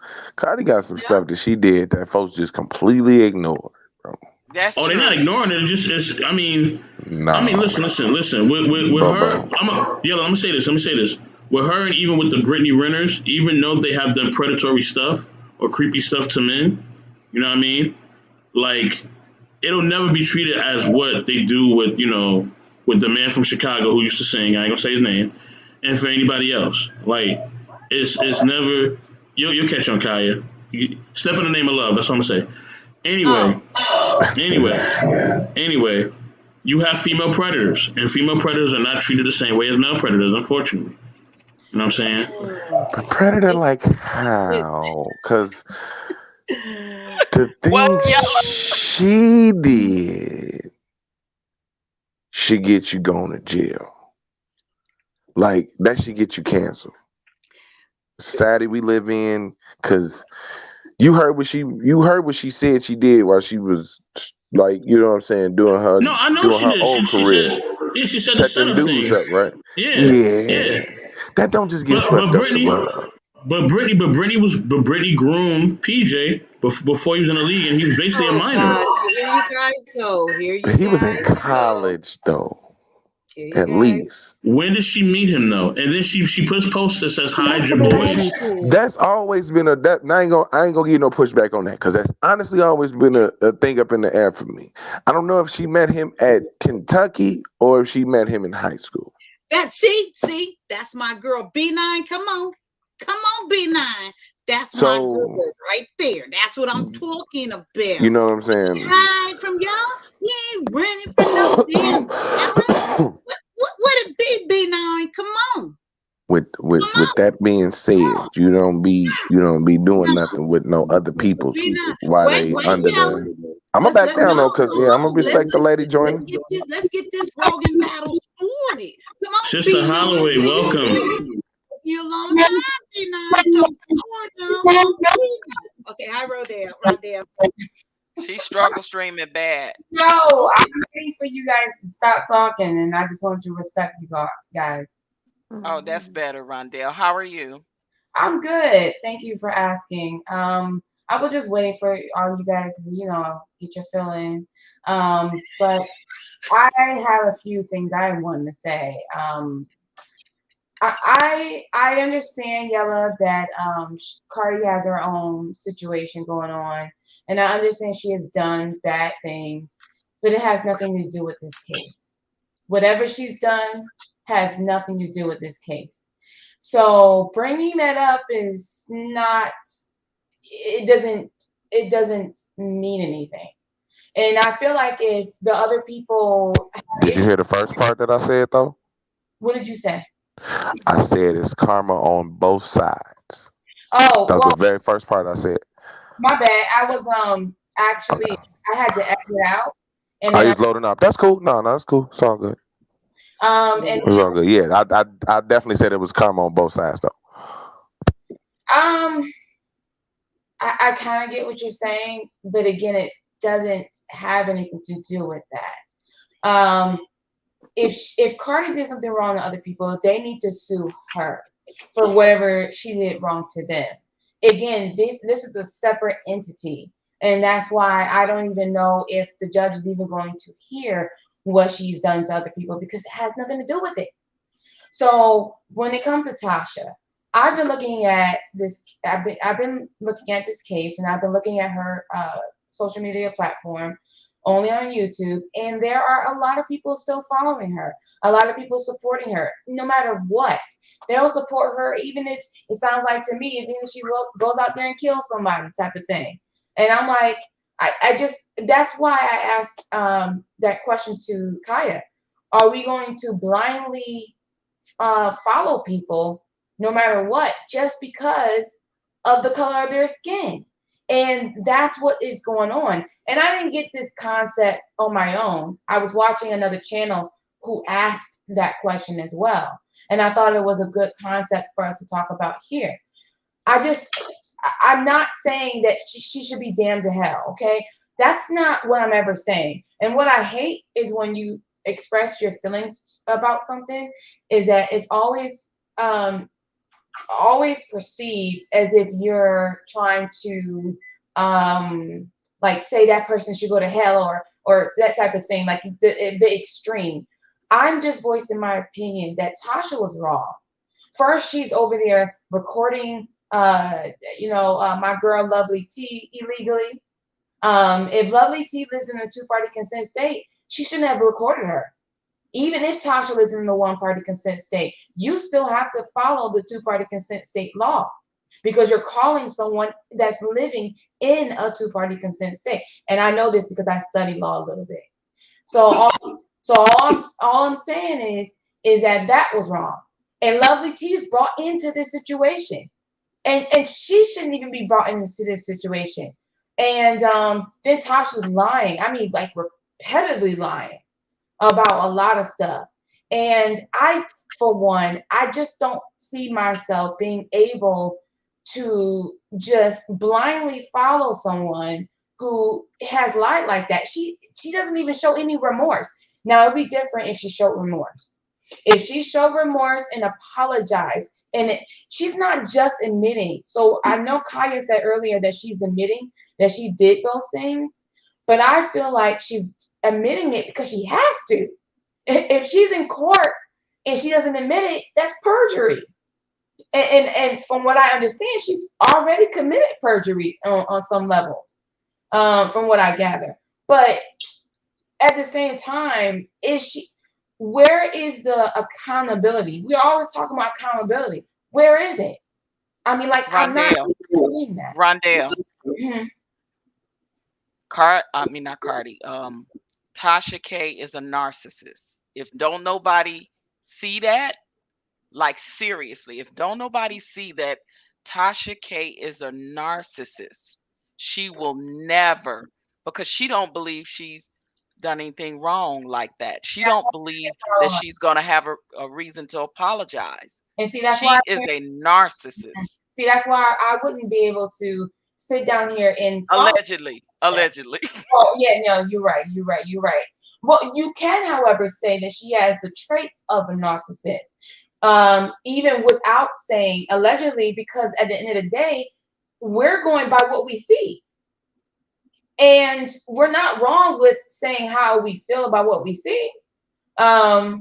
stuff that she did that folks just completely ignored, bro. that's Oh, they're not true. ignoring it. It's I mean, Nah, listen. With her, bro. I'm gonna say this. Let me say this. With her, and even with the Britney Renners, even though they have done predatory stuff or creepy stuff to men, you know what I mean? Like, it'll never be treated as what they do with with the man from Chicago who used to sing. I ain't gonna say his name, and for anybody else. Like, it's never. You'll catch on, Kaya. Step in the name of love. That's what I'm gonna say. Anyway, Oh, anyway, you have female predators, and female predators are not treated the same way as male predators, unfortunately. You know what I'm saying? But Predator, it, like it's how? Because the What? things Yeah. she did should get you going to jail. Like that should get you canceled. Society we live in, because you heard what she said she did while she was like, you know what I'm saying, No, I know doing she her did. old She career. said, yeah, she said the Set them setup dudes thing. up, right? Yeah, Yeah. yeah. That don't just get But swept up the rug. Brittany groomed PJ before he was in the league, and he was basically a oh minor. God. See, here you guys go. Here you He was in guys go. college though, Here you at guys. least. When did she meet him though? And then she puts posts that says hide your But boys. see, that's always been I ain't gonna give you no pushback on that, because that's honestly always been a thing up in the air for me. I don't know if she met him at Kentucky or if she met him in high school. See, that's my girl B9. Come on, B9. That's my So girl right there. That's what I'm talking about. you know what I'm saying? Hide from y'all. We ain't running from no damn Ellen. What it be, B9? Come on. with that being said, you don't be doing nothing with no other people's B9. while Wait, they under Yella. the. I'm gonna back down though, No, cause hold yeah, I'm gonna on. respect the lady joining. Let's get this Rogan battle started. Come on, Sister B9. Holloway, welcome. You a long time, B9. Don't start now. Okay, hi, Rodale. She struggle streaming bad. No, I'm waiting for you guys to stop talking, and I just want to respect you guys. Oh, that's better, Rondell. How are you? I'm good. Thank you for asking. I was just waiting for all you guys to, get your fill in. But I have a few things I want to say. I understand, Yella, that Cardi has her own situation going on, and I understand she has done bad things, but it has nothing to do with this case. Whatever she's done has nothing to do with this case. So bringing that up is not. It doesn't mean anything. And I feel like if the other people, Did you hear the first part that I said though? what did you say? I said it's karma on both sides. Oh, That was well, the very first part I said. my bad. I was actually Okay. I had to exit out, and I then was loading up. That's cool. No, that's cool. It's all good. and It's all good. Yeah, I definitely said it was karma on both sides though. um I kind of get what you're saying, but again, it doesn't have anything to do with that. If Cardi did something wrong to other people, they need to sue her for whatever she did wrong to them. Again, this is a separate entity, and that's why I don't even know if the judge is even going to hear what she's done to other people, because it has nothing to do with it. So when it comes to Tasha, I've been looking at this. I've been looking at this case, and I've been looking at her social media platform, only on YouTube, and there are a lot of people still following her. A lot of people supporting her, no matter what. They'll support her, even if it sounds like to me, even if she goes out there and kills somebody, type of thing. And I'm like, I just that's why I asked that question to Kaya. Are we going to blindly follow people no matter what just because of the color of their skin? And that's what is going on. And I didn't get this concept on my own. I was watching another channel who asked that question as well. And I thought it was a good concept for us to talk about here. I'm not saying that she should be damned to hell, okay? That's not what I'm ever saying. And what I hate is when you express your feelings about something, is that it's always perceived as if you're trying to like say that person should go to hell or that type of thing, like the extreme. I'm just voicing my opinion that Tasha was wrong. First, she's over there recording my girl Lovely T illegally. If Lovely T lives in a two-party consent state, she shouldn't have recorded her. Even if Tasha lives in the one-party consent state, you still have to follow the two-party consent state law because you're calling someone that's living in a two-party consent state. And I know this because I studied law a little bit. So all I'm saying is that was wrong. And Lovely T is brought into this situation. And she shouldn't even be brought into this situation. And then Tasha's lying. I mean, like repetitively lying about a lot of stuff. And for one, I just don't see myself being able to just blindly follow someone who has lied like that. She doesn't even show any remorse. Now, it'd be different if she showed remorse. If she showed remorse and apologized, and she's not just admitting. So I know Kaya said earlier that she's admitting that she did those things, but I feel like she's admitting it because she has to. If she's in court and she doesn't admit it, that's perjury. And from what I understand, she's already committed perjury on some levels, from what I gather. But at the same time, where is the accountability? We're always talking about accountability. Where is it? I mean, like, I'm not seeing that. Rondell. Mhm. Not Cardi. Tasha K is a narcissist. If don't nobody see that, like seriously, if don't nobody see that Tasha K is a narcissist, she will never, because she don't believe she's done anything wrong like that. She don't believe that she's gonna have a reason to apologize. And see, that's She why is a narcissist. See, that's why I wouldn't be able to sit down here and Allegedly. Oh yeah, no, you're right. Well, you can, however, say that she has the traits of a narcissist, even without saying allegedly, because at the end of the day, we're going by what we see. And we're not wrong with saying how we feel about what we see. That's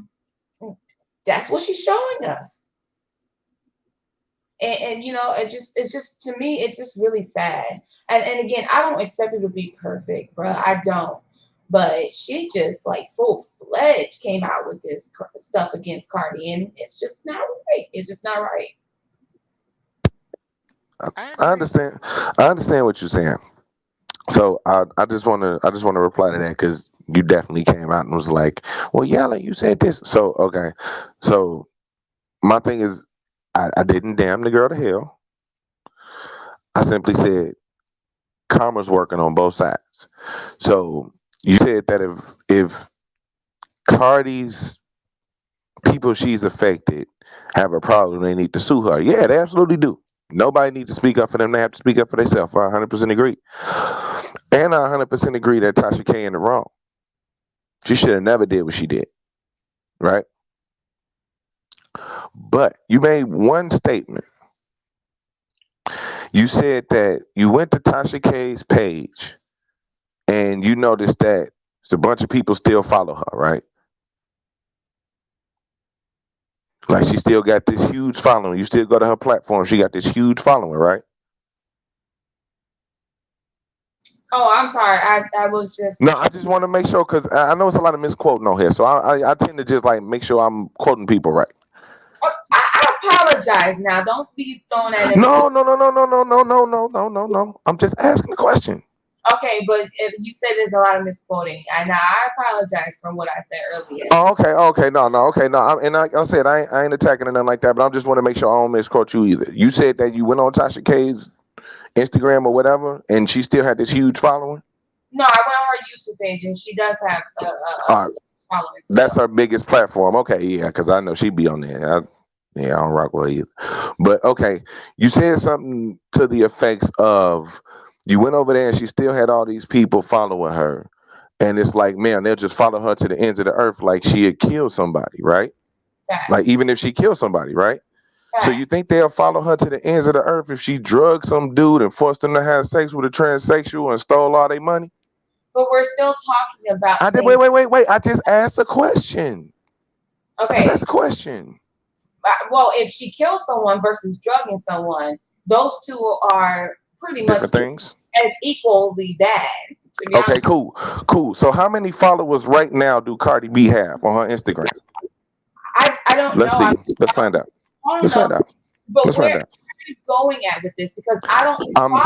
what she's showing us. And it's just to me, it's just really sad. And again, I don't expect her to be perfect, bro. I don't. But she just like full-fledged came out with this stuff against Cardi, and it's just not right. It's just not right. I understand. I understand what you're saying. So I just want to reply to that because you definitely came out and was like, well, yeah, like you said this. So okay, so my thing is, I didn't damn the girl to hell. I simply said karma's working on both sides. So you said that if Cardi's people she's affected have a problem, they need to sue her. Yeah, they absolutely do. Nobody needs to speak up for them. They have to speak up for themselves. I 100% agree. And I 100% agree that Tasha K in the wrong. She should have never did what she did. Right? But you made one statement. You said that you went to Tasha K's page and you noticed that a bunch of people still follow her, right? Like she still got this huge following. You still go to her platform. She got this huge following, right? Oh, I'm sorry. I was just. No, I just want to make sure because I know it's a lot of misquoting on here, so I tend to just like make sure I'm quoting people right. Oh, I apologize now. Don't be throwing that in. No. I'm just asking the question. Okay, but if you said there's a lot of misquoting, and I apologize for what I said earlier. Oh, okay, no, okay, no. I said I ain't attacking or nothing like that, but I just want to make sure I don't misquote you either. You said that you went on Tasha K's Instagram or whatever, and she still had this huge following. No, I went on her YouTube page, and she does have following. That's her biggest platform. Okay, yeah, because I know she'd be on there. I don't rock with her either. But okay, you said something to the effects of you went over there and she still had all these people following her. And it's like, man, they'll just follow her to the ends of the earth like she had killed somebody, right? Facts. Like even if she killed somebody, right? Facts. So you think they'll follow her to the ends of the earth if she drugged some dude and forced him to have sex with a transsexual and stole all their money? But we're still talking about. Wait. I just asked a question. Okay. That's a question. Well, if she kills someone versus drugging someone, those two are pretty much different things as equally bad. Okay, cool. So how many followers right now do Cardi B have on her Instagram? I don't Let's know. see. Let's find out. Let's find out. But where are you going at with this? Because I don't. I'm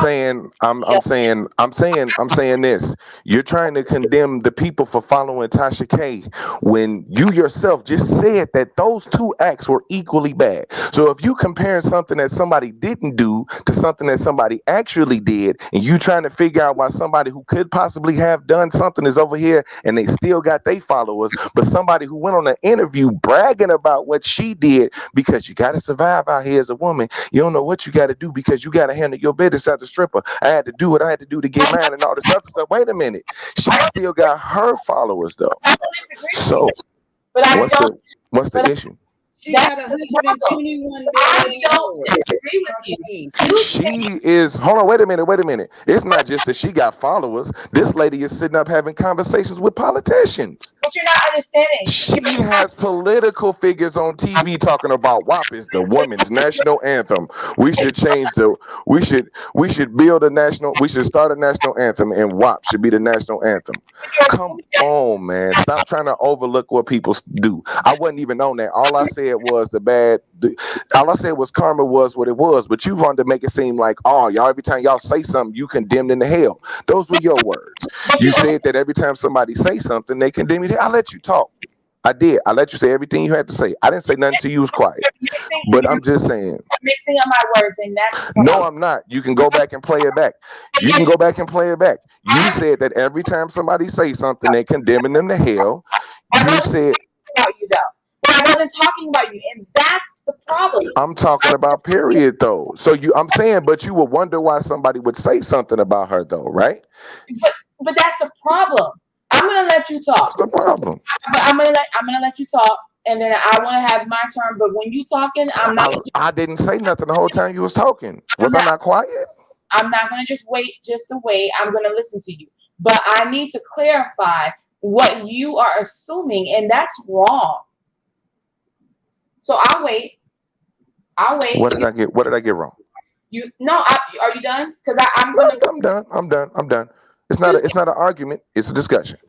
saying this. You're trying to condemn the people for following Tasha K when you yourself just said that those two acts were equally bad. So if you comparing something that somebody didn't do to something that somebody actually did, and you trying to figure out why somebody who could possibly have done something is over here and they still got their followers, but somebody who went on an interview bragging about what she did, because you got to survive out here as a woman, you don't know what you got to do because you got to handle your business as a stripper. I had to do what I had to do to get mine and all this other stuff. Wait a minute. She still got her followers though. So what's the issue? She got 121 million. I don't disagree with you. She is. Hold on. Wait a minute. It's not just that she got followers. This lady is sitting up having conversations with politicians. But you're not understanding. She has political figures on TV talking about WAP is the women's national anthem. We should change the. We should build a national. We should start a national anthem, and WAP should be the national anthem. Come on, man. Stop trying to overlook what people do. I wasn't even on that. All I said was all I said was karma was what it was, but you wanted to make it seem like, oh, y'all, every time y'all say something, you condemned into hell. Those were your words. You said that every time somebody say something, they condemn you. I let you talk. I did. I let you say everything you had to say. I didn't say nothing to you. Was quiet. But I'm just saying. Mixing up my words, and that's no, I'm not. You can go back and play it back. You said that every time somebody say something, they condemning them to hell. You said about you though. But I wasn't talking about you, and that's the problem. I'm talking about period though. So I'm saying, but you would wonder why somebody would say something about her though, right? But that's the problem. I'm gonna let you talk. What's the problem? But I'm gonna let you talk, and then I want to have my turn. But when you talking, I'm not. I didn't say nothing the whole time you was talking. Was I not quiet? I'm not gonna just wait to wait. I'm gonna listen to you. But I need to clarify what you are assuming, and that's wrong. So I'll wait. What did I get wrong? Are you done? Because I'm gonna. I'm done. It's not an argument. It's a discussion.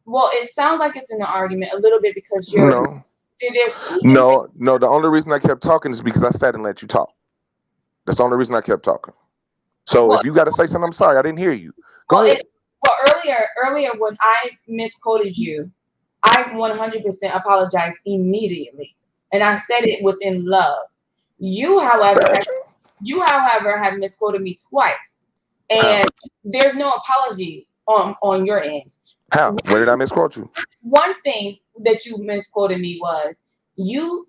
Well, it sounds like it's an argument a little bit because you're. No. There's two. No. The only reason I kept talking is because I sat and let you talk. That's the only reason I kept talking. So if you got to say something, I'm sorry, I didn't hear you. Go ahead. Earlier when I misquoted you, I 100% apologized immediately, and I said it within love. You, however, have misquoted me twice, and there's no apology on your end. How? Where did I misquote you? One thing that you misquoted me was you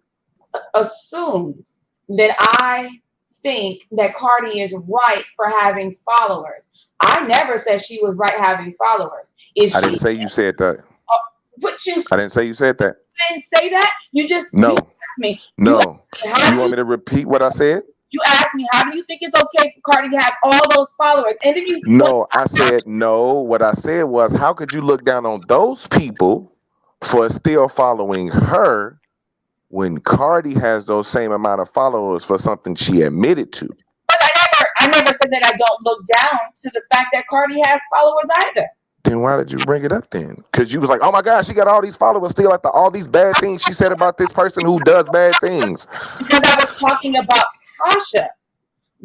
assumed that I think that Cardi is right for having followers. I never said she was right having followers. I didn't say you said that. I didn't say you said that. You didn't say that? You just you asked me. No. You want me to repeat what I said? You asked me, how do you think it's okay for Cardi to have all those followers? And then you I said no. What I said was, how could you look down on those people for still following her when Cardi has those same amount of followers for something she admitted to. But I never said that I don't look down to the fact that Cardi has followers either. Then why did you bring it up then? Because you was like, oh my God, she got all these followers still after all these bad things she said about this person who does bad things. Because I was talking about Tasha.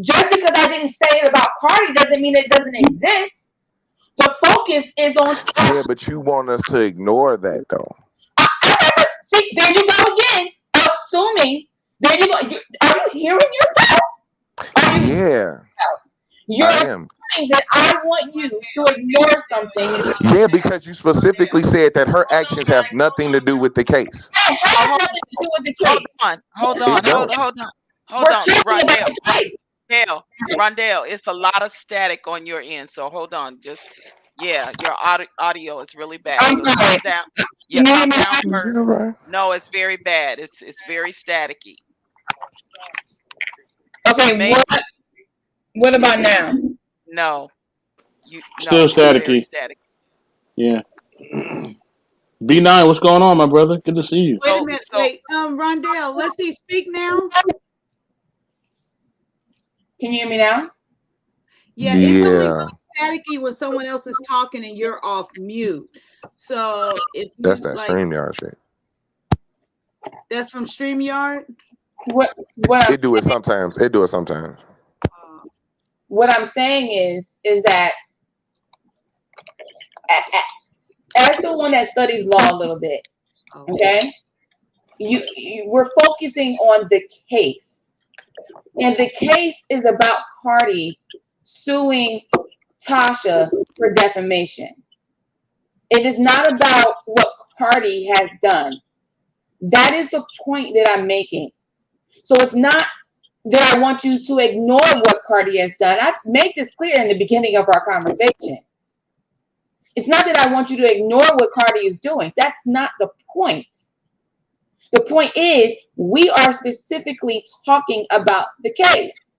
Just because I didn't say it about Cardi doesn't mean it doesn't exist. The focus is on Tasha. Yeah, but you want us to ignore that though. See, there you go again. Assuming. There you go. Are you hearing yourself? Yeah. You're I am. saying that I want you to ignore something. Yeah, because you specifically said that her actions have nothing to do with the case. It has nothing to do with the case. Hold on. We're talking about the case. Rondell, it's a lot of static on your end, so hold on. Just your audio is really bad. I'm So sorry. calm down. Yeah, calm down first. Right. No, it's very bad. It's very staticky. Okay, what about now? No. Still staticky. Yeah. B9, what's going on, my brother? Good to see you. Wait a minute. Wait, Rondell, let's see. Speak now. Can you hear me now? Yeah, it's only really staticky when someone else is talking and you're off mute. So if that's that StreamYard shit. That's from StreamYard? What it do it sometimes. It do it sometimes. What I'm saying is that as the one that studies law a little bit, okay, we're focusing on the case, and the case is about Cardi suing Tasha for defamation. It is not about what Cardi has done. That is the point that I'm making. So it's not that I want you to ignore what Cardi has done. I made this clear in the beginning of our conversation. It's not that I want you to ignore what Cardi is doing. That's not the point. The point is we are specifically talking about the case.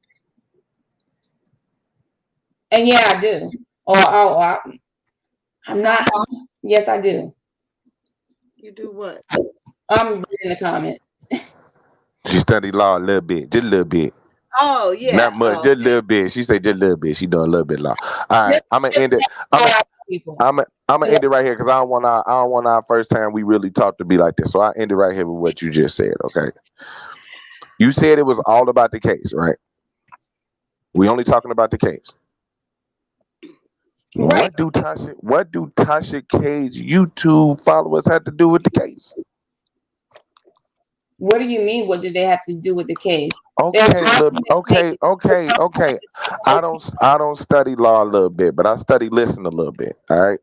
And yeah, I do. I'm not. Yes, I do. You do what? I'm in the comments. She studied law a little bit, just a little bit. Oh yeah, not much, just a little bit. She said just a little bit. She doing a little bit of law. All right, I'm gonna end it. I'm gonna end it right here because I don't want our first time we really talk to be like this. So I end it right here with what you just said. Okay, you said it was all about the case, right? We only talking about the case. Right. What do Tasha K's YouTube followers have to do with the case? What do you mean? What do they have to do with the case? Okay. I don't study law a little bit, but I study listen a little bit. All right.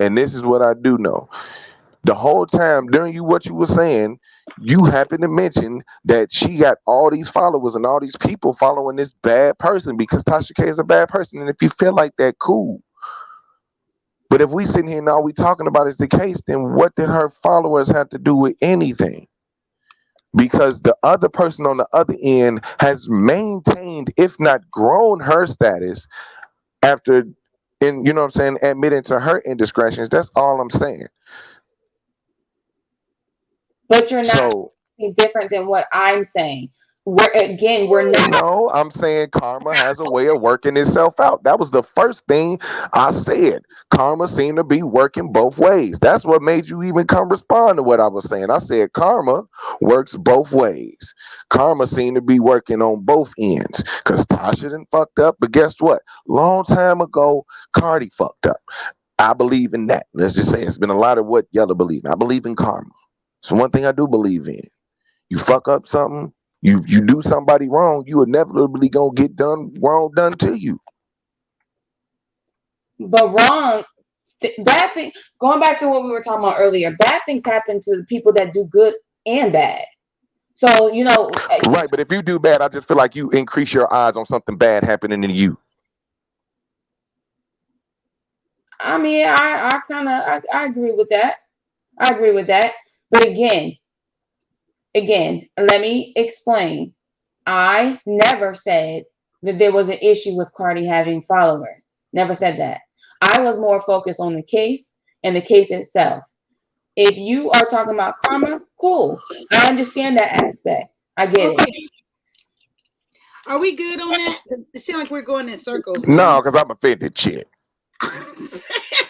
And this is what I do know. The whole time during what you were saying, you happened to mention that she got all these followers and all these people following this bad person because Tasha K is a bad person. And if you feel like that, cool. But if we sitting here and all we talking about is the case, then what did her followers have to do with anything? Because the other person on the other end has maintained, if not grown, her status after, and you know what I'm saying, admitting to her indiscretions. That's all I'm saying. But you're not different than what I'm saying. We're not. No, I'm saying karma has a way of working itself out. That was the first thing I said. Karma seemed to be working both ways. That's what made you even come respond to what I was saying. I said karma works both ways. Karma seemed to be working on both ends because Tasha done fucked up. But guess what? Long time ago, Cardi fucked up. I believe in that. Let's just say it's been a lot of what y'all believe in. I believe in karma. So one thing I do believe in. You fuck up something. You do somebody wrong, you inevitably gonna get wrong done to you. But bad thing. Going back to what we were talking about earlier, bad things happen to the people that do good and bad. So right. But if you do bad, I just feel like you increase your odds on something bad happening to you. I mean, I agree with that. I agree with that. But Again, let me explain. I never said that there was an issue with Cardi having followers. Never said that. I was more focused on the case and the case itself. If you are talking about karma, cool. I understand that aspect. I get it. Okay. Are we good on that? 'Cause it seems like we're going in circles No, now. because I'm offended, shit. It's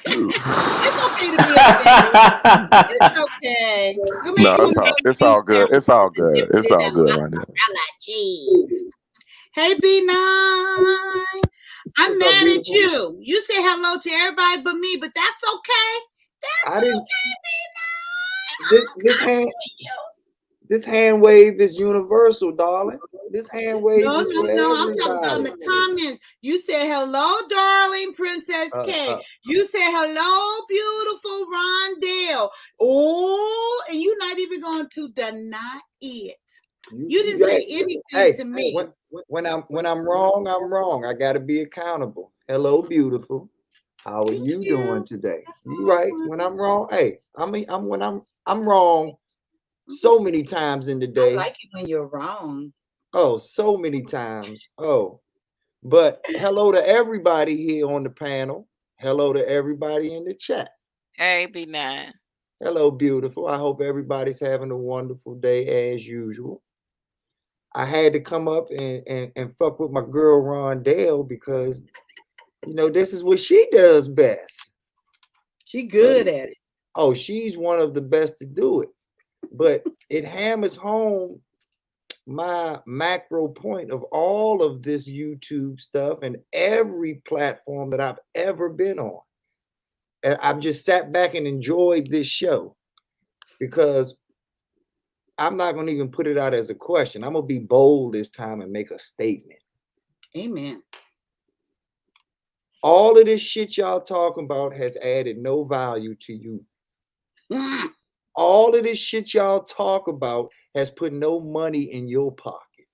okay to be offended. It's okay. Go make No, one of those it's beef all good. It's all sandwiches and dip good. it It's in all that good right now. mozzarella cheese. Hey, B9. I'm What's up, mad at beautiful? you. You say hello to everybody but me, but that's okay. I That's didn't. okay, B9. This hand wave is universal, darling. This hand wave No, is for I'm talking about in everybody. the comments. You said hello, darling Princess K. You said hello, beautiful Rondell. Oh, and you're not even going to deny it. You didn't say anything to me. When I'm wrong, I'm wrong. I got to be accountable. Hello, beautiful. How are you doing today? You right? When I'm wrong, hey, I'm wrong so many times in the day. I like it when you're wrong. Oh, so many times. Oh, but hello to everybody here on the panel. Hello to everybody in the chat. Hey, B9. Hello, beautiful. I hope everybody's having a wonderful day as usual. I had to come up and fuck with my girl Rondell because, you know, this is what she does best. She good at it. Oh, she's one of the best to do it. But it hammers home my macro point of all of this YouTube stuff and every platform that I've ever been on. And I've just sat back and enjoyed this show because I'm not going to even put it out as a question. I'm going to be bold this time and make a statement. Amen. All of this shit y'all talking about has added no value to you. All of this shit y'all talk about has put no money in your pocket,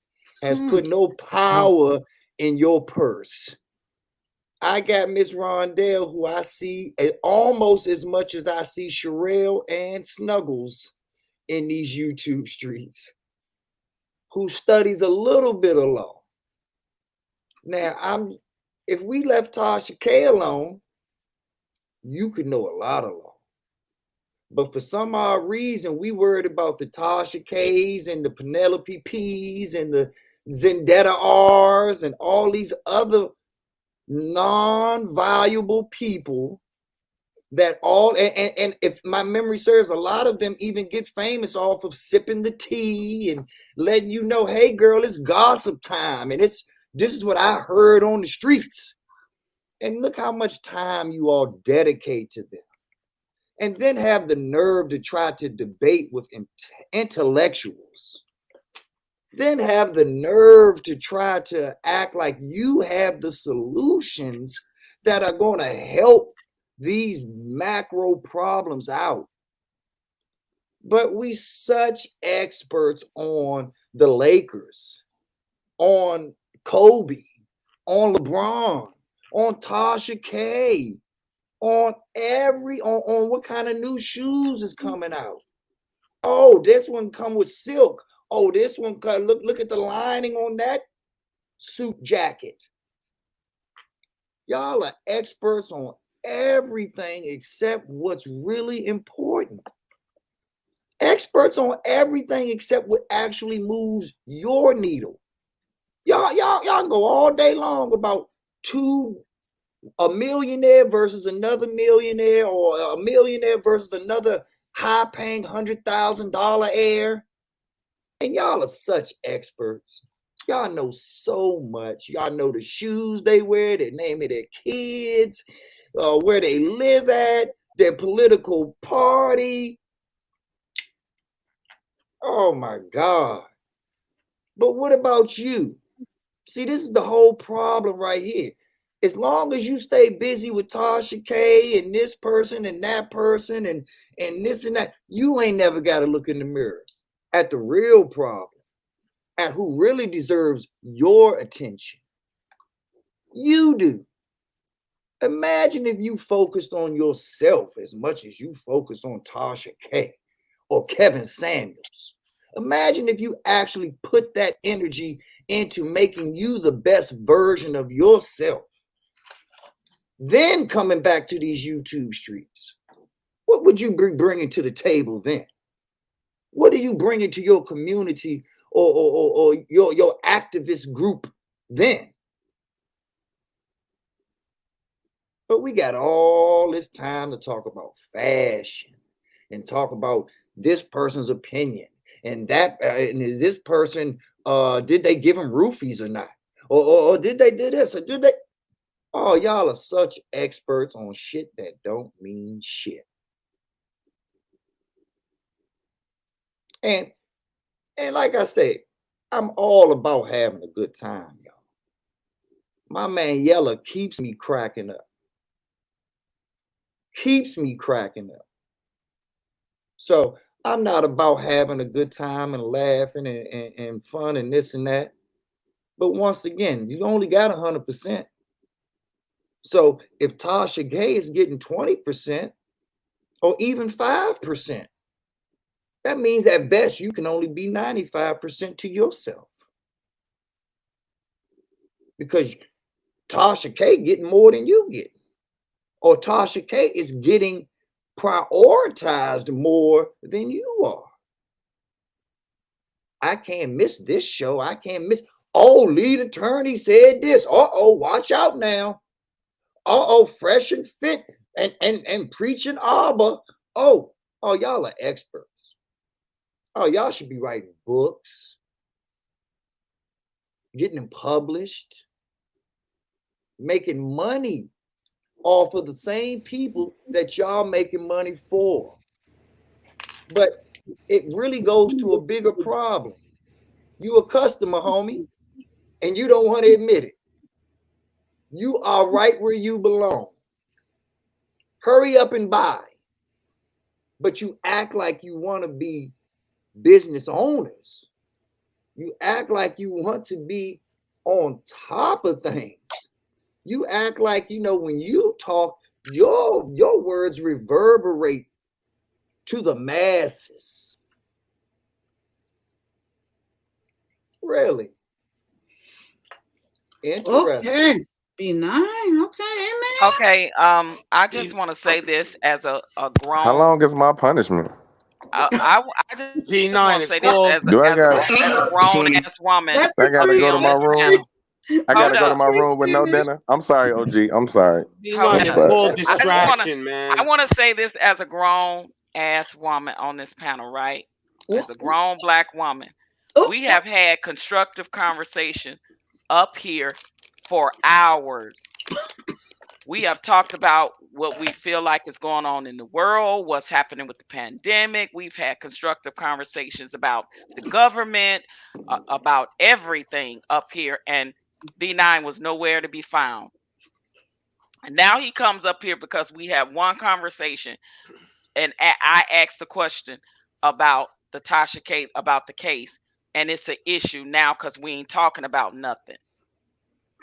has put no power in your purse. I got Miss Rondell, who I see almost as much as I see Sherelle and Snuggles in these YouTube streets, who studies a little bit of law. Now, if we left Tasha K alone, you could know a lot of law. But for some odd reason, we worried about the Tasha K's and the Penelope P's and the Zendetta R's and all these other non-valuable people that all, and if my memory serves, a lot of them even get famous off of sipping the tea and letting you know, hey girl, it's gossip time. And this is what I heard on the streets. And look how much time you all dedicate to them. And then have the nerve to try to debate with intellectuals. Then have the nerve to try to act like you have the solutions that are going to help these macro problems out. But we such experts on the Lakers, on Kobe, on LeBron, on Tasha K, on what kind of new shoes is coming out. Oh, this one come with silk. Oh, this one, look at the lining on that suit jacket. Y'all are experts on everything except what's really important. Experts on everything except what actually moves your needle. Y'all go all day long about a millionaire versus another millionaire, or a millionaire versus another high-paying $100,000 heir. And y'all are such experts. Y'all know so much. Y'all know the shoes they wear, the name of their kids, where they live at, their political party. Oh my God. But what about you? See, this is the whole problem right here. As long as you stay busy with Tasha K and this person and that person and this and that, you ain't never got to look in the mirror at the real problem, at who really deserves your attention. You do. Imagine if you focused on yourself as much as you focus on Tasha K or Kevin Samuels. Imagine if you actually put that energy into making you the best version of yourself. Then coming back to these YouTube streets. What would you be bringing to the table then? What are you bringing to your community or your activist group then? But we got all this time to talk about fashion and talk about this person's opinion and that and is this person did they give him roofies or not? Or did they do this or did they? Oh, y'all are such experts on shit that don't mean shit. And like I said, I'm all about having a good time, y'all. My man Yella keeps me cracking up. Keeps me cracking up. So I'm not about having a good time and laughing and fun and this and that. But once again, you only got 100%. So if Tasha Gay is getting 20% or even 5%, that means at best you can only be 95% to yourself. Because Tasha K getting more than you get. Or Tasha K is getting prioritized more than you are. I can't miss this show. I can't miss. Oh, lead attorney said this. Uh-oh, watch out now. Uh-oh, fresh and fit and preaching Abba. Oh, y'all are experts. Oh, y'all should be writing books, getting them published, making money off of the same people that y'all making money for. But it really goes to a bigger problem. You a customer, homie, and you don't want to admit it. You are right where you belong. Hurry up and buy. But you act like you want to be business owners. You act like you want to be on top of things. You act like, when you talk, your words reverberate to the masses. Really? Interesting. Okay. B9. Okay, amen. Okay. I just want to say this as a How grown. long is my punishment? I just want to say this P9 as is called. Do I got a grown ass woman Let I gotta up go here Patrice to on my this room? panel. I Hold gotta go to up. my room with no finish. dinner? I'm sorry, OG. I'm sorry. Hold P9 is up. But called I just want to. distraction, I man. want to say this as a grown ass woman on this panel, right? As a grown black woman, Oh, we have had constructive conversation up here for hours. We have talked about what we feel like is going on in the world, what's happening with the pandemic. We've had constructive conversations about the government, about everything up here, and B9 was nowhere to be found. And now he comes up here because we have one conversation, and I asked the question about the Tasha case, about the case, and it's an issue now because we ain't talking about nothing.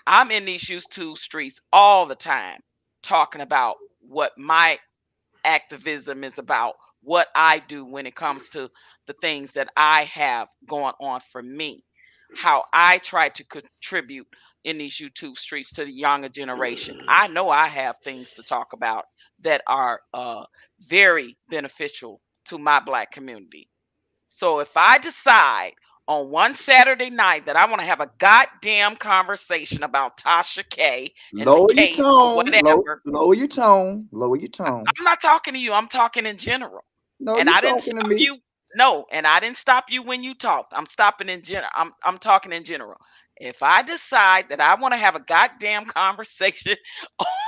I'm in these YouTube streets all the time talking about what my activism is about, what I do when it comes to the things that I have going on for me, how I try to contribute in these YouTube streets to the younger generation. I know I have things to talk about that are very beneficial to my Black community. So if I decide on one Saturday night that I want to have a goddamn conversation about Tasha K and the Lower your case or tone. whatever, Lower your tone. Lower your tone. I'm not talking to you. I'm talking in general. No, And you I didn't talking to stop me. you. No, and I didn't stop you when you talked. I'm stopping in general. I'm talking in general. If I decide that I want to have a goddamn conversation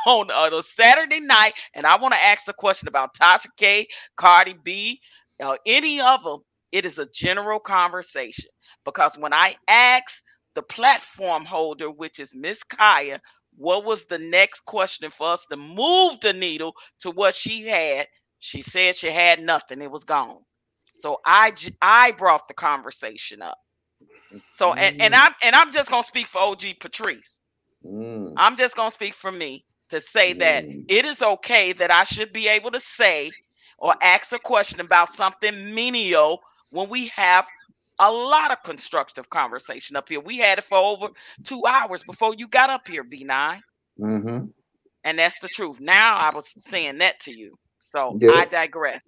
on a Saturday night and I want to ask a question about Tasha K, Cardi B, any of them, it is a general conversation. Because when I ask the platform holder, which is Miss Kaya, what was the next question for us to move the needle to what she had, she said she had nothing. It was gone. So I brought the conversation up. So Mm, and I'm just gonna speak for OG Patrice. mm, I'm just going to speak for me to say that mm, it is okay that I should be able to say or ask a question about something menial when we have a lot of constructive conversation up here. We had it for over 2 hours before you got up here, B9. mm-hmm. And that's the truth. Now I was saying that to you. So Yeah. I digress.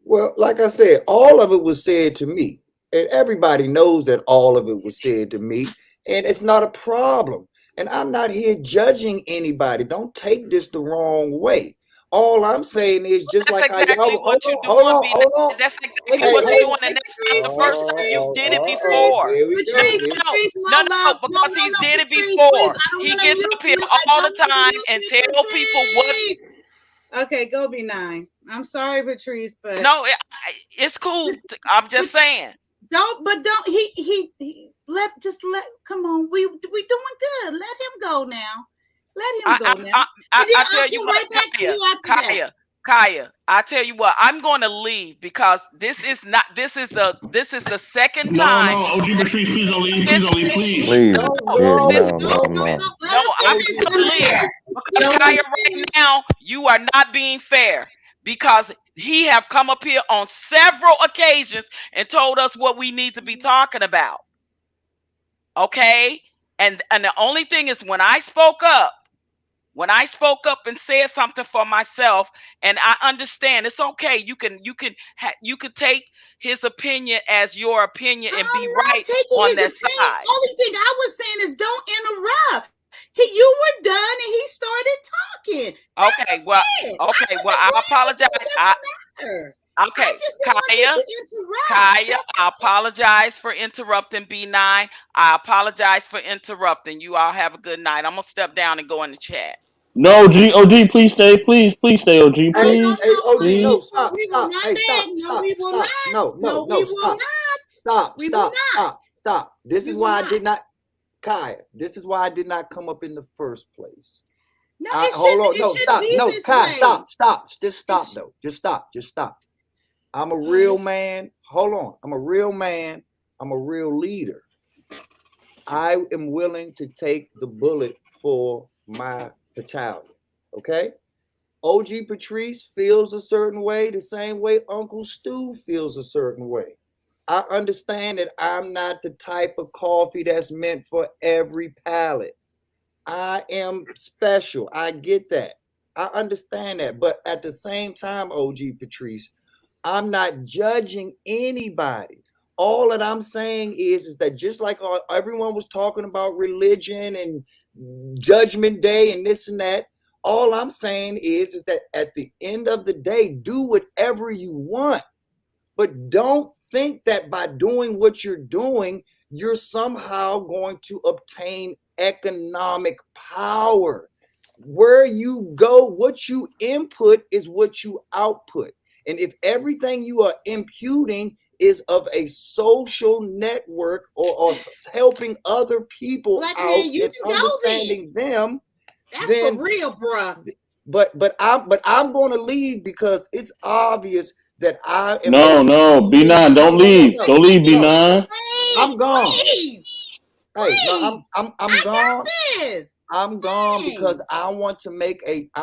Well, like I said, all of it was said to me. And everybody knows that all of it was said to me. And it's not a problem. And I'm not here judging anybody. Don't take this the wrong way. All I'm saying is just That's like how y'all exactly what you're hold doing, on, B. hold on. That's Hey, exactly what you're hold doing, on. and that's not the first time you did it Patrice, before. Here we go. No, Patrice, Here- no, Patrice, no, no no, love, because he no, did it Patrice, please. before. I don't He want to gets mute up here you. I all the don't want to time mute and you, tell people what. Patrice. Okay, go B9. I'm sorry, Patrice, but No, it's cool. I'm just saying. don't he let come on. We doing good. Let him go now. Let him go now. And then I I'll tell you come what, right back to you after that. Kaya, I tell you what, I'm going to leave because this is the second No, time. OG Patrice, please don't leave. Please don't leave. Please. Please. Yeah, no. No. Let her I'm finish. going to leave because Kaya, right now, you are not being fair because he have come up here on several occasions and told us what we need to be talking about. Okay? And the only thing is when I spoke up and said something for myself, and I understand it's okay. You could take his opinion as your opinion and be I'm not right taking on his that opinion. side. Only thing I was saying is don't interrupt. You were done and he started talking. That Okay, was well, it. okay, I was well, I agreeing apologize. with you. It doesn't matter. I Okay, just didn't want you Kaya, to interrupt. That's I apologize for interrupting B9. I apologize for interrupting. You all have a good night. I'm gonna step down and go in the chat. No, OG, please stay. Please stay, OG. no, Please. OG, Please. no, stop, we will stop. not Hey, beg. stop, No, stop, we will stop. not. No, No, we will stop. not. Stop, We will not. stop. This We is will why I not. did not, Kai, this is why I did not come up in the first place. No, Hold on. it No, shouldn't stop. be No, this Kai, way. stop. Just stop, though. Just stop. I'm a real man. Hold on. I'm a real man. I'm a real leader. I am willing to take the bullet for my battalion. Okay? OG Patrice feels a certain way, the same way Uncle Stu feels a certain way. I understand that I'm not the type of coffee that's meant for every palate. I am special. I get that. I understand that. But at the same time, OG Patrice, I'm not judging anybody. All that I'm saying is that just like everyone was talking about religion and judgment day and this and that, all I'm saying is that at the end of the day, do whatever you want. But don't think that by doing what you're doing, you're somehow going to obtain economic power. Where you go, what you input is what you output. And if everything you are imputing is of a social network or helping other people Black out man, you and can go understanding them, That's then for real, bruh. but I'm going to leave because it's obvious that I am No, B9, don't leave. Don't leave, B9. I'm gone. Please. Hey, no, I'm gone. This. I'm gone because I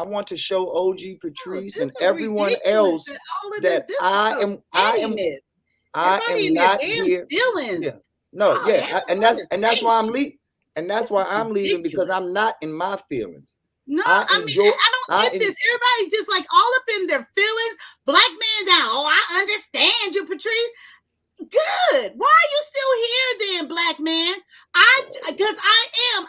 want to show OG Patrice and This is everyone ridiculous. else All of that this is I so pettiness. Everybody in their not damn here. feelings. Yeah. No, Oh, yeah, have and that's why I'm leaving. And that's why I'm leaving because I'm not in my feelings. No, I I don't get en- this. Everybody just like all up in their feelings. Black man down. Oh, I understand you, Patrice. Good. Why are you still here then, black man?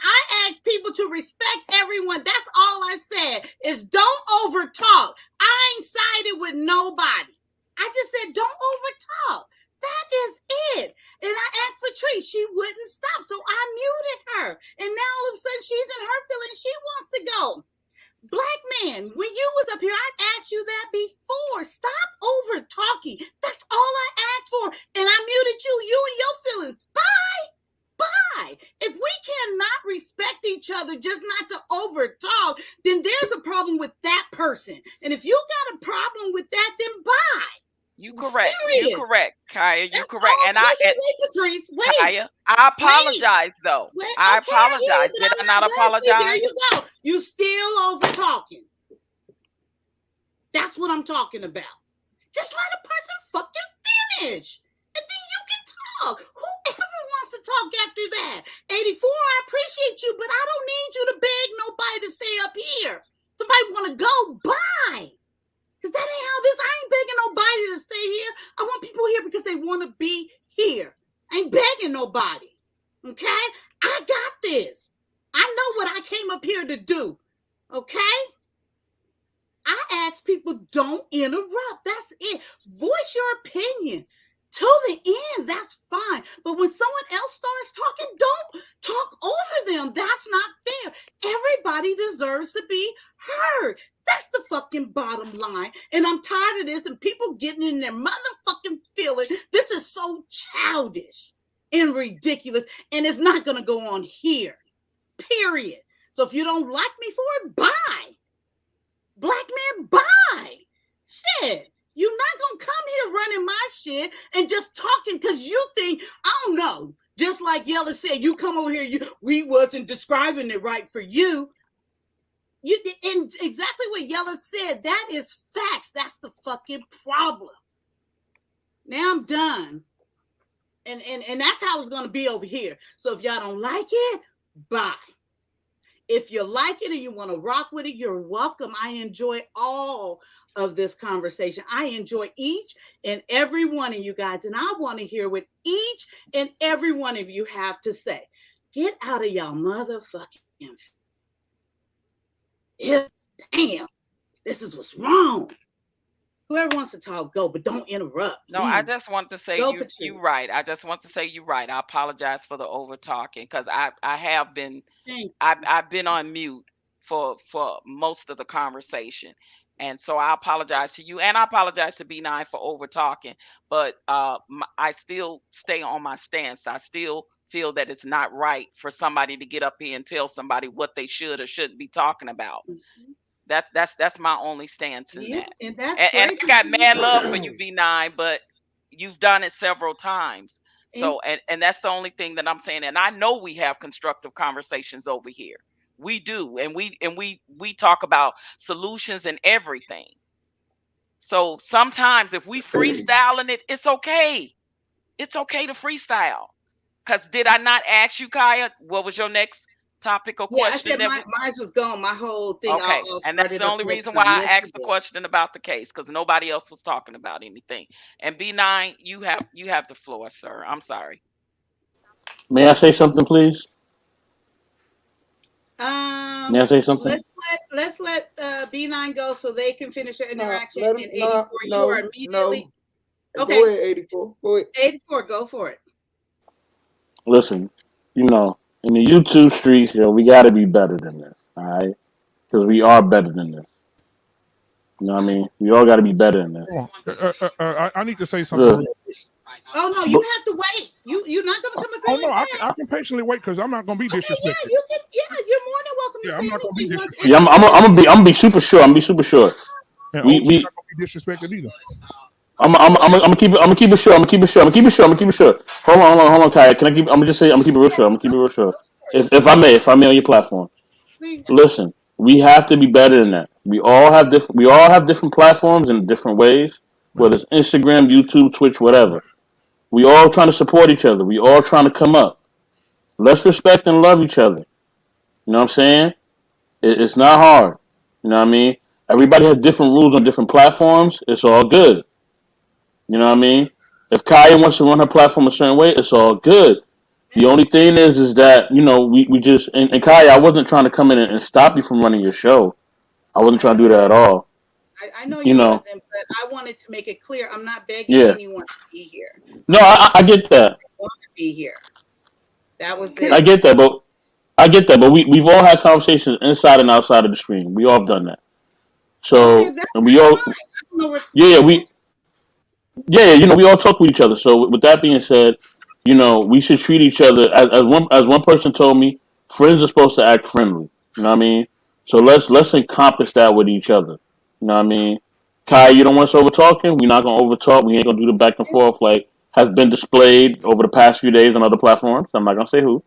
I ask people to respect everyone. That's all I said is don't over talk. I ain't sided with nobody. I just said don't over talk. That is it. And I asked Patrice, she wouldn't stop. So I muted her. And now all of a sudden she's in her feelings. She wants to go. Black man, when you was up here, I asked you that before. Stop over talking. That's all I asked for. And I muted you and your feelings. Bye. If we cannot respect each other, just not to over talk, then there's a problem with that person. And if you got a problem with that, then bye. You correct. Serious. You correct, Kaya. You That's correct. all. And Wait, Patrice. Wait. Kaya, I apologize though. Wait, I okay, I hear you, apologize. but Did I I'm not not done. See, there apologize? you go. You still over talking. That's what I'm talking about. Just let a person fucking finish. And then you can talk. Whoever wants to talk after that. 84, I appreciate you, but I don't need you to beg nobody to stay up here. Somebody want to go, bye. Because that ain't how this. I ain't begging nobody to stay here. I want people here because they want to be here. I ain't begging nobody. Okay? I got this. I know what I came up here to do. Okay? I ask people, don't interrupt. That's it. Voice your opinion to the end. That's fine. But when someone else starts talking, don't talk over them. That's not fair. Everybody deserves to be heard. That's the fucking bottom line. And I'm tired of this and people getting in their motherfucking feeling. This is so childish and ridiculous. And it's not going to go on here. Period. So if you don't like me for it, bye. Black man, bye. Shit. You're not going to come here running my shit and just talking because you think, I don't know. Just like Yella said, you come over here, we wasn't describing it right for you. And exactly what Yella said, that is facts. That's the fucking problem. Now I'm done. And that's how it's going to be over here. So if y'all don't like it, bye. If you like it and you want to rock with it, you're welcome. I enjoy all of this conversation. I enjoy each and every one of you guys. And I want to hear what each and every one of you have to say. Get out of y'all motherfucking damn. This is what's wrong. Whoever wants to talk, go, but don't interrupt. No, please. I just want to say you right. I just want to say you right. I apologize for the over talking because I have been I've been on mute for most of the conversation. And so I apologize to you and I apologize to B9 for over talking, but I still stay on my stance. I still feel that it's not right for somebody to get up here and tell somebody what they should or shouldn't be talking about. Mm-hmm. That's my only stance in that. And that's and great. I got mad love for you, B9, but you've done it several times. So and that's the only thing that I'm saying. And I know we have constructive conversations over here. We do, and we talk about solutions and everything. So sometimes if we freestyling it, it's okay. It's okay to freestyle. Because did I not ask you, Kaya, what was your next topic or question? I said mine was gone. My whole thing. Okay, and that's the only reason why I asked the question about the case, because nobody else was talking about anything. And B9, you have the floor, sir. I'm sorry. May I say something, please? May I say something? Let's let B9 go so they can finish their interaction. And 84, you are immediately. Okay. Go ahead, 84. Go ahead. 84, go for it. Listen, in the YouTube streets, we got to be better than this, all right? Because we are better than this. You know what I mean? We all got to be better than this. I need to say something. Look. Oh no, you have to wait. You're not gonna come up here. Oh no, I can patiently wait because I'm not gonna be disrespected. Okay, you're more than welcome to say I'm not gonna be disrespected. Yeah, I'm gonna be super short. I'm gonna be super short. Yeah, we not gonna be disrespected either. I'm gonna keep it short. I'm gonna keep it short. Hold on, Kai. I'm gonna keep it real short. If I may on your platform. Please. Listen, we have to be better than that. We all have different platforms in different ways, whether it's Instagram, YouTube, Twitch, whatever. We all trying to support each other. We all trying to come up. Let's respect and love each other. You know what I'm saying? It's not hard. You know what I mean? Everybody has different rules on different platforms. It's all good. You know what I mean? If Kaya wants to run her platform a certain way, it's all good. The only thing is that, we just, and Kaya, I wasn't trying to come in and stop you from running your show. I wasn't trying to do that at all. I know you wasn't, but I wanted to make it clear I'm not begging anyone to be here. No, I get that. I want to be here. That was it. I get that, but we've all had conversations inside and outside of the screen. We all have done that. So, and we all, we all talk with each other. So with that being said, we should treat each other as one person told me, friends are supposed to act friendly. You know what I mean? So let's encompass that with each other. You know what I mean? Kai, you don't want us over talking? We're not gonna over talk. We ain't gonna do the back and forth like has been displayed over the past few days on other platforms. I'm not gonna say who.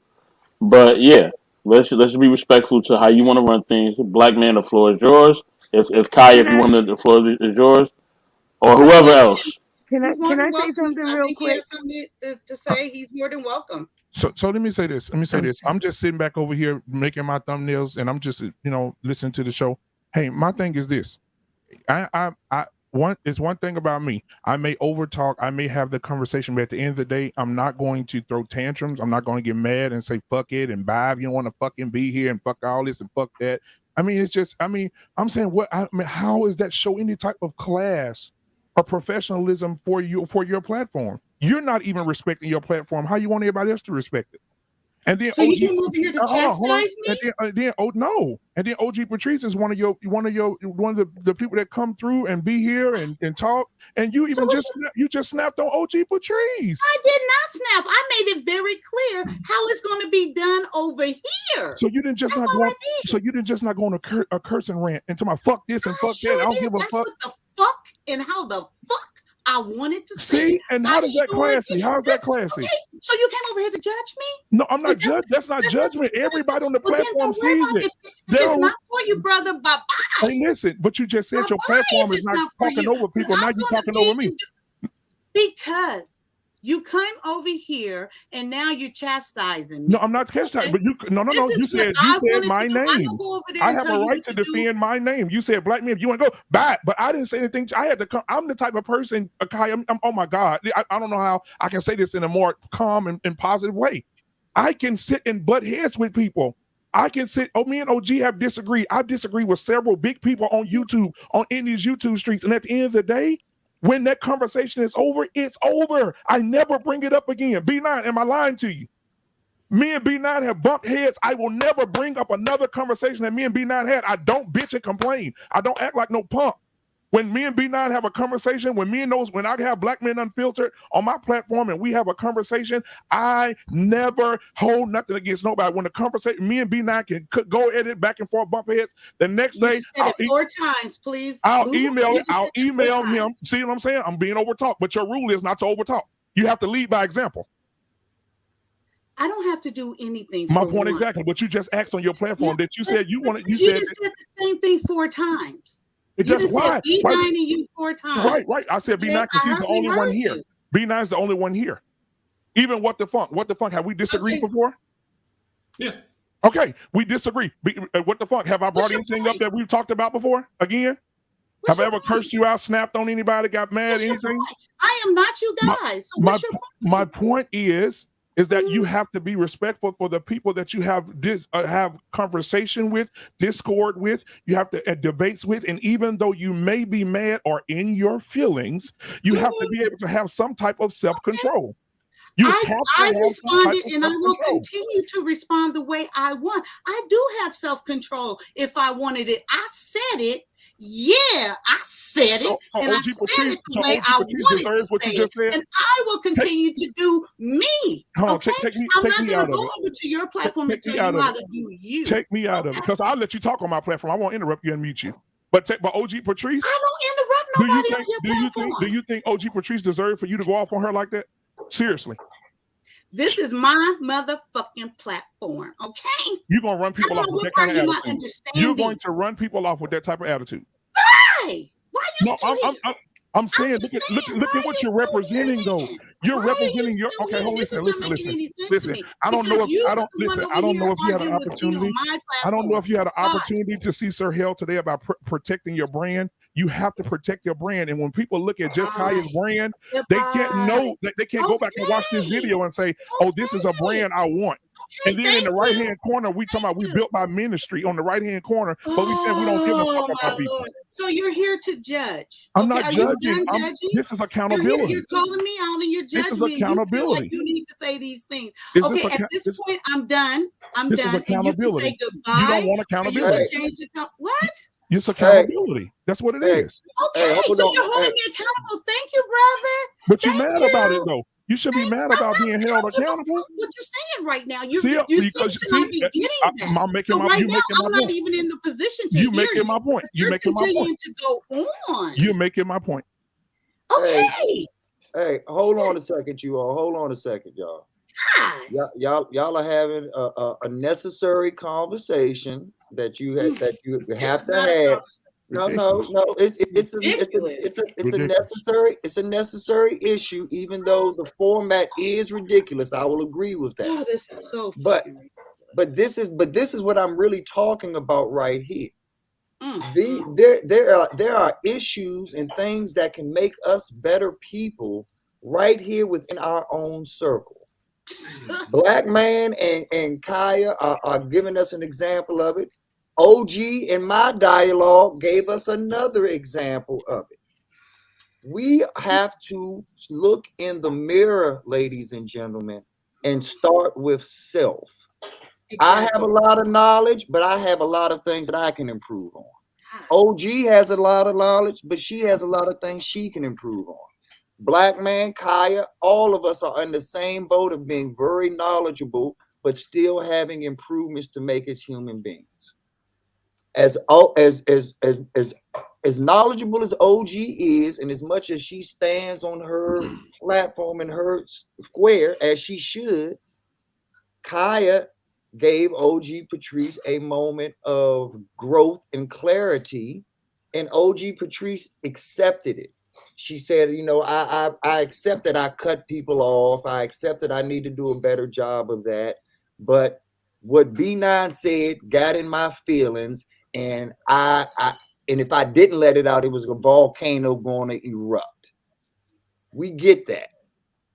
But yeah, let's be respectful to how you want to run things. Black man, the floor is yours. If Kai, if you want the floor is yours, or whoever else. Can I say something real quick? He has something to say. He's more than welcome. So let me say this. I'm just sitting back over here making my thumbnails, and I'm just listening to the show. Hey, my thing is this: It's one thing about me. I may overtalk. I may have the conversation, but at the end of the day, I'm not going to throw tantrums. I'm not going to get mad and say fuck it and bye if you don't want to fucking be here and fuck all this and fuck that. I mean, it's just. I mean, I'm saying what. I mean, how is that show any type of class or professionalism for your platform? You're not even respecting your platform. How you want everybody else to respect it? And then so you came over here to chastise me? And then OG Patrice is one of the people that come through and be here and talk. And you even just snapped on OG Patrice. I did not snap. I made it very clear how it's going to be done over here. So you didn't just not go. So you didn't just not go on a cursing rant into my fuck this and fuck that. I don't give a fuck. What the fuck and how the fuck I wanted to see. And how is that classy? How is that classy? Okay, so you came over here to judge me? No, I'm not judging. That's not judgment. Everybody on the platform sees it. It's not for you, brother. Bye bye. Hey, listen, but you just said your platform is not talking over people. Now you're talking over me. Because you came over here and now you're chastising me. No, I'm not chastising, but you You said my name. I have a right to defend my name. You said black men, if you want to go back, but I didn't say anything. I had to come. I'm the type of person, Akai, I'm oh my God. I don't know how I can say this in a more calm and positive way. I can sit and butt heads with people. I can sit. Me and OG have disagreed. I disagree with several big people on YouTube, in these YouTube streets. And at the end of the day, when that conversation is over, it's over. I never bring it up again. B9, am I lying to you? Me and B9 have bumped heads. I will never bring up another conversation that me and B9 had. I don't bitch and complain. I don't act like no punk. When me and B9 have a conversation, when I have Black Men Unfiltered on my platform and we have a conversation, I never hold nothing against nobody. When the conversation, me and B9 can go at it back and forth, bump heads. The next day, you said it 4 times, please. I'll email him. See what I'm saying? I'm being overtalked, but your rule is not to overtalk. You have to lead by example. I don't have to do anything. My point exactly. But you just asked on your platform that you said you wanted. You said the same thing 4 times. It does. Why? B9 and you 4 times. Right. I said B9 because he's the only one here. B9 is the only one here. Even what the funk? Have we disagreed before? Yeah. Okay, we disagree. What the fuck? Have I brought anything up that we've talked about before? Again? Have I ever cursed you out, snapped on anybody, got mad, anything? I am not you guys. So what's your point? My point is that you have to be respectful for the people that you have conversation with, discord with, you have to debates with, and even though you may be mad or in your feelings, you have to be able to have some type of self-control. I responded and I will continue to respond the way I want. I do have self-control if I wanted it. I said it. Yeah, I said it, and I said it the way I wanted to say it, and I will continue to do me. Okay, I'm not going to go over to your platform and tell you how to do you. Take me out of it, because I'll let you talk on my platform. I won't interrupt you and mute you. But OG Patrice, I don't interrupt nobody on your platform. Do you think OG Patrice deserved for you to go off on her like that? Seriously. This is my motherfucking platform, okay? You're going to run people off with that kind of attitude. You're going to run people off with that type of attitude. Why? Why are you I'm saying, look at what you're representing, though. You're representing your. Okay, hold on, listen. I don't know if you had an opportunity. I don't know if you had an opportunity to see Sir Hell today about protecting your brand. You have to protect your brand, and when people look at just Kaya's brand, they can't know that they can't go back and watch this video and say, "Oh, this is a brand I want." And then in the right hand corner, we talking about we built by ministry on the right hand corner, but we said we don't give a fuck about people. So you're here to judge. I'm not judging. This is accountability. You're calling me out and you're judging me. This is accountability. Like you need to say these things. Okay, at this point, I'm done. This is accountability. And you can say goodbye. You don't want accountability. What? It's accountability. That's what it is. Okay, so you're holding me accountable. Thank you, brother. But you're mad about it, though. You should be mad about being held accountable. What you're saying right now, you seem to not be getting that. I'm making my point. I'm not even in the position to. You making my point. You're making my point. To go on. You're making my point. Okay. Hey, hold on a second, you all. Hold on a second, y'all. Y'all are having a necessary conversation that you have to have. No. It's a necessary issue, even though the format is ridiculous. I will agree with that. Oh, this is so but this is what I'm really talking about right here. There are issues and things that can make us better people right here within our own circle. Black Man and Kaya are giving us an example of it. OG in my dialogue gave us another example of it. We have to look in the mirror, ladies and gentlemen, and start with self. I have a lot of knowledge, but I have a lot of things that I can improve on. OG has a lot of knowledge, but she has a lot of things she can improve on. Black Man, Kaya, all of us are in the same boat of being very knowledgeable, but still having improvements to make as human beings. As knowledgeable as OG is, and as much as she stands on her platform in her square as she should, Kaya gave OG Patrice a moment of growth and clarity, and OG Patrice accepted it. She said, you know, I accept that I cut people off. I accept that I need to do a better job of that. But what B9 said got in my feelings, and and if I didn't let it out, it was a volcano going to erupt. We get that.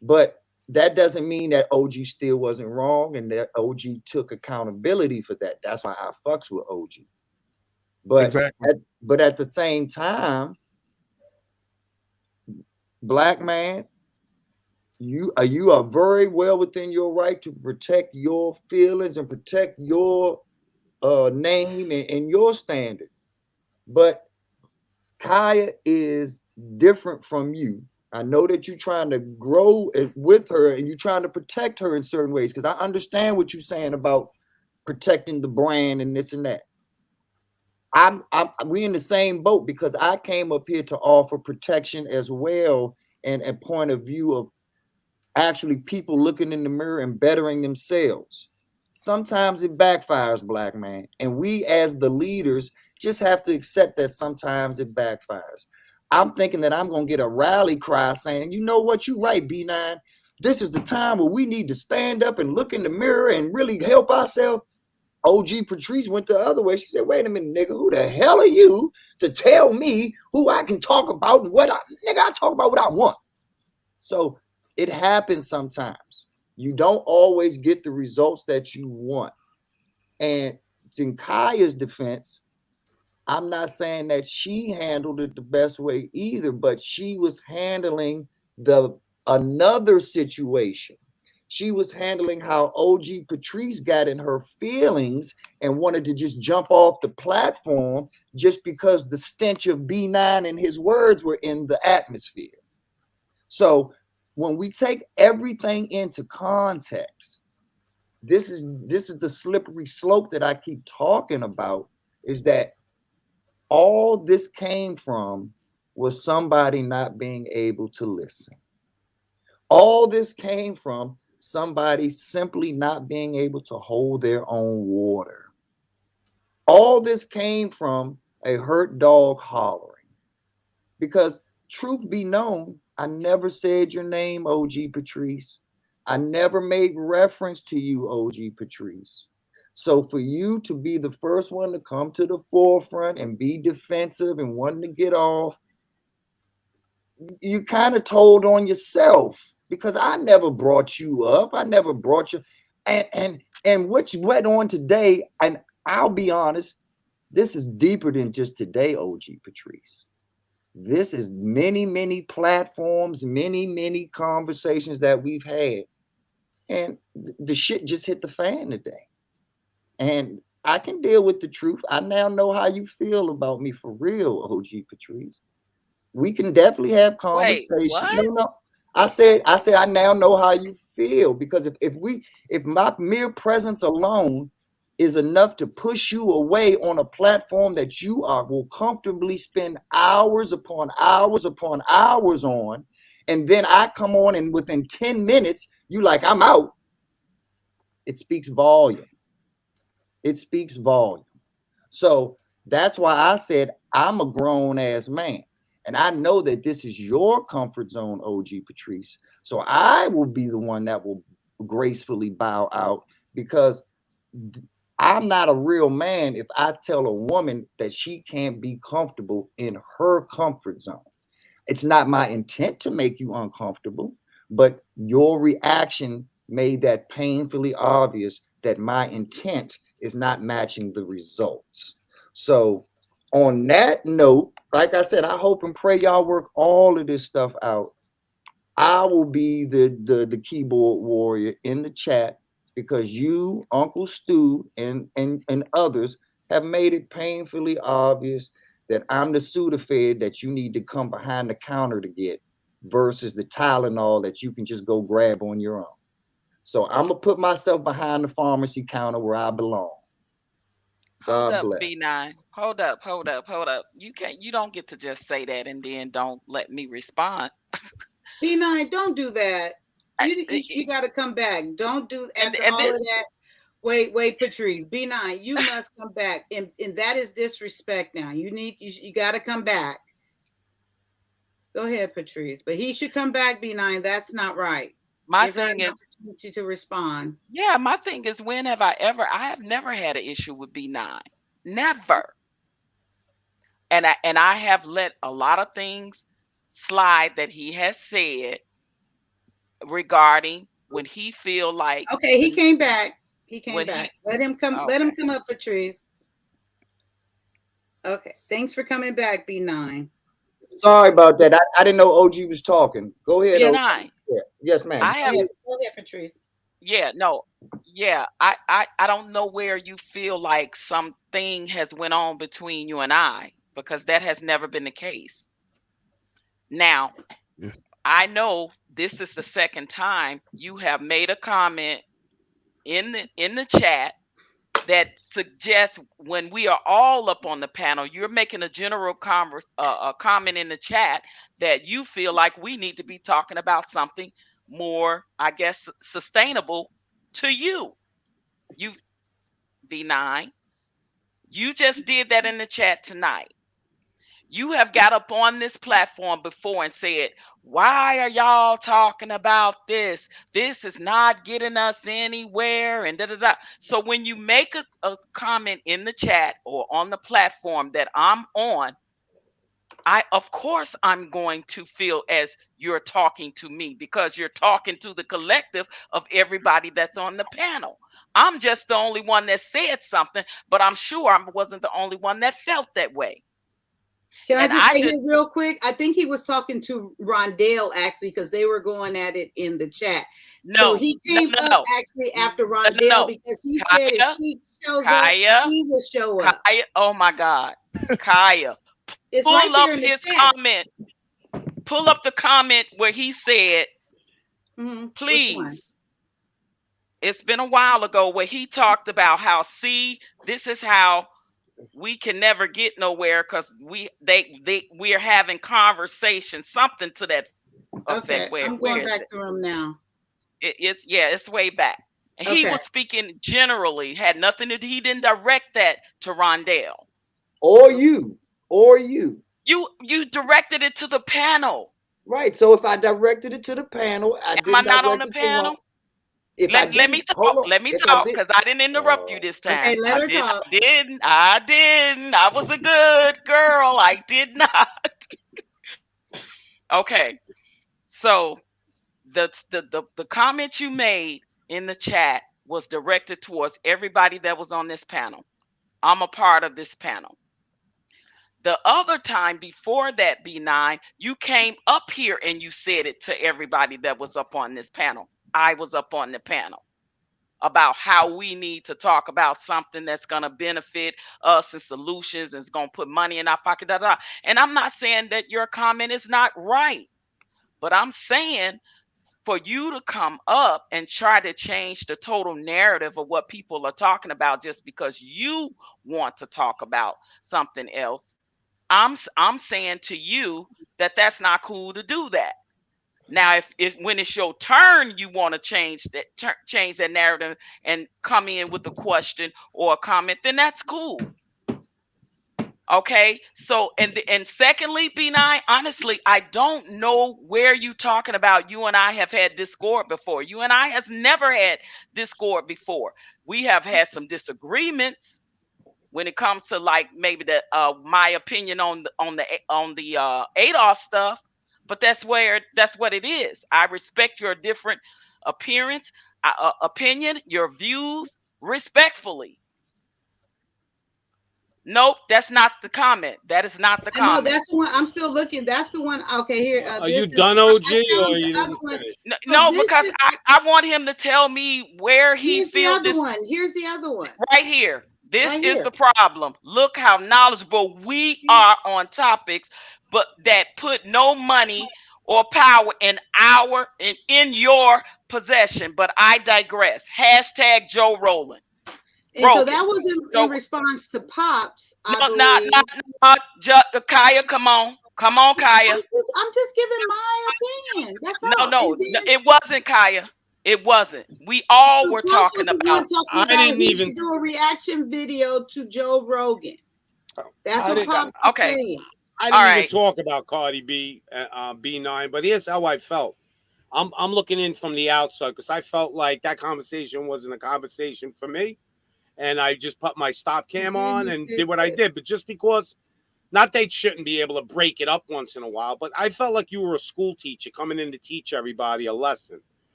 But that doesn't mean that OG still wasn't wrong and that OG took accountability for that. That's why I fucks with OG. But Exactly. but at the same time, Black Man, you are very well within your right to protect your feelings and protect your name and your standard. But Kaya is different from you. I know that you're trying to grow with her and you're trying to protect her in certain ways, because I understand what you're saying about protecting the brand and this and that. We in the same boat, because I came up here to offer protection as well, and a point of view of actually people looking in the mirror and bettering themselves. Sometimes it backfires, Black Man, and we as the leaders just have to accept that sometimes it backfires. I'm thinking that I'm going to get a rally cry saying, you know what, you're right, B9. This is the time where we need to stand up and look in the mirror and really help ourselves. OG Patrice went the other way. She said, wait a minute, nigga, who the hell are you to tell me who I can talk about and nigga, I talk about what I want. So it happens sometimes. You don't always get the results that you want. And in Kaya's defense, I'm not saying that she handled it the best way either, but she was handling another situation. She was handling how OG Patrice got in her feelings and wanted to just jump off the platform just because the stench of B9 and his words were in the atmosphere. So when we take everything into context, this is the slippery slope that I keep talking about, is that all this came from was somebody not being able to listen. All this came from somebody simply not being able to hold their own water. All this came from a hurt dog hollering. Because truth be known, I never said your name, OG Patrice. I never made reference to you, OG Patrice. So for you to be the first one to come to the forefront and be defensive and wanting to get off, you kind of told on yourself, because I never brought you up. I never brought you. And what you went on today, and I'll be honest, this is deeper than just today, OG Patrice. This is many, many platforms, many, many conversations that we've had. And the shit just hit the fan today. And I can deal with the truth. I now know how you feel about me for real, OG Patrice. We can definitely have Wait, conversation. what? No. I now know how you feel, because if my mere presence alone is enough to push you away on a platform that will comfortably spend hours upon hours upon hours on, and then I come on and within 10 minutes you like, I'm out. It speaks volume. It speaks volume. So that's why I said I'm a grown ass man. And I know that this is your comfort zone, OG Patrice. So I will be the one that will gracefully bow out, because I'm not a real man if I tell a woman that she can't be comfortable in her comfort zone. It's not my intent to make you uncomfortable, but your reaction made that painfully obvious that my intent is not matching the results. So, on that note, like I said, I hope and pray y'all work all of this stuff out. I will be the keyboard warrior in the chat because you, Uncle Stu, and others have made it painfully obvious that I'm the Sudafed that you need to come behind the counter to get versus the Tylenol that you can just go grab on your own. So I'm gonna put myself behind the pharmacy counter where I belong. Hold God up, bless. B9. Hold up, hold up, hold up. You don't get to just say that and then don't let me respond. B9, don't do that. I, You got to come back. Don't do after and all this, of that. Wait, Patrice. B9, you must come back, and that is disrespect. Now you got to come back. Go ahead, Patrice. But he should come back. B9. That's not right. my Give her thing an is, opportunity to respond. yeah, my thing is, when have I ever? I have never had an issue with B9. Never. And I have let a lot of things slide that he has said regarding when he feel like Okay, he the came back. He came when back. he Let him come. Let him okay. come up, Patrice. Okay. Thanks for coming back, B9. Sorry about that. I didn't know OG was talking. Go ahead, OG. B9. Yeah. Yes, ma'am. I have Go ahead, Patrice. yeah, no. Yeah, I don't know where you feel like something has went on between you and I because that has never been the case. Now, Yes. I know this is the second time you have made a comment in the chat that suggests when we are all up on the panel, you're making a general a comment in the chat that you feel like we need to be talking about something more, I guess, sustainable to you. You B9, you just did that in the chat tonight. You have got up on this platform before and said, why are y'all talking about this? This is not getting us anywhere. And da da da. So when you make a comment in the chat or on the platform that I'm on, of course I'm going to feel as you're talking to me because you're talking to the collective of everybody that's on the panel. I'm just the only one that said something, but I'm sure I wasn't the only one that felt that way. Can I And just I say just here real quick? I think he was talking to Rondell actually because they were going at it in the chat. So no, he no, came no, up no, actually after no, no, Rondell no. because he said if Kaya, she shows up, Kaya, he will show up. Kaya. Oh my God, Kaya, It's right pull there up in the his chat. comment. Pull up the comment where he said, Which one? please. It's been a while ago where he talked about how, see, this is how we can never get nowhere because we're having conversation, something to that effect. Okay, I'm Where going is back it? to him now. It's yeah, it's way back. And he Okay. was speaking generally, had nothing to he didn't direct that to Rondell. Or you. Or you. You directed it to the panel. Right. So if I directed it to the panel, I Am I didn't not on direct the it to Ron. panel? If I Let me didn't, hold talk. on. Let me If I talk did, because I didn't interrupt you this Okay, time. let her talk. I didn't. I was a good girl. I did not. Okay. So the comment you made in the chat was directed towards everybody that was on this panel. I'm a part of this panel. The other time before that, B9, you came up here and you said it to everybody that was up on this panel. I was up on the panel about how we need to talk about something that's going to benefit us and solutions and it's going to put money in our pocket. Da, da, da. And I'm not saying that your comment is not right, but I'm saying for you to come up and try to change the total narrative of what people are talking about just because you want to talk about something else, I'm saying to you that that's not cool to do that. Now, if when it's your turn, you want to change that narrative and come in with a question or a comment, then that's cool. Okay, so and secondly, B9, honestly, I don't know where you talking about. You and I have had discord before. You and I has never had discord before. We have had some disagreements when it comes to like maybe the my opinion on the ADOS stuff, but that's what it is. I respect your different appearance, opinion, your views respectfully. Nope, that's not the comment. That is not the I know comment. that's the one. I'm still looking. That's the one. Okay, here. Are you This is. done, OG, I or found you the other didn't one. finish? So No, this because is. I want him to tell me where he Here's the feels other this one. Here's the other one. right here. This Right is here. the problem. Look how knowledgeable we are on topics, but that put no money or power in your possession. But I digress. Hashtag Joe Rogan. And so that was in Joe, response to Pops, I no, believe. Kaya, come on, Kaya. I'm just giving my opinion. That's No, all. no, And then it wasn't Kaya. It wasn't. We all so were Pops talking was the one about. talking I about didn't he even. should do a reaction video to Joe Rogan. That's I what didn't. Pops was Okay, saying. I all didn't even right. talk about Cardi B, B9. But here's how I felt. I'm looking in from the outside because I felt like that conversation wasn't a conversation for me, and I just put my stop cam And then on he and said did what I this. did. But just because, not they shouldn't be able to break it up once in a while, but I felt like you were a school teacher coming in to teach everybody a lesson.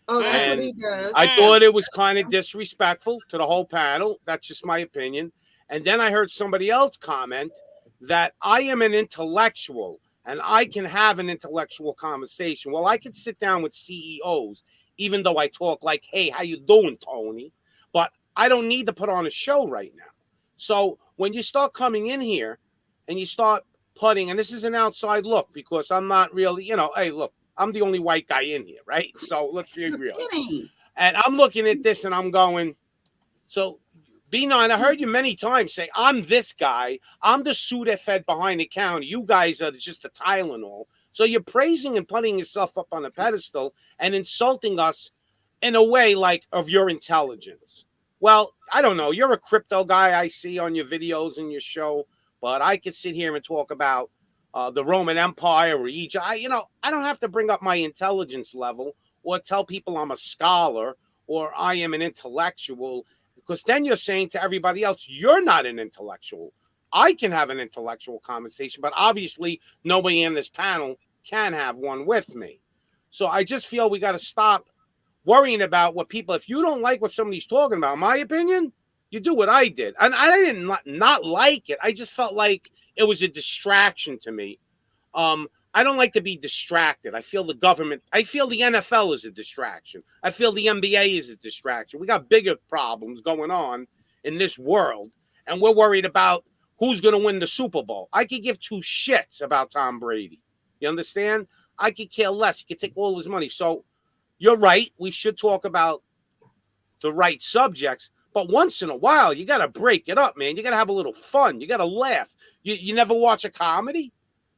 Oh, that's what And he does. I thought it was kind of disrespectful to the whole panel. That's just my opinion. And then I heard somebody else comment that I am an intellectual and I can have an intellectual conversation. Well, I could sit down with CEOs, even though I talk like, "Hey, how you doing, Tony?" But I don't need to put on a show right now. So when you start coming in here and you start putting, and this is an outside look because I'm not really, hey, look, I'm the only white guy in here, right? So let's be real. Kidding. And I'm looking at this and I'm going, so B9, I heard you many times say, I'm this guy. I'm the Sudafed behind the counter. You guys are just the Tylenol. So you're praising and putting yourself up on a pedestal and insulting us in a way like of your intelligence. Well, I don't know. You're a crypto guy I see on your videos and your show, but I could sit here and talk about the Roman Empire or Egypt. I don't have to bring up my intelligence level or tell people I'm a scholar or I am an intellectual, because then you're saying to everybody else, you're not an intellectual. I can have an intellectual conversation, but obviously nobody in this panel can have one with me. So I just feel we got to stop worrying about what people, if you don't like what somebody's talking about, in my opinion, you do what I did. And I didn't not like it. I just felt like it was a distraction to me. I don't like to be distracted. I feel the government, I feel the NFL is a distraction. I feel the NBA is a distraction. We got bigger problems going on in this world, and we're worried about who's going to win the Super Bowl. I could give two shits about Tom Brady. You understand? I could care less. He could take all his money. So you're right. We should talk about the right subjects. But once in a while, you got to break it up, man. You got to have a little fun. You got to laugh. You never watch a comedy?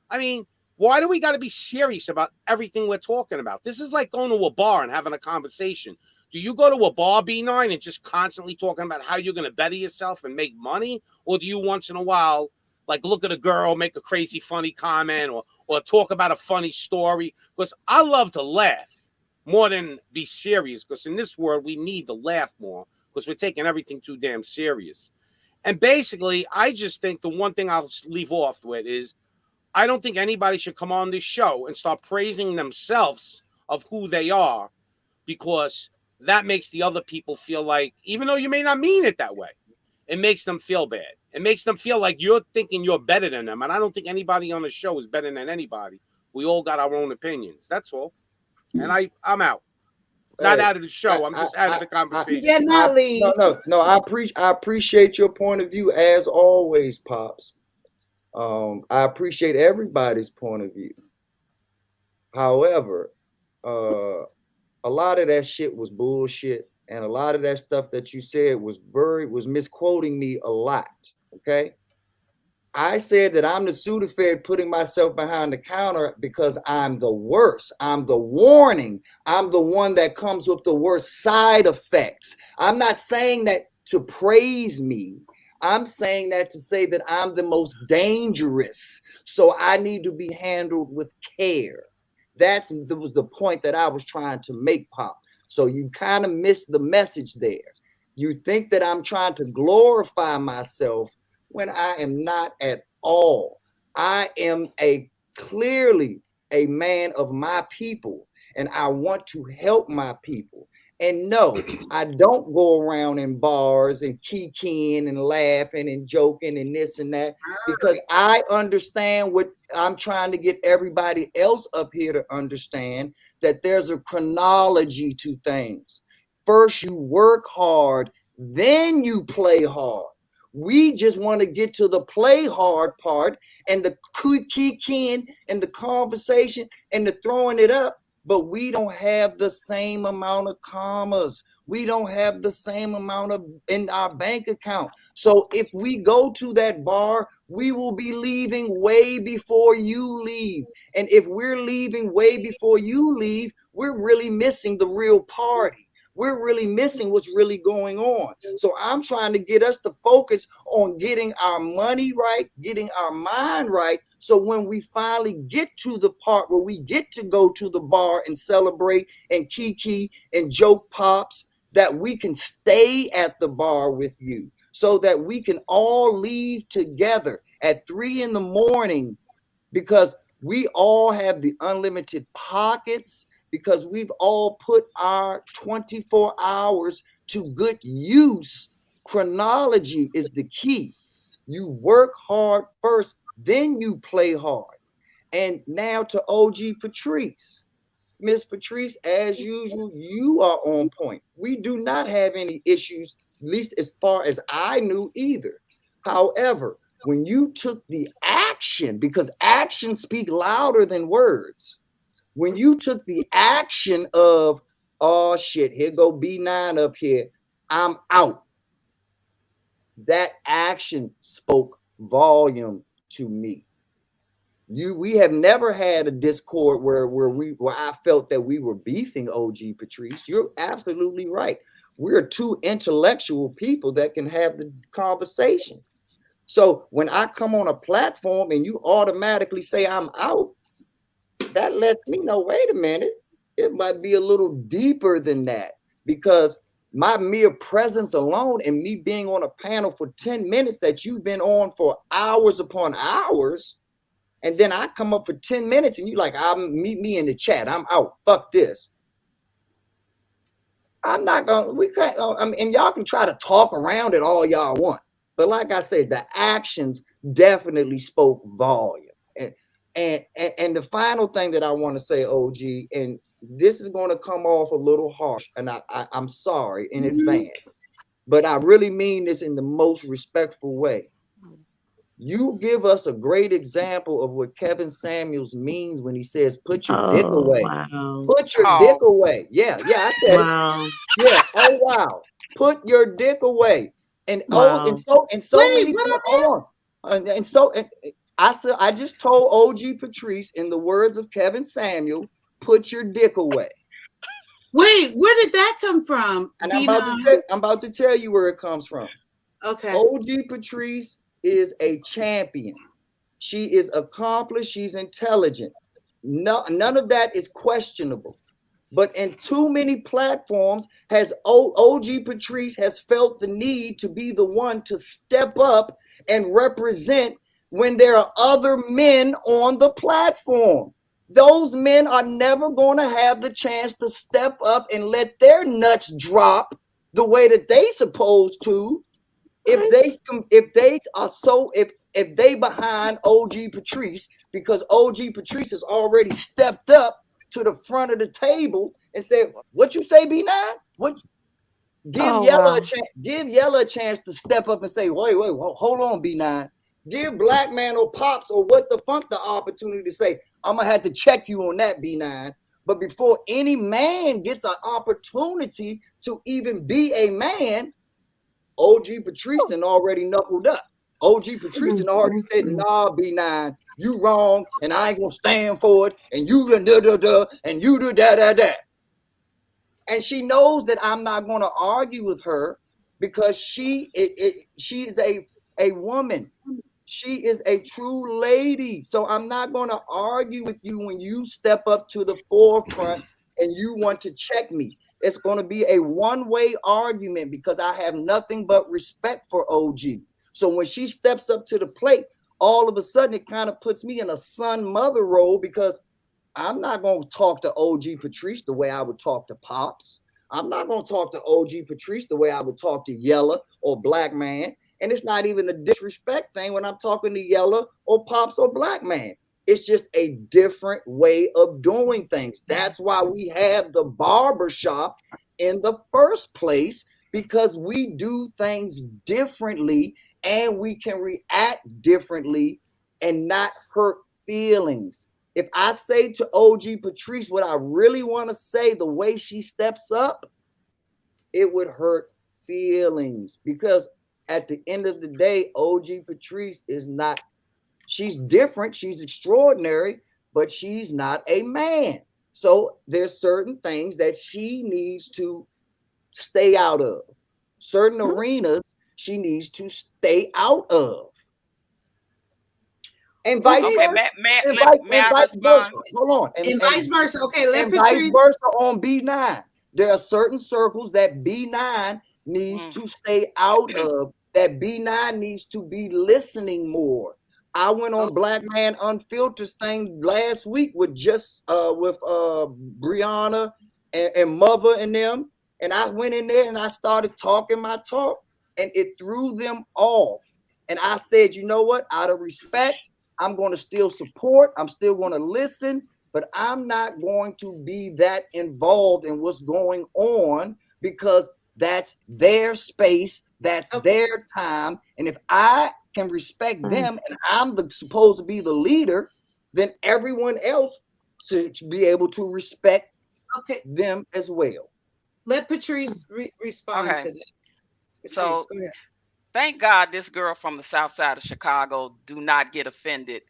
I mean, why do we got to be serious about everything we're talking about? This is like going to a bar and having a conversation. Do you go to a bar, B9, and just constantly talking about how you're going to better yourself and make money? Or do you once in a while, like, look at a girl, make a crazy, funny comment, or talk about a funny story? Because I love to laugh more than be serious, because in this world, we need to laugh more because we're taking everything too damn serious. And basically, I just think the one thing I'll leave off with is I don't think anybody should come on this show and start praising themselves of who they are, because that makes the other people feel like, even though you may not mean it that way, it makes them feel bad. It makes them feel like you're thinking you're better than them. And I don't think anybody on the show is better than anybody. We all got our own opinions. That's all. And I'm out. Not Hey, out of the show. I'm just out of the conversation. Yeah, not leave. No. I appreciate your point of view as always, Pops. I appreciate everybody's point of view. However, a lot of that shit was bullshit, and a lot of that stuff that you said was misquoting me a lot. Okay. I said that I'm the Sudafed putting myself behind the counter because I'm the worst. I'm the warning. I'm the one that comes with the worst side effects. I'm not saying that to praise me. I'm saying that to say that I'm the most dangerous. So I need to be handled with care. That was the point that I was trying to make, Pop. So you kind of missed the message there. You think that I'm trying to glorify myself when I am not at all. I am clearly a man of my people, and I want to help my people. And no, I don't go around in bars and kikiing and laughing and joking and this and that, because I understand what I'm trying to get everybody else up here to understand, that there's a chronology to things. First, you work hard, then you play hard. We just want to get to the play hard part and the kikiing and the conversation and the throwing it up, but we don't have the same amount of commas. We don't have the same amount of in our bank account. So if we go to that bar, we will be leaving way before you leave. And if we're leaving way before you leave, we're really missing the real party. We're really missing what's really going on. So I'm trying to get us to focus on getting our money right, getting our mind right. So when we finally get to the part where we get to go to the bar and celebrate and kiki and joke pops, that we can stay at the bar with you, so that we can all leave together at 3 a.m, because we all have the unlimited pockets, because we've all put our 24 hours to good use. Chronology is the key. You work hard first, then you play hard. And now to OG Patrice. Miss Patrice, as usual, you are on point. We do not have any issues, at least as far as I knew either. However, when you took the action, because actions speak louder than words, when you took the action of, oh shit, here go B9 up here, I'm out. That action spoke volume to me. We have never had a discord where I felt that we were beefing OG Patrice. You're absolutely right. We're two intellectual people that can have the conversation. So when I come on a platform and you automatically say I'm out, that lets me know, wait a minute, it might be a little deeper than that, because my mere presence alone and me being on a panel for 10 minutes that you've been on for hours upon hours, and then I come up for 10 minutes and you like, meet me in the chat, I'm out, fuck this. I'm not gonna, we can't, and y'all can try to talk around it all y'all want. But like I said, the actions definitely spoke volume. And the final thing that I want to say, OG, and this is going to come off a little harsh, and I'm sorry in advance, but I really mean this in the most respectful way. You give us a great example of what Kevin Samuels means when he says, put your dick away. Wow. Put your dick away. Yeah, I said Wow. it. Yeah, oh wow. Put your dick away. And Wow. and so many people, hold on. And so I just told OG Patrice, in the words of Kevin Samuel, put your dick away. Wait, where did that come from? And I'm about to tell you where it comes from. Okay. OG Patrice is a champion. She is accomplished. She's intelligent. No, none of that is questionable. But in too many platforms, has OG Patrice has felt the need to be the one to step up and represent when there are other men on the platform. Those men are never going to have the chance to step up and let their nuts drop the way that they supposed to. If they behind OG Patrice, because OG Patrice has already stepped up to the front of the table and said, what you say, B9? What? Give Yella a chance to step up and say, wait, hold on, B9. Give Black Man or Pops or what the fuck the opportunity to say, I'm gonna have to check you on that, B9. But before any man gets an opportunity to even be a man, OG Patrice done already knuckled up. OG Patrice done already said, nah, B9, you wrong, and I ain't gonna stand for it, and you da and you da. And she knows that I'm not gonna argue with her, because she is a woman. She is a true lady. So I'm not going to argue with you when you step up to the forefront and you want to check me. It's going to be a one-way argument because I have nothing but respect for OG. So when she steps up to the plate, all of a sudden it kind of puts me in a son mother role because I'm not going to talk to OG Patrice the way I would talk to Pops. I'm not going to talk to OG Patrice the way I would talk to Yella or Black Man. And it's not even a disrespect thing when I'm talking to Yella or Pops or Black Man. It's just a different way of doing things. That's why we have the barbershop in the first place, because we do things differently and we can react differently and not hurt feelings. If I say to OG Patrice what I really want to say, the way she steps up, it would hurt feelings because at the end of the day, OG Patrice is not, she's different, she's extraordinary, but she's not a man. So there's certain things that she needs to stay out of. Certain arenas she needs to stay out of. And vice Okay, versa. And may I vice versa. respond? Hold on. And vice versa. Okay, let and vice Patrice. versa on B9. There are certain circles that B9 needs to stay out of, that B9 needs to be listening more. I went on Black Man Unfiltered thing last week with Brianna and Mother and them. And I went in there and I started talking my talk and it threw them off. And I said, you know what? Out of respect, I'm going to still support. I'm still going to listen, but I'm not going to be that involved in what's going on because that's their space, that's their time. And if I can respect them and I'm supposed to be the leader, then everyone else should be able to respect them as well. Let Patrice respond to that. Patrice, So go ahead. thank God this girl from the south side of Chicago do not get offended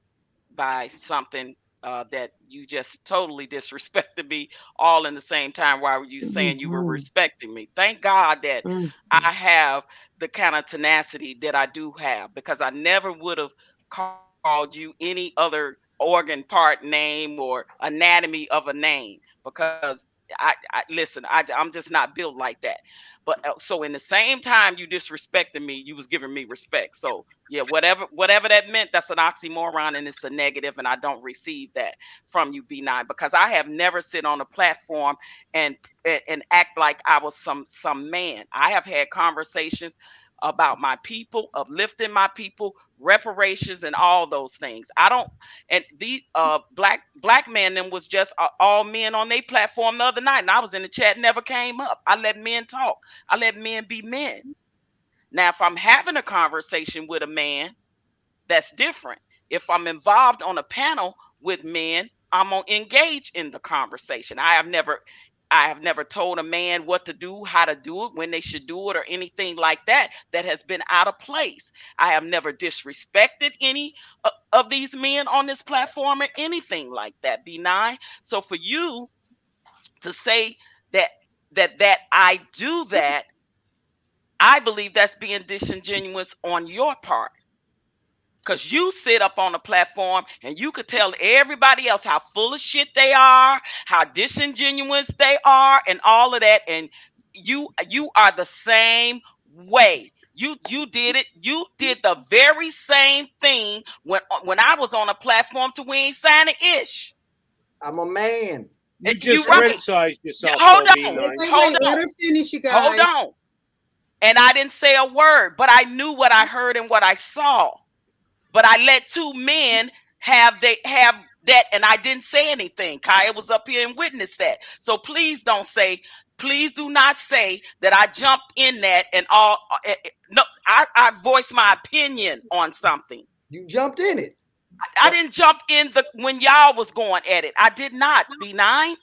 by something that you just totally disrespected me all in the same time while you saying you were respecting me. Thank God that I have the kind of tenacity that I do have, because I never would have called you any other organ part name or anatomy of a name, because I listen, I'm just not built like that. But so in the same time you disrespected me, you was giving me respect. So yeah, whatever that meant, that's an oxymoron and it's a negative, and I don't receive that from you, B9, because I have never sit on a platform and act like I was some man. I have had conversations about my people, uplifting my people, reparations, and all those things. I don't, and the black man them was just all men on their platform the other night, and I was in the chat, never came up. I let men talk. I let men be men. Now, if I'm having a conversation with a man, that's different. If I'm involved on a panel with men, I'm gonna engage in the conversation. I have never told a man what to do, how to do it, when they should do it, or anything like that that has been out of place. I have never disrespected any of these men on this platform or anything like that. B9. So for you to say that I do that, I believe that's being disingenuous on your part. Because you sit up on a platform and you could tell everybody else how full of shit they are, how disingenuous they are, and all of that. And you are the same way. You did it. You did the very same thing when I was on a platform to we ain't signing ish. I'm a man. You You just right. criticized yourself, Hold though, on. B9. Hold Let on. her finish, you Hold guys. on. And I didn't say a word, but I knew what I heard and what I saw. But I let two men have that, and I didn't say anything. Kaya was up here and witnessed that. So please do not say that I jumped in that and all. No, I voiced my opinion on something. You jumped in it. I didn't jump in when y'all was going at it. I did not. B9.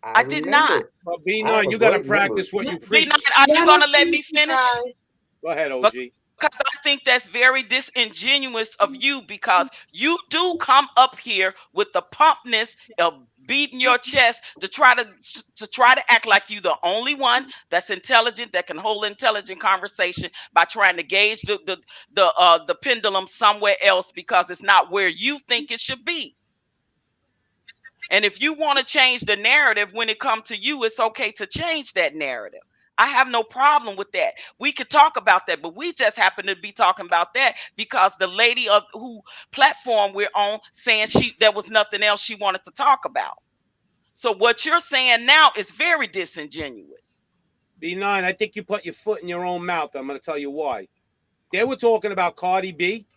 I did not. remember. Well, I have B9, a you got to great memory. practice what you B9, preach. are you Let her gonna let me finish, you finish? guys. Go ahead, OG. Because I think that's very disingenuous of you, because you do come up here with the pumpness of beating your chest to try to act like you the only one that's intelligent, that can hold intelligent conversation, by trying to gauge the pendulum somewhere else because it's not where you think it should be. And if you want to change the narrative when it comes to you, it's okay to change that narrative. I have no problem with that. We could talk about that, but we just happen to be talking about that because the lady of who platform we're on saying there was nothing else she wanted to talk about. So what you're saying now is very disingenuous. B9, I think you put your foot in your own mouth. I'm going to tell you why. They were talking about Cardi B.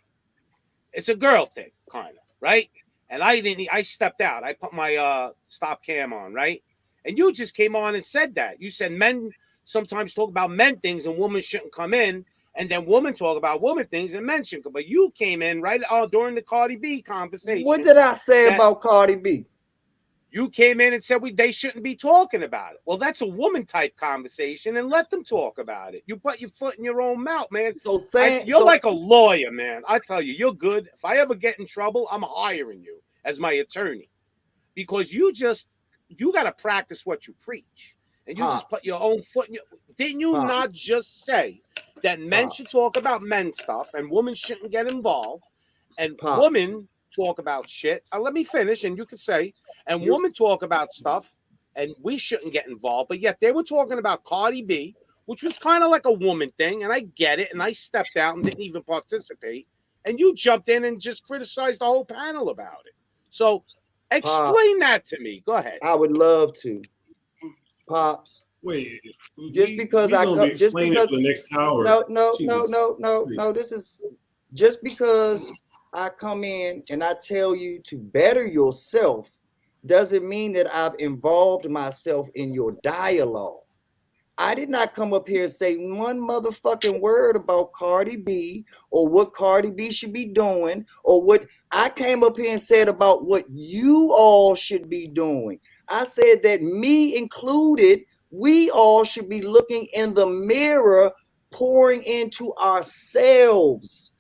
It's a girl thing, kind of, right? And I stepped out. I put my stop cam on, right? And you just came on and said that. You said men sometimes talk about men things and women shouldn't come in. And then women talk about women things and men shouldn't come. But you came in right during the Cardi B conversation. What did I say about Cardi B? You came in and said they shouldn't be talking about it. Well, that's a woman type conversation, and let them talk about it. You put your foot in your own mouth, man. So you're like a lawyer, man. I tell you, you're good. If I ever get in trouble, I'm hiring you as my attorney, because you got to practice what you preach, and you just put your own foot in your. Didn't you not just say that men should talk about men stuff and women shouldn't get involved, and women talk about shit? Let me finish, and you can say. And women talk about stuff, and we shouldn't get involved. But yet they were talking about Cardi B, which was kind of like a woman thing, and I get it. And I stepped out and didn't even participate. And you jumped in and just criticized the whole panel about it. So explain that to me. Go ahead. I would love to, Pops. Wait, just because I come, just because for the next hour. No. This is just because I come in and I tell you to better yourself doesn't mean that I've involved myself in your dialogue. I did not come up here and say one motherfucking word about Cardi B or what Cardi B should be doing or what I came up here and said about what you all should be doing. I said that me included, we all should be looking in the mirror, pouring into ourselves.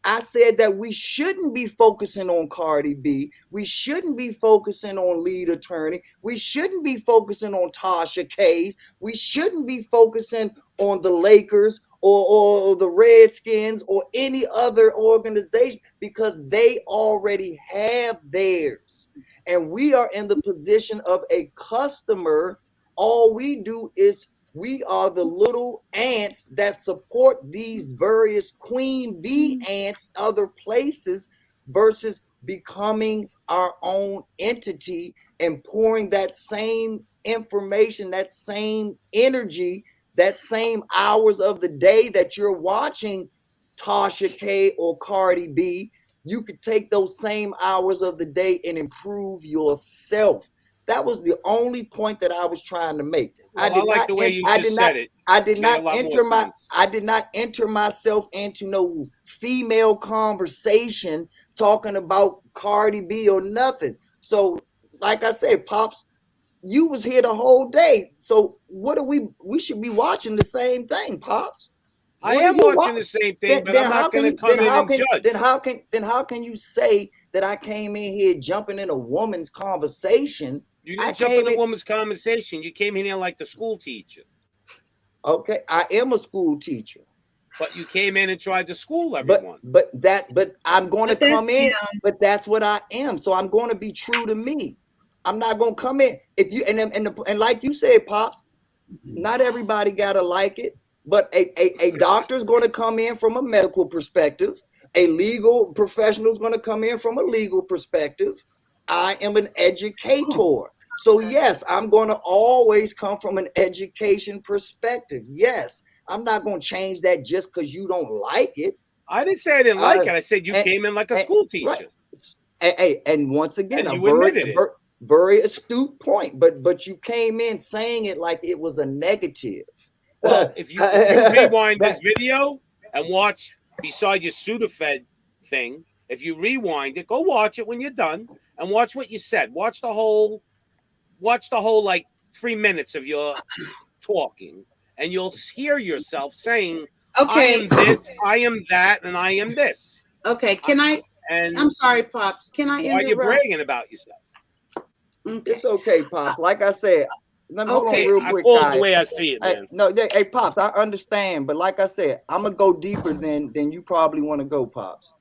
I said that we shouldn't be focusing on Cardi B. We shouldn't be focusing on lead attorney. We shouldn't be focusing on Tasha K's. We shouldn't be focusing on the Lakers or the Redskins or any other organization because they already have theirs. And we are in the position of a customer. All we do is we are the little ants that support these various queen bee ants other places versus becoming our own entity and pouring that same information, that same energy, that same hours of the day that you're watching Tasha K or Cardi B. You could take those same hours of the day and improve yourself. That was the only point that I was trying to make. Well, I like the way you just said it. I did not enter myself into no female conversation talking about Cardi B or nothing. So, like I said, Pops, you was here the whole day. So what are we should be watching the same thing, Pops. I am watching the same thing, but I'm not going to come in and judge. Then how can you say that I came in here jumping in a woman's conversation? You didn't jump in a woman's conversation. You came in here like the school teacher. Okay, I am a school teacher. But you came in and tried to school everyone. But I'm going to come in. But that's what I am. So I'm going to be true to me. I'm not going to come in if you and like you said, Pops. Not everybody gotta like it, but a doctor's going to come in from a medical perspective. A legal professional is going to come in from a legal perspective. I am an educator. So yes, I'm going to always come from an education perspective. Yes, I'm not going to change that just because you don't like it. I didn't say I didn't like it. I said you came in like a school teacher. Right. And once again, and you very astute point. But you came in saying it like it was a negative. Well, if you rewind this video and watch beside your Sudafed thing, if you rewind it, go watch it when you're done and watch what you said. Watch the whole like 3 minutes of your talking, and you'll hear yourself saying, okay, I am this, I am that, and I am this. Okay, I'm sorry, Pops. Can I interrupt? Why are you bragging about yourself? Okay. It's okay, Pops. Like I said, let me hold on Okay. real I quick, call it guys. the way I see it, Hey, man. no, hey, Pops, I understand, but like I said, I'm gonna go deeper than you probably want to go, Pops.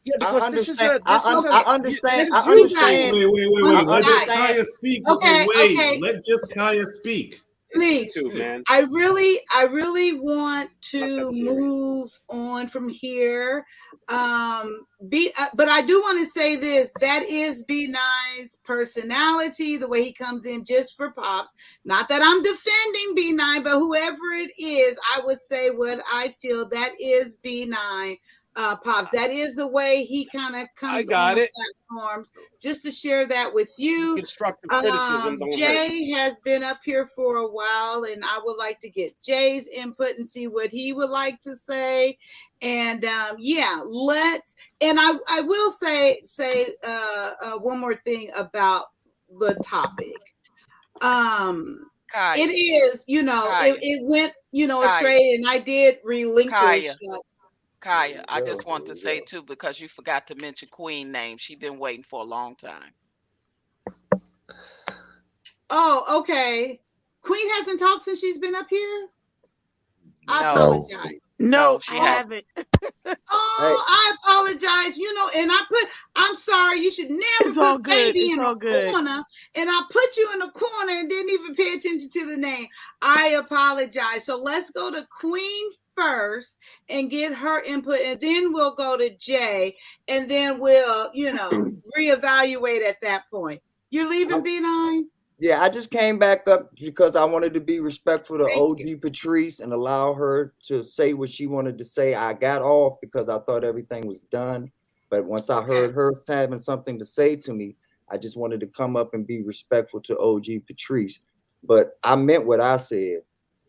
Yeah, I because understand. Okay. I This is you understand. guys. I Let Miss Guys. understand. Kaya speak. Okay. Wait, Okay. let just Kaya speak. It's Please. YouTube, man. I really want Not to that serious. move on from here. But I do want to say this. That is B9's personality, the way he comes in just for Pops. Not that I'm defending B9, but whoever it is, I would say what I feel. That is B9. Pops. That is the way he kind of I comes on got the it. platforms. Just to share that with you. Constructive criticism don't hurt. Jay has been up here for a while, and I would like to get Jay's input and see what he would like to say. And yeah, let's. And I will say one more thing about the topic. Kaya. It is, Kaya. it went, Kaya. astray, and I did relinquish. Kaya, I just want to say too, because you forgot to mention Queen name. She's been waiting for a long time. Oh, okay. Queen hasn't talked since she's been up here. I No. apologize. No, she I hasn't. haven't. Oh, I apologize. And I'm sorry. You should never It's all put good. baby It's in all a good. corner. And I put you in a corner and didn't even pay attention to the name. I apologize. So let's go to Queen first and get her input, and then we'll go to Jay, and then we'll, reevaluate at that point. You're leaving B9? Yeah, I just came back up because I wanted to be respectful to Thank OG Patrice and allow her to say what she wanted to say. I got off because I thought everything was done. But once I heard her having something to say to me, I just wanted to come up and be respectful to OG Patrice. But I meant what I said.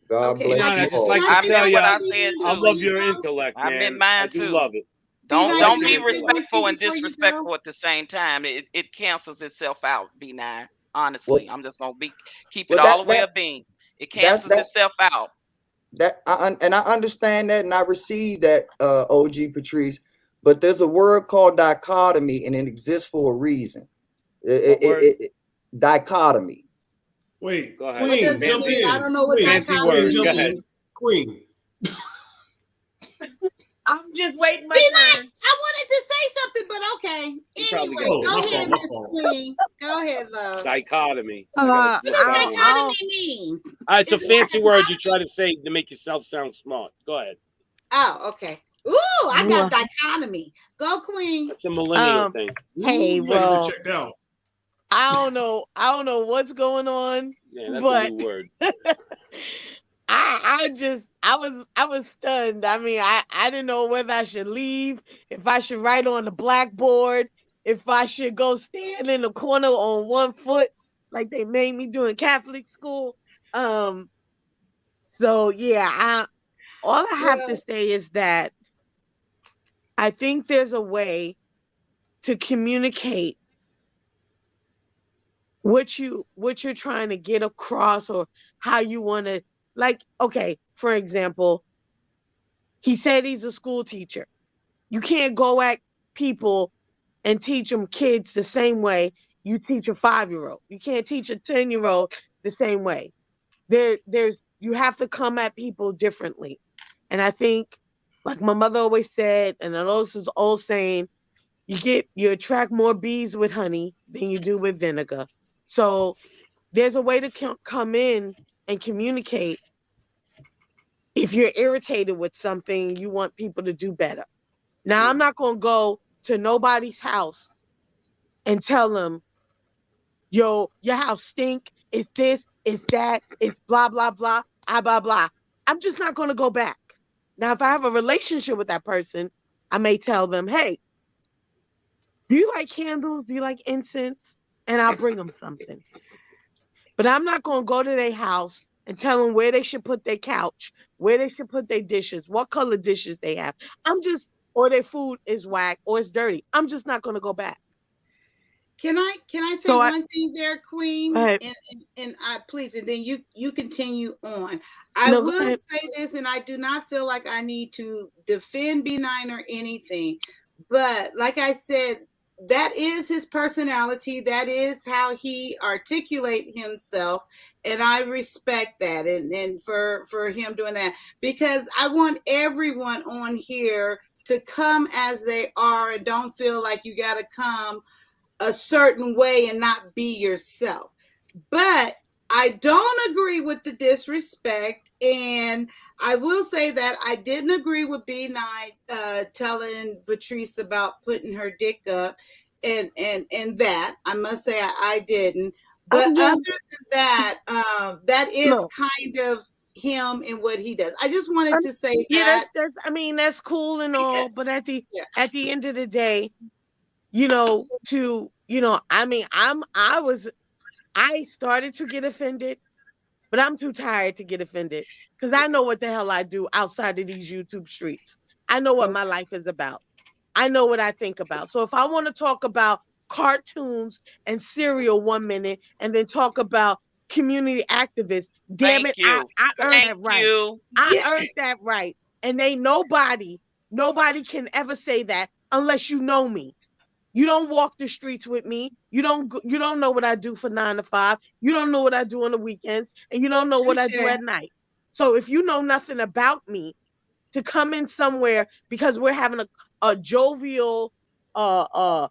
God Okay, bless now None, you I just all. like I to tell meant you, what I B9 said I too. love your intellect, I meant man. mine I do too. love it. Don't B9, be can I say one respectful thing and before you go? disrespectful at the same time. It cancels itself out, B9. Honestly, I'm just gonna keep it Well, all the way a bean. It cancels itself out. and I understand that, and I received that, OG Patrice. But there's a word called dichotomy, and it exists for a reason. What word? Dichotomy. Wait, Go ahead. Queen, that jump mean? I in. don't know what Queen, Fancy dichotomy word. jump Go in. ahead. Queen. I'm just waiting my See, turn. I wanted to say something, but okay. You probably Anyway, got go busy. ahead, Miss Queen. Go ahead, love. Dichotomy. I got What a does problem with it. dichotomy mean? It's a Is it fancy like word you try to say to make yourself sound smart. Go ahead. Oh, okay. Ooh, I got dichotomy. Go, Queen. That's a millennial thing. Hey, You gotta get well, checked out. I don't know what's going on, Yeah, that's but a new word. I was stunned. I mean, I didn't know whether I should leave, if I should write on the blackboard, if I should go stand in the corner on one foot like they made me do in Catholic school. So yeah, all I have to say is that I think there's a way to communicate what you're trying to get across, or how you want to, like, okay, for example, he said he's a school teacher. You can't go at people and teach them kids the same way you teach a 5-year-old. You can't teach a 10-year-old the same way. There's you have to come at people differently. And I think, like my mother always said, and I know this is old saying, you attract more bees with honey than you do with vinegar. So there's a way to come in and communicate. If you're irritated with something, you want people to do better. Now, I'm not going to go to nobody's house and tell them, yo, your house stink. It's this, it's that, it's blah, blah, blah, blah, blah. I'm just not going to go back. Now, if I have a relationship with that person, I may tell them, hey, do you like candles? Do you like incense? And I'll bring them something. But I'm not going to go to their house and tell them where they should put their couch, where they should put their dishes, what color dishes they have. Or their food is whack or it's dirty. I'm just not going to go back. Can I say one thing there, Queen? And I please, and then you continue on. I will say this, and I do not feel like I need to defend B9 or anything, but like I said, that is his personality. That is how he articulate himself, and I respect that. And for him doing that, because I want everyone on here to come as they are and don't feel like you got to come a certain way and not be yourself. But I don't agree with the disrespect, and I will say that I didn't agree with B9 telling Patrice about putting her dick up, and that I must say I didn't. But Yeah. other than that, that is Look. kind of him and what he does. I just wanted to say that. That's I mean, that's cool and all, but at the end of the day, you know, I mean, I started to get offended, but I'm too tired to get offended because I know what the hell I do outside of these YouTube streets. I know what my life is about. I know what I think about. So if I want to talk about cartoons and cereal 1 minute and then talk about community activists, damn it, I earned that right. I earned that right. And ain't nobody can ever say that unless you know me. You don't walk the streets with me. You don't know what I do for 9 to 5. You don't know what I do on the weekends, and you don't know what I do at night. So if you know nothing about me, to come in somewhere because we're having a jovial blonde,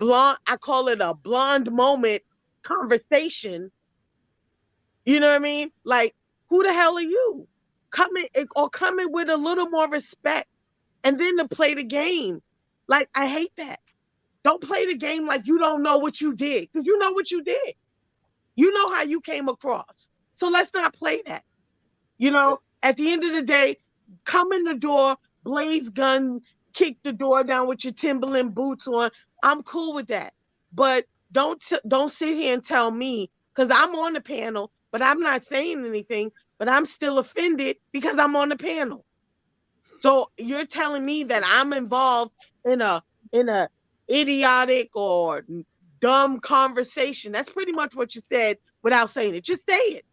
I call it a blonde moment conversation. You know what I mean? Like, who the hell are you? Come in with a little more respect and then to play the game. Like, I hate that. Don't play the game like you don't know what you did, because you know what you did. You know how you came across. So let's not play that. You know, at the end of the day, come in the door, blaze gun, kick the door down with your Timberland boots on. I'm cool with that. But don't sit here and tell me, because I'm on the panel, but I'm not saying anything, but I'm still offended because I'm on the panel. So you're telling me that I'm involved in a idiotic or dumb conversation. That's pretty much what you said without saying it. Just say it.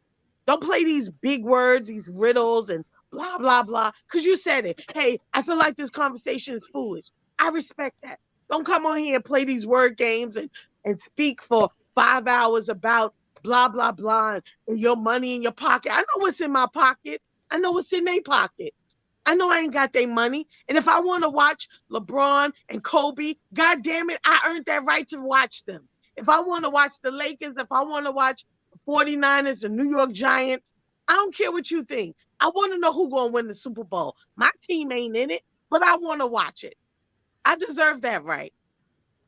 Don't play these big words, these riddles, and blah, blah, blah, because you said it. Hey, I feel like this conversation is foolish. I respect that. Don't come on here and play these word games and speak for 5 hours about blah, blah, blah, and your money in your pocket. I know what's in my pocket. I know what's in their pocket. I know I ain't got their money. And if I want to watch LeBron and Kobe, God damn it, I earned that right to watch them. If I want to watch the Lakers, if I want to watch 49ers, the New York Giants. I don't care what you think. I want to know who's going to win the Super Bowl. My team ain't in it, but I want to watch it. I deserve that right.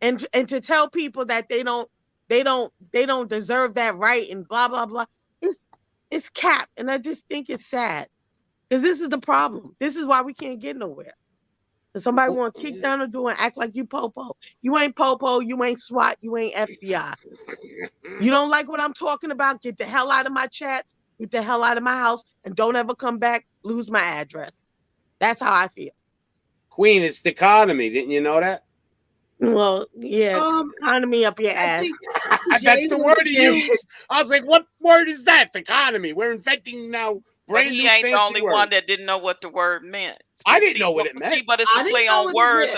And to tell people that they don't deserve that right and blah blah blah, it's cap. And I just think it's sad. Because this is the problem. This is why we can't get nowhere. If somebody want to kick down the door and act like you Popo. You ain't Popo, you ain't SWAT, you ain't FBI. You don't like what I'm talking about? Get the hell out of my chats, get the hell out of my house, and don't ever come back, lose my address. That's how I feel. Queen, it's dichotomy. Didn't you know that? Well, yeah, economy up your ass. That's the word he used. I was like, what word is that? Dichotomy. We're inventing now brand but new he ain't the only words. one that didn't know what the word meant. I didn't know what it meant. See, but it's a play on words.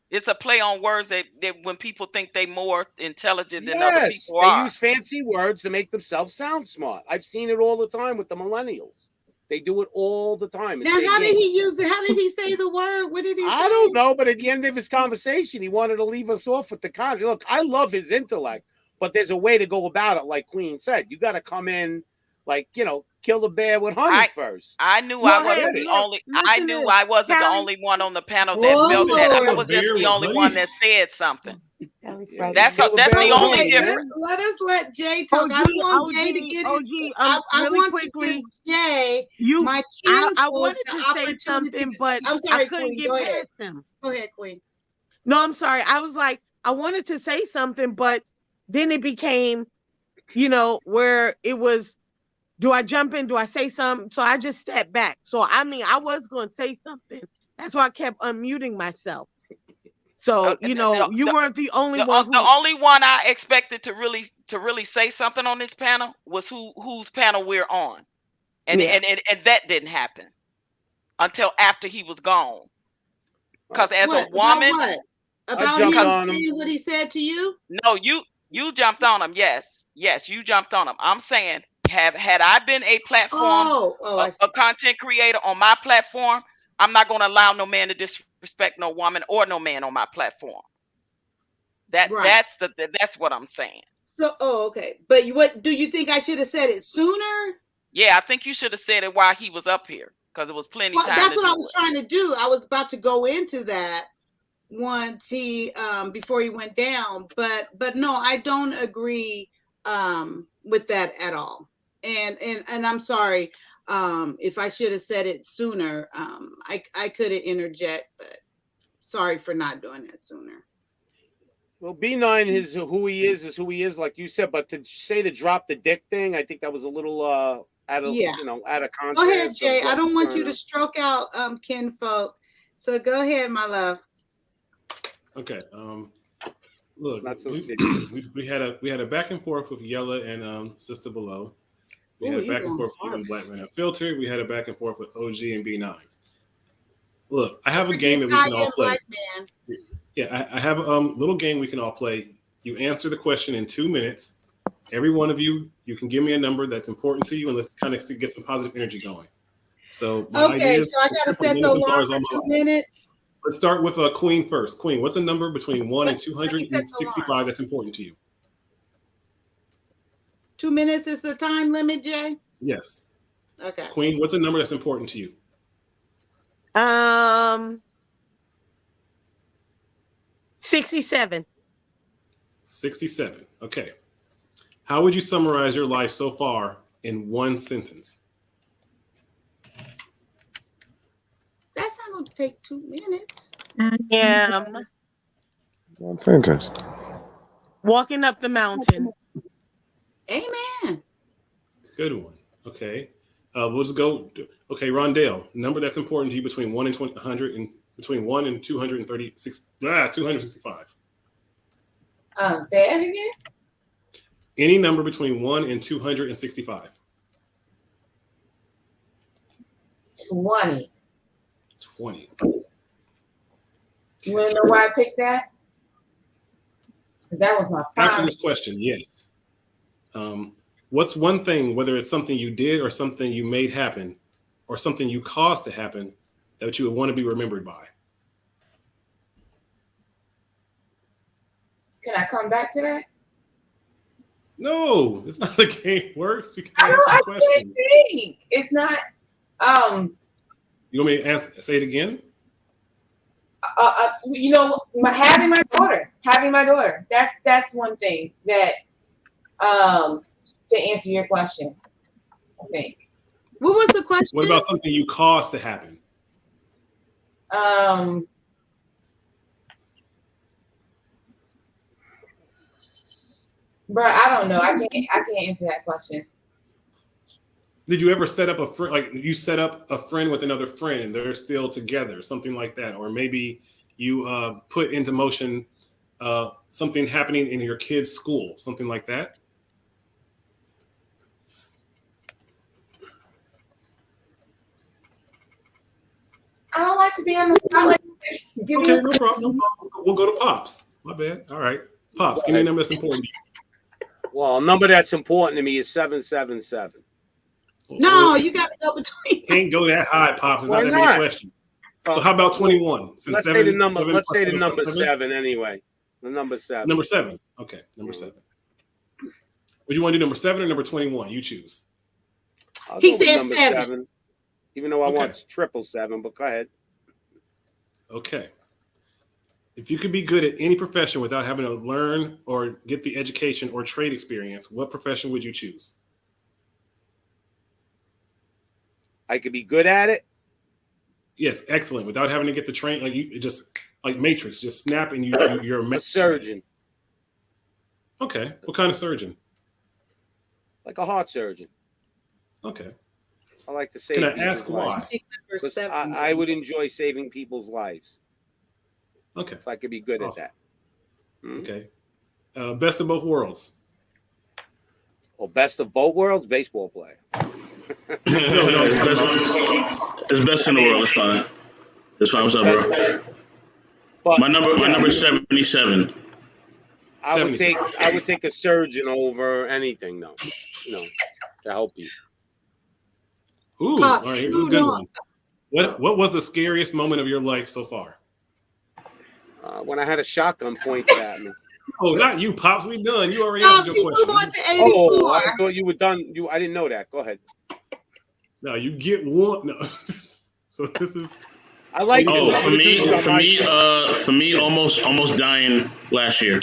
It's a play on words that when people think they more intelligent than other people they are. use fancy words to make themselves sound smart. I've seen it all the time with the millennials. They do it all the time. Now, how did he use it? How did he say the word? What did he say? I don't know, but at the end of his conversation, he wanted to leave us off with the con. Look, I love his intellect, but there's a way to go about it. Like Queen said, you got to come in, like, kill the bear with honey first. I knew I wasn't the only. I knew I wasn't the only one on the panel that felt that. I was just the only one that said something. That's the only difference. Let Jay talk. I want Jay to get it. I want quickly, to give Jay my I wanted to say something, but I'm sorry, I couldn't Queen. get Go past ahead. him. Go ahead, Queen. No, I'm sorry. I was like, I wanted to say something, but then it became, where it was, do I jump in? Do I say something? So I just stepped back. So, I mean, I was going to say something. That's why I kept unmuting myself. So, you weren't the only one. The only one I expected to really say something on this panel was whose panel we're on. And that didn't happen until after he was gone. Because as a woman, About jumped him on him. saying what he said to you? No, you jumped on him. Yes, you jumped on him. I'm saying, had I been a platform, I see. a content creator on my platform, I'm not going to allow no man to disrespect no woman or no man on my platform. Right. That's what I'm saying. So, okay. But what do you think I should have said it sooner? Yeah, I think you should have said it while he was up here, because it was plenty time. That's to what do I was trying to do. I was about to go into that once he before he went down, but no, I don't agree with that at all. And I'm sorry if I should have said it sooner. I could have interject, but sorry for not doing it sooner. Well, B9 is who he is, like you said. But to say to drop the dick thing, I think that was a little out of out of context. Go ahead, Jay. I don't want you to stroke out kinfolk. So go ahead, my love. Okay. Look, we had a back and forth with Yella and Sister Below. We had a back and forth with even Black Men Unfiltered. We had a back and forth with OG and B9. Look, I have a game that we can all play. Yeah, I have a little game we can all play. You answer the question in 2 minutes. Every one of you can give me a number that's important to you, and let's kind of get some positive energy going. So my idea is, so I got to set the alarm for 2 minutes. Let's start with Queen first. Queen, what's a number between 1 and 265 that's important to you? 2 minutes is the time limit, Jay? Yes. Okay. Queen, what's a number that's important to you? 67. 67. Okay. How would you summarize your life so far in one sentence? That's not going to take 2 minutes. Yeah. One sentence. Walking up the mountain. Amen. Good one. Okay. Let's go. Okay, Rondell, number that's important to you between 1 and 100 and between 1 and 236. 265. Say it again. Any number between 1 and 265. 20. 20. You want to know why I picked that? That was my final. After this question, yes. What's one thing, whether it's something you did or something you made happen or something you caused to happen, that you would want to be remembered by? Can I come back to that? No, it's not how the game works. You I can't answer the question. can't think. It's not. You want me to say it again? Having my daughter. That's one thing that to answer your question, I think. What was the question? What about something you caused to happen? Bro, I don't know. I can't answer that question. Did you ever set up a friend, like you set up a friend with another friend and they're still together, something like that? Or maybe you put into motion something happening in your kid's school, something like that? I don't like to be on the spotlight. Okay, no problem. We'll go to Pops. My bad. All right. Pops, give me a number that's important to you. Well, a number that's important to me is 777. No, you got to go between. Can't go that high, Pops. There's not that many questions. So how about 21? Let's say the number 7 anyway. The number 7. Number 7. Okay, number 7. Would you want to do number 7 or number 21? You choose. He said 7. Even though I want 777, but go ahead. Okay. If you could be good at any profession without having to learn or get the education or trade experience, what profession would you choose? I could be good at it? Yes, excellent. Without having to get the train, like Matrix, just snap and you're a surgeon. Okay. What kind of surgeon? Like a heart surgeon. Okay. I like to save. Can I ask why? I would enjoy saving people's lives. Okay. If I could be good at that. Okay. Best of both worlds. Well, best of both worlds, baseball player. It's best in the world. It's fine. It's fine. What's up, bro? But My number is 77. I would take a surgeon over anything, though. To help you. Ooh, Pops, all right, here's a good one. What was the scariest moment of your life so far? When I had a shotgun pointed at me. Oh, not you, Pops. We done. You already answered your question. Oh, I thought you were done. I didn't know that. Go ahead. No, you get one. No. So this is. I like. Oh, for me, almost dying last year.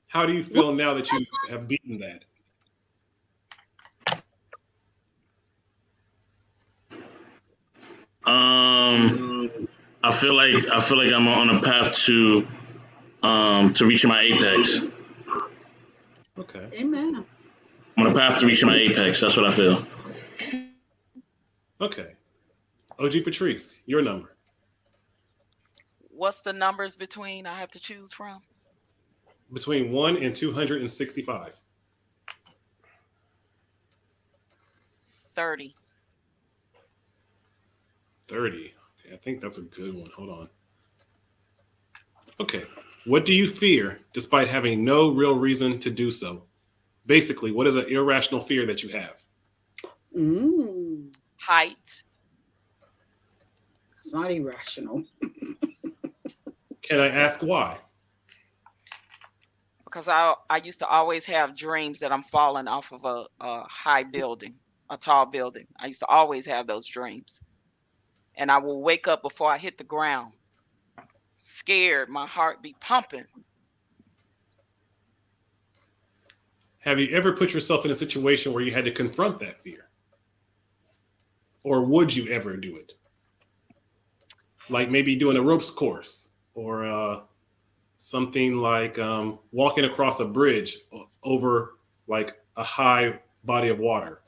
How do you feel now that you have beaten that? I feel like I'm on a path to reaching my apex. Okay. Amen. I'm on a path to reaching my apex. That's what I feel. Okay. OG Patrice, your number. What's the numbers between I have to choose from? Between 1 and 265. 30. 30. Okay, I think that's a good one. Hold on. Okay. What do you fear despite having no real reason to do so? Basically, what is an irrational fear that you have? Height. It's not irrational. Can I ask why? Because I used to always have dreams that I'm falling off of a high building, a tall building. I used to always have those dreams. And I will wake up before I hit the ground, scared, my heart be pumping. Have you ever put yourself in a situation where you had to confront that fear? Or would you ever do it? Like maybe doing a ropes course or something like walking across a bridge over like a high body of water.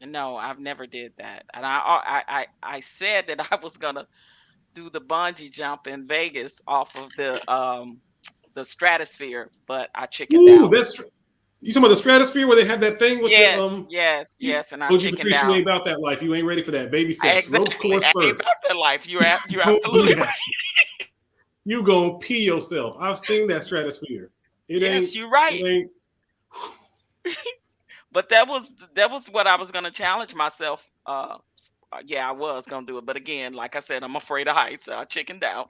No, I've never did that. And I said that I was gonna do the bungee jump in Vegas off of the stratosphere, but I chickened Ooh, out. that's you talking about the stratosphere where they have that thing with Yes, the yes, and I OG chickened Patrice, you out. ain't about that life. You ain't ready for that. Baby steps. Exactly. Ropes course I ain't first. about that life. You're Don't absolutely do that. right. You gonna pee yourself. I've seen that stratosphere. Yes, you're right. It ain't. But that was what I was gonna challenge myself. Yeah, I was gonna do it, but again, like I said, I'm afraid of heights, so I chickened out.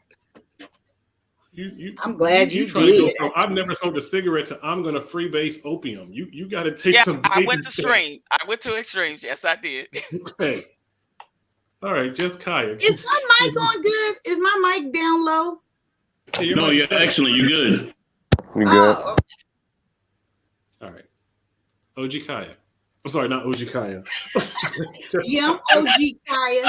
I'm glad you trying to go did. from I've never smoked a cigarette to I'm gonna freebase opium. You got to take Yeah, some I baby went to steps. extremes. I went to extremes. Yes, I did. Okay. All right, just Kaya. Is my mic on good? Is my mic down low? No, you're excellent. You're good. You good? Oh, All right. OG Kaya. I'm sorry, not OG Kaya. yeah, I'm OG Kaya.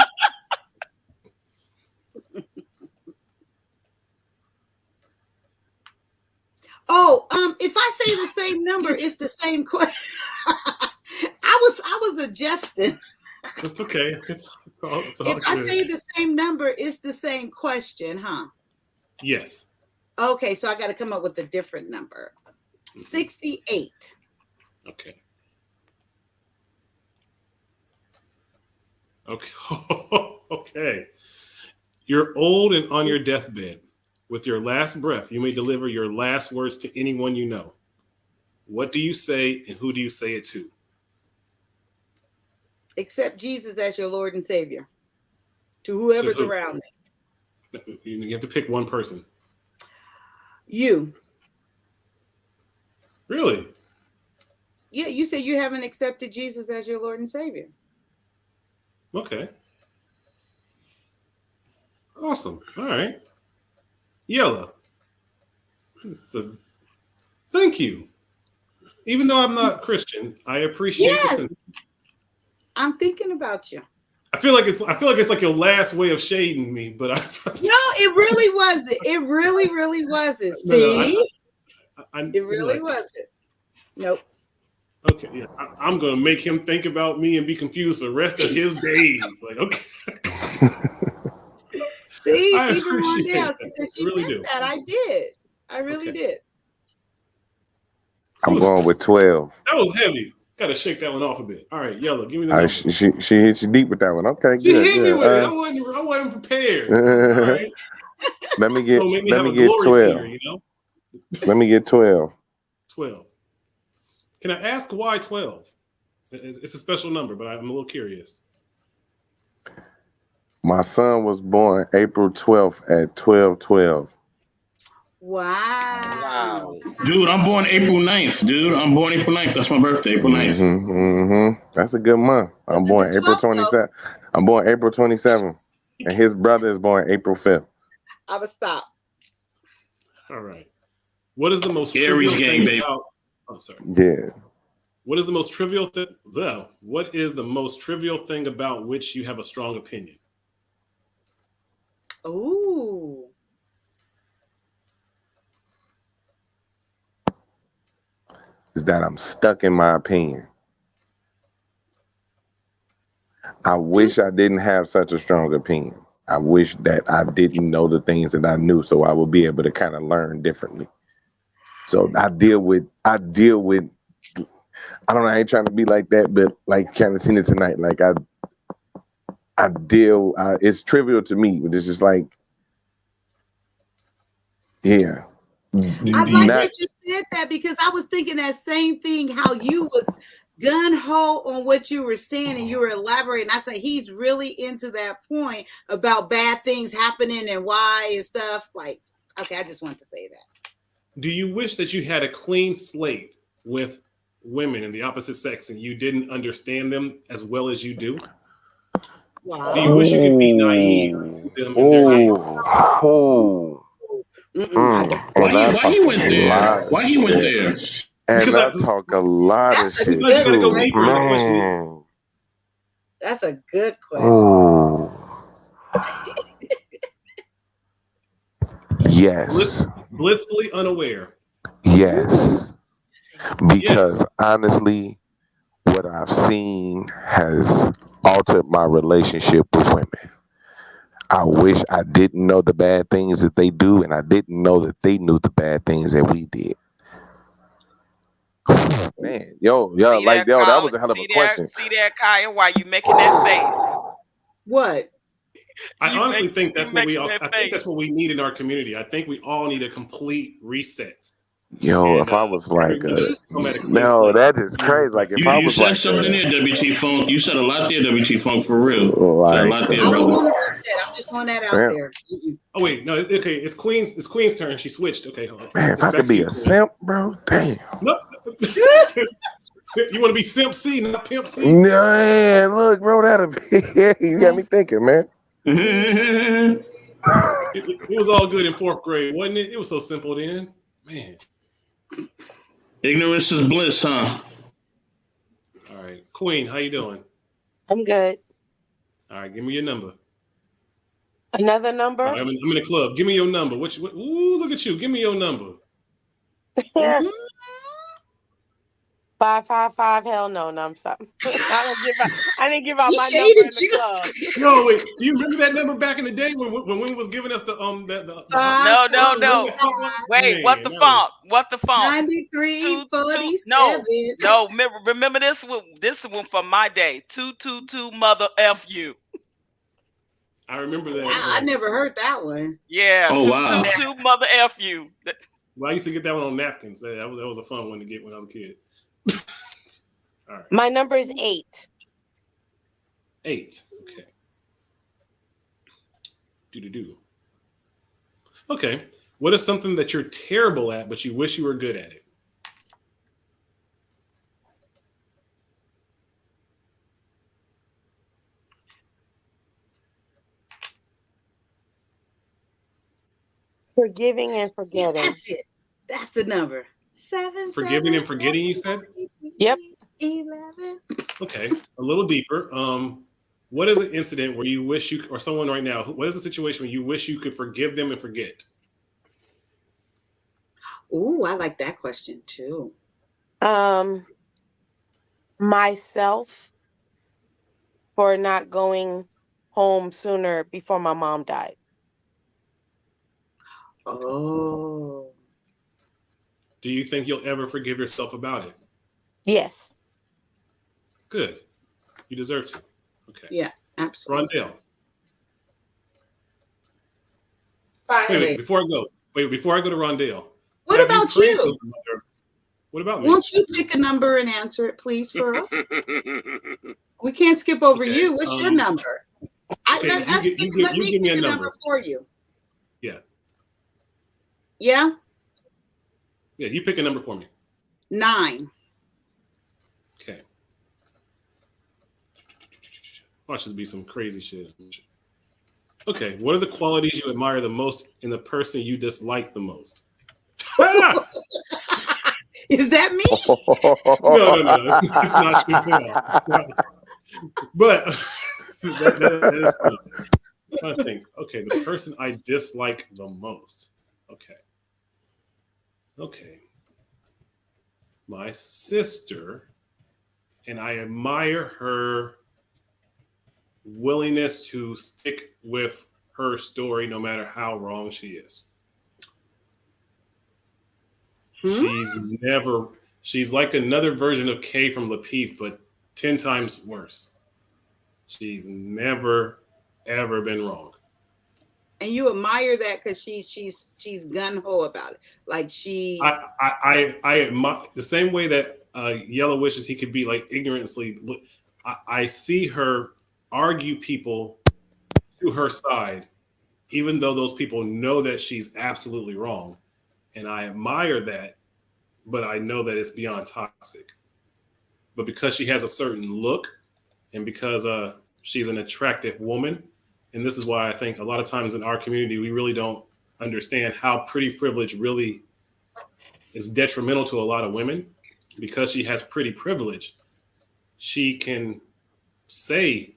Oh, if I say the same number, it's the same question. I was adjusting. It's okay. It's all If good. I say the same number, it's the same question, huh? Yes. Okay, so I got to come up with a different number. 68. Okay. Okay. Okay. You're old and on your deathbed. With your last breath, you may deliver your last words to anyone you know. What do you say and who do you say it to? Accept Jesus as your Lord and Savior. To whoever's who? around me. You have to pick one person. You. Really? Yeah, you said you haven't accepted Jesus as your Lord and Savior. Okay. Awesome. All right. Yella. Thank you. Even though I'm not Christian, I appreciate this. I'm thinking about you. I feel like it's like your last way of shading me, but no, it really wasn't. It really wasn't. See, it really wasn't. Nope. Okay, yeah, I'm gonna make him think about me and be confused for the rest of his days. Like, okay. See, I even appreciate Rondell that. said she Really meant do. that. I did. I really did. I'm going with 12. That was heavy. Gotta shake that one off a bit. All right, Yellow, give me the All number. right, she hit you deep with that one. Okay, She good, hit me good. with it. I wasn't prepared. All right. Let me Don't make me have a 12. glory tear, you know? Let me get 12. 12. Can I ask why 12? It's a special number, but I'm a little curious. My son was born April 12th at 12:12. Wow. Dude, I'm born April 9th, dude. I'm born April 9th. That's my birthday, April 9th. That's a good month. I'm Was it the born April 12th, though? 27th. I'm born April 27th. And his brother is born April 5th. I would stop. All right. What is the most Aries trivial gang, thing baby. about? Oh, sorry. Yeah. What is the most trivial thing? What is the most trivial thing about which you have a strong opinion? Ooh. Is that I'm stuck in my opinion. I wish I didn't have such a strong opinion. I wish that I didn't know the things that I knew so I would be able to kind of learn differently. So I deal with I don't know, I ain't trying to be like that, but like kind of seen it tonight. Like it's trivial to me, but it's just like, yeah. I like that you said that because I was thinking that same thing, how you was gun-ho on what you were saying and you were elaborating. I said he's really into that point about bad things happening and why and stuff. Like, okay, I just want to say that. Do you wish that you had a clean slate with women in the opposite sex and you didn't understand them as well as you do? Wow. Do you wish you could be naive to them in their game? Why he went there? Why he went there? And Because I talk a lot of shit because you gotta go too. deeper in the question. Man. That's a good question. Ooh. Yes. Blissfully unaware. Yes. Because honestly, what I've seen has altered my relationship with women. I wish I didn't know the bad things that they do, and I didn't know that they knew the bad things that we did. Man, that was a hell of a question. See that, Kaya? Why you making that face? What? I honestly think that's what I think that's what we need in our community. I think we all need a complete reset. Yo, And, if I was like, no, that is crazy. Like if I You was said like, something there, WT Funk. You said a lot there, WT Funk, for real. Like, said a lot there, I don't brother. want to reset. I'm just throwing that out Yeah. there. Oh wait, no, okay. It's Queen's turn. She switched. Okay, hold on. Man, if I could be a simp, bro, damn. No. You want to be Simp C, not Pimp C? Yeah, look, bro, that'll be. You got me thinking, man. It was all good in 4th grade, wasn't it? It was so simple then, man. Ignorance is bliss, huh? All right, Queen, how you doing? I'm good. All right, give me your number. Another number? I'm in the club. Give me your number. Ooh, look at you. Give me your number. 555. Hell no, I'm sorry. I didn't give out my He number in shaded the you. club. No, wait. Do you remember that number back in the day when women was giving us the No. Wait, Man, what the funk? What the funk? 93, 47. No. Remember this one? This one from my day. 222 mother F you. I remember that. Wow, I never heard that one. Yeah, Oh, wow. 222 mother F you. Well, I used to get that one on napkins. That was a fun one to get when I was a kid. All right. My number is 8. 8. Okay. Do. Okay. What is something that you're terrible at, but you wish you were good at it? Forgiving and forgetting. That's it. That's the number. 7. Forgiving and forgetting, you said? Yep. 11. Okay. A little deeper. What is an incident where you wish you, or someone right now, what is a situation where you wish you could forgive them and forget? Ooh, I like that question too. Myself for not going home sooner before my mom died. Do you think you'll ever forgive yourself about it? Yes. Good. You deserve to. Okay. Yeah, absolutely. Rondell. Finally. Wait, before I go to Rondell. What about prayed you? to the mother? What about me? Won't you pick a number and answer it, please, for us? We can't skip over Okay, you. What's your number? Okay, Let me give me pick a a number. number for you. Yeah. Yeah? Yeah, you pick a number for me. 9. Okay. Watch this be some crazy shit. Okay, what are the qualities you admire the most in the person you dislike the most? Is that me? No. It's not you. But that is funny. I'm trying to think. Okay, the person I dislike the most. Okay. My sister, and I admire her willingness to stick with her story no matter how wrong she is. She's like another version of Kay from Lapeef, but 10 times worse. She's never, ever been wrong. And you admire that because she's gun-ho about it. Like I admire the same way that Yellow wishes he could be like ignorantly. I see her argue people to her side, even though those people know that she's absolutely wrong. And I admire that, but I know that it's beyond toxic. But because she has a certain look and because she's an attractive woman, and this is why I think a lot of times in our community, we really don't understand how pretty privilege really is detrimental to a lot of women. Because she has pretty privilege, she can say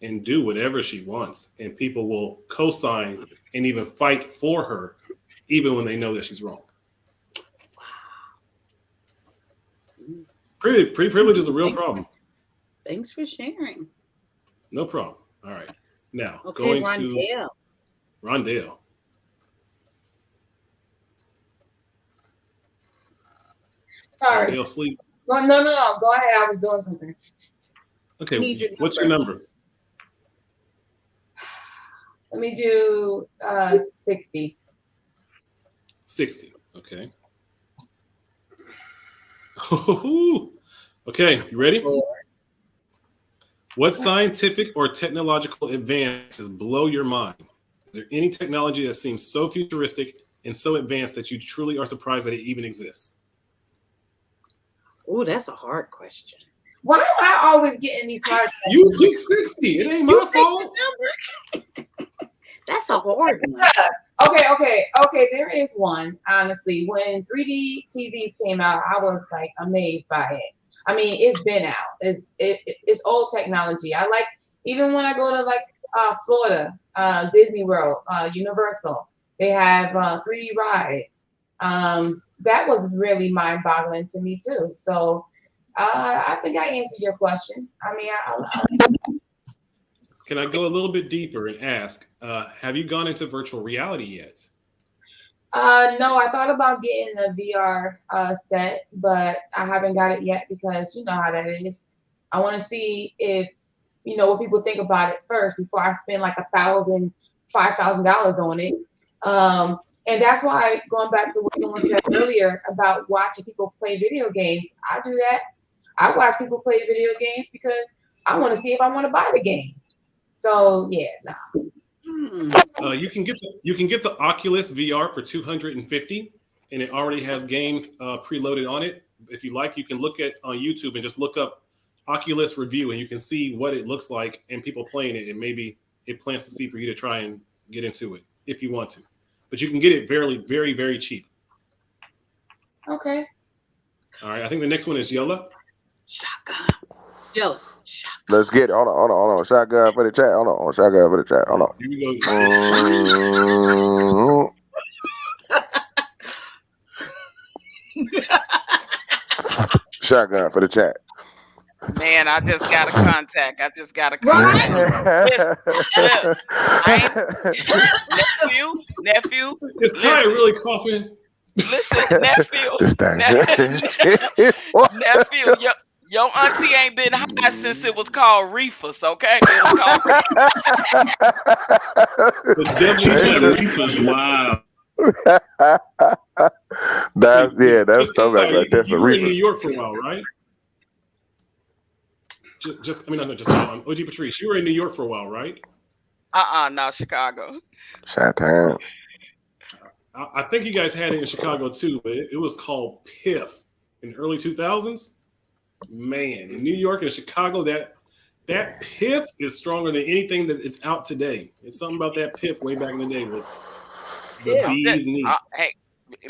and do whatever she wants, and people will co-sign and even fight for her, even when they know that she's wrong. Pretty privilege is a real problem. Thanks for sharing. No problem. All right. Now, Okay, going to Rondell. Sorry. Rondell sleep. No. Go ahead. I was doing something. Okay. What's your number? Let me do 60. 60. Okay. Okay. You ready? What scientific or technological advances blow your mind? Is there any technology that seems so futuristic and so advanced that you truly are surprised that it even exists? Oh, that's a hard question. Why am I always getting these hard questions? You pick 60. It ain't my fault. That's a hard one. Okay. There is one, honestly. When 3D TVs came out, I was like amazed by it. I mean, it's been out. It's old technology. I like, even when I go to like Florida, Disney World, Universal, they have 3D rides. That was really mind-boggling to me too. So I think I answered your question. I mean, Can I go a little bit deeper and ask, have you gone into virtual reality yet? No, I thought about getting a VR set, but I haven't got it yet because you know how that is. I want to see if, what people think about it first before I spend like $1,000, $5,000 on it. And that's why, going back to what someone said earlier about watching people play video games, I do that. I watch people play video games because I want to see if I want to buy the game. So yeah, nah. You can get the Oculus VR for $250, and it already has games preloaded on it. If you like, you can look at on YouTube and just look up Oculus review, and you can see what it looks like and people playing it, and maybe it plants the seed for you to try and get into it if you want to. But you can get it very, very, very cheap. Okay. All right. I think the next one is Yola. Shotgun. Yola. Let's get it. Hold on. Shotgun for the chat. Hold on. Shotgun for the chat. Hold on. Here we go. Shotgun for the chat. Man, I just got a contact. Nephew. Is Kaya really coughing? Listen, nephew. This thing. Nephew, Your auntie ain't been high since it was called reefers, okay? It was called The Reefers, wow. That's just throwback right there. So you were in New Reefers. York for a while, right? OG Patrice, you were in New York for a while, right? no, Chicago. Shatan. I think you guys had it in Chicago too, but it was called Piff in the early 2000s. Man, in New York and Chicago, that Piff is stronger than anything that is out today. It's something about that Piff way back in the day was the bee's knees. Hey,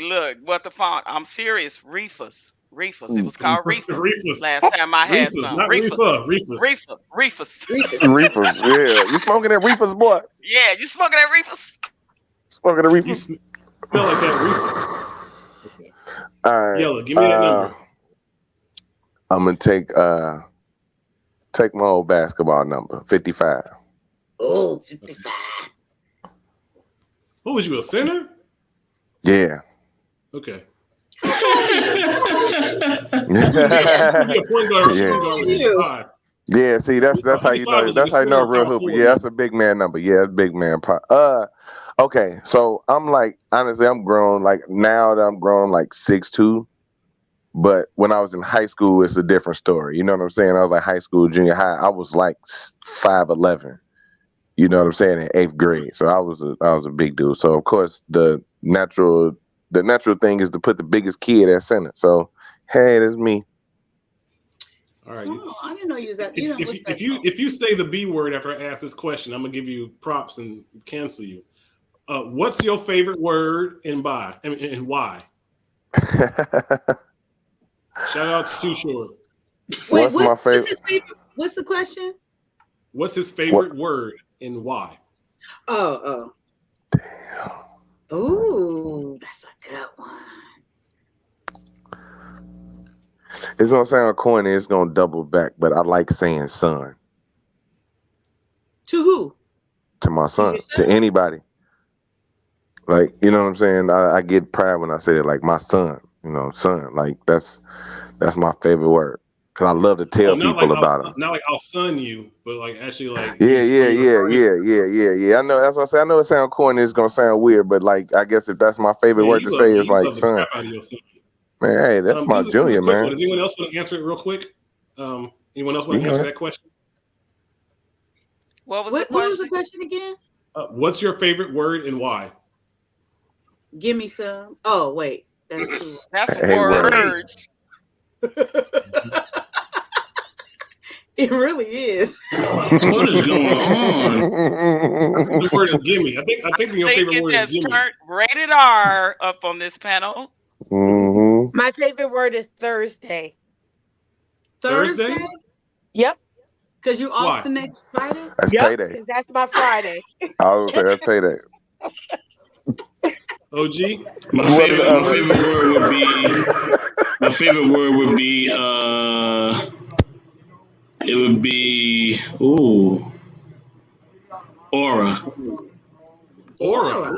look, what the font? I'm serious. Reefers. It was called reefers. Last time I had some. Not Reefers. Reefers. Reefers, yeah. You smoking that Reefers, boy? Yeah, you smoking that reefers? Smoking the Reefers? You smell like that reefer. Okay. All right. Yellow, give me that number. I'm gonna take my old basketball number, 55. Oh, 55. What was you, a center? Yeah. Okay. Yeah, see, that's how you know. That's how you know a real hooper. Yeah, that's a big man number. Yeah, that's big man. Okay, so I'm like, honestly, I'm grown. Like now that I'm grown, like 6'2". But when I was in high school, it's a different story. You know what I'm saying? I was like high school, junior high. I was like 5'11". You know what I'm saying? In 8th grade, so I was a big dude. So of course the natural thing is to put the biggest kid at center. So hey, that's me. All right. Oh, I didn't know you was that. If you say the B word after I ask this question, I'm gonna give you props and cancel you. What's your favorite word and why? Shout out to Too Short. Wait, what's his favorite? What's the question? What's his favorite word and why? Oh. Damn. Ooh, that's a good one. It's gonna sound corny. It's gonna double back, but I like saying son. To who? To my son. To anybody. Like, you know what I'm saying? I get pride when I say it, like my son. You know, son. Like that's my favorite word. Cause I love to tell people about him. Not like I'll son you, but like actually like Yeah. I know, that's what I say. I know it sounds corny, it's gonna sound weird, but like I guess if that's my favorite word to say is like son. Man, hey, that's my junior, man. Does anyone else want to answer it real quick? Anyone else want to answer that question? What was the question again? What's your favorite word and why? Give me some. Oh, wait. That's two. That's words. It really is. What is going on? The word is gimme. I think your favorite word is gimme. Rated R up on this panel. Mm-hmm. My favorite word is Thursday. Thursday? Yep. Because you off the next Friday? That's payday. That's my Friday. I would say that's payday. OG? My favorite word would be it would be aura. Aura.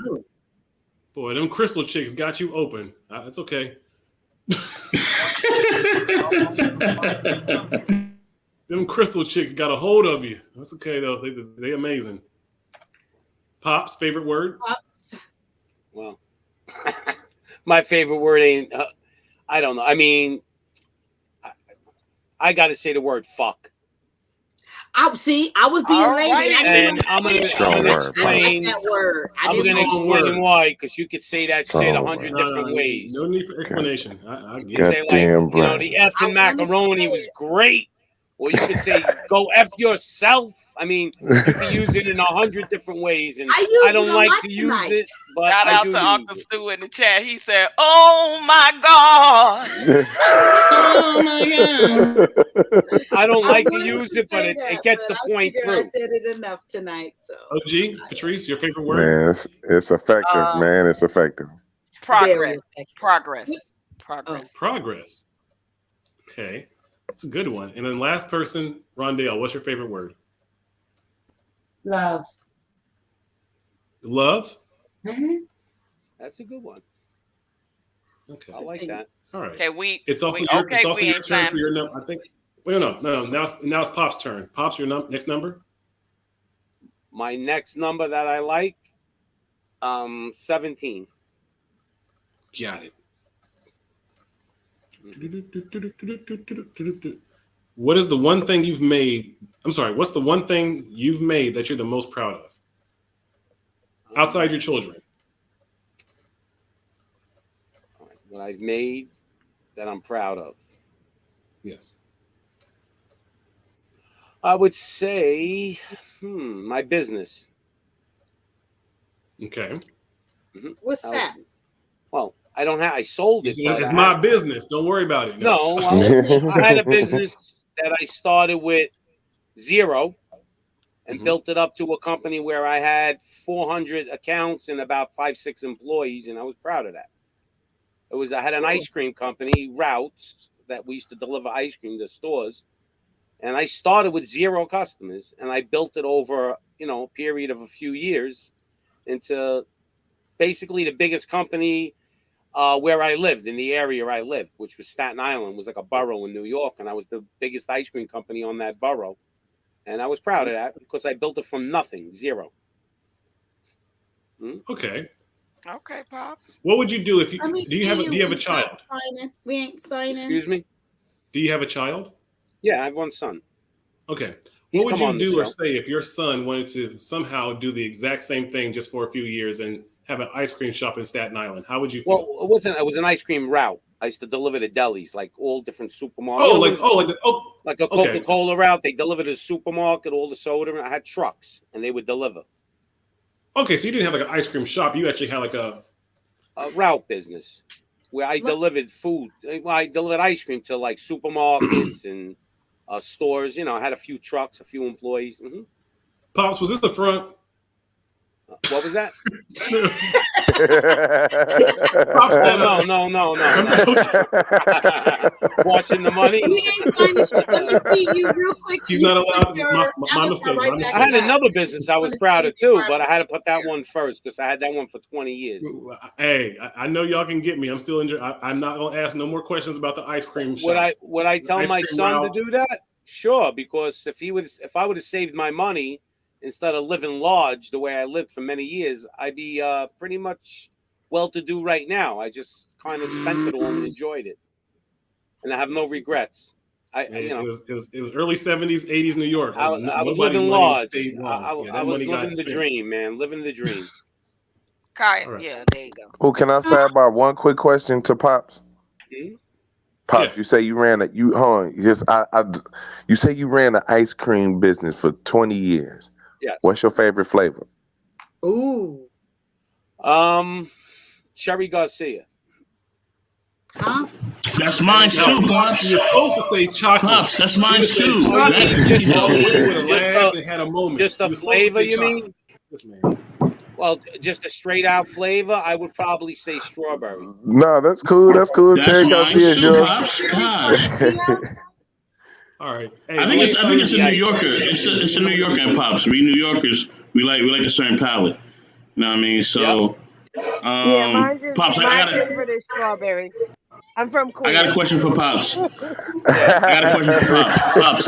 Boy, them crystal chicks got you open. It's okay. Them crystal chicks got a hold of you. That's okay though. They amazing. Pops, favorite word? Well, my favorite word ain't. I don't know. I mean, I got to say the word fuck. I was being lady. And I'm gonna explain that word. I'm gonna explain why, because you could say that shit 100 different ways. No need for explanation. I get you say like, the effing macaroni was great, or you could say go F yourself. I mean, you can use it in 100 different ways, and I don't like to use it, but Shout I out do to use Uncle it. Stu in the chat. He said, "Oh my God, oh my God." I don't like to use it, but it gets the point through. I said it enough tonight. So, OG, Patrice, your favorite word? Man, it's effective, man. It's effective. Progress. Progress. Okay, that's a good one. And then last person, Rondell, what's your favorite word? Love. Love? Mm-hmm. That's a good one. Okay. I like that. All right. Okay, it's also your turn for your number. I think Wait, no. Now it's Pop's turn. Pop's your next number. My next number that I like, 17. Got it. What is the one thing you've made? I'm sorry. What's the one thing you've made that you're the most proud of outside your children? What I've made that I'm proud of. Yes. I would say, my business. Okay. What's that? Well, I don't have. I sold it. It's my business. Don't worry about it. No, I had a business that I started with 0 and built it up to a company where I had 400 accounts and about 5-6 employees, and I was proud of that. I had an ice cream company, Routes, that we used to deliver ice cream to stores, and I started with 0 customers, and I built it over a period of a few years into basically the biggest company where I lived, in the area I lived, which was Staten Island, was like a borough in New York, and I was the biggest ice cream company on that borough, and I was proud of that because I built it from nothing, 0. Okay. Okay, Pops. What would you do if you Let me do you have see do you have a child? We ain't signing. Excuse me? Do you have a child? Yeah, I have one son. Okay. He's What would come on you the do or show. say if your son wanted to somehow do the exact same thing just for a few years and have an ice cream shop in Staten Island? How would you feel? Well, it was an ice cream route. I used to deliver to delis, like all different supermarkets. Like a Coca-Cola route. They delivered to the supermarket, all the soda. I had trucks, and they would deliver. Okay, so you didn't have like an ice cream shop. You actually had like a route business where I delivered food. I delivered ice cream to like supermarkets and stores. I had a few trucks, a few employees. Pops, was this the front? What was that? No. Watching the money. We ain't signing shit. Let me see you real quick. He's not allowed. My mistake. I had another business I was proud of too, but I had to put that one first because I had that one for 20 years. Hey, I know y'all can get me. I'm still injured. I'm not gonna ask no more questions about the ice cream shop. Would I tell my son to do that? Sure, because if I would have saved my money instead of living large the way I lived for many years, I'd be pretty much well-to-do right now. I just kind of spent it all and enjoyed it, and I have no regrets. It was early 70s, 80s New York. I was living large. I was living the dream, man. Living the dream. Kai, right. Yeah, there you go. Oh, can I say about one quick question to Pops? Pops, you say you ran you say you ran an ice cream business for 20 years. Yes. What's your favorite flavor? Ooh. Cherry Garcia. Huh? That's mine too, Pops. You're supposed to say chocolate. Pops, that's mine too. Just a flavor, you mean? Yes, man. Well, just a straight out flavor, I would probably say strawberry. No, that's cool. That's cool. That's Cherry mine Garcia is too, yours. Pops. Gosh. All right. Hey, I think it's a New Yorker. It's a New Yorker in Pops. We New Yorkers, we like a certain palate. You know what I mean? So, mine's Pops, my favorite is strawberry. I'm from Queens. I got a question for Pops. Pops,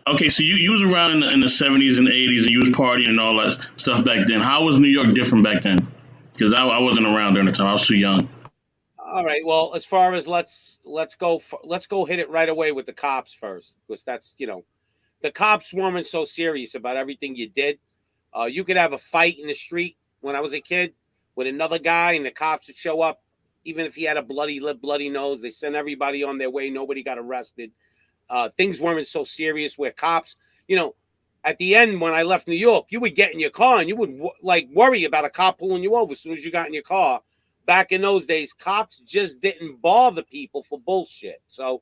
okay, so you was around in the 70s and 80s, and you was partying and all that stuff back then. How was New York different back then? Because I wasn't around during the time. I was too young. All right. Well, as far as let's go hit it right away with the cops first, because that's the cops weren't so serious about everything you did. You could have a fight in the street when I was a kid with another guy, and the cops would show up, even if he had a bloody lip, bloody nose. They sent everybody on their way. Nobody got arrested. Things weren't so serious where cops, at the end when I left New York, you would get in your car and you would worry about a cop pulling you over as soon as you got in your car. Back in those days, cops just didn't bother people for bullshit. So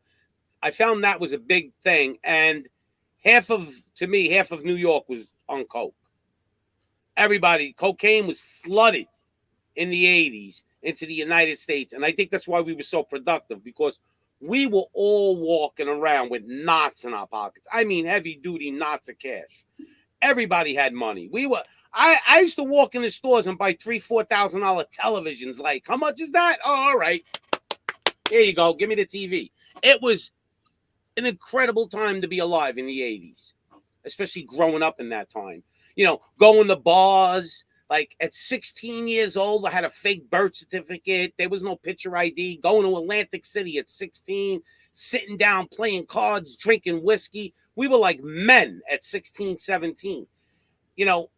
I found that was a big thing. And half of New York was on coke. Cocaine was flooded in the 80s into the United States. And I think that's why we were so productive, because we were all walking around with knots in our pockets. I mean, heavy duty knots of cash. Everybody had money. I used to walk in the stores and buy $3,000-$4,000 televisions. Like, how much is that? Oh, all right. Here you go. Give me the TV. It was an incredible time to be alive in the 80s, especially growing up in that time. You know, going to bars. Like at 16 years old, I had a fake birth certificate. There was no picture ID. Going to Atlantic City at 16, sitting down, playing cards, drinking whiskey. We were like men at 16, 17. You know,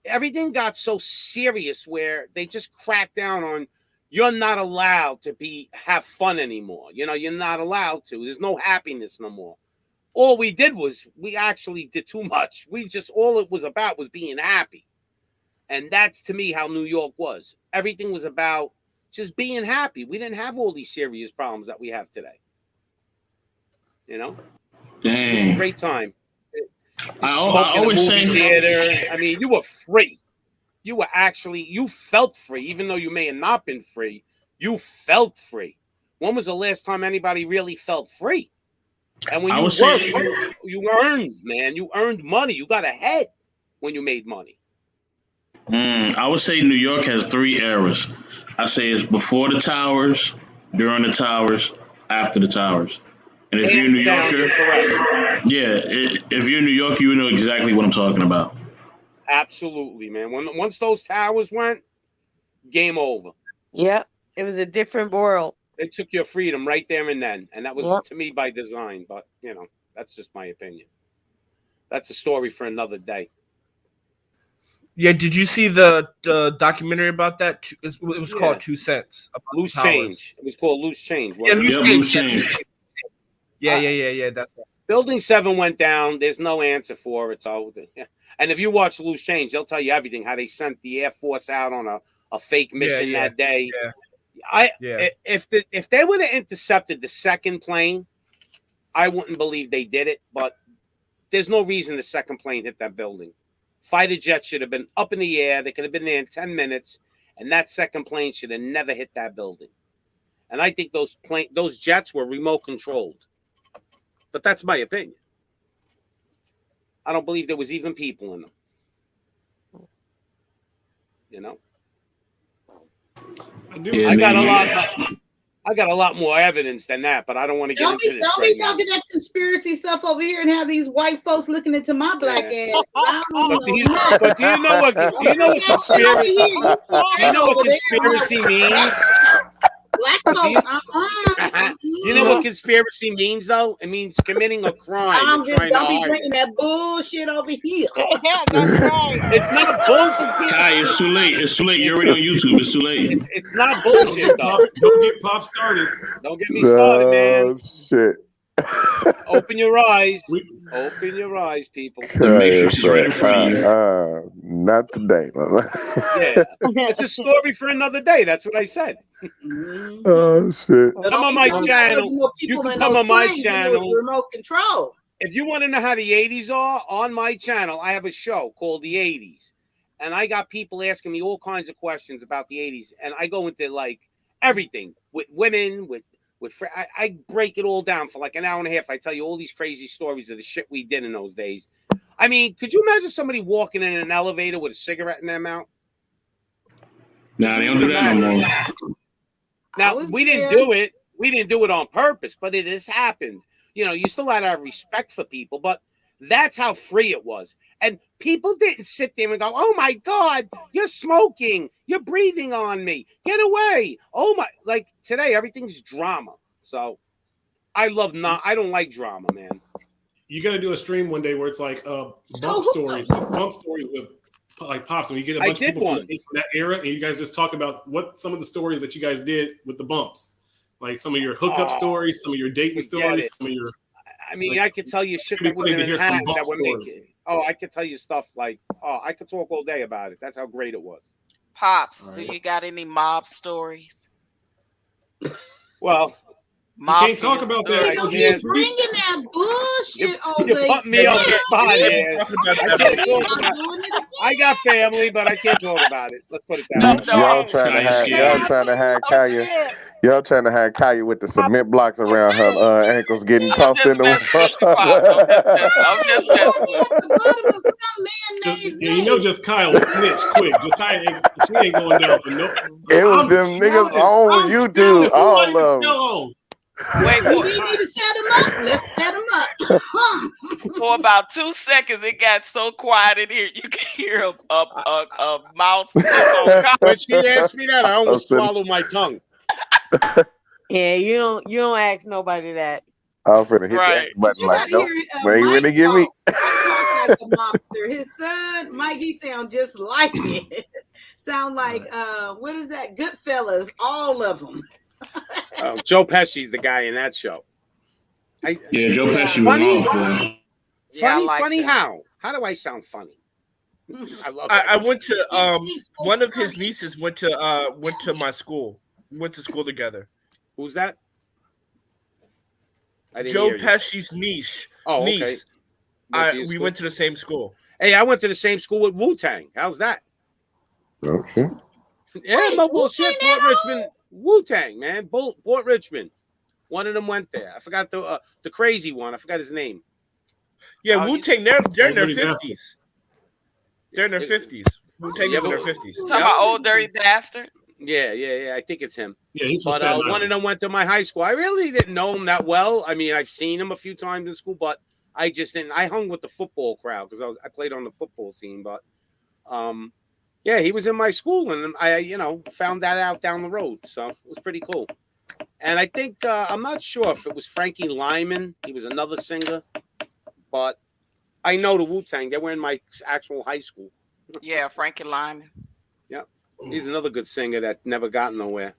everything got so serious where they just cracked down on you're not allowed to have fun anymore. You know, you're not allowed to. There's no happiness no more. All we did was we actually did too much. All it was about was being happy. And that's, to me, how New York was. Everything was about just being happy. We didn't have all these serious problems that we have today. You know? Dang. It was a great time. I Smoking always a movie say, theater. I mean, you were free. You felt free, even though you may have not been free. You felt free. When was the last time anybody really felt free? And when you worked, you earned, man. You earned money. You got ahead when you made money. I would say New York has 3 eras. I say it's before the towers, during the towers, after the towers. And if you're a New Yorker, if you're in New York, you know exactly what I'm talking about. Absolutely, man. Once those towers went, game over. Yep, it was a different world. They took your freedom right there and then, and that was to me by design. But you know, that's just my opinion. That's a story for another day. Yeah, did you see the documentary about that? It was called 2 Cents. Loose Change. It was called Loose Change. Yeah, Loose Change. Yeah. That's right. Building 7 went down. There's no answer for it. So, and if you watch Loose Change, they'll tell you everything. How they sent the Air Force out on a fake mission that day. If they would have intercepted the second plane, I wouldn't believe they did it. But there's no reason the second plane hit that building. Fighter jets should have been up in the air. They could have been there in 10 minutes, and that second plane should have never hit that building. And I think those jets were remote controlled. But that's my opinion. I don't believe there was even people in them. You know? I got a lot more evidence than that, but I don't want to get into this. Don't be talking that conspiracy stuff over here and have these white folks looking into my black ass. But do you know what conspiracy means? Black folks, You know what conspiracy means, though? It means committing a crime. Don't be bringing that bullshit over here. That's right. It's not bullshit. Kai, it's too late. It's too late. You're already on YouTube. It's too late. It's not bullshit, though. Don't get Pop started. Don't get me started, man. Oh, shit. Open your eyes. Open your eyes, people. The Matrix is right in front of you. Not today. Yeah. It's a story for another day. That's what I said. Oh, shit. Come on my channel. You can come on my channel. Remote control. If you want to know how the 80s are, on my channel, I have a show called The 80s. And I got people asking me all kinds of questions about the 80s. And I go into like everything with women, I break it all down for like an hour and a half. I tell you all these crazy stories of the shit we did in those days. I mean, could you imagine somebody walking in an elevator with a cigarette in their mouth? Nah, they don't do that no more. Now, we didn't do it. We didn't do it on purpose, but it has happened. You know, you still had to have respect for people, but that's how free it was. And people didn't sit there and go, oh my God, you're smoking. You're breathing on me. Get away. Oh my, like today, everything's drama. So I don't like drama, man. You got to do a stream one day where it's like bump stories with like Pops, and you get a bunch of people from that era, and you guys just talk about what some of the stories that you guys did with the bumps, like some of your hookup stories, some of your dating stories, some of your. I mean, I could tell you shit that was in Manhattan that would make it. Oh, I could tell you stuff like, I could talk all day about it. That's how great it was. Pops, do you got any mob stories? Well, you can't talk about that. Don't be bringing that bullshit over. You put me on the spot here. I got family, but I can't talk about it. Let's put it that way. Y'all trying to have Kaya. Y'all trying to have Kaya with the cement blocks around her ankles getting tossed in the you know, just Kyle will snitch quick. Just Kyle, she ain't going down for no. It was them niggas on YouTube, all of them. Wait You for, need me to set them up? Let's set them up. for about 2 seconds. It got so quiet in here. You can hear a mouse just on God. When she asked me that, I I almost was finna, swallowed my tongue. Yeah, you don't ask nobody that. I was finna hit the Right. X But button you like, got to nope, hear they ain't Mike finna get me. talk. Mike talk like a mobster. His son, Mike, he sound just like it. Sound like what is that? Goodfellas, all of them. Joe Pesci's the guy in that show. Yeah, Joe Yeah. Pesci was Funny, wild, boy. Yeah, I funny, like funny. him. How do I sound funny? I love that. I went to He's so one of his funny. nieces went to my school. We went to school together. Who's that? I didn't Joe hear you. Pesci's niece. Oh, okay. Niece. Went to your We school? went to the same school. Hey, I went to the same school with Wu-Tang. How's that? Oh shit. Yeah, Wait, no Wu-Tang bullshit. that Port Richmond, Wu-Tang, man. Port Richmond. One of them went there. I forgot the crazy one. I forgot his name. Yeah, Oh, Wu you Tang. They're in their Dirty Bastard. 50s. They're in their 50s. Wu Tang Yeah, is in their but 50s. talking about old dirty bastard? yeah. I think it's him. Yeah, he's from But Staten one of Island. them went to my high school. I really didn't know him that well. I mean, I've seen him a few times in school, but I just didn't. I hung with the football crowd because I played on the football team. But yeah, he was in my school, and I found that out down the road. So it was pretty cool. And I think I'm not sure if it was Frankie Lyman. He was another singer, but I know the Wu-Tang. They were in my actual high school. Yeah, Frankie Lyman. Yeah, he's another good singer that never got nowhere.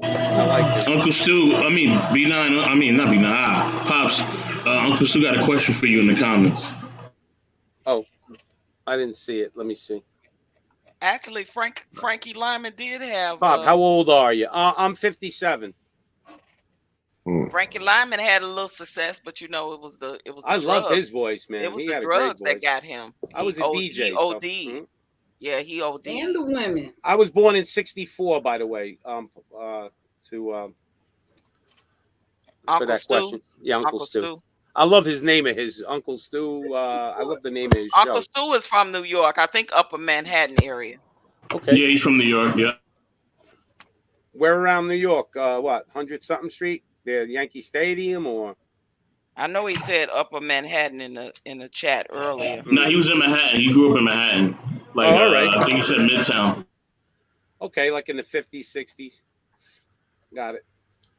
I like it. Uncle Stu, I mean B9. I mean not B9. Pops. Uncle Stu got a question for you in the comments. Oh, I didn't see it. Let me see. Actually, Frankie Lyman did have Bob, how old are you? I'm 57. Frankie Lyman had a little success, but it was the I loved drugs. his voice, man. It was He the had a great drugs that voice. got him. I was a DJ. He So, OD'd. Yeah, he OD'd. And the women. I was born in '64, by the way. For that Stu? question, yeah, Uncle Uncle Stu. Stu. I love his name of his Uncle Stu. I love the name of his show. Uncle Stu is from New York. I think Upper Manhattan area. Okay. Yeah, he's from New York. Yeah. Where around New York? What, 100 something Street? The Yankee Stadium, or? I know he said Upper Manhattan in the chat earlier. No, he was in Manhattan. He grew up in Manhattan. Like, all right. I think he said Midtown. Okay, like in the 50s, 60s. Got it.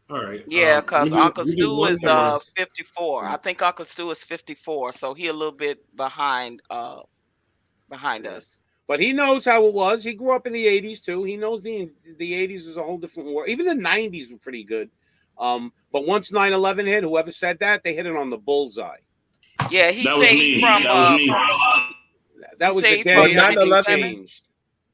All right. Yeah, because Uncle we do Stu one is more. 54. I think Uncle Stu is 54, so he a little bit behind us. But he knows how it was. He grew up in the 80s too. He knows the 80s was a whole different world. Even the 90s were pretty good. But once 9/11 hit, whoever said that, they hit it on the bullseye. Yeah, he That was said me. from That was me. That was say the he day from everything 9/11? changed.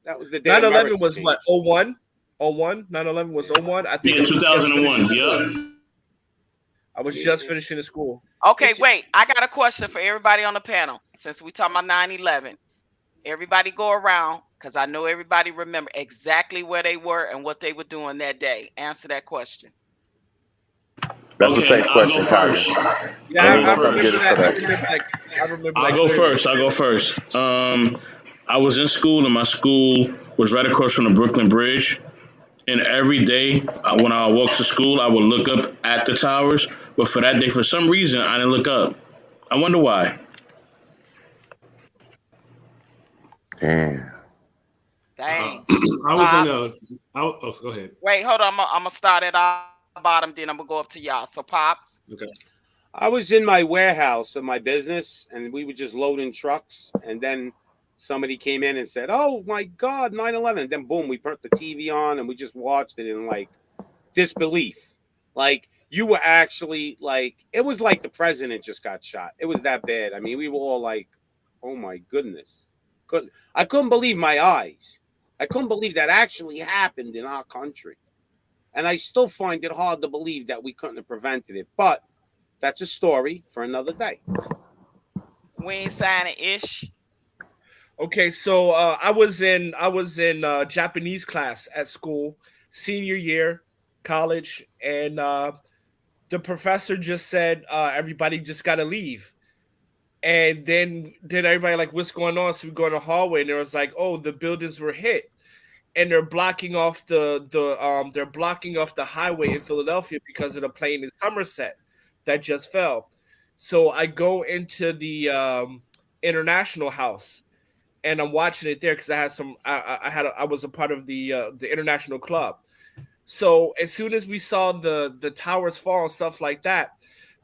That was the day 9/11 America was changed. what? 01? 01? 9/11 was 01? I think Yeah, I was just 2001. finishing Yeah. school. I was just finishing the school. Okay, wait. I got a question for everybody on the panel. Since we talking about 9/11, everybody go around because I know everybody remember exactly where they were and what they were doing that day. Answer that question. That's a Okay, safe I'll go question, first. Kyle. Yeah, I'll go I first. remember that. for I that. remember that. I remember I'll that go clearly. first. I'll go first. I was in school, and my school was right across from the Brooklyn Bridge. And every day when I walk to school, I would look up at the towers. But for that day, for some reason, I didn't look up. I wonder why. Damn. Dang. I was in Pops. go ahead. Wait, hold on. I'm gonna start at our bottom, then I'm gonna go up to y'all. So Pops. Okay. I was in my warehouse of my business, and we were just loading trucks, and then somebody came in and said, "Oh my God, 9/11!" And then boom, we put the TV on, and we just watched it in like disbelief. Like you were actually like, it was like the president just got shot. It was that bad. I mean, we were all like, "Oh my goodness!" I couldn't believe my eyes. I couldn't believe that actually happened in our country, and I still find it hard to believe that we couldn't have prevented it, but. That's a story for another day. We ain't signing ish. Okay, so I was in Japanese class at school, senior year, college, and the professor just said everybody just got to leave. And then everybody like, what's going on? So we go in the hallway, and there was like, oh, the buildings were hit. and they're blocking off the highway in Philadelphia because of the plane in Somerset that just fell. So I go into the International House, and I'm watching it there because I had some. I was a part of the International Club. So as soon as we saw the towers fall and stuff like that,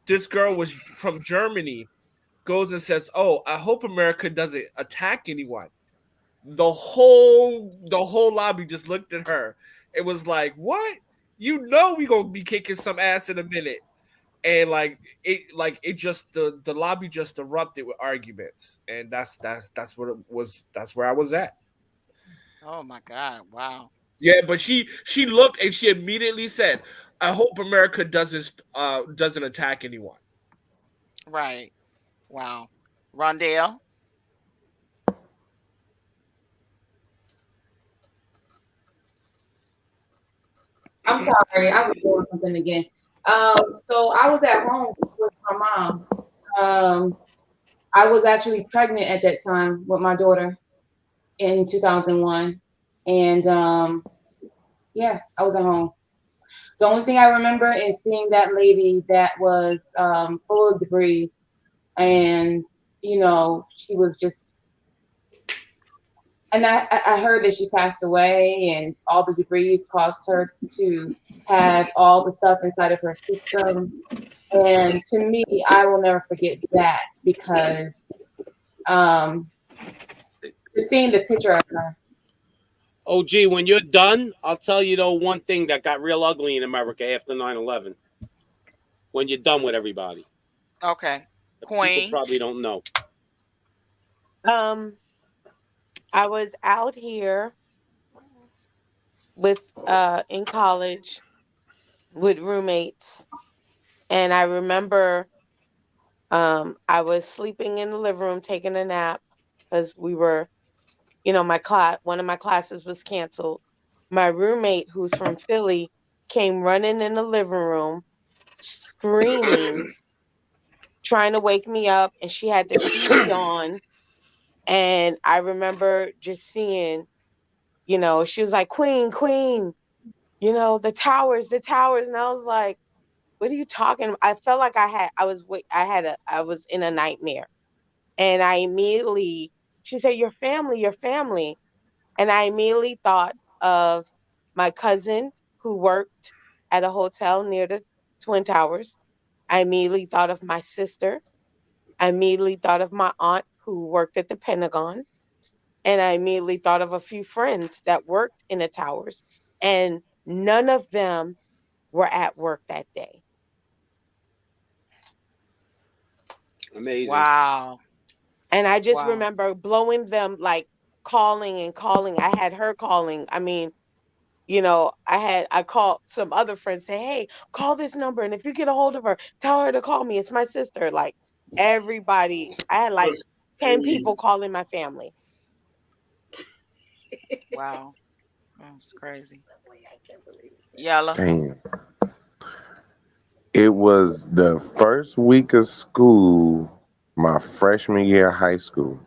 this girl was from Germany, goes and says, "Oh, I hope America doesn't attack anyone." The whole lobby just looked at her. It was like, "What? You know we gonna be kicking some ass in a minute." And it just the lobby just erupted with arguments, and that's what it was. That's where I was at. Oh my God! Wow. Yeah, but she looked and she immediately said, "I hope America doesn't attack anyone." Right. Wow. Rondell. I'm sorry, I was doing something again. So I was at home with my mom. Um, I was actually pregnant at that time with my daughter in 2001, and yeah, I was at home. The only thing I remember is seeing that lady that was full of debris, and she was just. And I heard that she passed away, and all the debris caused her to have all the stuff inside of her system. And to me, I will never forget that because um, just seeing the picture of her. OG, when you're done, I'll tell you though one thing that got real ugly in America after 9/11. When you're done with everybody, Okay. people Queen. probably don't know. I was out here with in college with roommates, and I remember I was sleeping in the living room taking a nap because we were, one of my classes was canceled. My roommate, who's from Philly, came running in the living room, screaming, trying to wake me up, and she had the TV on. And I remember just seeing, she was like, "Queen, Queen, the towers, the towers." And I was like, "What are you talking about?" I felt like I was in a nightmare. And I immediately, she said, your family. And I immediately thought of my cousin who worked at a hotel near the Twin Towers. I immediately thought of my sister. I immediately thought of my aunt who worked at the Pentagon. And I immediately thought of a few friends that worked in the towers. And none of them were at work that day. Amazing. Wow. And I just Wow. remember blowing them, like calling and calling. I had her calling. I mean, I called some other friends, say, "Hey, call this number. And if you get a hold of her, tell her to call me. It's my sister." Like everybody, I had like 10 people calling my family. Wow. That's crazy. Yella. Damn. It was the first week of school, my freshman year of high school.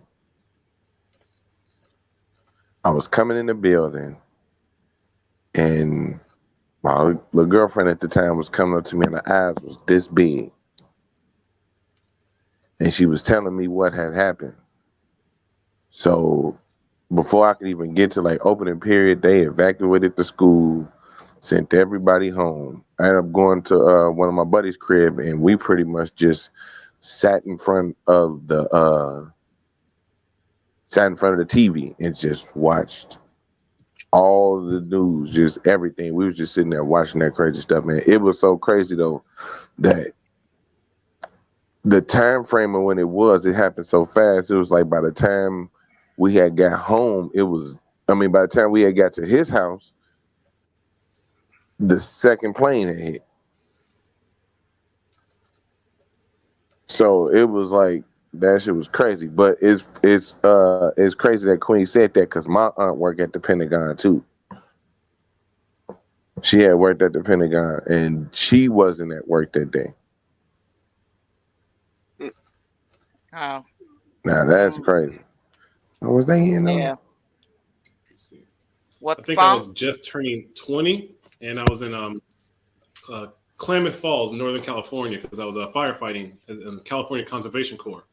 I was coming in the building, and my little girlfriend at the time was coming up to me, and her eyes was this big. And she was telling me what had happened. So before I could even get to like opening period, they evacuated the school, sent everybody home. I ended up going to one of my buddies' crib, and we pretty much just sat in front of the TV and just watched all the news, just everything. We was just sitting there watching that crazy stuff, man. It was so crazy though that the time frame of when it happened so fast. It was like by the time we had got home, by the time we had got to his house, the second plane had hit. So it was like that shit was crazy. But it's crazy that Queen said that because my aunt worked at the Pentagon too. She had worked at the Pentagon and she wasn't at work that day. Oh. Now that's crazy. Oh, was they in Yeah. Let's see. What I think I farm? was just turning 20, and I was in Klamath Falls, Northern California, because I was firefighting in the California Conservation Corps,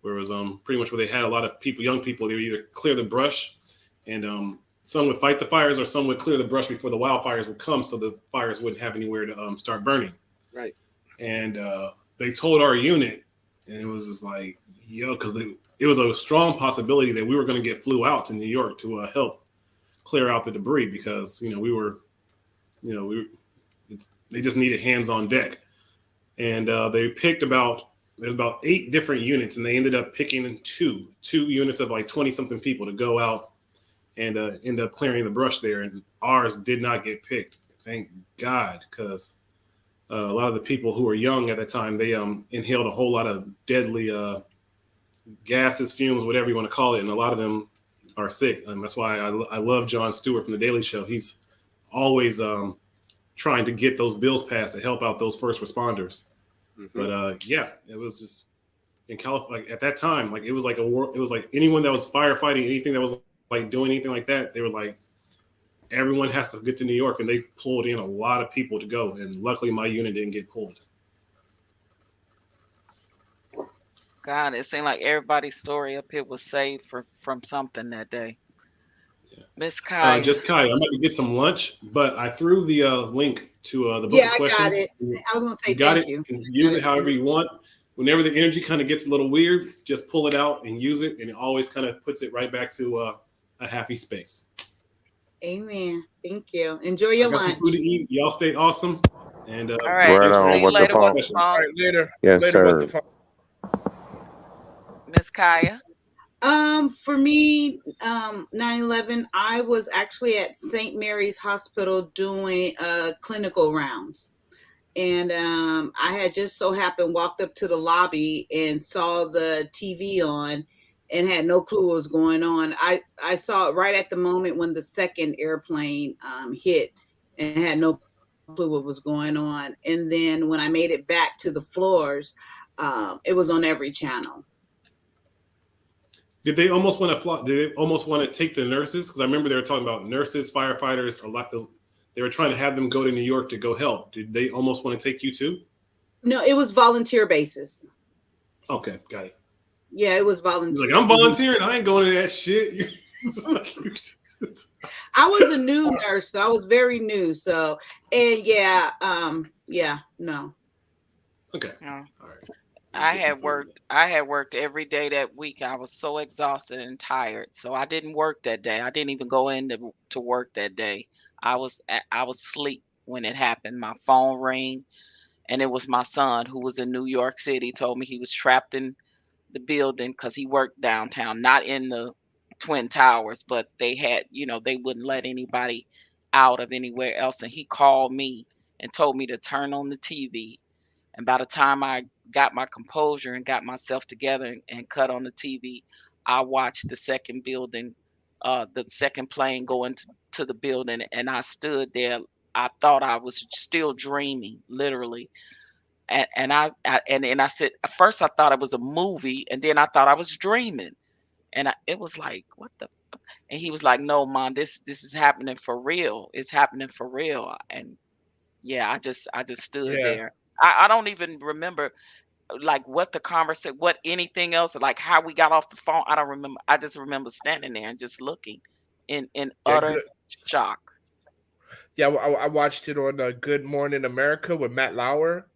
where it was pretty much where they had a lot of people, young people. They would either clear the brush, and some would fight the fires, or some would clear the brush before the wildfires would come, so the fires wouldn't have anywhere to start burning. Right. And they told our unit, and it was just like, yo, because it was a strong possibility that we were going to get flew out to New York to help clear out the debris, because they just needed hands on deck. And they picked there's about 8 different units, and they ended up picking two units of like 20 something people to go out and end up clearing the brush there. And ours did not get picked, thank God, because a lot of the people who were young at the time, they inhaled a whole lot of deadly gases, fumes, whatever you want to call it, and a lot of them are sick. And that's why I love Jon Stewart from The Daily Show. He's always trying to get those bills passed to help out those first responders. Mm-hmm. But yeah, it was just in California, like, at that time, like it was like a war. It was like anyone that was firefighting, anything that was like doing anything like that, they were like, everyone has to get to New York, and they pulled in a lot of people to go. And luckily, my unit didn't get pulled. God, it seemed like everybody's story up here was saved from something that day. Miss Kaya. Just Kaya, I'm about to get some lunch, but I threw the link to the book of questions. I got it. I was going to say thank you. You can use it however you want. Whenever the energy kind of gets a little weird, just pull it out and use it, and it always kind of puts it right back to a happy space. Amen. Thank you. Enjoy your lunch. Some food to eat. Y'all stay awesome. And all right. Right on. What the phone? All right, later. Yes, later, sir. What the phone? Miss Kaya. For me, 9/11, I was actually at St. Mary's Hospital doing clinical rounds. And I had just so happened walked up to the lobby and saw the TV on and had no clue what was going on. I saw it right at the moment when the second airplane hit and had no clue what was going on. And then when I made it back to the floors, it was on every channel. Did they almost want to fly? Did they almost want to take the nurses? Because I remember they were talking about nurses, firefighters, a lot. They were trying to have them go to New York to go help. Did they almost want to take you too? No, it was volunteer basis. Okay, got it. Yeah, it was volunteer. He's like, I'm volunteering. I ain't going to that shit. I was a new nurse, so I was very new. So, and yeah, no. Okay. All right. I had worked every day that week. I was so exhausted and tired, so I didn't work that day. I didn't even go in to work that day. I was asleep when it happened. My phone rang, and it was my son who was in New York City. Told me he was trapped in the building because he worked downtown, not in the Twin Towers, but they had, they wouldn't let anybody out of anywhere else. And he called me and told me to turn on the TV. And by the time I got my composure and got myself together and cut on the TV, I watched the second building, the second plane go into the building, and I stood there. I thought I was still dreaming, literally. And I said, at first I thought it was a movie, and then I thought I was dreaming. And it was like, what the? And he was like, no, Mom, this is happening for real. It's happening for real. And yeah, I just stood there. I don't even remember like what the conversation, what anything else, like how we got off the phone. I don't remember. I just remember standing there and just looking in utter shock. Yeah, I watched it on Good Morning America with Matt Lauer,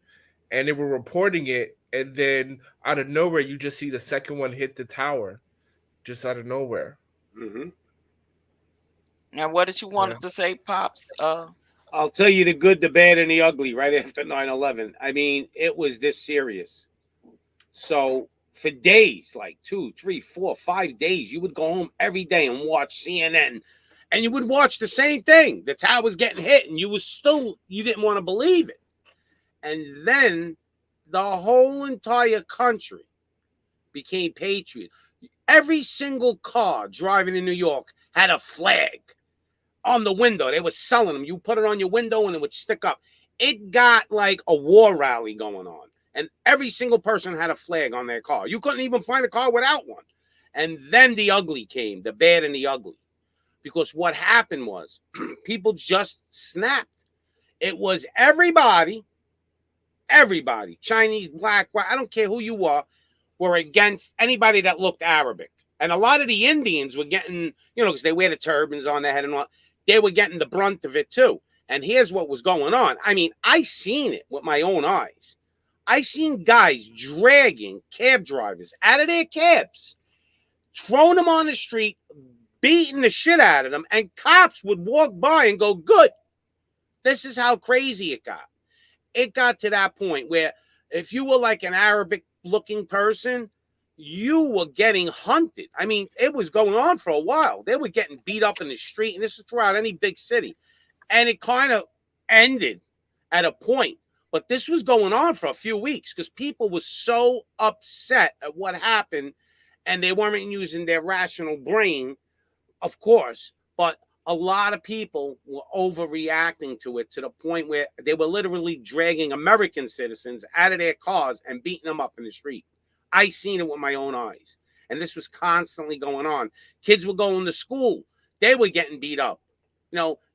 and they were reporting it, and then out of nowhere, you just see the second one hit the tower, just out of nowhere. Mm-hmm. Now, what did you want to say, Pops? I'll tell you the good, the bad, and the ugly right after 9/11. I mean, it was this serious. So for days, like 2, 3, 4, 5 days, you would go home every day and watch CNN, and you would watch the same thing. The tower's getting hit, and you didn't want to believe it. And then the whole entire country became patriot. Every single car driving in New York had a flag on the window. They were selling them. You put it on your window and it would stick up. It got like a war rally going on. And every single person had a flag on their car. You couldn't even find a car without one. And then the ugly came, the bad and the ugly. because what happened was people just snapped. It was everybody, Chinese, black, white, I don't care who you are, were against anybody that looked Arabic. And a lot of the Indians were getting, because they wear the turbans on their head and all, they were getting the brunt of it too. And here's what was going on. I mean, I seen it with my own eyes. I seen guys dragging cab drivers out of their cabs, throwing them on the street, beating the shit out of them, and cops would walk by and go, good. This is how crazy it got. It got to that point where if you were like an Arabic-looking person, you were getting hunted. I mean, it was going on for a while. They were getting beat up in the street, and this is throughout any big city. And it kind of ended at a point. But this was going on for a few weeks because people were so upset at what happened, and they weren't using their rational brain, of course, but a lot of people were overreacting to it to the point where they were literally dragging American citizens out of their cars and beating them up in the street. I seen it with my own eyes. And this was constantly going on. Kids were going to school. They were getting beat up.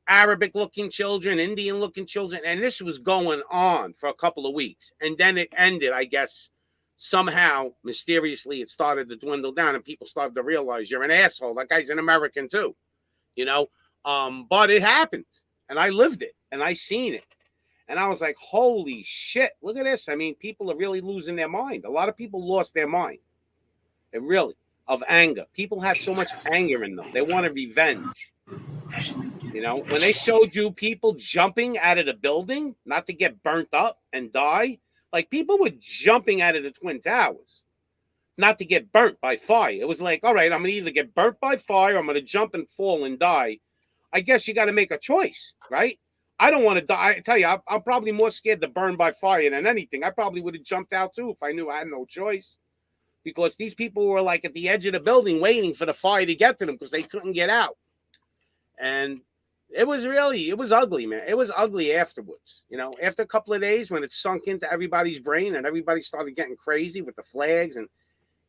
Arabic-looking children, Indian-looking children. And this was going on for a couple of weeks. And then it ended, I guess, somehow, mysteriously, it started to dwindle down. And people started to realize you're an asshole. That guy's an American, too. But it happened. And I lived it. And I seen it. And I was like, holy shit, look at this. I mean, people are really losing their mind. A lot of people lost their mind. Of anger. People have so much anger in them. They want revenge. When they showed you people jumping out of the building, not to get burnt up and die, like people were jumping out of the Twin Towers, not to get burnt by fire. It was like, all right, I'm going to either get burnt by fire or I'm going to jump and fall and die. I guess you got to make a choice, right? I don't want to die. I tell you, I'm probably more scared to burn by fire than anything. I probably would have jumped out too if I knew I had no choice. Because these people were like at the edge of the building waiting for the fire to get to them because they couldn't get out. And it was ugly, man. It was ugly afterwards. After a couple of days when it sunk into everybody's brain and everybody started getting crazy with the flags, and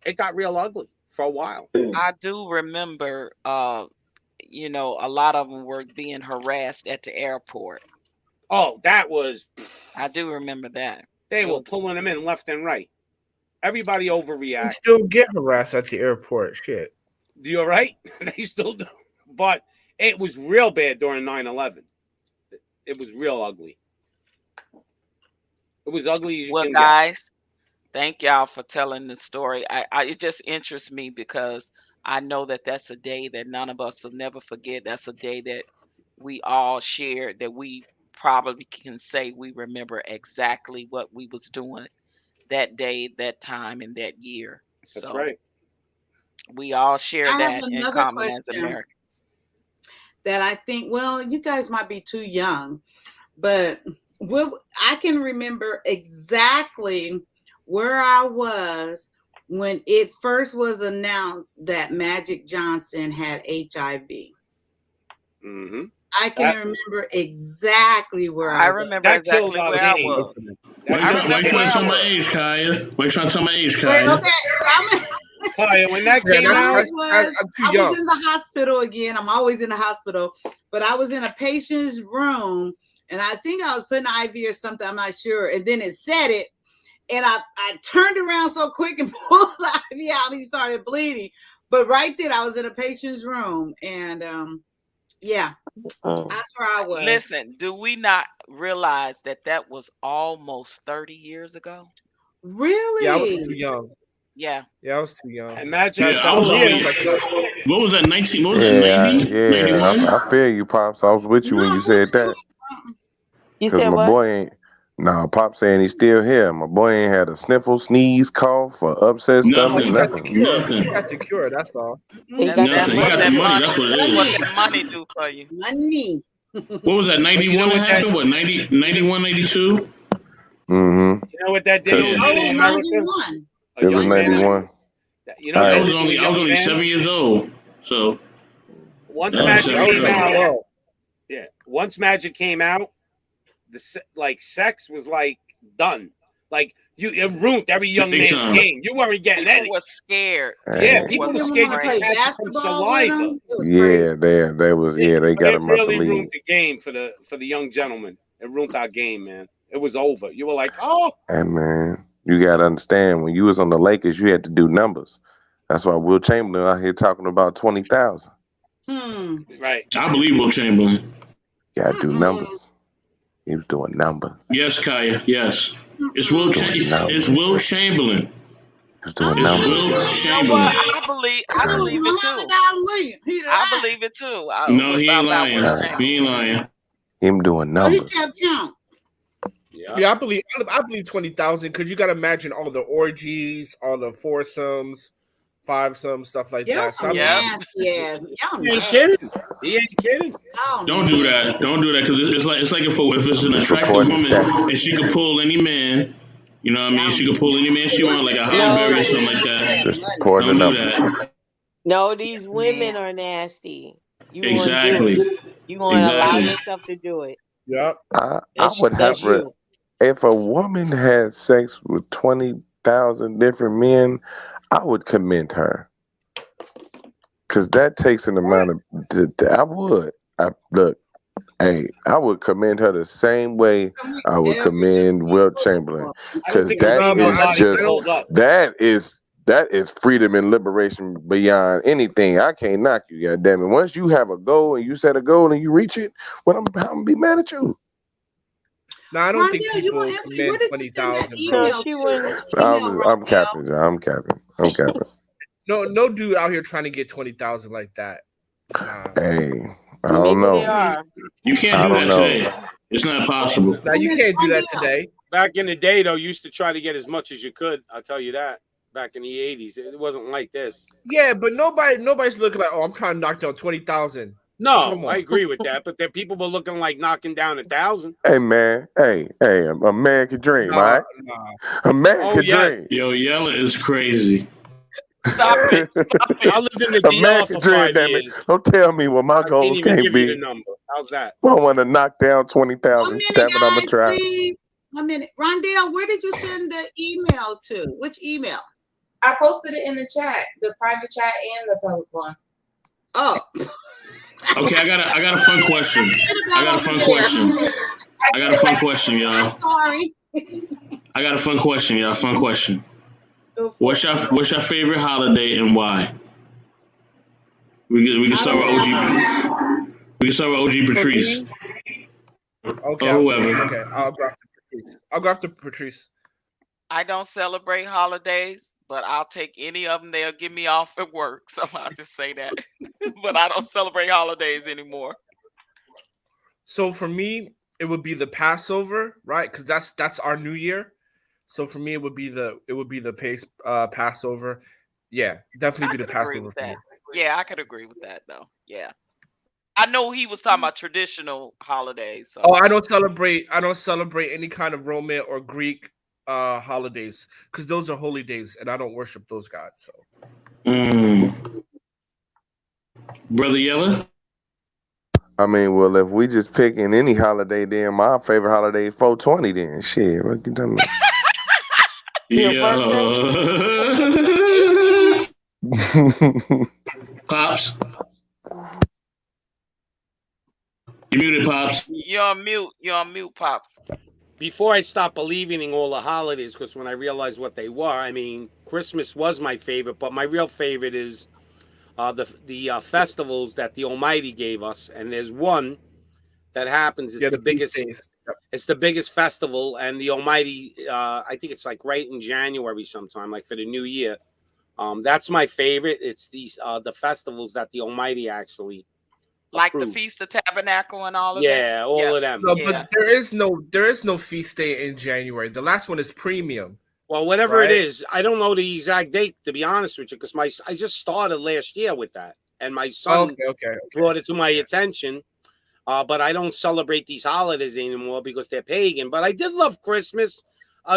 it got real ugly for a while. I do remember, a lot of them were being harassed at the airport. Oh, that was... I do remember that. They were pulling them in left and right. Everybody overreacted. You still get harassed at the airport. Shit. You're right. They still do. But it was real bad during 9/11. It was real ugly. It was ugly as you can guys, thank y'all for telling the story. It just interests me because I know that that's a day that none of us will never forget. That's a day that we all shared, that we probably can say we remember exactly what we was doing that day, that time, and that year. That's right. We all share I that have in another common as question Americans. that I think, well, you guys might be too young, but I can remember exactly where I was when it first was announced that Magic Johnson had HIV. Mm-hmm. I can remember exactly where I was. remember exactly where I was. Why you trying to tell my age, Kaya? Why you trying to tell my age, Kaya? Okay, so Kaya, when that came out, I was in the hospital again. I'm always in the hospital, but I was in a patient's room, and I think I was putting an IV or something. I'm not sure. And then it said it, and I turned around so quick and pulled the IV out, and he started bleeding. But right then, I was in a patient's room, and yeah, that's where I was. Listen, do we not realize that was almost 30 years ago? Really? Yeah, I was too young. Yeah. Yeah, I was too young. Imagine. Yeah, I was only. What was that? 19? What was that? 90? Yeah, 91? I feel you, Pops. I was with you when you said that. You Because said my what? boy ain't. Nah, Pop saying he's still here. My boy ain't had a sniffle, sneeze, cough, or upset stomach, He got the nothing. cure. Nothing. He got the cure. That's all. Nothing. He got the money. That's what it That's what is. that money do for you. Money. What was that? 91 that happened? What? 90, 91, 92? Mm-hmm. You know what that did in America? 91. It was 91. You know, I was only 7 years old. So once that was Magic seven came years out, old. once Magic came out, sex was like done. Like it ruined every young Big man's time. game. You weren't getting People any. were scared. Yeah, Hey. people were didn't scared want you to could play catch some basketball with saliva. them. It was crazy. Yeah, they was they But got it him out the really ruined league. the game for the young gentleman. It ruined our game, man. It was over. You were like, oh, And man, you gotta understand when you was on the Lakers, you had to do numbers. That's why Will Chamberlain out here talking about 20,000. right. I believe Will Chamberlain. Gotta do numbers. He was doing numbers. Yes, Kaya. Yes. It's He was doing It's numbers. Will Chamberlain. He was doing It's numbers. Will You know what? Chamberlain. I believe it too. I believe it too. No, he ain't About Will lying. Chamberlain. He ain't lying. Him doing So he numbers. kept count. Yeah, I believe 20,000 because you got to imagine all the orgies, all the foursomes, fivesomes, stuff like Y'all that. So I some mean, nasty ass. Y'all He ain't nasty. kidding. He ain't kidding. Y'all Don't do that. Don't do that because it's like if it's an Just attractive reporting woman stats. and she could pull any man. You know what I mean? She could pull any man she wants, like a Holly No, Berry or something like that. Just reporting the Don't do numbers. that. no, these women are nasty. You want to do Exactly. it. You want to allow Exactly. yourself to do it. Yep. I That's, would have that's you. if a woman had sex with 20,000 different men, I would commend her. Cause that takes an amount of I would. Look, hey, I would commend her the same way I would commend Will Chamberlain. I don't Cause think that female is body just can hold up. that is freedom and liberation beyond anything. I can't knock you, goddamn it. Once you have a goal and you set a goal and you reach it, well, I'm gonna be mad at you. No, I don't think Rondell, you people where commend did you send that 20,000, So bro. email she to? wouldn't. Which email, I'm Rondell? capping, John. I'm capping. No dude out here trying to get 20,000 like that. Nah. Hey, I don't Maybe they know. are. You can't I do don't that know. today. It's not possible. Now you can't do that today. Back in the day, though, you used to try to get as much as you could. I'll tell you that. Back in the 80s, it wasn't like this. Yeah, but nobody's looking like, oh, I'm trying to knock down 20,000. No, Come on. I agree with that. But then people were looking like knocking down 1,000. Hey man, a man can dream, Nah, all right? nah. A man Oh, can yes. dream. Yo, Yella is crazy. Stop it. Stop I it. lived in the A man DR can for dream, 5 damn it. years. Don't tell me what my I can't goals even can't give you the be. number. How's that? I want to knock down One 20,000. minute, Damn it, I'ma guys, try. please. 1 minute. Rondell, where did you send the email to? Which email? I posted it in the chat, the private chat and the public one. Oh. Okay, I got a fun question. I got a fun question, y'all. I'm sorry. I got a fun question, y'all. Fun question. Go for What's your favorite holiday and why? We can start with OG. We can start with OG Patrice. Okay, Or whoever. Okay, I'll go after Patrice. I'll go after Patrice. I don't celebrate holidays, but I'll take any of them. They'll get me off at work. So I'll just say that. But I don't celebrate holidays anymore. So for me, it would be the Passover, right? Because that's our New Year. So for me, it would be the Passover. Yeah, definitely be the Agree Passover with for that. me. Yeah, I could agree with that though. Yeah. I know he was talking about traditional holidays. So. Oh, I don't celebrate any kind of Roman or Greek holidays because those are holy days, and I don't worship those gods. So, Brother Yella. I mean, well, if we just picking any holiday, then my favorite holiday is 420. Then shit, what you talking about? Pops. You muted, Pops. You're on mute. You're on mute, Pops. Before I stopped believing in all the holidays, because when I realized what they were, I mean, Christmas was my favorite, but my real favorite is the festivals that the Almighty gave us, and there's one that happens. It's the biggest. It's the biggest festival, and the Almighty. I think it's like right in January sometime, like for the New Year. That's my favorite. It's these the festivals that the Almighty actually. Like approved. the Feast of Tabernacle and all of that. Yeah, all of them. No, Yeah. but there is no feast day in January. The last one is premium. Well, whatever right? it is, I don't know the exact date, to be honest with you, because I just started last year with that, and my son brought it to my attention. But I don't celebrate these holidays anymore because they're pagan. But I did love Christmas,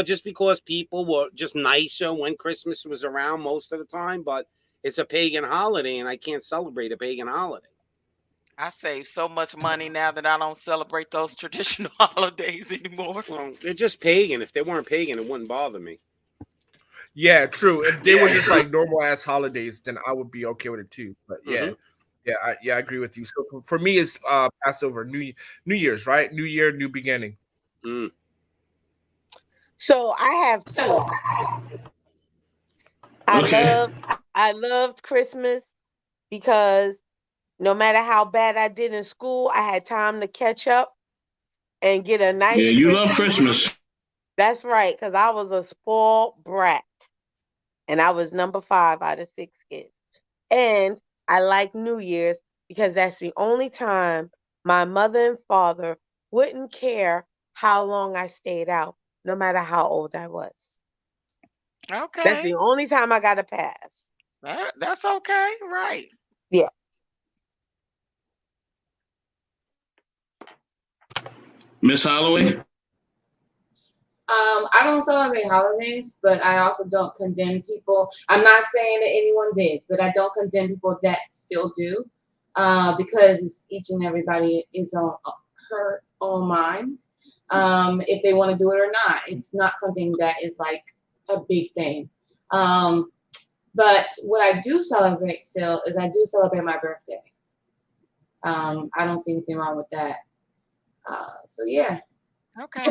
just because people were just nicer when Christmas was around most of the time. But it's a pagan holiday, and I can't celebrate a pagan holiday. I save so much money now that I don't celebrate those traditional holidays anymore. Well, they're just pagan. If they weren't pagan, it wouldn't bother me. Yeah, true. If they were just like normal ass holidays, then I would be okay with it too. But yeah, Mm-hmm. I agree with you. So for me, it's Passover, New Year's, right? New Year, new beginning. Mm. So I have two. Okay. I loved Christmas because no matter how bad I did in school, I had time to catch up and get a Yeah, nice you love Christmas. Christmas. That's right, because I was a spoiled brat and I was number 5 out of 6 kids. And I like New Year's because that's the only time my mother and father wouldn't care how long I stayed out, no matter how old I was. That's Okay. the only time I got a pass. That's okay. Right. Yeah. Miss Holloway? I don't celebrate holidays, but I also don't condemn people. I'm not saying that anyone did, but I don't condemn people that still do, because it's each and everybody is on her own mind. If they want to do it or not, it's not something that is like a big thing. Um, but what I do celebrate still is I do celebrate my birthday. I don't see anything wrong with that. So yeah. Okay.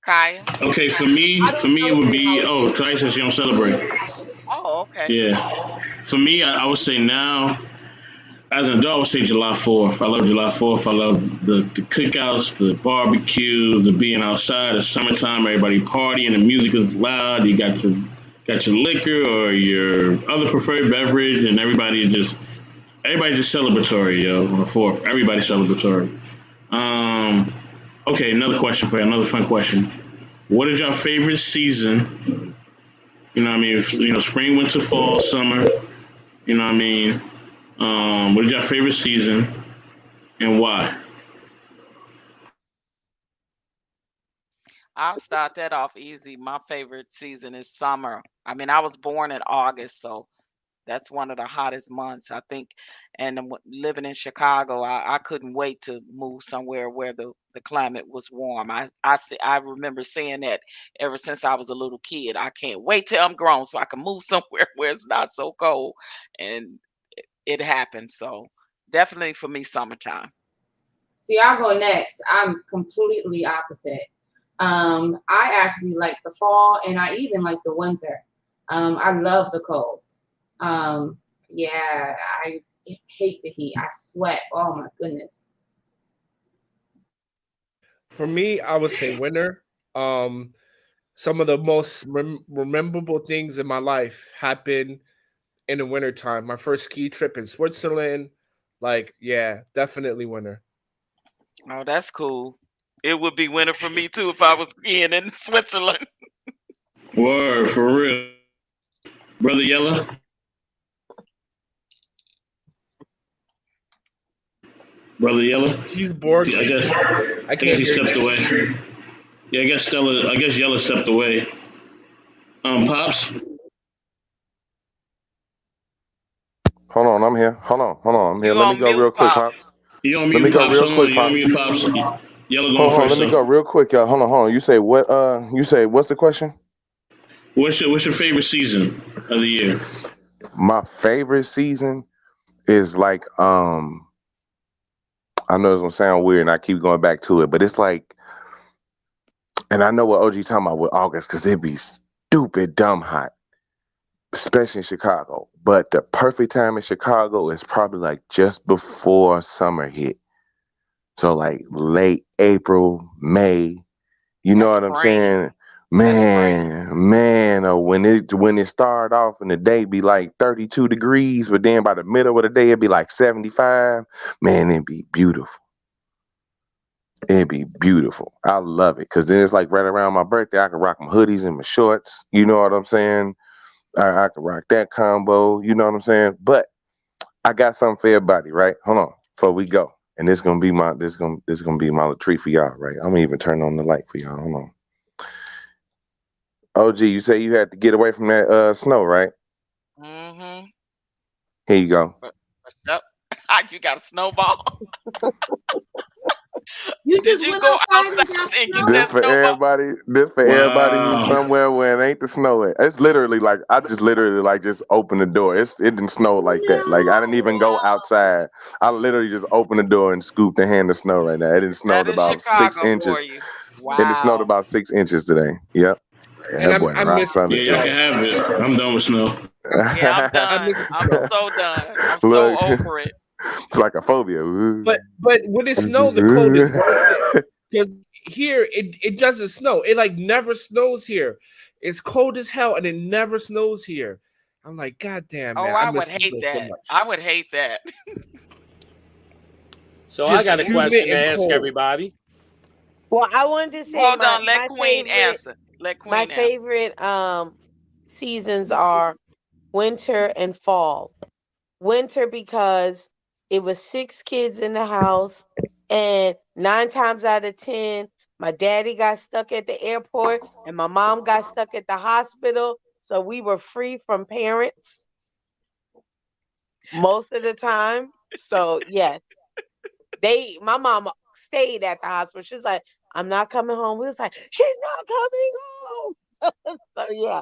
Kaya. Okay, for me, it would be, oh, Kai says you don't celebrate. Oh, okay. Yeah. For me, I would say now, as an adult, I would say July 4th. I love July 4th. I love the cookouts, the barbecue, the being outside. It's summertime, everybody partying, the music is loud. You got your liquor or your other preferred beverage, and everybody just celebratory, yo, on the 4th. Everybody celebratory. Okay, another question for you, another fun question. What is your favorite season? You know what I mean? Spring, winter, fall, summer. You know what I mean? What is your favorite season and why? I'll start that off easy. My favorite season is summer. I mean, I was born in August, so that's one of the hottest months, I think. And living in Chicago, I couldn't wait to move somewhere where the climate was warm. I remember saying that ever since I was a little kid. I can't wait till I'm grown so I can move somewhere where it's not so cold. And it happened. So definitely for me, summertime. See, I'll go next. I'm completely opposite. I actually like the fall and I even like the winter. I love the cold. Yeah, I hate the heat. I sweat. Oh my goodness. For me, I would say winter. Um, some of the most rememberable things in my life happened in the wintertime. My first ski trip in Switzerland. Like, yeah, definitely winter. Oh, that's cool. It would be winter for me too if I was skiing in Switzerland. Word, for real. Brother Yella? Brother Yella? He's bored. I guess I I guess can't he hear stepped you. away. Yeah, I guess Yella stepped away. Pops? Hold on, I'm here. Hold on, I'm here. You Let me on go mute, real quick, Pop. pops. You on Let me mute, go Pops. real Hold on, quick, you on pops. mute, Pops. Yella going Hold on, first, let me though. go real quick, y'all. Hold on. You say what? You say what's the question? What's your favorite season of the year? My favorite season is like I know it's gonna sound weird, and I keep going back to it, but it's like, and I know what OG talking about with August because it'd be stupid dumb hot, especially in Chicago. But the perfect time in Chicago is probably like just before summer hit. So like late April, May. You know That's what I'm spring. saying? That's spring. Man, when it started off and the day be like 32 degrees, but then by the middle of the day it'd be like 75. Man, it'd be beautiful. It'd be beautiful. I love it. Cause then it's like right around my birthday, I can rock my hoodies and my shorts. You know what I'm saying? I can rock that combo. You know what I'm saying? But I got something for everybody, right? Hold on, before we go. And this gonna be my little treat for y'all, right? I'm gonna even turn on the light for y'all. Hold on. OG, you say you had to get away from that snow, right? Mm-hmm. Here you go. Yep. You got a snowball. You Did just you went go outside outside and got and get snow? that snowball? This for everybody who's Wow. somewhere where it ain't the snow at. It's literally like I just literally like just opened the door. It didn't snow like that. Like I didn't even go outside. I literally just opened the door and scooped a hand of snow right now. It didn't That snowed in about six Chicago for inches. you. And it snowed Wow. about 6 inches today. Yep. And Yeah, boy, I rock miss the thunder Yeah, y'all snow. can have it. I'm done with snow. Yeah, I'm I done. miss the I'm snow. so done. I'm so Look, over it. it's like a phobia. But when it snow, the cold is worth it. Because here it doesn't snow. It like never snows here. It's cold as hell and it never snows here. I'm like, God damn, Oh, man, I I would miss the hate snow so that. much. I would hate that. So I Just got a humid question to and ask cold. everybody. Well, I wanted to say Hold on. Let Queen answer. Let my Queen answer. favorite seasons are winter and fall. Winter because it was 6 kids in the house, and 9 times out of 10, my daddy got stuck at the airport and my mom got stuck at the hospital. So we were free from parents most of the time. So yes, my mom stayed at the hospital. She's like, I'm not coming home. We was like, she's not coming home. So yeah.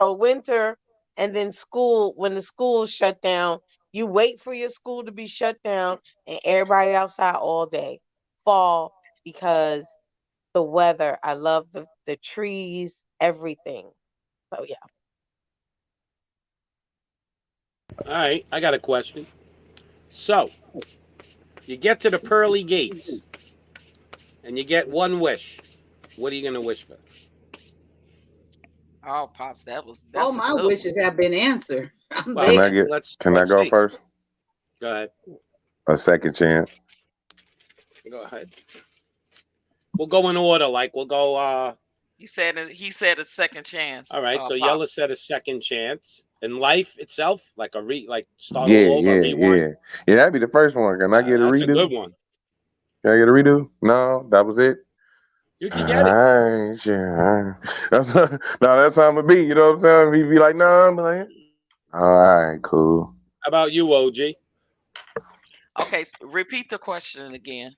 So winter and then school, when the school shut down, you wait for your school to be shut down and everybody outside all day. Fall because the weather. I love the trees, everything. So yeah. All right, I got a question. So you get to the pearly gates and you get one wish. What are you gonna wish for? Oh, pops, All that's a my good one. wishes have been answered. I'm Well, there. Can I let's go see. first? Go ahead. A second chance. Go ahead. We'll go in order. Like we'll go. He said a second chance. All right. So Pop. Yella said a second chance in life itself, like like start Yeah, all over, rewind. yeah. That'd be the first one. Can I get a That's a good redo? one. Can I get a redo? No, that was it. You All can get it. right, sure. That's no, that's how I'm gonna be. You know what I'm saying? He be like, no, I'm like, all right, cool. How about you, OG? Okay, repeat the question again.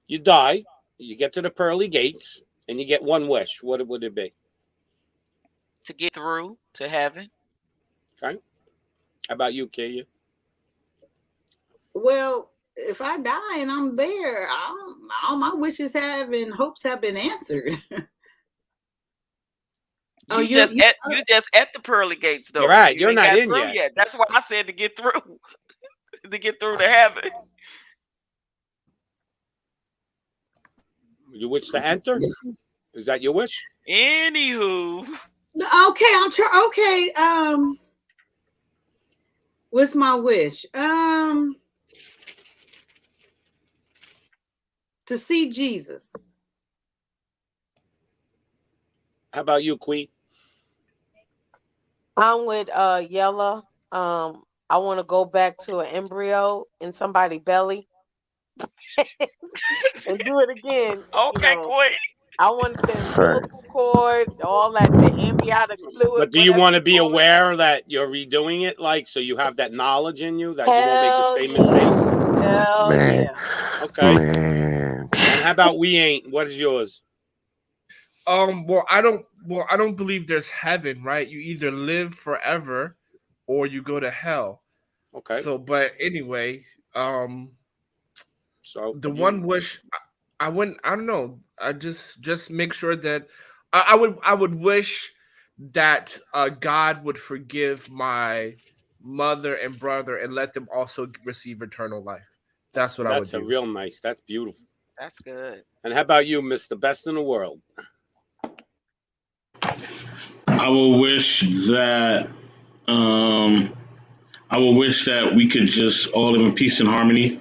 You die. You get to the pearly gates, and you get one wish. What would it be? To get through to heaven. Okay. How about you, Kia? Well, if I die and I'm there, all my wishes and hopes have been answered. You just at the pearly gates though. You're right. You You're ain't not got in through yet. yet. That's why I said to get through. To get through to heaven. You wish to enter? Is that your wish? Anywho. Okay, I'm trying. Okay, what's my wish? To see Jesus. How about you, Queen? I'm with Yella. I want to go back to an embryo in somebody's belly and do it again. Okay, Queen. I want the umbilical cord, all that, the amniotic fluid. But do you want to be aware that you're redoing it, like, so you have that knowledge in you that you won't make the same mistakes? Hell Man, yeah. Okay. man. And how about we ain't? What is yours? Well, I don't believe there's heaven, right? You either live forever or you go to hell. Okay. So, but anyway, so the one wish I wouldn't. I don't know. I just make sure that I would wish that God would forgive my mother and brother and let them also receive eternal life. That's what I would do. That's a real nice. That's beautiful. That's good. And how about you, Mr. Best in the World? I will wish that we could just all live in peace and harmony,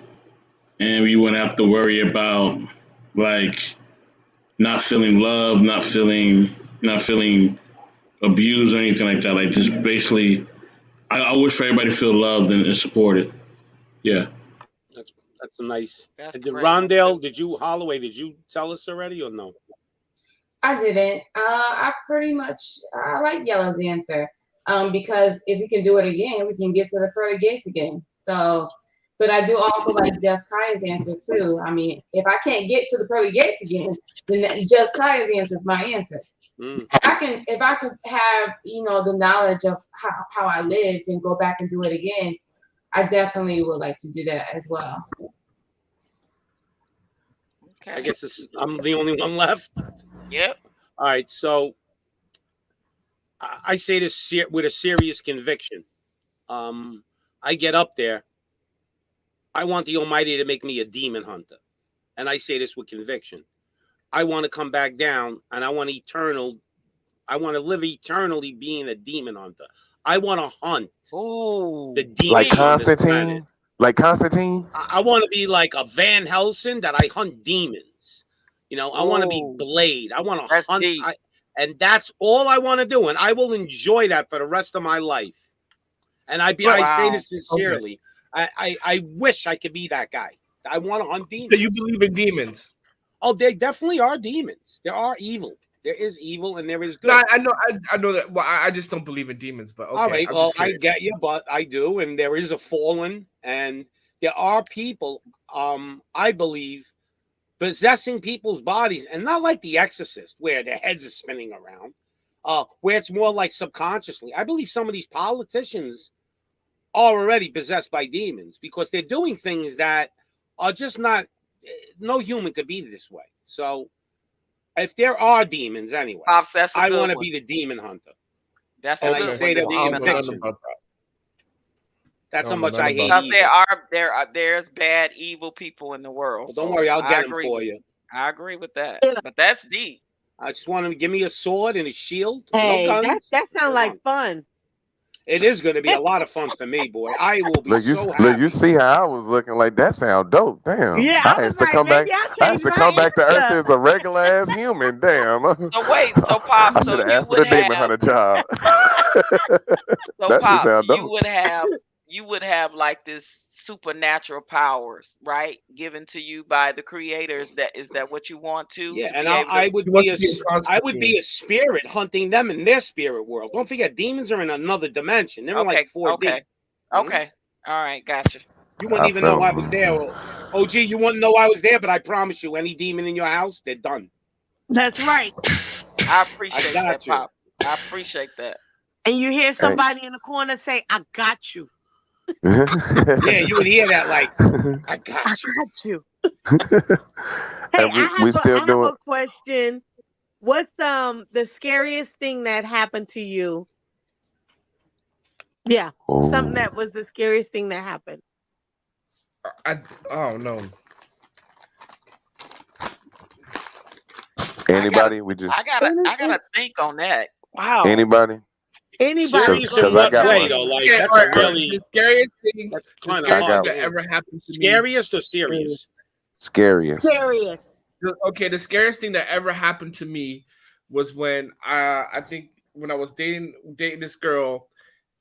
and we wouldn't have to worry about like not feeling love, not feeling abused or anything like that. Like just basically, I wish for everybody to feel loved and supported. Yeah. That's a nice. That's And great. Rondell, Holloway, did you tell us already or no? I didn't. I like Yellow's answer. Because if we can do it again, we can get to the pearly gates again. So, but I do also like Just Kaya's answer too. I mean, if I can't get to the pearly gates again, then Just Kaya's answer is my answer. If I could have, you know, the knowledge of how I lived and go back and do it again, I definitely would like to do that as well. Okay. I guess I'm the only one left. Yep. All right, so I say this with a serious conviction. I get up there. I want the Almighty to make me a demon hunter, and I say this with conviction. I want to come back down, and I want to live eternally being a demon hunter. I want to hunt the demons like on this planet. Constantine. Like Constantine. I want to be like a Van Helsing that I hunt demons. You know, I want to be Blade. I want to hunt. And that's all I want to do. And I will enjoy that for the rest of my life. And I say this sincerely. Okay. I wish I could be that guy. I want to hunt demons. So you believe in demons? Oh, they definitely are demons. There are evil. There is evil and there is good. No, I know that. Well, I just don't believe in demons. But okay, all right, well, I get you, but I do, and there is a fallen, and there are people, I believe, possessing people's bodies, and not like The Exorcist, where their heads are spinning around, where it's more like subconsciously. I believe some of these politicians are already possessed by demons because they're doing things that are just not. No human could be this way. So. If there are demons, anyway, Pops, that's I want to be the demon hunter. That's and a good I say that demon with conviction. That's how much I hate evil. There's bad, evil people in the world. Well, don't worry, I'll get them for you. I agree with that, but that's deep. I just want them to give me a sword and a shield. Hey, no guns. that sounds like fun. It is going to be a lot of fun for me, boy. I will be Look, you see how I was looking like that sound dope. Damn. Yeah, I has to come back. I has to come back to Earth as a regular ass human. Damn. So wait, so Pops, I should have asked for the demon hunter job. So Pops, you would have like this supernatural powers, right? Given to you by the creators. Is that what you want to? Yeah, to and I would be a spirit hunting them in their spirit world. Don't forget, demons are in another dimension. They're like 4D. Okay. All right, gotcha. You wouldn't even know I was there. OG, you wouldn't know I was there, but I promise you, any demon in your house, they're done. That's right. I appreciate that, Pop. I appreciate that. And you hear somebody in the corner say, "I got you." Yeah, you would hear that like, I got you. Hey, I have a question. What's the scariest thing that happened to you? Yeah, something that was the scariest thing that happened. Oh no. Anybody? I gotta think on that. Wow. Anybody? Anybody? Because I got one. Like, that's really the scariest thing. The scariest thing that ever happened to me. Scariest or serious? Scariest. Okay, the scariest thing that ever happened to me was when I think when I was dating this girl,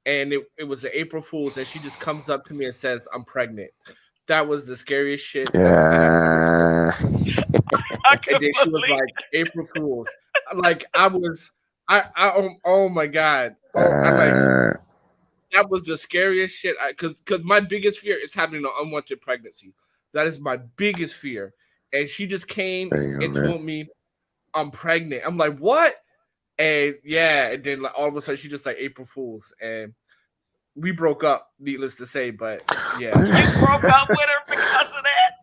and it was the April Fool's, and she just comes up to me and says, "I'm pregnant." That was the scariest shit. Yeah. And then she was like, "April Fool's." Like oh my god. That was the scariest shit. Because my biggest fear is having an unwanted pregnancy. That is my biggest fear. And she just came and told me I'm pregnant. I'm like, what? And and then like all of a sudden she just like April Fool's, and we broke up. Needless to say, but yeah, you broke up with her because of that.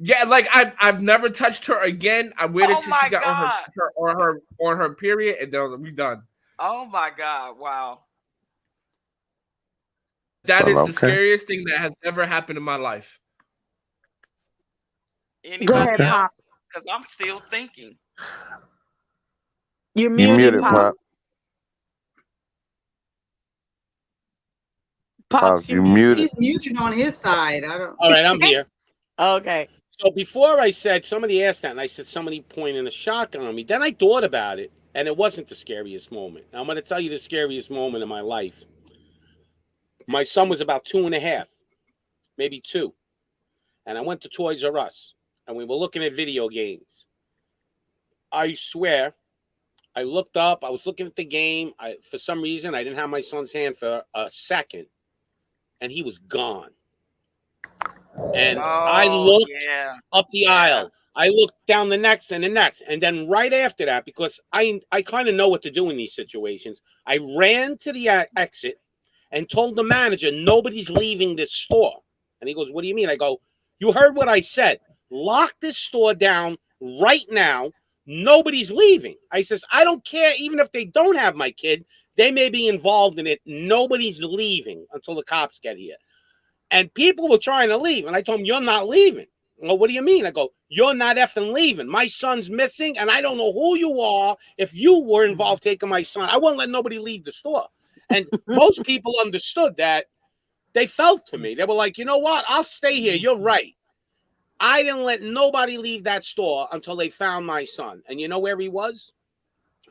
Yeah, like I've never touched her again. I waited till she got on her period, and then I was like, we done. Oh my God! Wow. That is the scariest thing that has ever happened in my life. Anybody else? Because I'm still thinking. You're muted, Pop. Pops, you muted. He's muted on his side. I don't. All right, I'm here. Okay. So before I said, somebody asked that, and I said somebody pointing a shotgun on me. Then I thought about it, and it wasn't the scariest moment. Now, I'm going to tell you the scariest moment in my life. My son was about 2.5, maybe 2. And I went to Toys R Us, and we were looking at video games. I swear, I looked up. I was looking at the game. For some reason, I didn't have my son's hand for a second, and he was gone. And I looked up the aisle. I looked down the next and the next. And then right after that, because I kind of know what to do in these situations, I ran to the exit and told the manager, nobody's leaving this store. And he goes, what do you mean? I go, you heard what I said. Lock this store down right now. Nobody's leaving. I says, I don't care. Even if they don't have my kid, they may be involved in it. Nobody's leaving until the cops get here. And people were trying to leave. And I told them, you're not leaving. Well, what do you mean? I go, you're not effing leaving. My son's missing, and I don't know who you are. If you were involved taking my son, I won't let nobody leave the store. And most people understood that. They felt for me. They were like, you know what? I'll stay here. You're right. I didn't let nobody leave that store until they found my son. And you know where he was?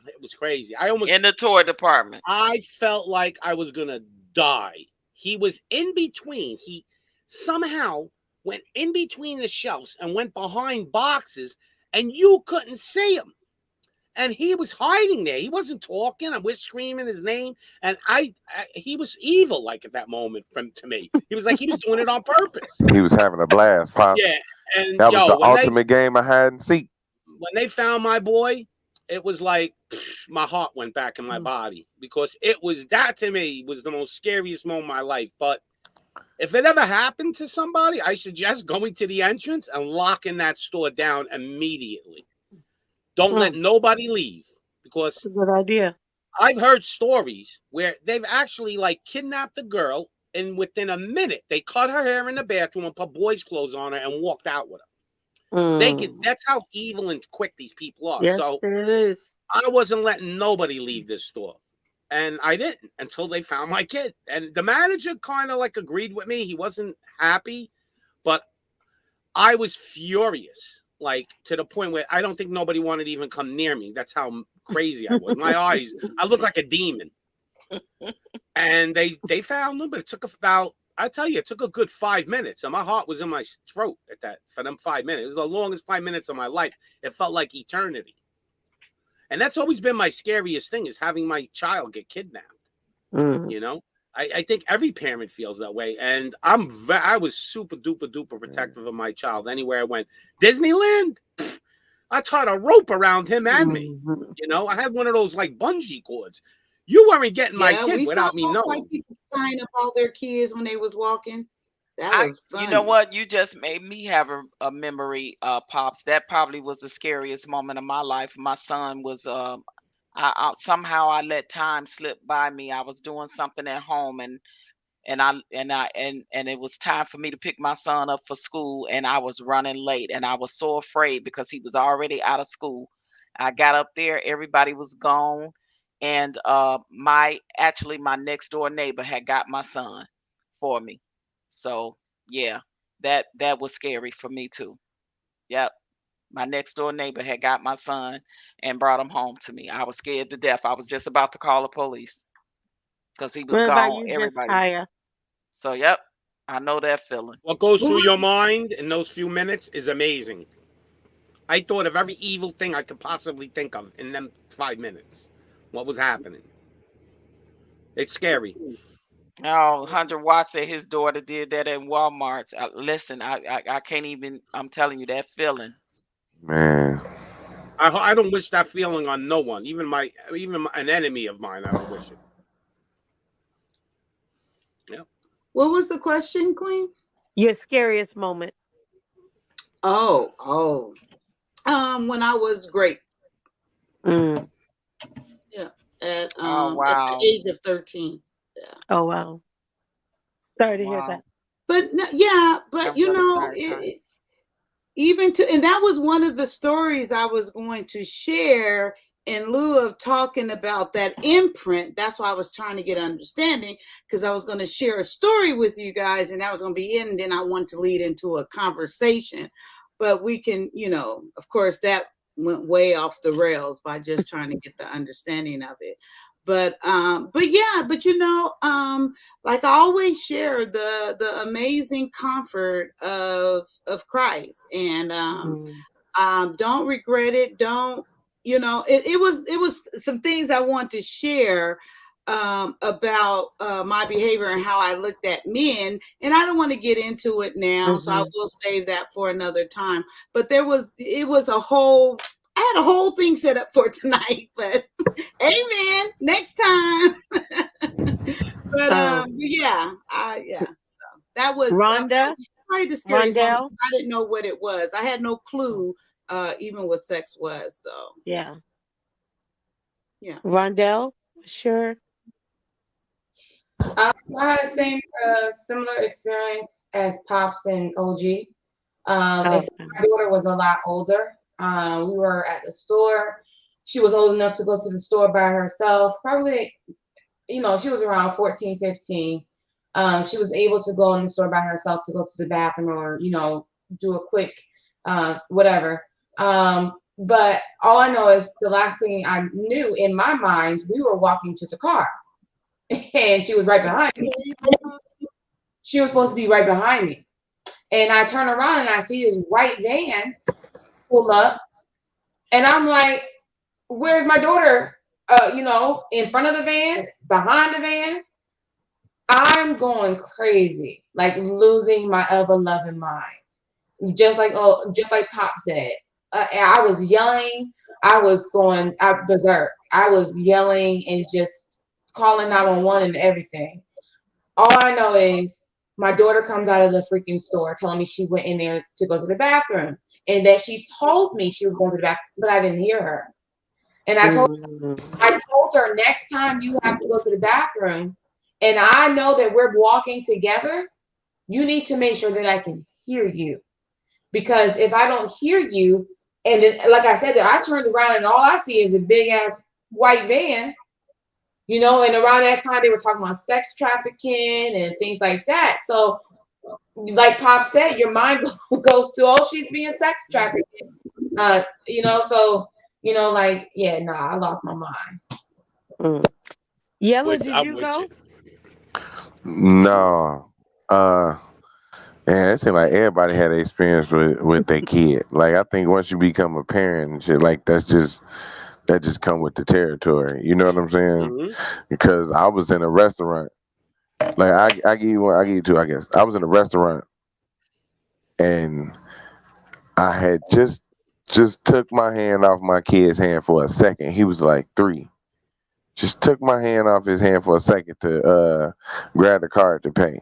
It was crazy. I almost in the toy department. I felt like I was going to die. He was in between. He somehow went in between the shelves and went behind boxes, and you couldn't see him. And he was hiding there. He wasn't talking. I was screaming his name, and he was evil, like at that moment, to me. He was like he was doing it on purpose. He was having a blast, Pop. Yeah, and that was the ultimate game of hide and seek. When they found my boy, it was like my heart went back in my body, because it was, that to me was the most scariest moment of my life. But if it ever happened to somebody, I suggest going to the entrance and locking that store down immediately. Don't let nobody leave, because that's a good idea. I've heard stories where they've actually like kidnapped a girl, and within a minute they cut her hair in the bathroom and put boys' clothes on her and walked out with her. They can. That's how evil and quick these people are. Yes, so it is. I wasn't letting nobody leave this store, and I didn't until they found my kid. And the manager kind of like agreed with me. He wasn't happy, but I was furious, like to the point where I don't think nobody wanted to even come near me. That's how crazy I was. My eyes, I looked like a demon. And they found him, but it took about, I tell you, it took a good 5 minutes, and my heart was in my throat for them 5 minutes. It was the longest 5 minutes of my life. It felt like eternity. And that's always been my scariest thing, is having my child get kidnapped. You know, I think every parent feels that way. And I was super duper protective of my child anywhere I went. Disneyland, I tied a rope around him and me. You know, I had one of those like bungee cords. You weren't getting my kid without me knowing. Like people tying up all their kids when they was walking. That was fun. You know what? You just made me have a memory, Pops. That probably was the scariest moment of my life. My son was somehow I let time slip by me. I was doing something at home, and it was time for me to pick my son up for school, and I was running late, and I was so afraid because he was already out of school. I got up there, everybody was gone, and my next door neighbor had got my son for me. So yeah, that was scary for me too. Yep. My next door neighbor had got my son and brought him home to me. I was scared to death. I was just about to call the police because he was What about gone. you, Everybody. Josiah? So yep, I know that feeling. What goes through your mind in those few minutes is amazing. I thought of every evil thing I could possibly think of in them 5 minutes. What was happening? It's scary. Oh, Hunter Watts said his daughter did that in Walmart. Listen, I can't even. I'm telling you that feeling. Man, I don't wish that feeling on no one, even an enemy of mine. I don't wish it. Yeah. What was the question, Queen? Your scariest moment. Oh. When I was great. Yeah. At the age of 13. Yeah. Oh wow. Sorry to hear that. But you know, and that was one of the stories I was going to share in lieu of talking about that imprint. That's why I was trying to get understanding, because I was going to share a story with you guys, and that was going to be it. And then I want to lead into a conversation, but we can, you know, of course, that went way off the rails by just trying to get the understanding of it. But you know, like I always share the amazing comfort of Christ, and don't regret it. Don't you know, it was some things I want to share about my behavior and how I looked at men, and I don't want to get into it now, so I will save that for another time. But I had a whole thing set up for tonight, but amen, next time. But yeah. So that was Rhonda, probably the scariest one Rondell. because I didn't know what it was. I had no clue even what sex was. So Yeah. yeah. Rondell, sure. I had the same similar experience as Pops and OG. Except my daughter was a lot older. We were at the store. She was old enough to go to the store by herself. Probably, she was around 14, 15. She was able to go in the store by herself to go to the bathroom or, do a quick whatever. But all I know is the last thing I knew in my mind, we were walking to the car. And she was right behind me. She was supposed to be right behind me. And I turn around and I see this white van pull up. And I'm like, where's my daughter? In front of the van, behind the van. I'm going crazy, like losing my ever-loving mind. Just like Pop said. I was yelling. I was going berserk. I was yelling and just calling 911 and everything. All I know is my daughter comes out of the freaking store telling me she went in there to go to the bathroom and that she told me she was going to the bathroom, but I didn't hear her. And I told her next time you have to go to the bathroom and I know that we're walking together, you need to make sure that I can hear you. Because if I don't hear you, and then, like I said, I turned around and all I see is a big ass white van. And around that time they were talking about sex trafficking and things like that. So, like Pop said, your mind goes to, oh, she's being sex trafficked. I lost my mind. Yellow, did you go? No. And it seems like everybody had experience with their kid. Like I think once you become a parent and shit, like that just come with the territory. You know what I'm saying? Because I was in a restaurant. Like I give you one, I give you two, I guess. I was in a restaurant and I had just took my hand off my kid's hand for a second. He was like 3. Just took my hand off his hand for a second to grab the card to pay.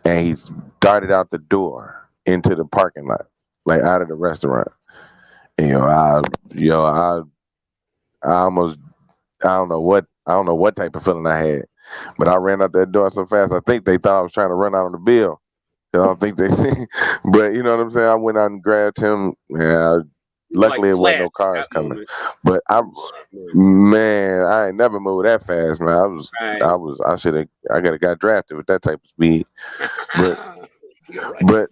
And he darted out the door into the parking lot, like out of the restaurant. And, I almost, I don't know what type of feeling I had, but I ran out that door so fast. I think they thought I was trying to run out on the bill. I don't think they see, but you know what I'm saying. I went out and grabbed him. Yeah, luckily it wasn't no cars coming. But I ain't never moved that fast, man. I could have got drafted with that type of speed. But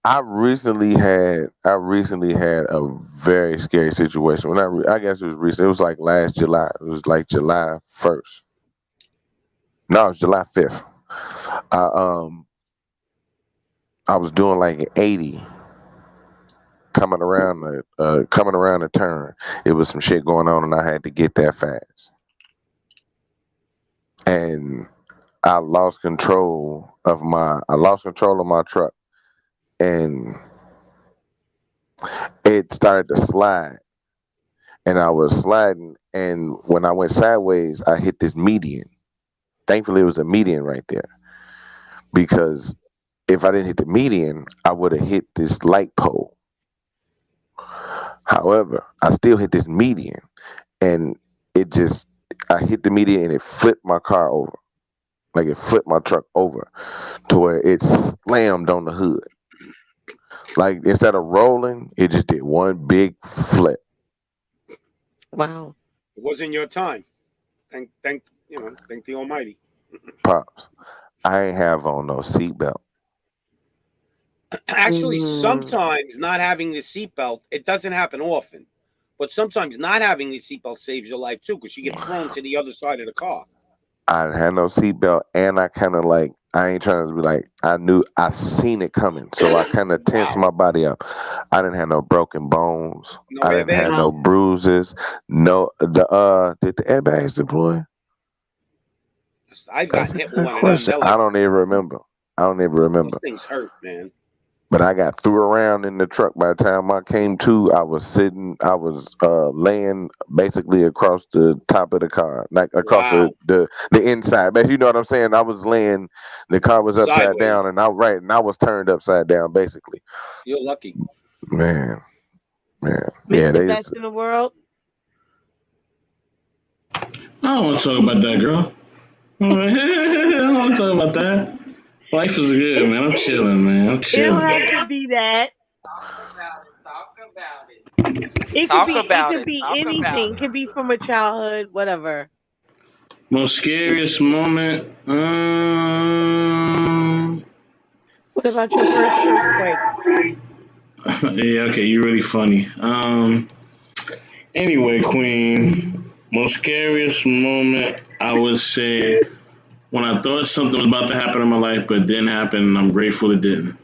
I recently had a very scary situation. I guess it was recent. It was like last July. It was like July 1st. No, it was July 5th. I was doing like an 80 coming around the turn. It was some shit going on and I had to get that fast. And I lost control of my truck and it started to slide. And I was sliding and when I went sideways, I hit this median. Thankfully it was a median right there. Because if I didn't hit the median, I would have hit this light pole. However, I still hit this median and I hit the median and it flipped my car over. Like it flipped my truck over to where it slammed on the hood. Like instead of rolling, it just did one big flip. Wow. It wasn't your time. Thank the Almighty. Pops, I ain't have on no seatbelt. Actually, sometimes not having the seatbelt, it doesn't happen often, but sometimes not having the seatbelt saves your life too, because you get thrown to the other side of the car. I had no seatbelt, and I kind of like I ain't trying to be like, I seen it coming, so I kind of tensed my body up. I didn't have no broken bones. No I didn't have airbags. no bruises. No, did the airbags deploy? I've That's gotten a hit with good one of them. question. They're like, I don't even remember. those things hurt, man. But I got threw around in the truck. By the time I came to, I was laying basically across the top of the car, like across Wow. the inside. But you know what I'm saying? I was laying, the car was upside Sideways. down, and I was turned upside down, basically. You're lucky. Man, yeah, Mr. Best in the world. I don't want to talk about that, girl. I don't want to talk about that. Life is good, man. I'm chilling, man. I'm It don't chilling. have to be that. Talk about it. It could Talk be. It about could it. be Talk about anything. It it. could be from a childhood, whatever. Most scariest moment. What about your first earthquake? Yeah, okay, you're really funny. Anyway, Queen, most scariest moment I would say when I thought something was about to happen in my life, but it didn't happen, and I'm grateful it didn't.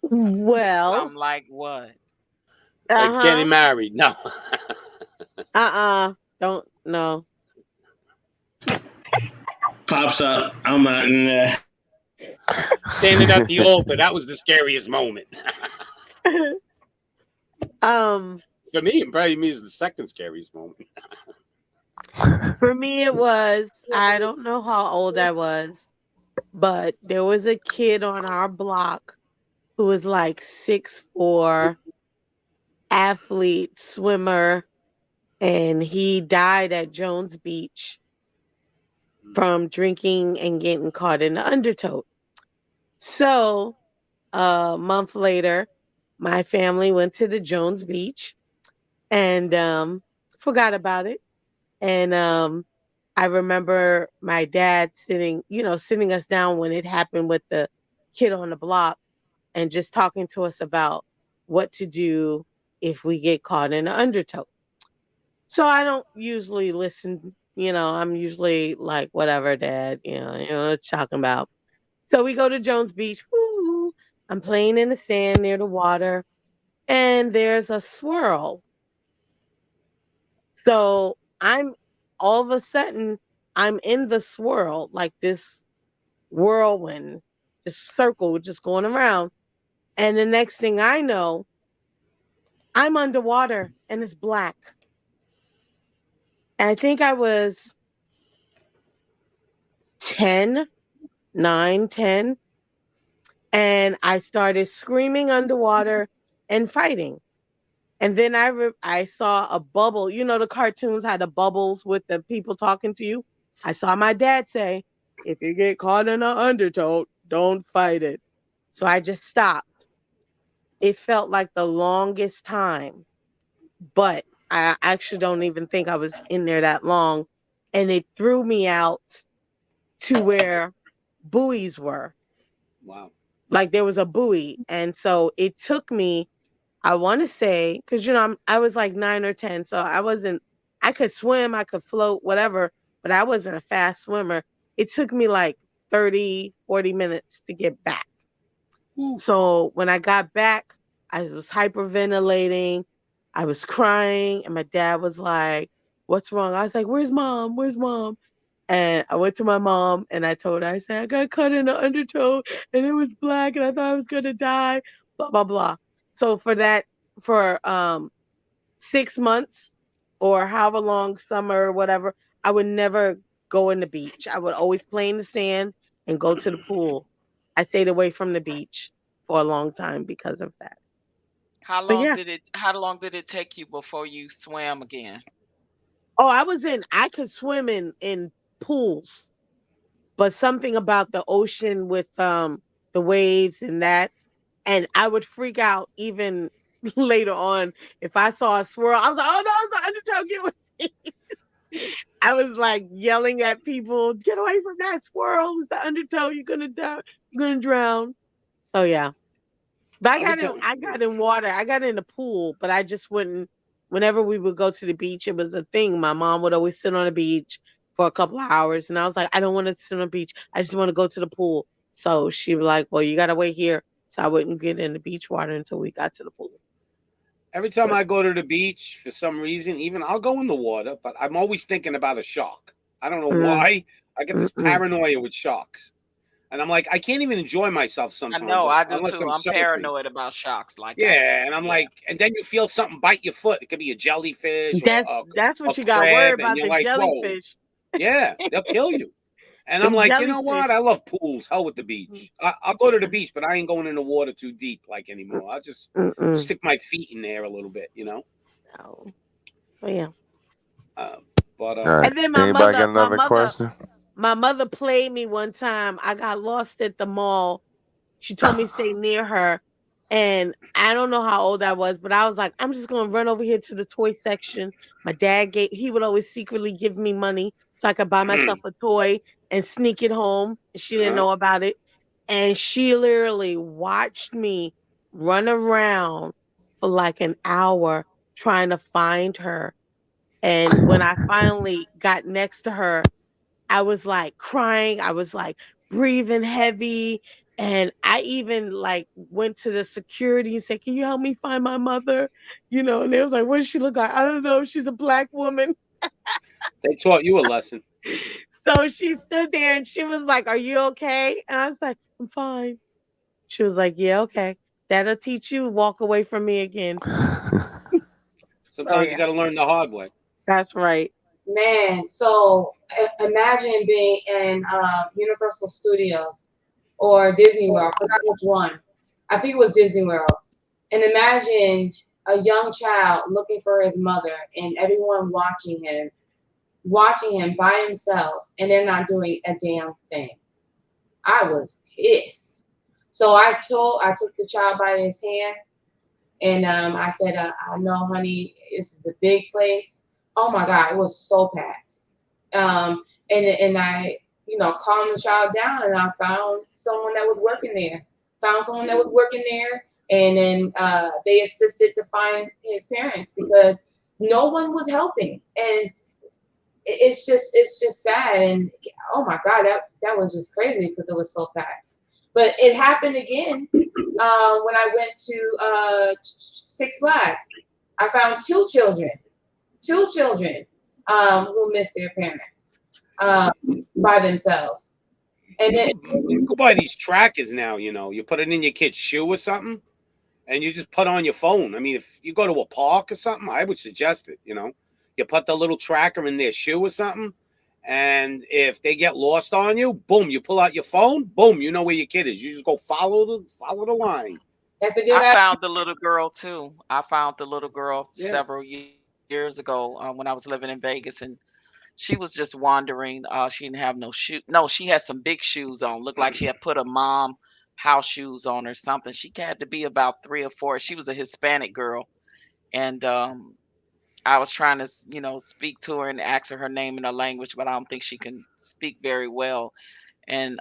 Well, Something like what? Like getting married. No. Don't no. Pops up. I'm not. Nah. Standing at the altar. That was the scariest moment. For me, it probably means the second scariest moment. For me, it was. I don't know how old I was, but there was a kid on our block who was like 6'4", athlete, swimmer, and he died at Jones Beach from drinking and getting caught in the undertow. So a month later, my family went to the Jones Beach and forgot about it. And I remember my dad sitting us down when it happened with the kid on the block and just talking to us about what to do if we get caught in an undertow. So I don't usually listen, I'm usually like, whatever, dad, what you're talking about. So we go to Jones Beach. Woo, I'm playing in the sand near the water, and there's a swirl. So I'm all of a sudden I'm in the swirl, like this whirlwind, this circle just going around. And the next thing I know, I'm underwater and it's black. And I think I was 10, 9, 10. And I started screaming underwater and fighting. And then I saw a bubble. You know, the cartoons had the bubbles with the people talking to you. I saw my dad say, if you get caught in an undertow, don't fight it. So I just stopped. It felt like the longest time, but I actually don't even think I was in there that long. And it threw me out to where buoys were. Wow. Like there was a buoy. And so it took me, I want to say, because I was like 9 or 10, so I could swim, I could float, whatever, but I wasn't a fast swimmer. It took me like 30, 40 minutes to get back. So when I got back, I was hyperventilating, I was crying, and my dad was like, "What's wrong?" I was like, "Where's mom? Where's mom?" And I went to my mom and I told her, I said, I got cut in the undertow and it was black and I thought I was gonna die, blah, blah, blah. So for 6 months or however long, summer, whatever, I would never go in the beach. I would always play in the sand and go to the pool. I stayed away from the beach for a long time because of that. But yeah. How long did it take you before you swam again? Oh, I could swim in pools, but something about the ocean with the waves and that, and I would freak out even later on if I saw a swirl. I was like, "Oh no, it's an undertow! Get away!" I was like yelling at people, "Get away from that swirl! It's the undertow! You're gonna die! You're gonna drown!" Oh yeah, but I got in water. I got in the pool, but I just wouldn't. Whenever we would go to the beach, it was a thing. My mom would always sit on the beach for a couple of hours. And I was like, I don't want to sit on the beach. I just want to go to the pool. So she was like, well, you got to wait here. So I wouldn't get in the beach water until we got to the pool. Every time But I go to the beach, for some reason, even I'll go in the water, but I'm always thinking about a shark. I don't know mm, why. I get this mm-mm. paranoia with sharks. And I'm like, I can't even enjoy myself I sometimes know, I do unless too. I'm I'm surfing. paranoid about sharks. Like I, Yeah, and I'm yeah. like, and then you feel something bite your foot. It could be a jellyfish or That's a what you got worried crab, and about, you're the like, whoa, jellyfish. yeah, they'll kill you. And I'm Them like, you know jellyfish. what? I love pools. Hell with the beach. I'll go to the beach, but I ain't going in the water too deep like anymore. I'll just Mm-mm. stick my feet in there a little bit, you know. No. So yeah. Uh, but All right. And then Anybody got another question? my mother played me one time. I got lost at the mall. She told me to stay near her. And I don't know how old I was, but I was like, I'm just gonna run over here to the toy section. My dad he would always secretly give me money so I could buy myself a toy and sneak it home. She didn't know about it. And she literally watched me run around for like an hour trying to find her. And when I finally got next to her, I was like crying. I was like breathing heavy. And I even like went to the security and said, can you help me find my mother? And they was like, what does she look like? I don't know. She's a black woman. they taught you a lesson. So she stood there and she was like, are you okay? And I was like, I'm fine. She was like, yeah, okay. That'll teach you. Walk away from me again. So Sometimes you yeah, got to learn the hard way. that's right. Man, so imagine being in Universal Studios or Disney World. I forgot which one. I think it was Disney World. And imagine a young child looking for his mother and everyone watching him by himself, and they're not doing a damn thing. I was pissed. So I took the child by his hand, and I said, I know, honey, this is a big place. Oh my God, it was so packed. And I, calmed the child down, and I found someone that was working there. Found someone that was working there, and then they assisted to find his parents because no one was helping, and it's just sad. And oh my God, that was just crazy because it was so packed. But it happened again when I went to Six Flags. I found two children who missed their parents um, by themselves. And then You go buy these trackers now. You put it in your kid's shoe or something, and you just put on your phone. I mean, if you go to a park or something, I would suggest it. You put the little tracker in their shoe or something, and if they get lost on you, boom, you pull out your phone, boom, you know where your kid is. You just go follow the line. that's a good I idea. found the little girl too. I found the little girl Yeah, several years ago when I was living in Vegas, and she was just wandering. She didn't have no shoe. No, she had some big shoes on. Looked like she had put her mom house shoes on or something. She had to be about 3 or 4. She was a Hispanic girl, and I was trying to, speak to her and ask her name in her language, but I don't think she can speak very well. And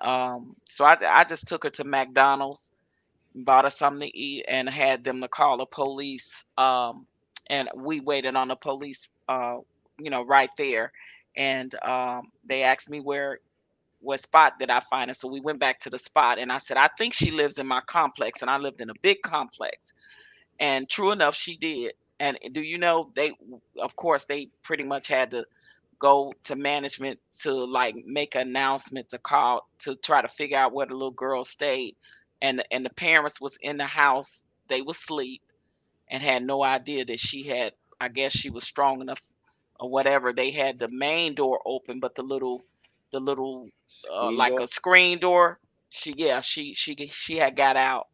so I just took her to McDonald's, bought her something to eat, and had them to call the police. And we waited on the police, right there. And they asked me what spot did I find her. So we went back to the spot, and I said, I think she lives in my complex, and I lived in a big complex. And true enough, she did. And do you know of course, they pretty much had to go to management to like make an announcement to call to try to figure out where the little girl stayed. And the parents was in the house. They was asleep and had no idea that she had. I guess she was strong enough or whatever. They had the main door open, but the little screen like door. a screen door. She had got out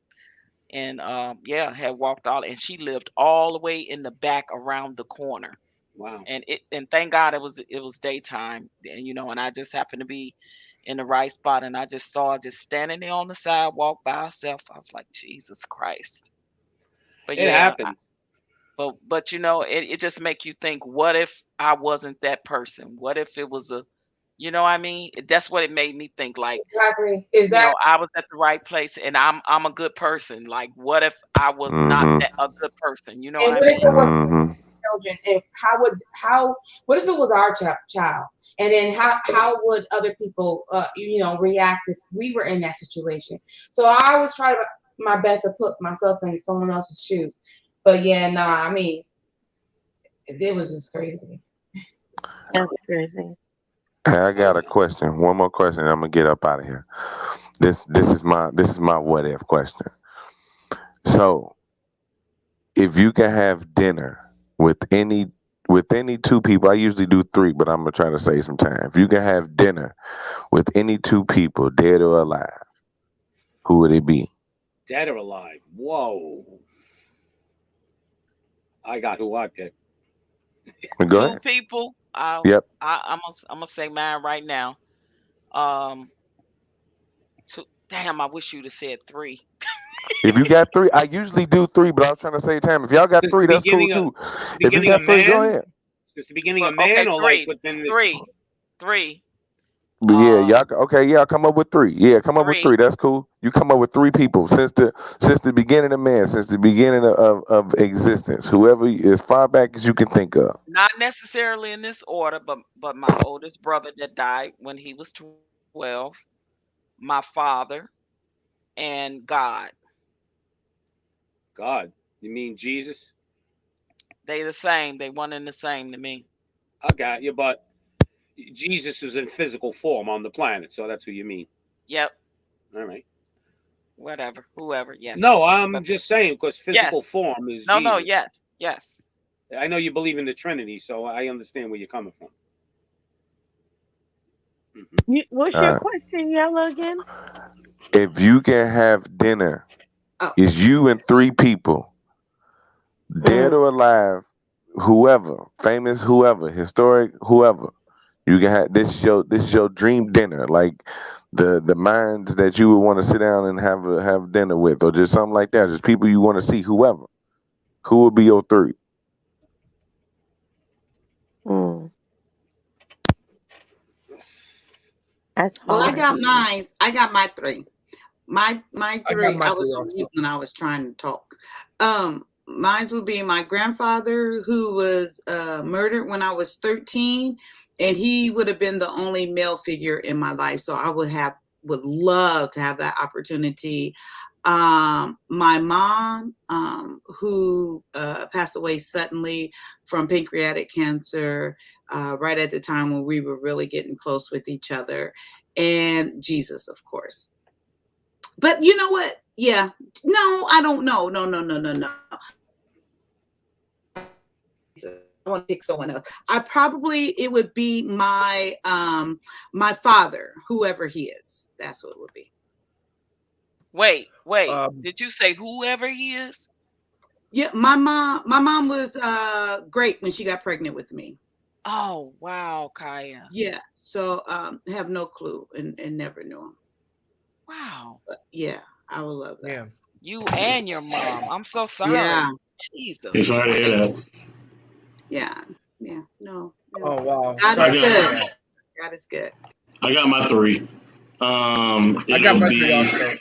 and yeah, had walked all, and she lived all the way in the back around the corner. Wow. And thank God it was daytime, and and I just happened to be in the right spot, and I just saw her just standing there on the sidewalk by herself. I was like, Jesus Christ. But It yeah, happens. but it just make you think, what if I wasn't that person? What if it was what I mean? That's what it made me think. Like, Exactly. Is that I was at the right place, and I'm a good person. Like, what if I was not Mm-hmm. a good person? You know what and I what if it mean? was Mm-hmm. children, what if it was our child? And then how would other people, react if we were in that situation? So I always try my best to put myself in someone else's shoes. But yeah, I mean, it was just crazy. That's crazy. Hey, I got a question. One more question. And I'm gonna get up out of here. This is my what if question. So, if you can have dinner with any two people, I usually do three, but I'm gonna try to save some time. If you can have dinner with any two people, dead or alive, who would it be? Dead or alive? Whoa. I got who I picked. Go Two ahead. people. Yep. I'm gonna say mine right now. Um, two. Damn, I wish you'd have said three. If you got three, I usually do three, but I was trying to save time. If y'all got Since three, the that's cool beginning of too. since the If you beginning of got three, go man, ahead. since the beginning But of man, okay, or like within this. three. But yeah, Um, okay, yeah, come up with three. Yeah, come up with three. three. That's cool. You come up with three people since the beginning of man, since the beginning of existence. Whoever as far back as you can think of. Not necessarily in this order, but my oldest brother that died when he was 12, my father, and God. God, you mean Jesus? They the same. They one and the same to me. I got you, but Jesus is in physical form on the planet, so that's who you mean. Yep. All right. Whatever. Whoever. Yes. No, I'm But just saying because yes. physical form is No. Jesus. Yes. Yes. I know you believe in the Trinity, so I understand where you're coming from. What's All your right. question, Yellow, again? If you can have dinner, Oh. it's you and three people, dead or alive, whoever, famous, whoever, historic, whoever. You can have this is your dream dinner, like the minds that you would want to sit down and have dinner with, or just something like that. Just people you want to see, whoever. Who would be your three? That's Well, I hard. got mine. I got my three. My I got three. my I three was on also. mute when I was trying to talk. Mine would be my grandfather, who was murdered when I was 13, and he would have been the only male figure in my life. So I would love to have that opportunity. My mom, who passed away suddenly from pancreatic cancer, right at the time when we were really getting close with each other, and Jesus, of course. But you know what? Yeah. No, I don't know. No. I want to pick someone else. It would be my my father, whoever he is. That's what it would be. Wait. Did you say whoever he is? Yeah, my mom was great when she got pregnant with me. Oh wow, Kaya. Yeah. So have no clue and never knew him. Wow. But yeah, I would love that. Yeah. You and your mom. I'm so sorry. Yeah. Jesus. Sorry to hear that. Yeah. No. Oh wow. God Sorry is to hear good. that. God is good. I got my three. I got my three also.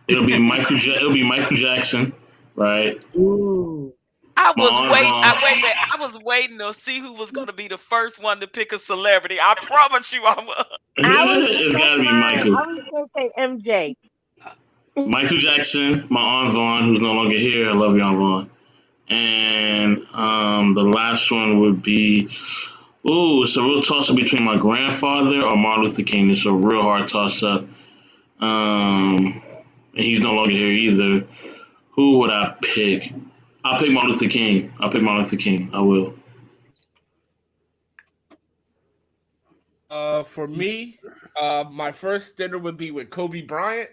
It'll be Michael Jackson, right? Ooh. I My was aunt waiting. Vaughn. Wait a minute. I was waiting to see who was going to be the first one to pick a celebrity. I promise you, I was. It's got to be Michael. I was gonna say MJ. Michael Jackson, my aunt Vaughn, who's no longer here. I love you, Aunt Vaughn. And the last one would be, it's a real toss up between my grandfather or Martin Luther King. It's a real hard toss up. And he's no longer here either. Who would I pick? I'll pick Martin Luther King. I will. For me, my first dinner would be with Kobe Bryant.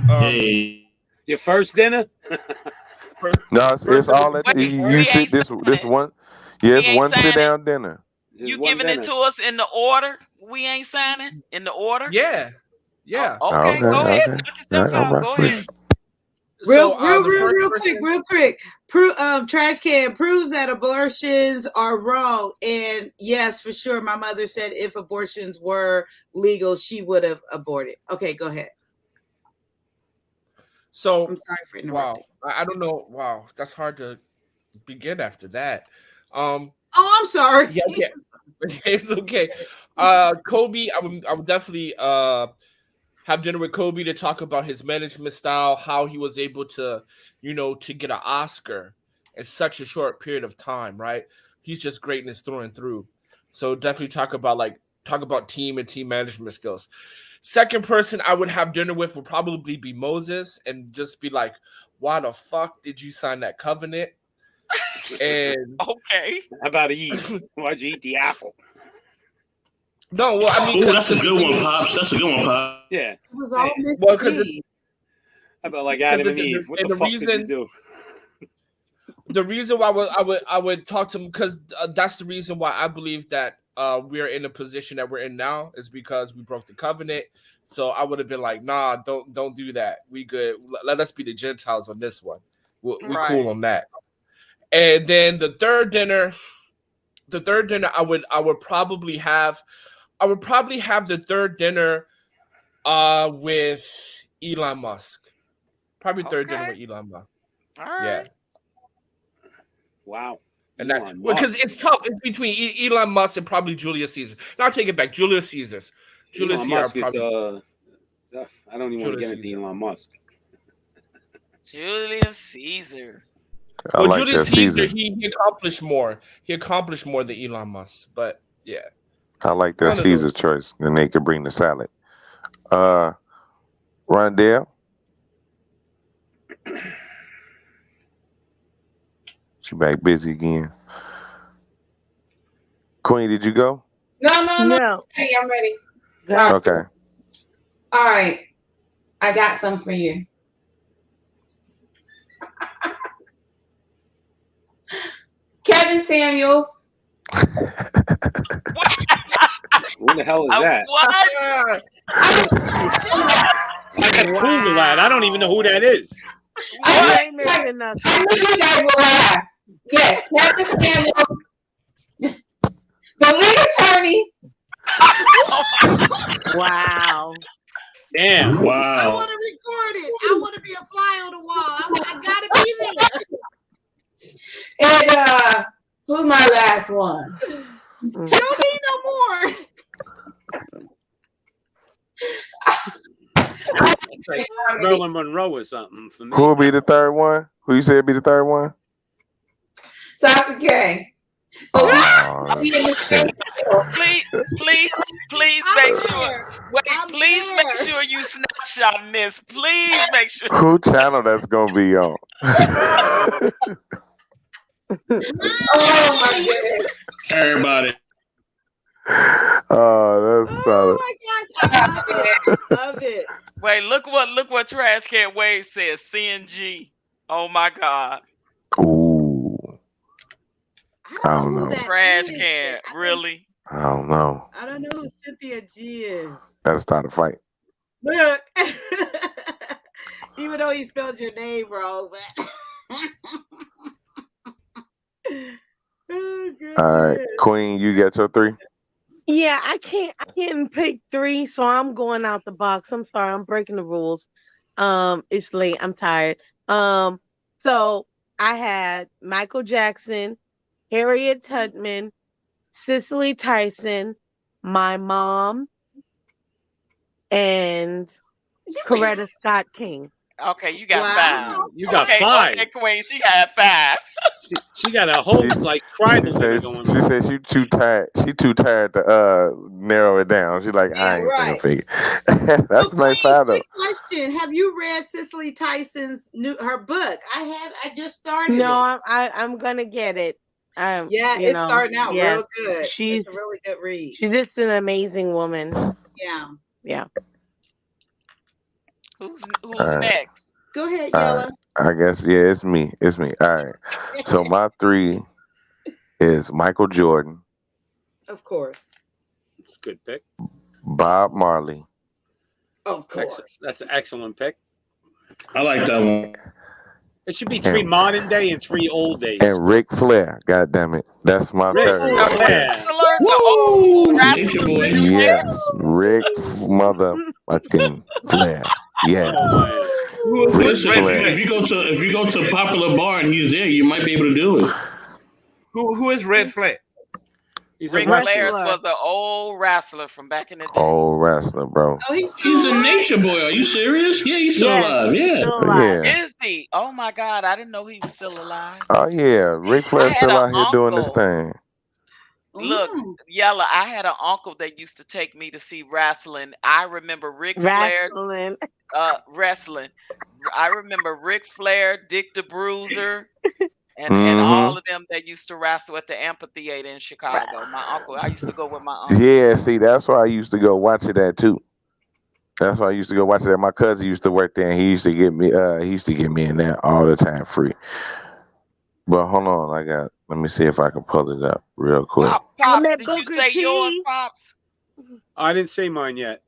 Hey. Your first dinner? No, it's all at Wait, you sit this one. Yeah, it's one sit down dinner. You giving it to us in the order? We ain't signing in the order. Yeah. Okay, go ahead. Knock yourself out. Go ahead. Real quick. Trash can proves that abortions are wrong. And yes, for sure, my mother said if abortions were legal, she would have aborted. Okay, go ahead. So I'm sorry for interrupting. Wow, I don't know. Wow, that's hard to begin after that. Oh, I'm sorry. Yeah, okay. It's okay. Kobe, I would definitely have dinner with Kobe to talk about his management style, how he was able to, to get an Oscar in such a short period of time, right? He's just greatness through and through. So definitely talk about team and team management skills. Second person I would have dinner with would probably be Moses and just be like, why the fuck did you sign that covenant? And Okay. How about Eve? Why'd you eat the apple? no, well, I mean, Oh, that's a good one, Pops. That's a good one, Pops. Yeah. It was all meant well, to because be. How about like Adam and the- Eve? What and the the fuck did you reason- do? the reason why I would talk to him, because that's the reason why I believe that we're in the position that we're in now is because we broke the covenant. So I would have been like, nah, don't do that. We good. Let us be the Gentiles on this one. We Right. cool on that. And then the third dinner, I would probably have the third dinner with Elon Musk. Probably third dinner with Elon Musk. All right. Yeah. Wow. And that Elon because Musk. it's tough. It's between Elon Musk and probably Julius Caesar. No, I'll take it back. Julius Caesar's. Julius Elon Caesar. Musk is Probably, I don't even want to Julius get into Elon Musk. Julius Caesar. I well, like Julius that Caesar, Caesar. he accomplished more. He accomplished more than Elon Musk. But yeah, I like that One of Caesar those. choice. Then they could bring the salad. Rondell. She back busy again. Queen, did you go? No. Hey, I'm ready. Okay. All right. I got some for you. Kevin Samuels. Who the hell is that? What? I gotta Google that. I don't even know who that is. You ain't missing nothing. I knew you guys will laugh. Yes, Kevin Samuels, the lead attorney. Wow. Damn. I Wow. want to record it. I want to be a fly on the wall. I gotta be there. And who's my last one? Don't need no more. Like Marilyn Monroe or something for me. Who will be the third one? Who you said be the third one? Sasha K. So we in the same deal. Please make sure. Wait, please make sure you snapshot this. Please make sure. Who channel that's gonna be on? Oh my goodness. Everybody. Oh, that's solid. Oh my gosh, I love it. Wait, look what Trash Can Wave says. CNG. Oh my God. Ooh. I don't know. Trash Can. Really? I don't know. I don't know who Cynthia G is. That'll start a fight. Look, even though he spelled your name wrong, but oh, All right, Queen, you got your three? Yeah, I can't pick three, so I'm going out the box. I'm sorry, I'm breaking the rules. It's late. I'm tired. So I had Michael Jackson, Harriet Tubman, Cicely Tyson, my mom, and Coretta Scott King. Okay, you got five. You got five. Okay, Queen, she got five. She got a whole like tribal She thing says going she on. says she too tired. She too tired to narrow it down. She's like, I ain't right. gonna figure. That's my five though. question: have you read Cicely Tyson's her book? I just started. No, it. I'm gonna get it. Yeah, you it's know, starting out yeah. real good. She's It's a really good read. She's just an amazing woman. Yeah. Who's All right. next? Go ahead, All Yella. right. I guess it's me. It's me. All right. So my three is Michael Jordan, Of course. It's a good pick. Bob Marley, Of course. That's an excellent pick. I like that one. It should be three modern day and three old days. and Ric Flair. God damn it. That's my Ric third. Flair. the old Woo! wrestler Nature boy. Ric Flair? Yes, Rick motherfucking Flair. Yes, Who is Ric Listen, Ric Flair. if you go to a popular bar and he's there, you might be able to do it. Who is Red Flair? He's a Ric Flair wrestler. was an old wrestler from back in the day. Old wrestler, bro. Oh, he's He's a nature boy. Are you serious? Yeah, he's still alive. Yeah. Yeah. Is he? Oh my God, I didn't know he was still alive. Oh yeah, Ric I Flair's had still an out here doing this uncle. thing. Look, Yella, I had an uncle that used to take me to see wrestling. I remember Ric Flair wrestling. I remember Ric Flair, Dick the Bruiser, and all of them that used to wrestle at the amphitheater in Chicago. My uncle, I used to go with my uncle. Yeah, see, that's why I used to go watch it at too. That's why I used to go watch it at. My cousin used to work there, and he used to get me. He used to get me in there all the time, free. But hold on, let me see if I can pull it up real quick. Pops, did you say yours, Pops? I didn't say mine yet.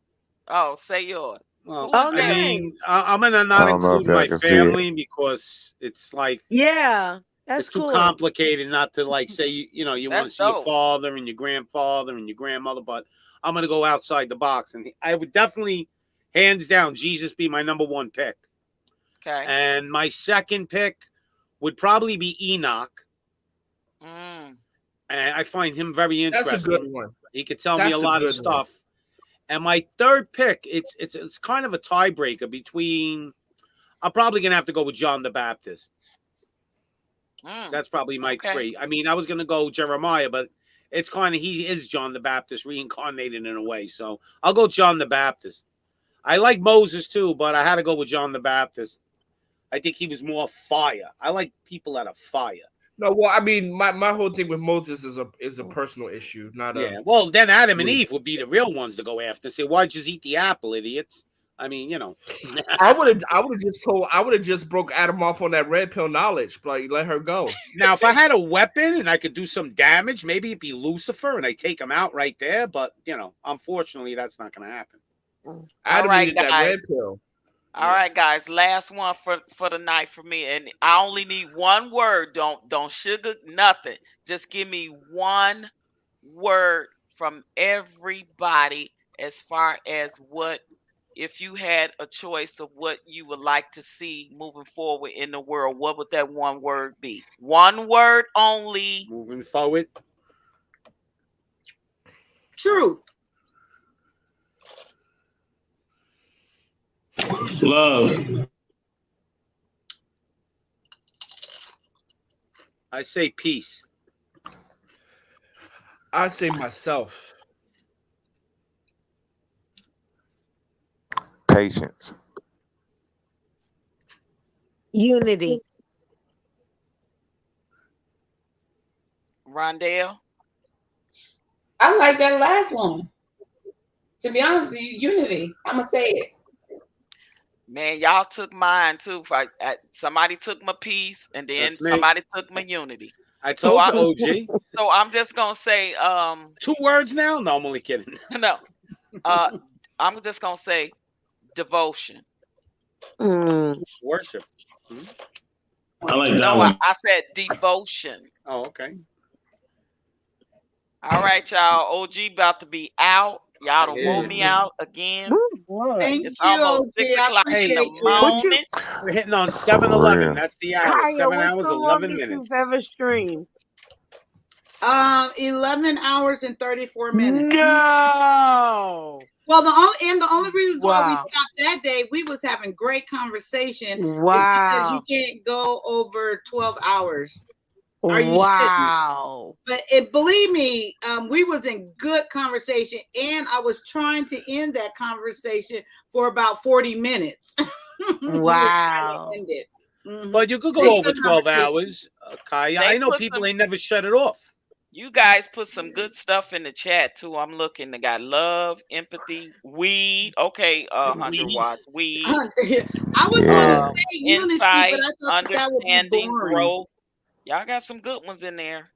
Oh, say yours. Well, Who is I that? mean, I'm gonna I not don't know if include y'all my can see family because it's like Yeah, that's it's too cool. complicated not to like say you want to That's see your dope. father and your grandfather and your grandmother, but I'm gonna go outside the box, and I would definitely, hands down, Jesus be my number one pick. Okay. And my second pick would probably be Enoch. Mm. And I find him very interesting. That's a good one. He could tell me That's a a lot of good stuff. And my third pick, it's kind of a tiebreaker between. I'm probably gonna have to go with John the Baptist. That's probably my three. I mean, I was gonna go Jeremiah, but it's kind of he is John the Baptist reincarnated in a way. So I'll go John the Baptist. I like Moses too, but I had to go with John the Baptist. I think he was more fire. I like people that are fire. No, well, I mean, my whole thing with Moses is a personal issue, not Yeah. a. Well, then Adam and Eve would be the real ones to go after. Say, why'd you eat the apple, idiots? I mean, you know. I would have just broke Adam off on that red pill knowledge, but let her go. Now, if I had a weapon and I could do some damage, maybe it'd be Lucifer and I take him out right there. But unfortunately, that's not going to happen. All right, that red guys. pill. All right, guys. Last one for the night for me, and I only need one word. Don't sugar nothing. Just give me one word from everybody as far as what, if you had a choice of what you would like to see moving forward in the world, what would that one word be? One word only. Moving forward. Truth. Love. I say peace. I say myself. Patience. Unity. Rondell. I like that last one. To be honest with you, unity. I'm gonna say it. Man, y'all took mine too. Somebody took my peace, and then That's me. somebody took my unity. I told you, OG. So I'm just gonna say 2 words now? No, I'm only kidding. no. I'm just gonna say devotion. Worship. I like that No, one. I said devotion. Oh, okay. All right, y'all. OG about to be out. Y'all don't want me out again. Thank It's you, almost OG. 6 I o'clock in appreciate the you. morning. We're hitting on 7-11. real. That's the hour. Kaya, 7 what's hours, the 11 longest minutes. you've ever streamed? 11 hours and 34 minutes. No. Well, the only reason why we Wow. stopped that day, we was having great conversation. Is because Wow. you can't go over 12 hours. Or you Wow. shouldn't. But believe me, we was in good conversation, and I was trying to end that conversation for about 40 minutes. Wow. End it. But you could go It's over good 12 conversation. hours, Kaya. They I know put people some- ain't never shut it off. You guys put some good stuff in the chat too. I'm looking. They got love, empathy, weed. Okay, 100 watts, weed. I was going to say unity, Insight, but I thought that would be understanding, boring. growth. Y'all got some good ones in there.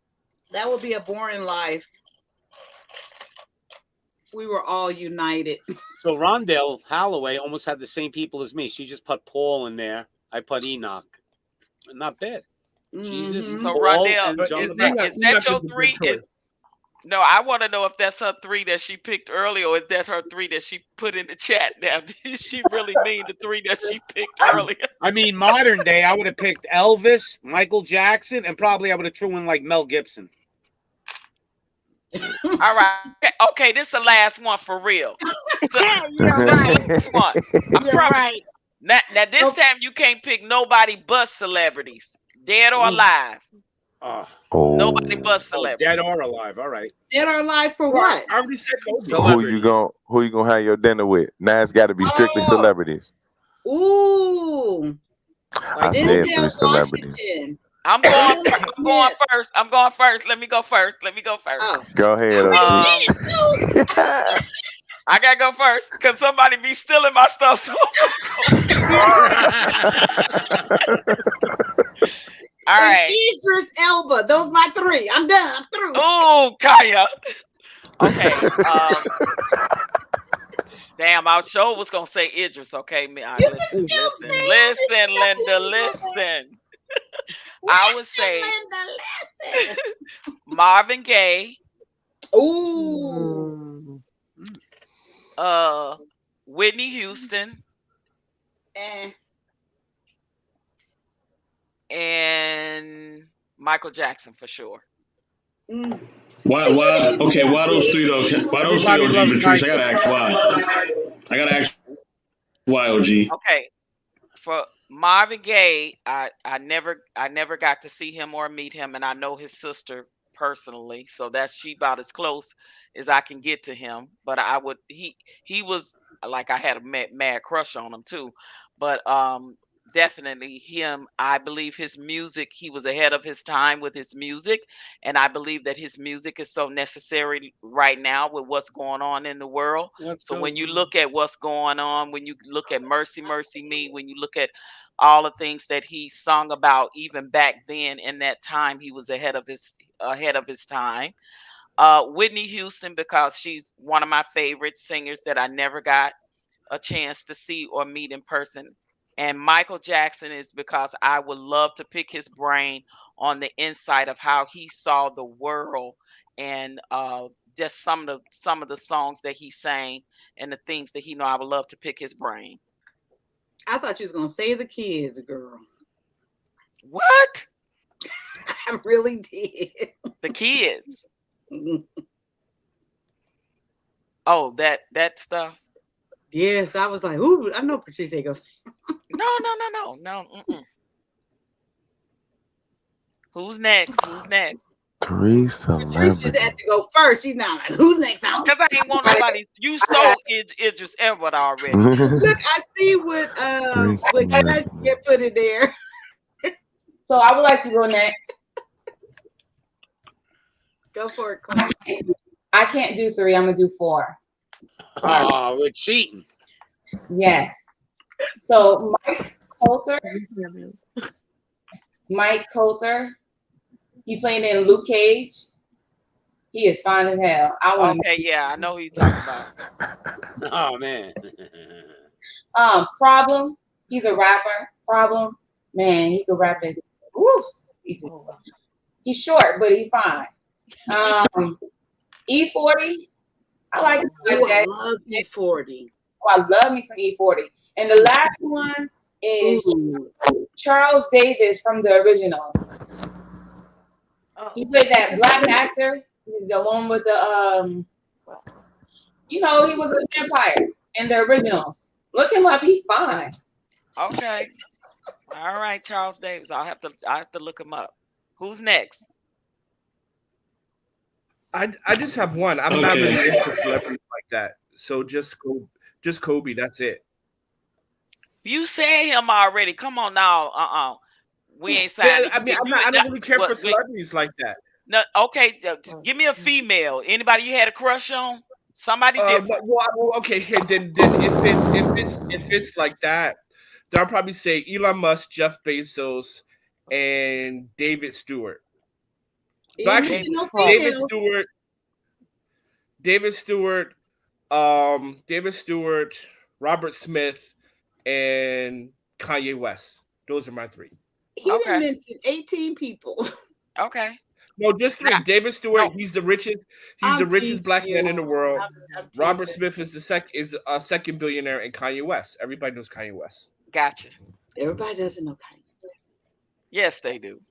That would be a boring life. We were all united. So Rondell Holloway almost had the same people as me. She just put Paul in there. I put Enoch. Not bad. Jesus, So Paul, Rondell, and John is the that Baptist. your three? No, I want to know if that's her 3 that she picked earlier, or if that's her 3 that she put in the chat. Now, did she really mean the 3 that she picked earlier? I mean, modern day, I would have picked Elvis, Michael Jackson, and probably I would have threw in like Mel Gibson. All right. Okay, this is the last one for real. So, You're this is the right. last one. I You're promise right. you. Now, this time you can't pick nobody but celebrities, dead or alive. Nobody but celebrities. Dead or alive. All right. Dead or alive for Well, what? I already said Kobe. Who you gonna have your dinner with? Now it's got to be strictly Oh. celebrities. Ooh. I said 3 celebrities. Washington. I'm going first. I'm going first. Let me go first. Oh. Go ahead, OG. I gotta go first because somebody be stealing my stuff. So all right. Idris Elba. Those my 3. I'm done. I'm through. Oh, Kaya. Okay. Damn, our show was gonna say Idris. Okay, listen, Linda, listen. I would say Marvin Gaye. Ooh. Whitney Houston. And Michael Jackson for sure. Why those 3 though? Why those 3 OG Patrice? I gotta ask why OG. Okay. For Marvin Gaye, I never got to see him or meet him, and I know his sister personally, so she about as close as I can get to him. But he was like, I had a mad crush on him too, but definitely him. I believe his music, he was ahead of his time with his music, and I believe that his music is so necessary right now with what's going on in the world. So when you look at what's going on, when you look at Mercy Mercy Me, when you look at all the things that he sung about even back then in that time, he was ahead of his time. Whitney Houston, because she's one of my favorite singers that I never got a chance to see or meet in person. And Michael Jackson is because I would love to pick his brain on the insight of how he saw the world, and just some of the songs that he sang and the things that he know. I would love to pick his brain. I thought you was gonna say the kids, girl. What? I really did. The kids. Oh, that stuff. Yes, I was like, ooh, I know Patricia goes. No. Who's next? Three Patricia's had to go first. She's not like, who's next? Because I ain't want nobody. You stole Idris Elba already. Look, I see what Cash get put in there. So I would like to go next. Go for it, Claire. I can't do 3. I'm gonna do 4. Oh, we're cheating. Yes. So Mike Coulter. He played in Luke Cage. He is fine as hell. Yeah, I know who you're talking about. Oh man. Problem. He's a rapper. Problem. Man, he could rap his. He's short, but he's fine. E40. I like I love E40. Oh, I love me some E40. And the last one is Charles Davis from the Originals. He played that black actor, the one with the he was a vampire in the Originals. Look him up, he's fine. Okay. All right, Charles Davis. I have to look him up. Who's next? I just have one. I'm not really into celebrities like that. So just Kobe. That's it. You said him already. Come on now. We ain't signed. Yeah, I mean, I don't really care for celebrities like that. No, okay. Give me a female. Anybody you had a crush on? Somebody different. Okay. Here, then if it's like that, then I'll probably say Elon Musk, Jeff Bezos, and David Stewart. So actually, David Stewart, Robert Smith, and Kanye West. Those are my 3. He didn't mention 18 people. Okay. No, just three. Now, David Stewart, no, he's the richest. He's I'm the richest teasing black man you. in the world. I'm Robert teasing. Smith is a second billionaire, and Kanye West. Everybody knows Kanye West. gotcha. Everybody doesn't know Kanye West. Yes, they do.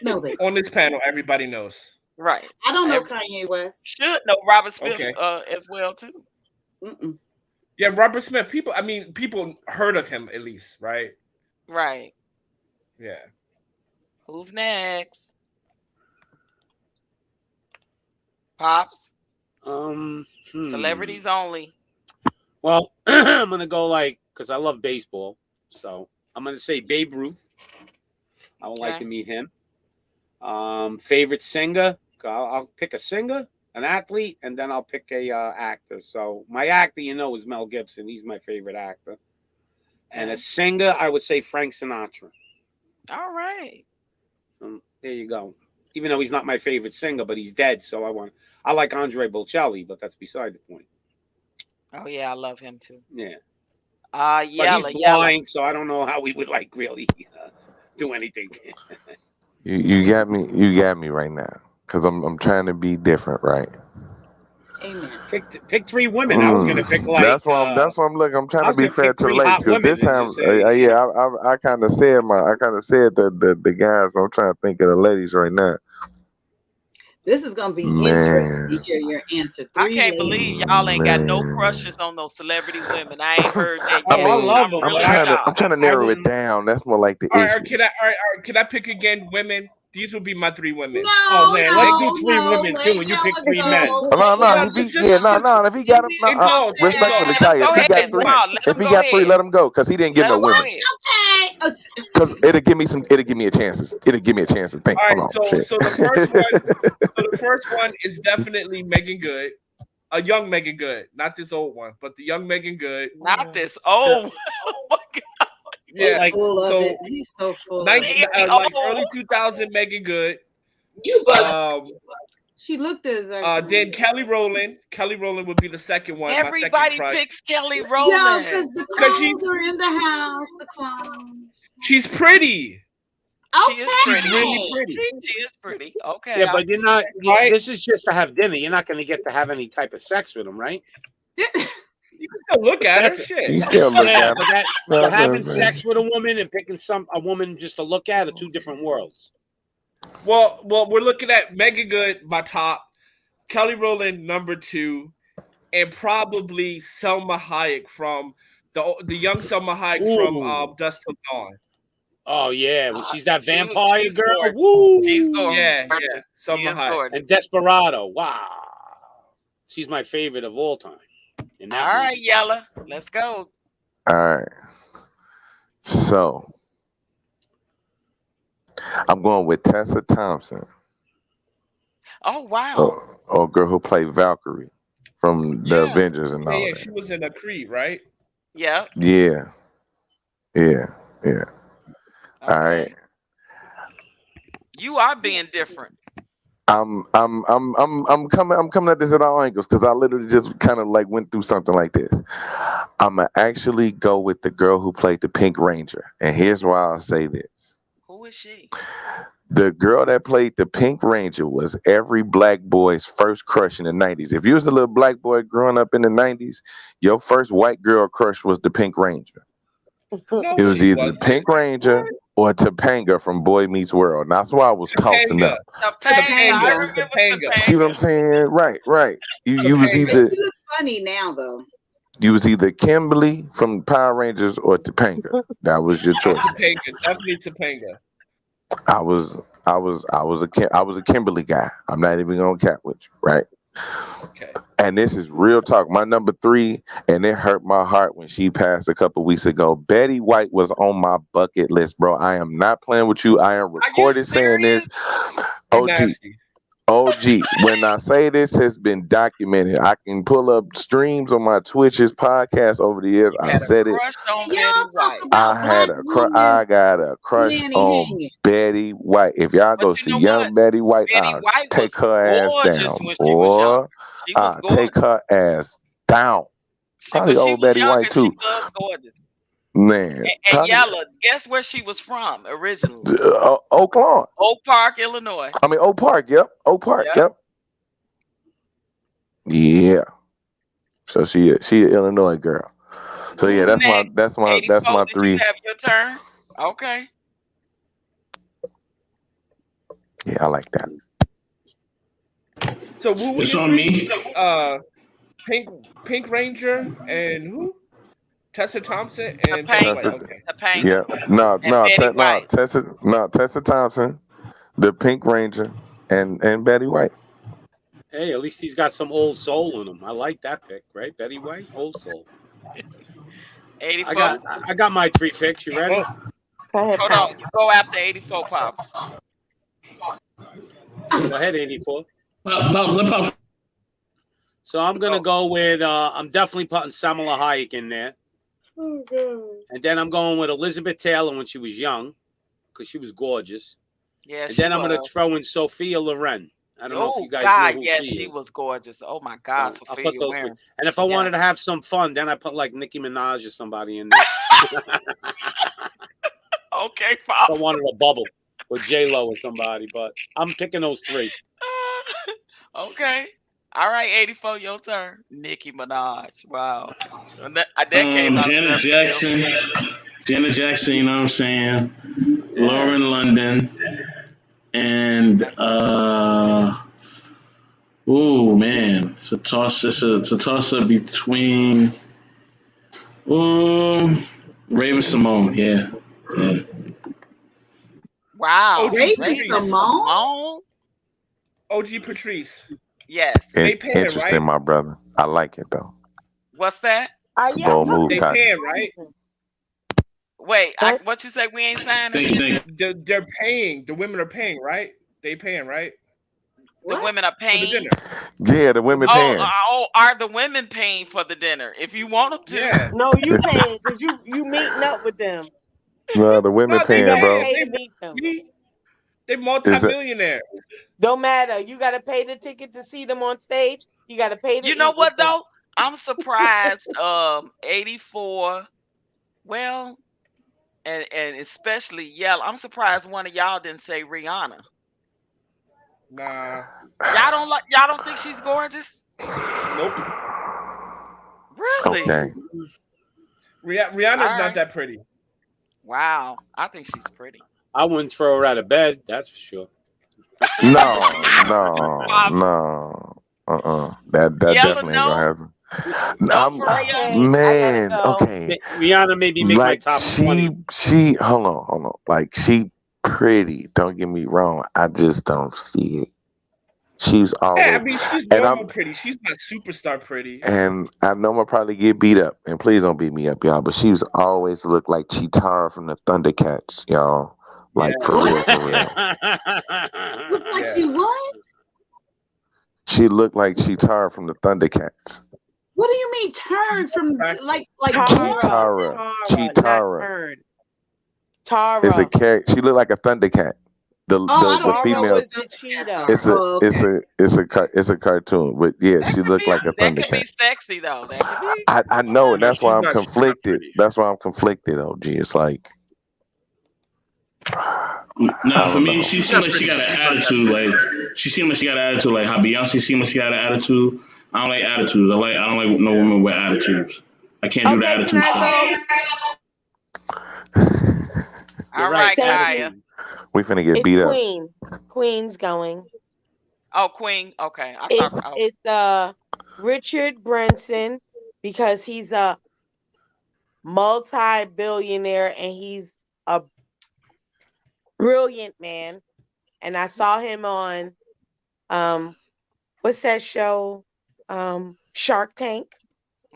No, they On this panel, everybody knows. Right. I don't know Every- Kanye West. should know Robert Smith Okay. as well too. Mm-mm. Yeah, Robert Smith. People heard of him at least, right? Right. Yeah. Who's next? Pops. Celebrities only. Well, I'm gonna go because I love baseball, so I'm gonna say Babe Ruth. I would like Okay. to meet him. Favorite singer? I'll pick a singer, an athlete, and then I'll pick a actor. So my actor, is Mel Gibson. He's my favorite actor. And a singer, I would say Frank Sinatra. All right. So there you go. Even though he's not my favorite singer, but he's dead, so I like Andre Bocelli, but that's beside the point. Oh yeah, I love him too. Yeah. Yella, But he's yella. blind, so I don't know how we would really do anything. You got me. You got me right now, because I'm trying to be different, right? Amen. Pick three women. I was gonna pick That's why I'm looking. I'm trying I to was be gonna fair pick to the three ladies, hot because women this and time, just say, yeah, I kind of said the guys, but I'm trying to think of the ladies right now. This is gonna be interesting to Man, hear your answer. I Three can't ladies. believe y'all ain't got no man. crushes on those celebrity women. I ain't heard that I yet. mean, love I'm them, really I'm shocked. trying to narrow it down. That's more like the All right, issue. can I pick again women? These would be my three women. "Oh No, man, let's do no, three no. women Let too, and you pick Yella three go. men." No, Let no, Yella if he, go. yeah, no, if he got him, Give me go. your respectfully, Let him Kaya, go if he ahead. got three, Wow, let if him he go got three, ahead. let him go, because he didn't give Let no him go women. ahead. Okay. Because it'll give me a chances. It'll give me a chance to think. All right, Hold on, shit. so the first one is definitely Megan Good, a young Megan Good, not this old one, but the young Megan Good. Not this old. Oh my God. Yeah, He's full of so it. He's so full of it. like early 2000 Megan Good. You She looked as Then Kelly Rowland. Kelly Rowland would be the second one. My second Everybody crush. picks Kelly Yeah, Rowland. because the 'Cause clones are in the house. The clones. She's pretty. She is pretty. She's really pretty. She is pretty. Okay. Yeah, but you're not. Right. This is just to have dinner. You're not going to get to have any type of sex with him, right? You can still look at her. That's- Shit. You still look Yeah, at but him. but having sex with a woman and picking a woman just to look at are two different worlds. Well, we're looking at Megan Good, my top, Kelly Rowland, number 2, and probably Selma Hayek from the young Selma Hayek from Dusk Till Dawn. Oh yeah, when she's that She- vampire she's girl. gorgeous. Woo! She's gorgeous. Yeah, She Selma is Hayek. gorgeous. And Desperado. Wow, she's my favorite of all time. In that All movie. right, Yella. Let's go. All right. So I'm going with Tessa Thompson, Oh wow. or girl who played Valkyrie from the Avengers and all Yeah, that. she was in a Creed, right? Yep. Yeah. All right. You are being different. I'm coming at this at all angles, because I literally just kind of like went through something like this. I'ma actually go with the girl who played the Pink Ranger, and here's why I'll say this. Who is she? The girl that played the Pink Ranger was every black boy's first crush in the 90s. If you was a little black boy growing up in the 90s, your first white girl crush was the Pink Ranger. No, It was she either the wasn't. Pink Ranger or Topanga from Boy Meets World. And that's why I was tossing up. Topanga. I remember Topanga. See what I'm saying? Right. You was either She looks funny now, though. Kimberly from Power Rangers or Topanga. That was your choice. Topanga, definitely Topanga. I was a Kimberly guy. I'm not even gonna cap with you, right? Okay. And this is real talk. My number 3, and it hurt my heart when she passed a couple weeks ago. Betty White was on my bucket list, bro. I am not playing with you. I am recorded saying this. OG. When I say this has been documented, I can pull up streams on my Twitch's podcast over the years. I said it. Y'all talk I about had black a women. I got a crush Nanny on hanging. Betty White. If y'all go see young Betty White, I'll White take was her ass gorgeous down, when she was boy. young. She was I'll take her ass down. Probably when she old was Betty younger, White too. she was gorgeous. Man, And probably Yella, guess where she was from originally? Oak Lawn. Oak Park, Illinois. I mean Oak Park. Yep, Oak Park. Yep. Yep. Yeah. So she an Illinois girl. So yeah, Who's that's my next? that's my that's 84, my did you three. have your turn? Okay. Yeah, I like that. So who were It's your on three? me. Pink Ranger and who? Tessa Thompson and Betty Topanga. White. Tessa, Okay. yeah, no, And Betty White. Tessa Thompson, the Pink Ranger, and Betty White. Hey, at least he's got some old soul in him. I like that pick, right? Betty White, old soul. 84. I got my three picks. You ready? Go ahead, Hold Pop. on. You go after 84, Pops. Go ahead, 84. Let Pop. So I'm gonna go with I'm definitely putting Samala Hayek in there. Oh, God. And then I'm going with Elizabeth Taylor when she was young, because she was gorgeous. Yeah, And she then I'm going to was. throw in Sophia Loren. I don't know if Oh, you guys know God. who Yes, she she is. was gorgeous. Oh, my God. So I'll Sophia put those three. Waren. And if I Yeah. wanted to have some fun, then I put like Nicki Minaj or somebody in there. Okay, If Pops. I wanted a bubble or J-Lo or somebody. But I'm picking those three. Okay. All right, 84, your turn. Nicki Minaj. Wow. And that came out of Janet left field. Jackson. Janet Jackson, you know what I'm saying? Yeah. Lauren London. And oh man. It's a toss up between Raven Simone, yeah. Yeah. Wow. OG Raven Raven Patrice. Simone? Simone? OG Patrice. Yes. They paying, Interesting, right? my brother. I like it though. What's that? It's a bold move, They Cotton. paying, right? Wait, what you say? We ain't signing? They're paying. The women are paying, right? They paying, right? The women are For the paying. dinner. Yeah, the women paying. Are the women paying for the dinner? If you want them to. Yeah. No, you paying because you meeting up with them. No, the women No, they paying, gotta bro. pay paying. to meet them. They Is that multimillionaires. Don't matter. You gotta pay the ticket to see them on stage. You gotta pay to You know eat what with them. though? I'm surprised. 84. Well, and especially Yell. I'm surprised one of y'all didn't say Rihanna. Nah. Y'all don't think she's gorgeous? Nope. Really? okay? Rihanna's All right. not that pretty. Wow. I think she's pretty. I wouldn't throw her out of bed, that's for sure. No. That Yellow, definitely ain't gonna happen. no for Rihanna. Man, okay. Rihanna maybe make my Like top 20. she hold on. Like she pretty. Don't get me wrong. I just don't see it. She's Yeah, always I mean she's and normal I'm pretty. She's not superstar pretty. and I know I'm gonna probably get beat up. And please don't beat me up, y'all. But she's always looked like Chitara from the Thundercats, y'all. Like Yeah. for real, for real. Looks like she what? She looked like Chitara from the Thundercats. What do you mean turn from like Chitara. Not Chitara. turn. It's a Tara. character. She looked like a Thundercat. The I don't the know female. what the cheetah. It's a cartoon, but yeah, she looked like a That could be Thundercat. sexy though. That could be. I know, and No, that's why she's I'm not conflicted. That's why I'm conflicted, OG. It's like Now, I for don't me, know. she seemed like she got an attitude. Like she seemed like she got an attitude. Like how Beyonce seemed like she got an attitude. I don't like attitudes. I don't like no woman with attitudes. I can't do the Okay, attitude can I stuff. go? All right, Thank Kaya. you. We finna get It's beat up. Queen. Queen's going. Oh, Queen. Okay. I thought. It's Richard Branson because he's a multi-billionaire and he's a brilliant man. And I saw him on what's that show? Shark Tank.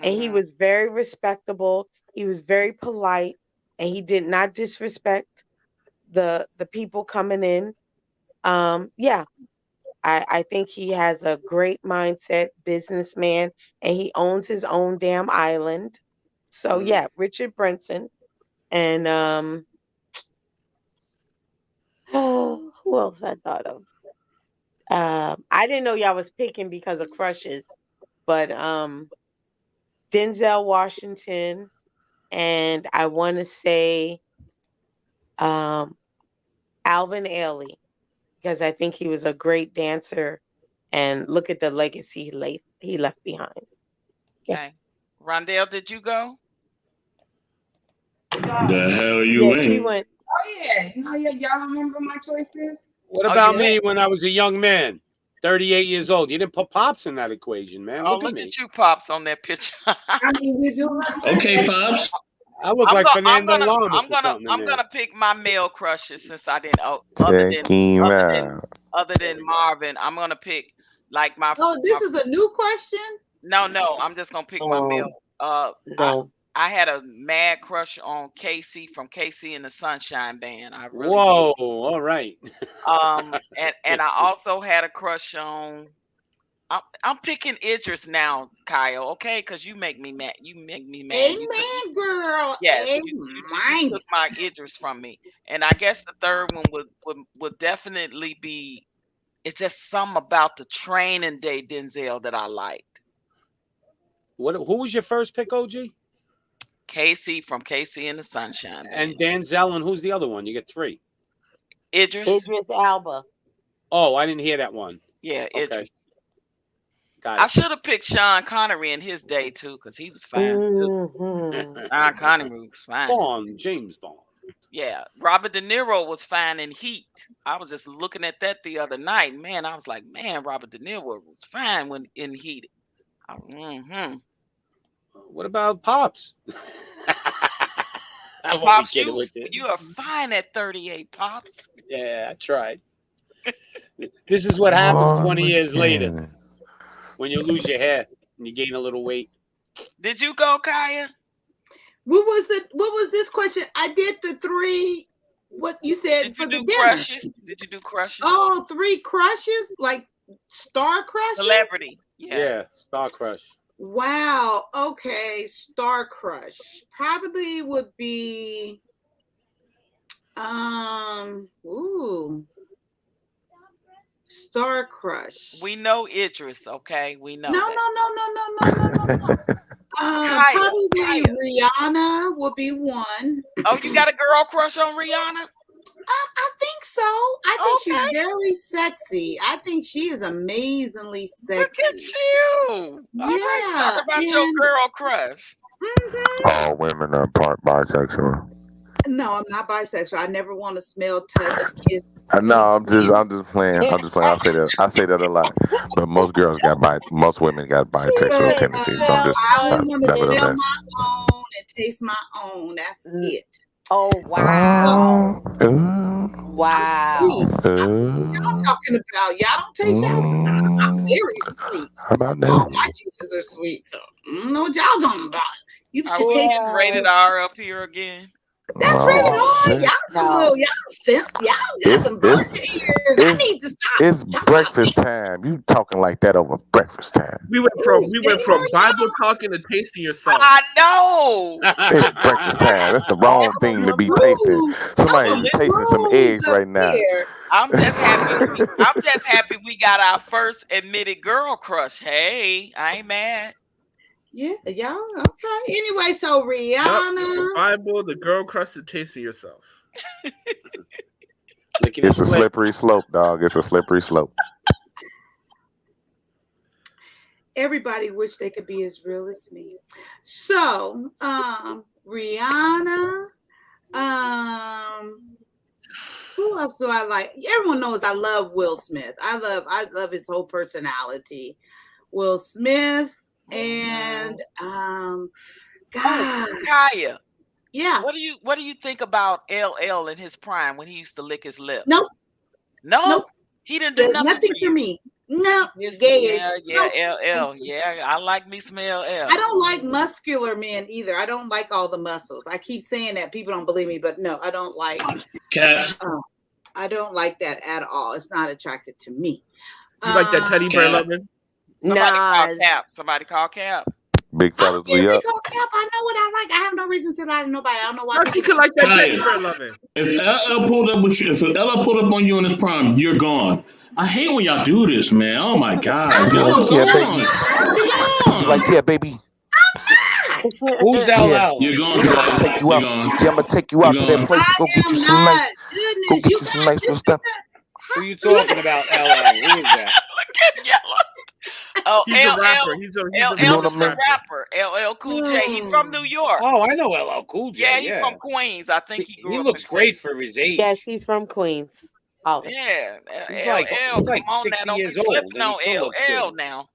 And he was very respectable. He was very polite, and he did not disrespect the people coming in. Yeah, I think he has a great mindset, businessman, and he owns his own damn island. So yeah, Richard Branson. And who else I thought of? I didn't know y'all was picking because of crushes, but Denzel Washington and I want to say Alvin Ailey, because I think he was a great dancer, and look at the legacy he left behind. Okay. Rondell, did you go? The hell you Yes, he ain't. went. Oh yeah, no, yeah, y'all remember my choices? What Oh, about you me did? when I was a young man, 38 years old? You didn't put Pops in that equation, man. Oh, Look at look me. at you, Pops, on that picture. I mean, you do look Okay, Pops. I look like Fernando Lamas or something in I'm there. gonna pick my male crushes since I didn't. Oh, Check him out. other than Marvin, I'm gonna pick like my. Oh, this is a new question? No, I'm just gonna pick my male. No. I had a mad crush on Casey from Casey and the Sunshine Band. I really Whoa, all right. and I also had a crush on. I'm picking Idris now, Kyle. Okay, because you make me mad. You make me mad. Amen, girl. Yes, you Amen. took my Idris from me, and I guess the third one would definitely be. It's just something about the training day Denzel that I liked. Who was your first pick, OG? Casey from Casey and the Sunshine Band. And Denzel, and who's the other one? You get 3. Idris. Idris Elba. Oh, I didn't hear that one. Yeah, Okay. Idris. Got I it. should have picked Sean Connery in his day too, because he was fine too. Sean Connery was fine. Bond, James Bond. Yeah, Robert De Niro was fine in Heat. I was just looking at that the other night. Man, I was like, man, Robert De Niro was fine when in Heat. What about Pops? I won't Pops, be kidding with you. you are fine at 38, Pops. Yeah, I tried. This is what happens 20 years later man. when you lose your hair and you gain a little weight. Did you go, Kaya? What was this question? I did the 3. What you said Did for you the do dinner? crushes? Did you do crushes? Oh, 3 crushes? Like star crushes? Celebrity. Yeah, Star Crush. Wow. Okay. Star crush probably would be Star crush. We know Idris, okay? We know. No. Probably Rihanna would be one. Oh, you got a girl crush on Rihanna? I think so. I think she's very sexy. I think she is amazingly sexy. Look at you. All right, talk about your girl crush. All women are part bisexual. No, I'm not bisexual. I never want to smell, touch, kiss. No, I'm just playing. I'm just playing. I say that a lot. But most most women got bisexual tendencies. So I'm just I only want to smell nevertheless. my own and taste my own. That's it. Oh wow! Wow! Y'all talking about? Y'all don't taste y'all. I'm very sweet. How about that? All my juices are sweet, so I don't know what y'all talking about. You Are should we taste. getting rated R up here again? That's rated R. Y'all some little, y'all got some virgin ears. I need to stop. It's breakfast time. You talking like that over breakfast time? We went from Bible talking to tasting yourself. I know. It's breakfast time. That's the wrong thing to be tasting. Somebody's tasting some eggs right now. I'm just happy we got our first admitted girl crush. Hey, I ain't mad. Yeah, y'all okay. Anyway, so Rihanna. The Bible, the girl crush to tasting yourself. It's a slippery slope, dog. It's a slippery slope. Everybody wish they could be as real as me. So, Rihanna. Who else do I like? Everyone knows I love Will Smith. I love his whole personality. Will Smith and Kaya. Yeah. What do you think about LL in his prime when he used to lick his lips? Nope. No? He didn't do There's nothing for me. No, gayish. LL. Yeah, I like me some LL. I don't like muscular men either. I don't like all the muscles. I keep saying that. People don't believe me, but no, I don't like. I don't like that at all. It's not attractive to me. You like that teddy bear loving? Somebody call Cap. Big fellas, we up. I know what I like. I have no reason to lie to nobody. I don't know why. You could like that teddy bear loving. If LL pulled up with you, if LL pulled up on you in his prime, you're gone. I hate when y'all do this, man. Oh my God. You like, yeah, baby. Who's Yeah, LL? You're going. yeah, I'm gonna take you You're out. going. Yeah, I'm gonna take you You're out to that going. place. I Go get you am some nice. not. Go Goodness, get you you some guys, nice this little is stuff. Who you talking about, LL? Who is that? Look at Yellow. Oh, He's a rapper. He's a You know LL what is I a mean? rapper. LL Cool J. He's from New York. Oh, I know LL Cool J. Yeah, he's Yeah, from Queens. I think he he grew up looks in great Queens. for his Yes, age. he's from Queens. Oh, Yeah, He's LL. like Come on 60 now, don't years be old, slipping and he on still looks LL good. now.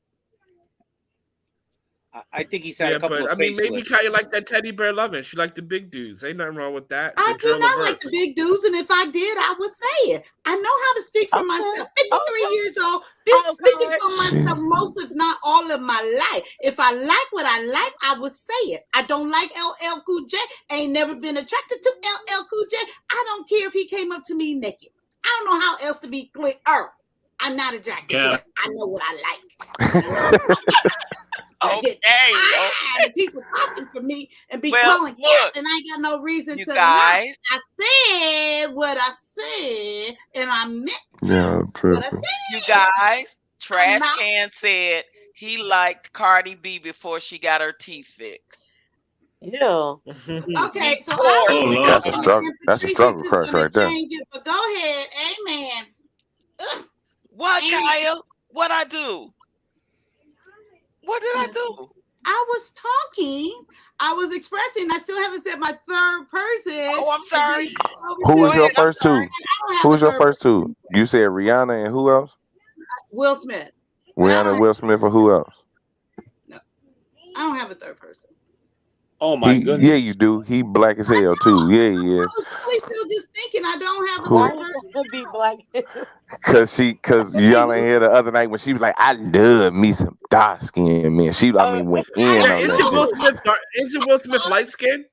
I think he's had Yeah, a couple but of I mean, maybe facelifts. Kaya like that teddy bear loving. She like the big dudes. Ain't nothing wrong with that. I The do drill not like verse. the big dudes, and if I did, I would say it. I know how to speak for okay. myself. 53 Okay. years old, been speaking Okay. for myself most, if not all, of my life. If I like what I like, I would say it. I don't like LL Cool J. Ain't never been attracted to LL Cool J. I don't care if he came up to me naked. I don't know how else to be clear. I'm not attracted to it. I know what I like. I get tired of people talking for me and be calling cat, and I ain't got no reason you to guys. lie. I said what I said, and I meant Yeah, I'm what I tripping. said. You guys, Trash not- Can said he liked Cardi B before she got her teeth fixed. Yeah. Okay, so Oh, I was Lord. That's a and struggle. That's a Patrice struggle is crush gonna right there. change it, but go ahead, amen. What, Amen. Kyle? What I do? What did I do? I was talking. I was expressing. I still haven't said my third person. Oh, I'm sorry. Who was your ahead, I'm first two? Who was your first two? You said Rihanna and who else? Will Smith. Rihanna, Will Smith, or who else? I don't have a third person. Oh my goodness. Yeah, you do. He black as hell too. Yeah, he I is. was really still just thinking I don't have a Who? third person. Could be black. Cause y'all ain't here the other night when she was like, I love me some dark skin man. She, I mean, went in Yeah, on isn't that. Will Just, Smith isn't Will Smith light skinned?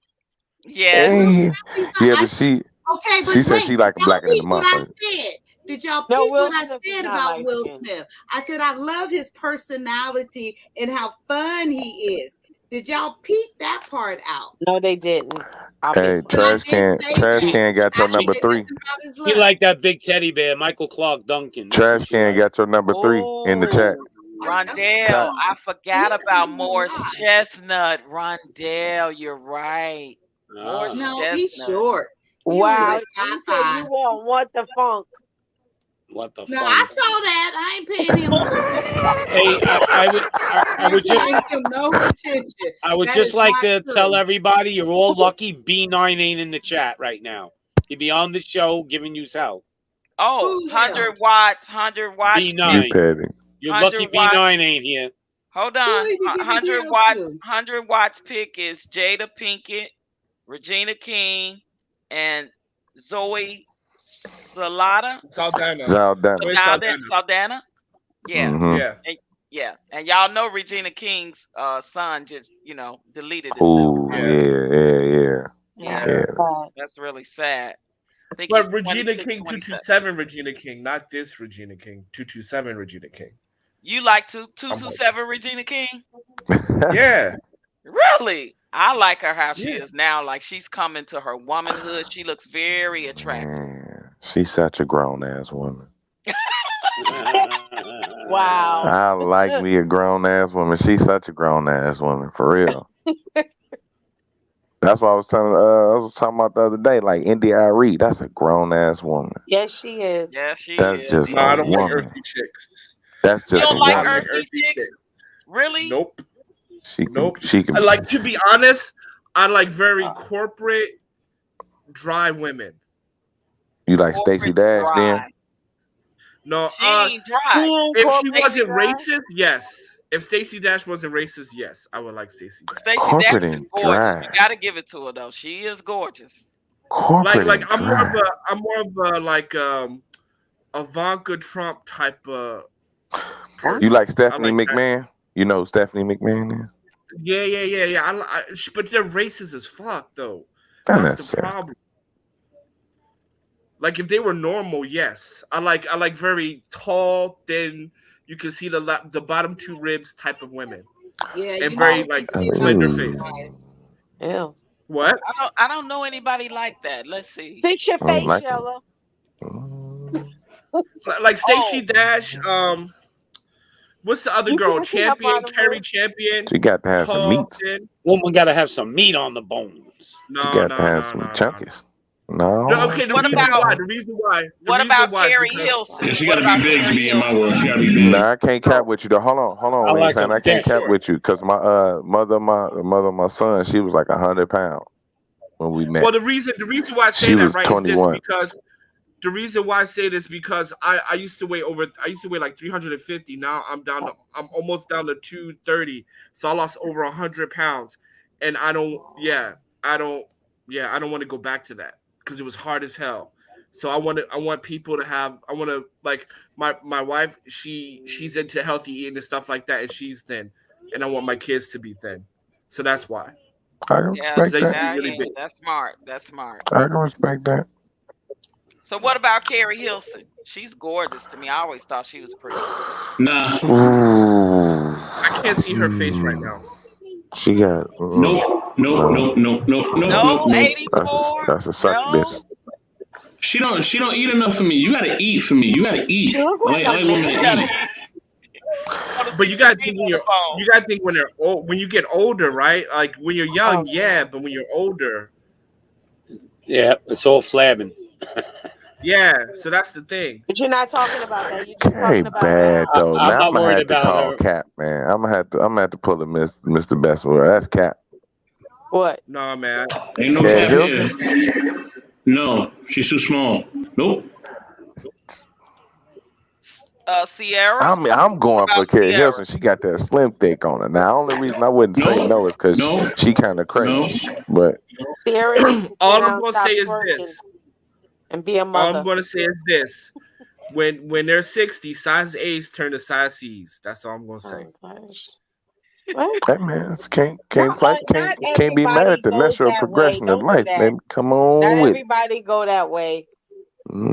Yes. yeah, but she Okay, but she said wait, she like him y'all blacker than the peep what I motherfucker. said. Did y'all No, peep Will what I Smith is said not about Will light-skinned. Smith? I said I love his personality and how fun he is. Did y'all peep that part out? No, they didn't. Hey, trash can got your number three. He like that big teddy bear, Michael Clark Duncan. That's Trash what she can like. got your number 3 in the chat. Rondell, I forgot about Morris Chestnut. Rondell, you're right. Morris No, Chestnut. he's short. Wow, like you said you want what the funk? What the No, fuck? I saw that. I ain't paying him no attention. Hey, I would just paying him no attention. I would That just is like not to true. tell everybody you're all lucky B9 ain't in the chat right now. He'd be on the show giving you hell. Oh, 100 watts, 100 watts. B9. You petty. You're 100 lucky watts. B9 ain't here. Hold on. he be giving 100 hell watts. to? 100 watts pick is Jada Pinkett, Regina King, and Zoe Salada. Saldana. Yeah. Mhm. Yeah. Yeah. And y'all know Regina King's son just, deleted himself. Ooh, yeah. Yeah. That's really sad. I think But he's Regina 26, King 27. 227 Regina King, not this Regina King 227 Regina King. You like 227 Regina King? Yeah. Really? I like her how she is now. Like she's coming to her womanhood. She looks very attractive. Man, she's such a grown ass woman. Wow. I like me a grown ass woman. She's such a grown ass woman, for real. That's what I was talking about the other day. Like India Arie, that's a grown ass woman. Yes, she is. Yeah, she That's is. just No, I a don't like woman. earthy chicks. That's You just a don't like woman. earthy chicks? Really? Nope. She can. Nope. She can. I like, to be honest, I like very corporate, dry women. You like Stacey Dash then? No, She ain't dry. if she Stacey wasn't dry? racist, yes. If Stacey Dash wasn't racist, yes, I would like Stacey Dash. Stacey Corporate Dash is and gorgeous. dry. You gotta give it to her though. She is gorgeous. Corporate Like and I'm more dry. of a like Ivanka Trump type of person. You like I Stephanie like that. McMahon? You know who Stephanie McMahon is? Yeah. But they're racist as fuck though. Not That's the necessarily. problem. Like if they were normal, yes. I like very tall, thin. You can see the bottom two ribs type of women, Yeah, and you very know like they see slender about face. Ew. What? I don't know anybody like that. Let's see. Fix your I don't face, like them. Yella. Like Stacey Dash. What's the other You girl? can't sing up Champion, on the Carrie roof. Champion, She got to have some tall, meats. thin. Woman got to have some meat on the bones. She No, got to no, have no, some no, no. chunkies. No, No, okay. The What reason about why, the reason what is about because Carrie Hilson? Yeah, she What got to be about big to Carrie be in my Hilson? world. She got to be big. nah, I can't cap with you though. Hold on, I Wayne like San. them I can't thick. cap with you because my mother of my son, she was like 100 pounds when we met. well, the reason why I say She that was right is this 21. because the reason why I say this because I used to weigh like 350. Now I'm almost down to 230. So I lost over 100 pounds, and I don't want to go back to that because it was hard as hell. So I want people to have like my wife, she's into healthy eating and stuff like that, and she's thin, and I want my kids to be thin. So that's why. I can Yeah, respect They used that. to be really yeah, big. that's smart. That's smart. I can respect that. So what about Carrie Hilson? She's gorgeous to me. I always thought she was pretty. Nah. Ooh. I can't see her face right now. She got Nope. no. No, Nope. 84. That's a succubus. She don't eat enough for me. You gotta eat for me. You gotta eat. You look I like like a women man. that eat. But you gotta think when they're old, when you get older, right? Like when you're young, yeah, but when you're older, Yeah, it's all flabbing. yeah. So that's the thing. But you're not talking about that. You're just talking Ain't about bad though. I'm Now not I'm gonna worried have to about call her. Cap, man. I'm gonna have to pull a Mr. Bestwell. That's Cap. what? No, man. Ain't no Carrie cap Hilson? here. No, she's too small. Nope. Sierra. I'm going for About Carrie Sierra. Hilson. She got that slim thick on her. Now, the only reason I wouldn't say no is because she kind of crazy. But Sierra needs to All sit down I'm and gonna stop say is twerking this. and be a All mother. I'm gonna say is this. When they're 60, size A's turn to size C's. That's all I'm gonna say. What? hey man, can't Not be mad everybody at the goes natural that way. progression of Don't do life. that. Then come on Not with it. everybody go that way.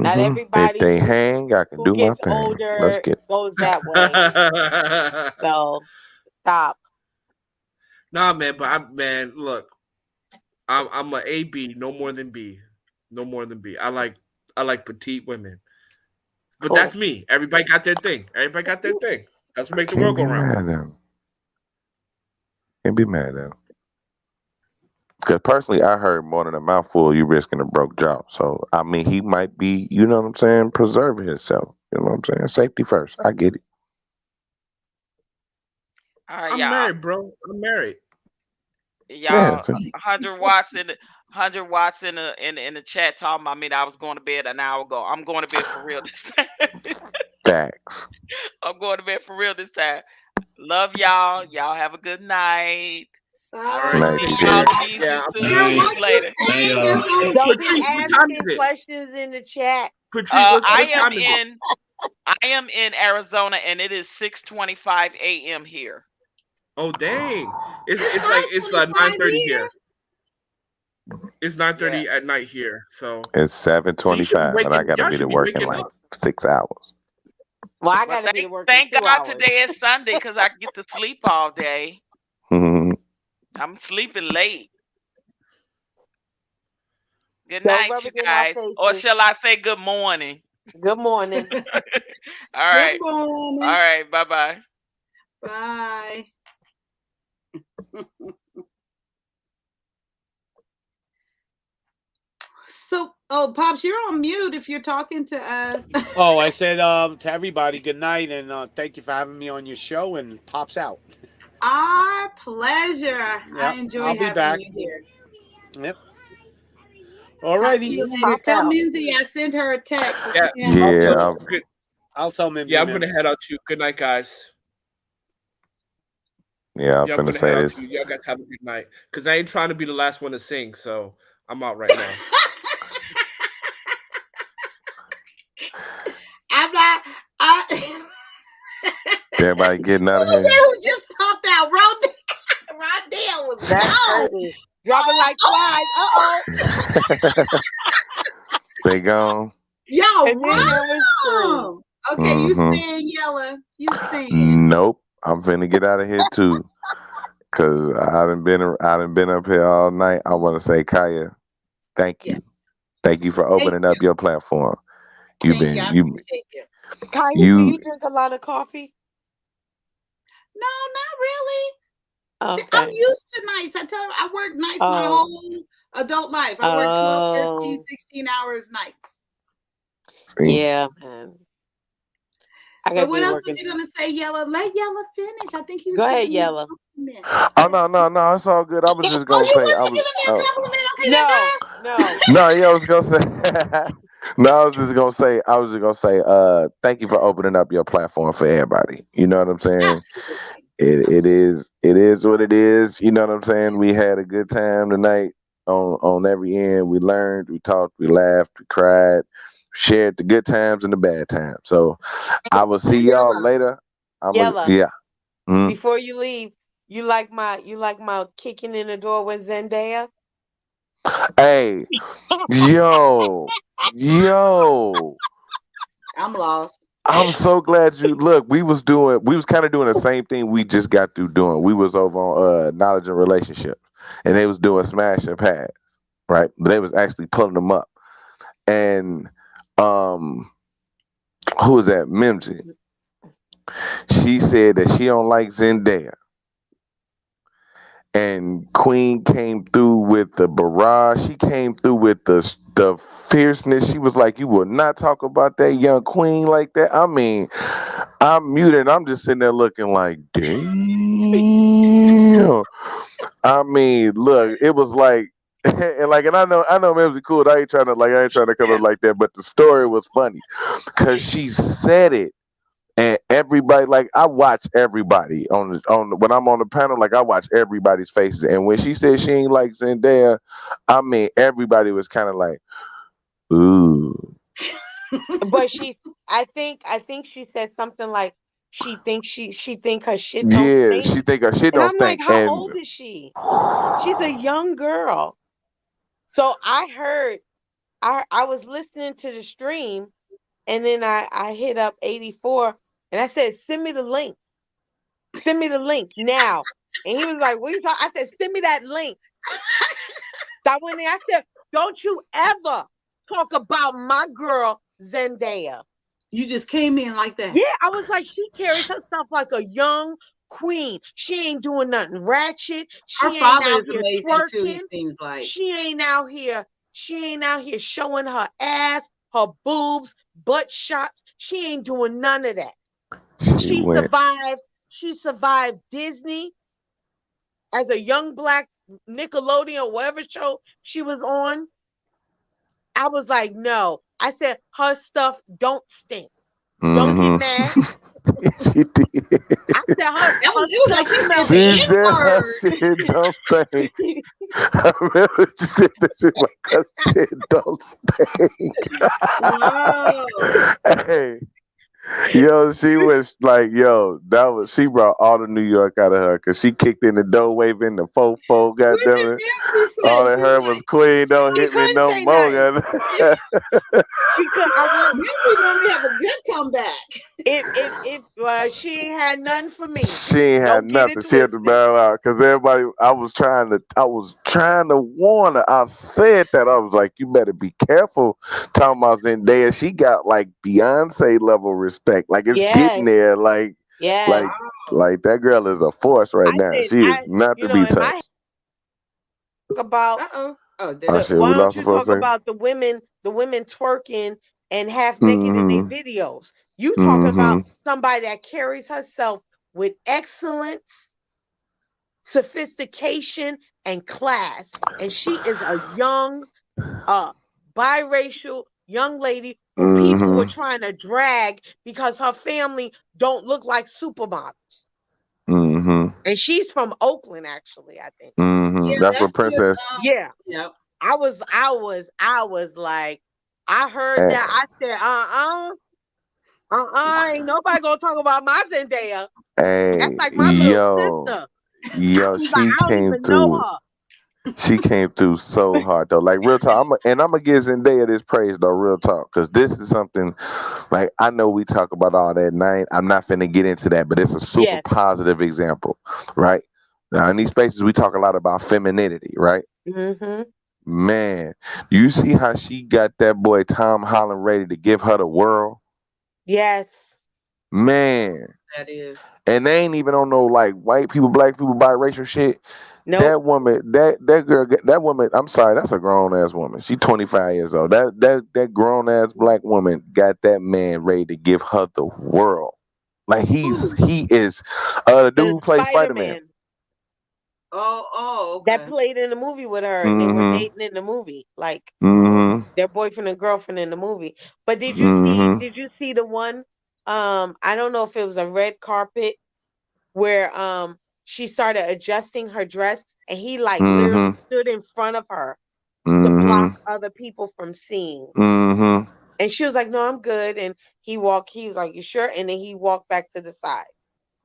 Not If everybody they hang, I can who do my gets thing. Let's older get goes that way. So stop. Nah, man, look, I'm a AB, no more than B. No more than B. I like petite women. But cool. that's me. Everybody got their thing. That's what makes the Can't world be go round. mad at them. Can't be mad at them. Because personally, I heard more than a mouthful, you risking a broke jaw. So, I mean, he might be, you know what I'm saying, preserving himself. You know what I'm saying? Safety first. I get it. All right, I'm y'all. married, bro. I'm married. Y'all, so- 100 watts in the chat talking about me that I was going to bed an hour ago. I'm going to bed for real this time. Facts. I'm going to bed for real this time. Love y'all. Y'all have a good night. All right, Night, see DJ. y'all in these Yeah, YouTube. Girl, See why you later. Don't be Patrice, what time asking is it? questions in the chat. Patrice, what I time is it? am in Arizona and it is 6:25 a.m. here. Oh dang! It's 9:30 here. It's 9:30 at night here. So It's so you should be 7:25, and I waking. got to Y'all be to should be work in waking like up. 6 hours. Well, I Well, gotta be to work in thank 2 God hours. today is Sunday because I get to sleep all day. Mhm. I'm sleeping late. Good Don't night, rub you it in our guys. Or faces. shall I say good morning? Good morning. All right. Good morning. All right. Bye-bye. Bye. So, Pops, you're on mute if you're talking to us. Oh, I said to everybody, good night, and thank you for having me on your show. And Pops out. Our pleasure. I Yep, enjoy I'll be having back. you here. Yep. Talk to you Alrighty. later. Tell Minzy I sent her a text. So Yeah. she can I'll Yeah, tell, good. I'll tell Mimsy. Yeah, I'm gonna head out too. Good night, guys. yeah, I'm Yeah, I'm finna gonna say head out this. too. Y'all guys have a good night. Cause I ain't trying to be the last one to sing, so I'm out right now. I'm not. Everybody getting out of Who was here. that who just popped out? Rondell was That's gone. crazy. Dropping like flies. They gone. Y'all And then there was three. wrong. Okay, you Mhm. staying, Yella. You staying. Nope. I'm finna get out of here too. Cause I done been up here all night. I wanna say, Kaya, thank you. Thank you for opening up your platform. Thank you. I appreciate you. Kaya, do you you drink a lot of coffee? No, not really. I'm Okay. used to nights. I tell you, I work nights my Oh. whole adult life. I work 12, 13, Oh. 16 hours nights. See? Yeah, man. I But gotta what be else was working. you gonna say, Yella? Let Yella finish. I think he was Go ahead, giving me a Yella. compliment. Oh no, it's all good. I was just Oh, gonna you say I wasn't was. giving me a compliment. Okay, then No, bye. no. No, yeah, I was gonna say. No, I was just gonna say, thank you for opening up your platform for everybody. You know what I'm saying? Absolutely. It is what it is. You know what I'm saying? We had a good time tonight on every end. We learned, we talked, we laughed, we cried, shared the good times and the bad times. So I will see y'all Yella. later. Yella. Yeah. Mhm. Before you leave, you like my kicking in the door with Zendaya? Hey, yo. I'm lost. I'm so glad you look. We was kind of doing the same thing we just got through doing. We was over on knowledge and relationship, and they was doing smash and pass, right? But they was actually pulling them up, and um, who was that? Mimsy. She said that she don't like Zendaya, and Queen came through with the barrage. She came through with the fierceness. She was like, "You will not talk about that young Queen like that." I mean, I'm muted. I'm just sitting there looking like, damn. I mean, look, it was like, and I know it was cool. I ain't trying to come up like that, but the story was funny because she said it, and everybody, like, I watch everybody when I'm on the panel, like I watch everybody's faces, and when she said she ain't like Zendaya, I mean, everybody was kind of like, ooh. But I think she said something like she think her shit don't Yeah, stink. she think her shit And don't I'm like, stink, how and old is she? She's a young girl. So I heard I was listening to the stream and then I hit up 84 and I said, send me the link. Send me the link now. And he was like, what are you talking? I said, send me that link. So I went there, I said, don't you ever talk about my girl Zendaya. You just came in like that. Yeah, I was like, she carries herself like a young queen. She ain't doing nothing ratchet. Her She ain't father out is here amazing too, twerking. it seems like. She ain't out here showing her ass, her boobs, butt shots. She ain't doing none of that. she She went. survived. She survived Disney as a young black Nickelodeon, whatever show she was on. I was like, no. I said her stuff don't stink. Don't get Hmm. mad. She did. I said her It was like stuff she said smells. the She N said her word. shit don't stink. I remember she said that shit like her shit don't stink. Wow. Hey, yo, she was like, yo, she brought all the New York out of her because she kicked in the door waving the fofo, What did goddamn it. Mimsy All say? I She's heard was like, Queen, don't She hit me couldn't no say more, nothing. goddamn. She could. I went. Mimsy normally have a good comeback. She ain't had none for me. She ain't had Don't get it nothing. She had to twisted. bow out because everybody. I was trying to warn her. I said that I was like, you better be careful. Talking about Zendaya, she got like Beyonce level respect. Like it's getting Yes, there. Like, yes. like, like that girl is a force right I now. said, She is not to be in my touched. talk about Uh-oh. Oh, Oh there. shit, we why don't lost her you for a talk second. about the women twerking and half naked in their Mm-hmm. videos? You talking about Mm-hmm. somebody that carries herself with excellence, sophistication, and class, and she is a young, uh, biracial young lady who people were Mm-hmm. trying to drag because her family don't look like supermodels. Mm-hmm. And she's from Oakland, actually, I think. Mm-hmm. Yeah, That's that's what what Princess. Yeah. yep. I was like, I heard eh, that. I said, ain't nobody gonna talk about my Zendaya. That's Hey, like my little yo, sister. I yo, was like, she I don't came even know through. her. She came through so hard though. Like real talk, I'm gonna give Zendaya this praise though, real talk, because this is something like I know we talk about all that night. I'm not finna get into that, but it's a super Yes. positive example, right? Now in these spaces we talk a lot about femininity, right? Mm-hmm. Man, you see how she got that boy Tom Holland ready to give her the world? Yes. Man, that is. And they ain't even on no like white people, black people, biracial shit. Nope. That woman, that girl, that woman. I'm sorry, that's a grown ass woman. She 25 years old. That grown ass black woman got that man ready to give her the world. Like he is the dude The who plays Spider Man. Spider-Man Oh, that okay. played in the movie with her, and they were Mm-hmm. dating in the movie, like Mm-hmm. their boyfriend and girlfriend in the movie. But did you Mm-hmm. see the one? I don't know if it was a red carpet where she started adjusting her dress, and he like literally Mm-hmm. stood in front of her to block Mm-hmm. other people from seeing. Mm-hmm. And she was like, "No, I'm good." And he was like, "You sure?" And then he walked back to the side.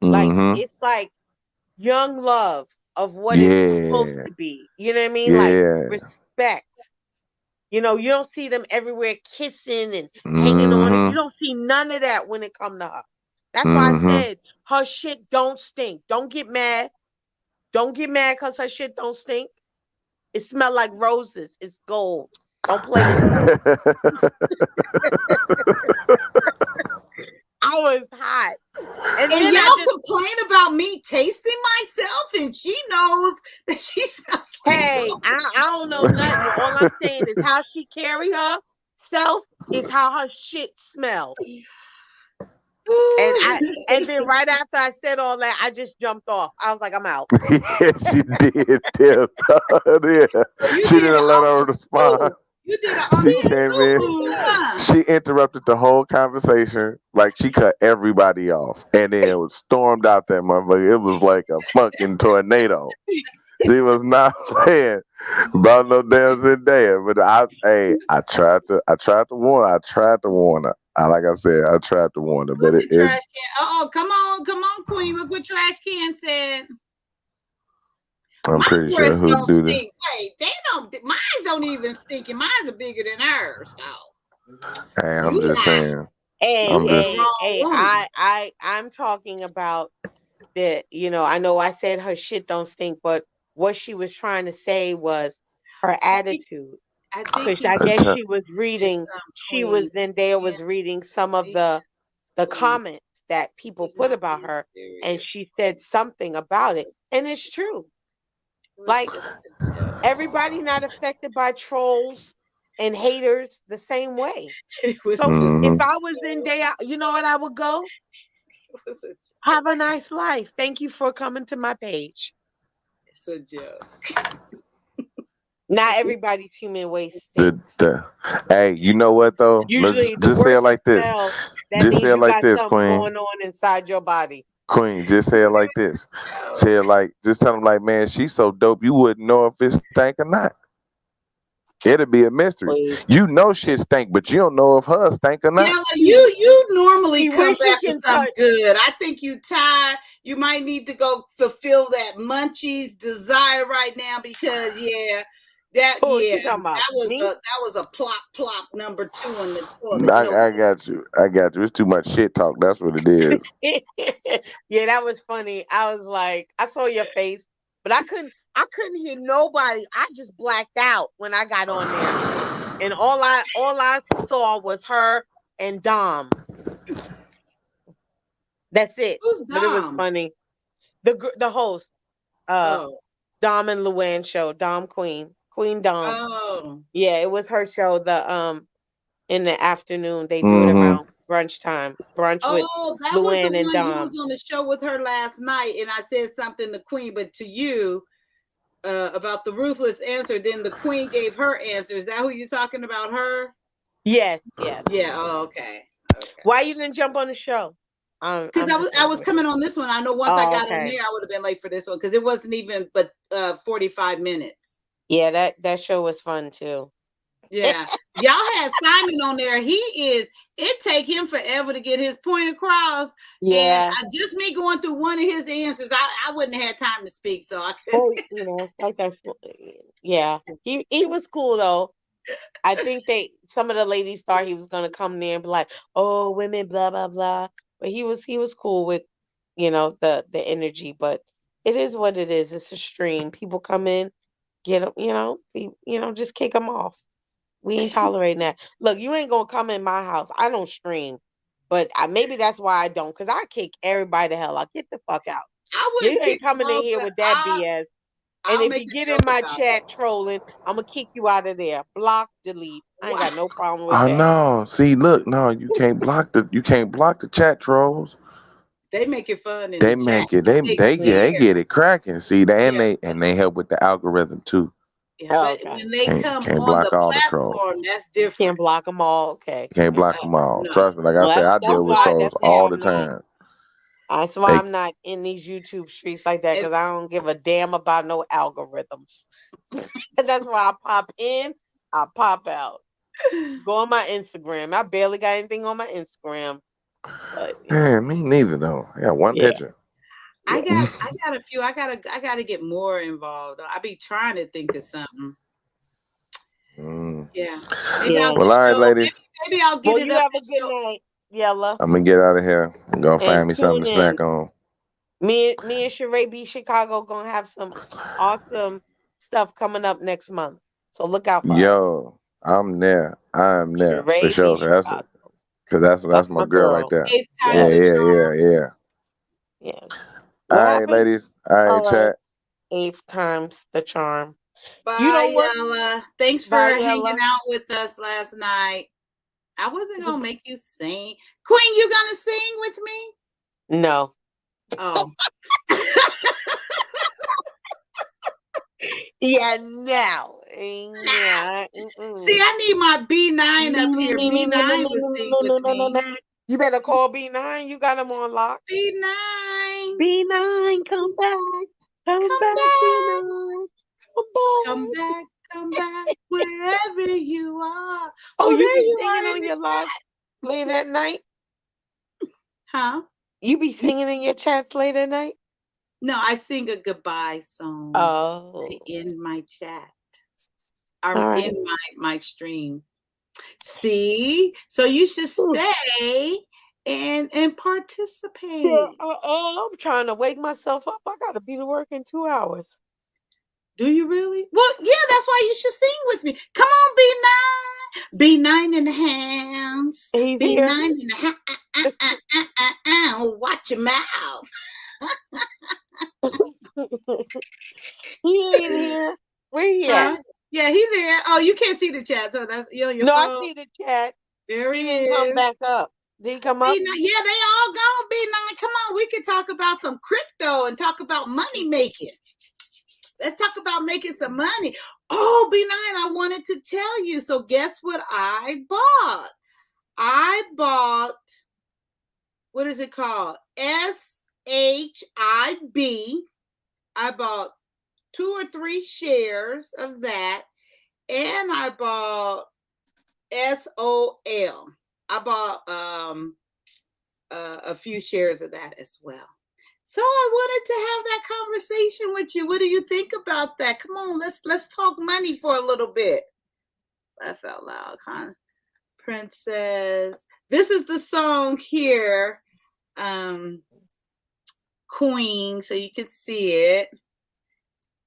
Like Mm-hmm. it's like young love of what it's supposed Yeah. to be. You know what I mean? Like Yeah. respect. You know, you don't see them everywhere kissing and hanging on it. You Mm-hmm. don't see none of that when it come to her. That's why I Mm-hmm. said her shit don't stink. Don't get mad. Don't get mad because her shit don't stink. It smell like roses. It's gold. Don't play with her. I was hot. And And then y'all I just, complain about me tasting myself, and she knows that she smells like hey, gold. I don't know nothing. All I'm saying is how she carry herself is how her shit smell. And then right after I said all that, I just jumped off. I was like, I'm out. Yeah, she did. Yeah. You She did an didn't let her Uncle respond. Stu. You did an She Uncle came Stu in. move, huh? She interrupted the whole conversation. Like she cut everybody off, and then it was stormed out that motherfucker. It was like a fucking tornado. She was not playing about no damn Zendaya. But I tried to warn her. Like I said, I tried to warn her, but Look at trash can. Oh, come on, Queen. Look what trash can said. I'm My pretty sure breasts who don't do this. stink. Wait, they don't. Mine don't even stink, and mine are bigger than hers. So Hey, I'm you just lie. saying. Hey, I'm You with just. the hey, wrong hey, woman. I'm talking about that, I know I said her shit don't stink, but what she was trying to say was her I think attitude. I think Because he I I guess t- she was is reading, Queen. Zendaya was reading some of the Queen. comments that people He's put not about being her, and serious. she said something about it. And it's true. It was Like just a joke. everybody not affected by trolls and haters the same way. It was So just if mhm. I was Zendaya, you know what I would go? it was a Have a nice life. Thank you for coming to my page. it's a joke. Not everybody's human waste The, stinks. the, hey, you know what though? Let's Usually, the just say it worse you like this. smell, that Just say means it you like got this, something Queen. going on inside your body. Queen, just say it like this. Say it like, just tell them like, man, she's so dope. You wouldn't know if it stank or not. It'll be a mystery. Please. You know shit stank, but you don't know if her stank or not. Yeah, like you normally See, come when she back with can something touch, good. I think you tired. You might need to go fulfill that munchies desire right now because who is she talking about? Me? that was a plop plop number 2 on the toilet. I got you. I got you. It's too much shit talk. That's what it is. Yeah, that was funny. I was like, I saw your face, but I couldn't hear nobody. I just blacked out when I got on there. And all I saw was her and Dom. That's it. Who's But it was dumb? funny. The host, uh Oh, Dom and Luann show, Dom Queen Dom. oh, Yeah, it was her show. The in the afternoon they do it Mm-hmm. around brunch time. Brunch with oh. That was the Luann and one you Dom. was on the show with her last night, and I said something to Queen, but to you about the ruthless answer. Then the Queen gave her answer. Is that who you're talking about? Her? Yes, yes. Yeah. Oh, okay. Why you didn't jump on the show? Because I'm just I was wondering. coming on this one. I know once I Oh, got on okay. there, I would have been late for this one because it wasn't even but 45 minutes. Yeah, that show was fun too. Yeah. Y'all had Simon on there. It take him forever to get his point across. And Yeah. just me going through one of his answers, I wouldn't have had time to speak. So I couldn't. It's like that's yeah. He was cool though. I think some of the ladies thought he was gonna come there and be like, "Oh, women, blah blah blah," but he was cool with, the energy. But it is what it is. It's a stream. People come in, get them, just kick them off. We ain't tolerating that. Look, you ain't gonna come in my house. I don't stream. But maybe that's why I don't, because I kick everybody the hell out. Get the fuck out. I You wouldn't ain't kick coming in them, here but with that BS. And I'll if make you a get joke in my about chat trolling, I'm gonna kick you out of there. Block, delete. I ain't got no problem with I that. know. See, look, no, you can't block the chat trolls. They make it fun in They the chat. make it. They There. get it cracking. See, Yeah, they help with the algorithm too. yeah, Oh, but okay. when they come Can't on the block all the trolls. platform, that's Can't different. block them all. Okay. You can't block them all. No. Trust me. Like I Well, said, I that's deal with why trolls all the I'm not. time. That's why They I'm not in these YouTube streets like that, because I don't give a damn about no algorithms. That's why I pop in, I pop out. Go on my Instagram. I barely got anything on my Instagram. But Man, me neither though. I got one yeah. picture. I got a few. I gotta get more involved. I be trying to think of something. Yeah. Maybe I'll Well, just all right, show. ladies. Maybe I'll get Well, it you up. have a good night, Yella. I'm gonna get out of here and go And find me something tune to in. snack on. Me and Sheree B Chicago gonna have some awesome stuff coming up next month. So look out for us. Yo, I'm there. I'm there for Sheree sure. B Cause Chicago. that's my My girl right girl. there. Eighth Yeah, time's a yeah, charm. yeah, yeah. Yes. All What right, happened? ladies. All right, All right. chat. 8th time's the charm. You know Bye, what? Yella. Thanks for Bye, hanging Yella. out with us last night. I wasn't gonna make you sing. Queen, you gonna sing with me? No. Oh. Yeah, no. Yeah. See, I need my B9 up here. B9 would sing with me. You better call B9. You got him on lock. B9. B9, come back. Come back, B9. Come back. Come back wherever you are. Oh, you there be you singing are in on the your live chat. late at night? Huh? You be singing in your chats late at night? No, I sing a goodbye song to end my chat. Right. In my stream. See? So you should stay and participate. Yeah, I'm trying to wake myself up. I gotta be to work in 2 hours. Do you really? Well, yeah, that's why you should sing with me. Come on, B9. B9 in the hands. He's B9 here. in the watch your mouth. He ain't here. Where he at? Yeah, he's there. Oh, you can't see the chat, so that's you on your No, phone. I see the chat. There He he didn't come back is. up. Did he come up? B9, yeah, they all gone. B9, come on, we can talk about some crypto and talk about money making. Let's talk about making some money. Oh, B9, I wanted to tell you. So guess what I bought? I bought, what is it called? SHIB. I bought 2 or 3 shares of that. And I bought SOL. I bought a few shares of that as well. So I wanted to have that conversation with you. What do you think about that? Come on, let's talk money for a little bit. Laugh out loud, kind of. Princess. This is the song here, Queen, so you can see it.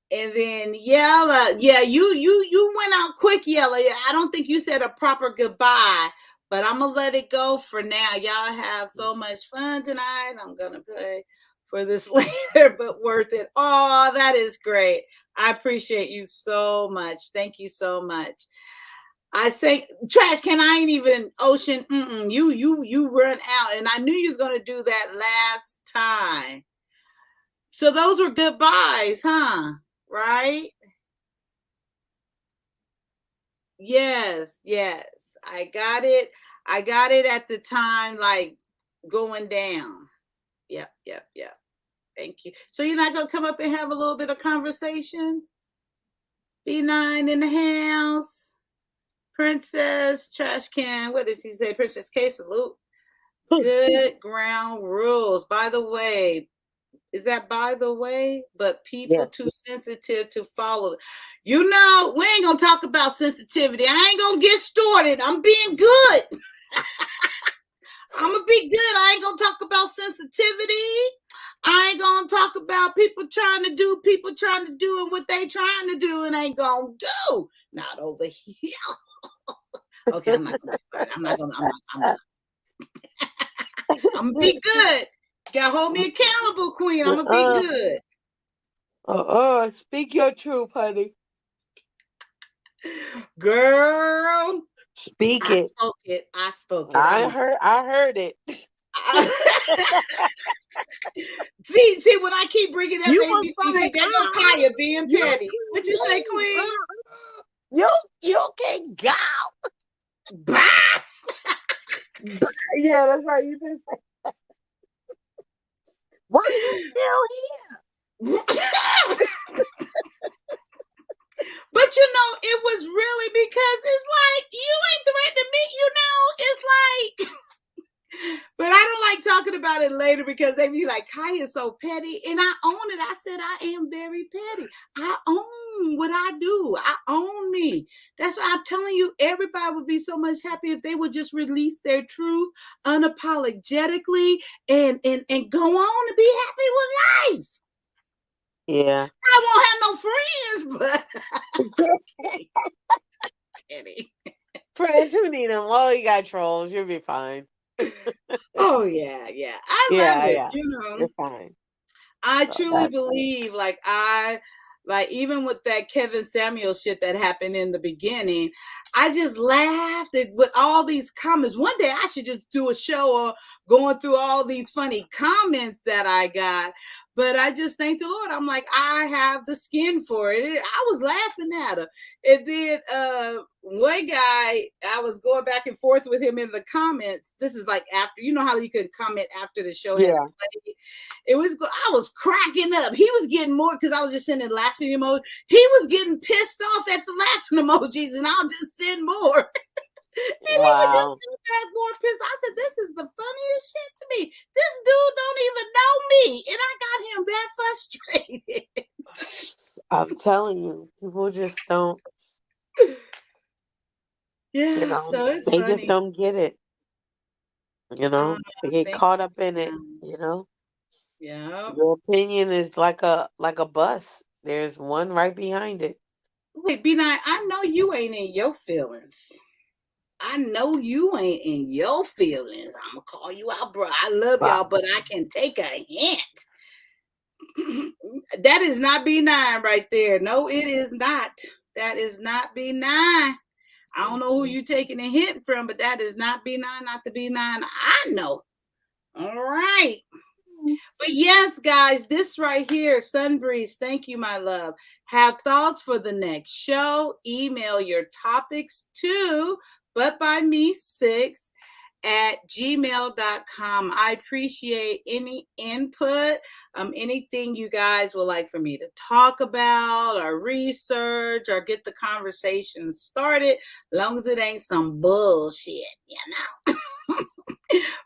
And then Yella, yeah, you went out quick, Yella. I don't think you said a proper goodbye, but I'm gonna let it go for now. Y'all have so much fun tonight. I'm gonna play for this later, but worth it. Oh, that is great. I appreciate you so much. Thank you so much. I say, Trash Can, I ain't even Ocean. You run out, and I knew you was gonna do that last time. So those were goodbyes, huh? Right? Yes. I got it. I got it at the time, like going down. Yep. Thank you. So you're not gonna come up and have a little bit of conversation? B9 in the house. Princess Trash Can. What did she say? Princess K, salute. Good ground rules. By the way, is that by the way? But people too sensitive to follow. You know, we ain't gonna talk about sensitivity. I ain't gonna get started. I'm being good. I'm gonna be good. I ain't gonna talk about sensitivity. I ain't gonna talk about people trying to do and what they trying to do and ain't gonna do. Not over here. Okay, I'm not gonna get started. I'm not. I'm gonna be good. Gotta hold me accountable, Queen. I'm gonna be good. Speak your truth, honey. Girl. Speak I it. spoke it. I spoke it. I heard it. See, when I keep bringing up You ABC, was see, like, there go Kaya being petty. What you say, you, Queen? you can go. Bah! Yeah, that's right. You did say that. Why are you still here? But it was really because it's like you ain't threatening me, it's like but I don't like talking about it later because they be like, Kaya's so petty. And I own it. I said I am very petty. I own what I do. I own me. That's why I'm telling you, everybody would be so much happy if they would just release their truth unapologetically and go on and be happy with life. Yeah. I won't have no friends, but petty. Friends, who need them? Oh, you got trolls. You'll be fine. Oh yeah. I love it. Yeah. You're fine. I truly believe, even with that Kevin Samuel shit that happened in the beginning, I just laughed with all these comments. One day I should just do a show of going through all these funny comments that I got. But I just thank the Lord. I'm like, I have the skin for it. I was laughing at her. And then one guy, I was going back and forth with him in the comments. This is like after, you know how you can comment after the show has played. I was cracking up. He was getting more because I was just sitting there laughing emojis. He was getting pissed off at the laughing emojis, and I'll just send more. And he would just send back more pissed. I said, this is the funniest shit to me. This dude don't even know me. And I got him that frustrated. I'm telling you, people just don't. Yeah, so it's they funny. just don't get it. They get caught up in it. Yeah. Your opinion is like a bus. There's one right behind it. Wait, B9, I know you ain't in your feelings. I know you ain't in your feelings. I'm gonna call you out, bro. I love y'all, but I can take a hint. That is not B9 right there. No, it is not. That is not B9. I don't know who you taking a hint from, but that is not B9, not the B9 I know. All right. But yes, guys, this right here, Sunbreeze, thank you, my love. Have thoughts for the next show. Email your topics to butbyme6@gmail.com. I appreciate any input, anything you guys would like for me to talk about or research or get the conversation started, as long as it ain't some bullshit,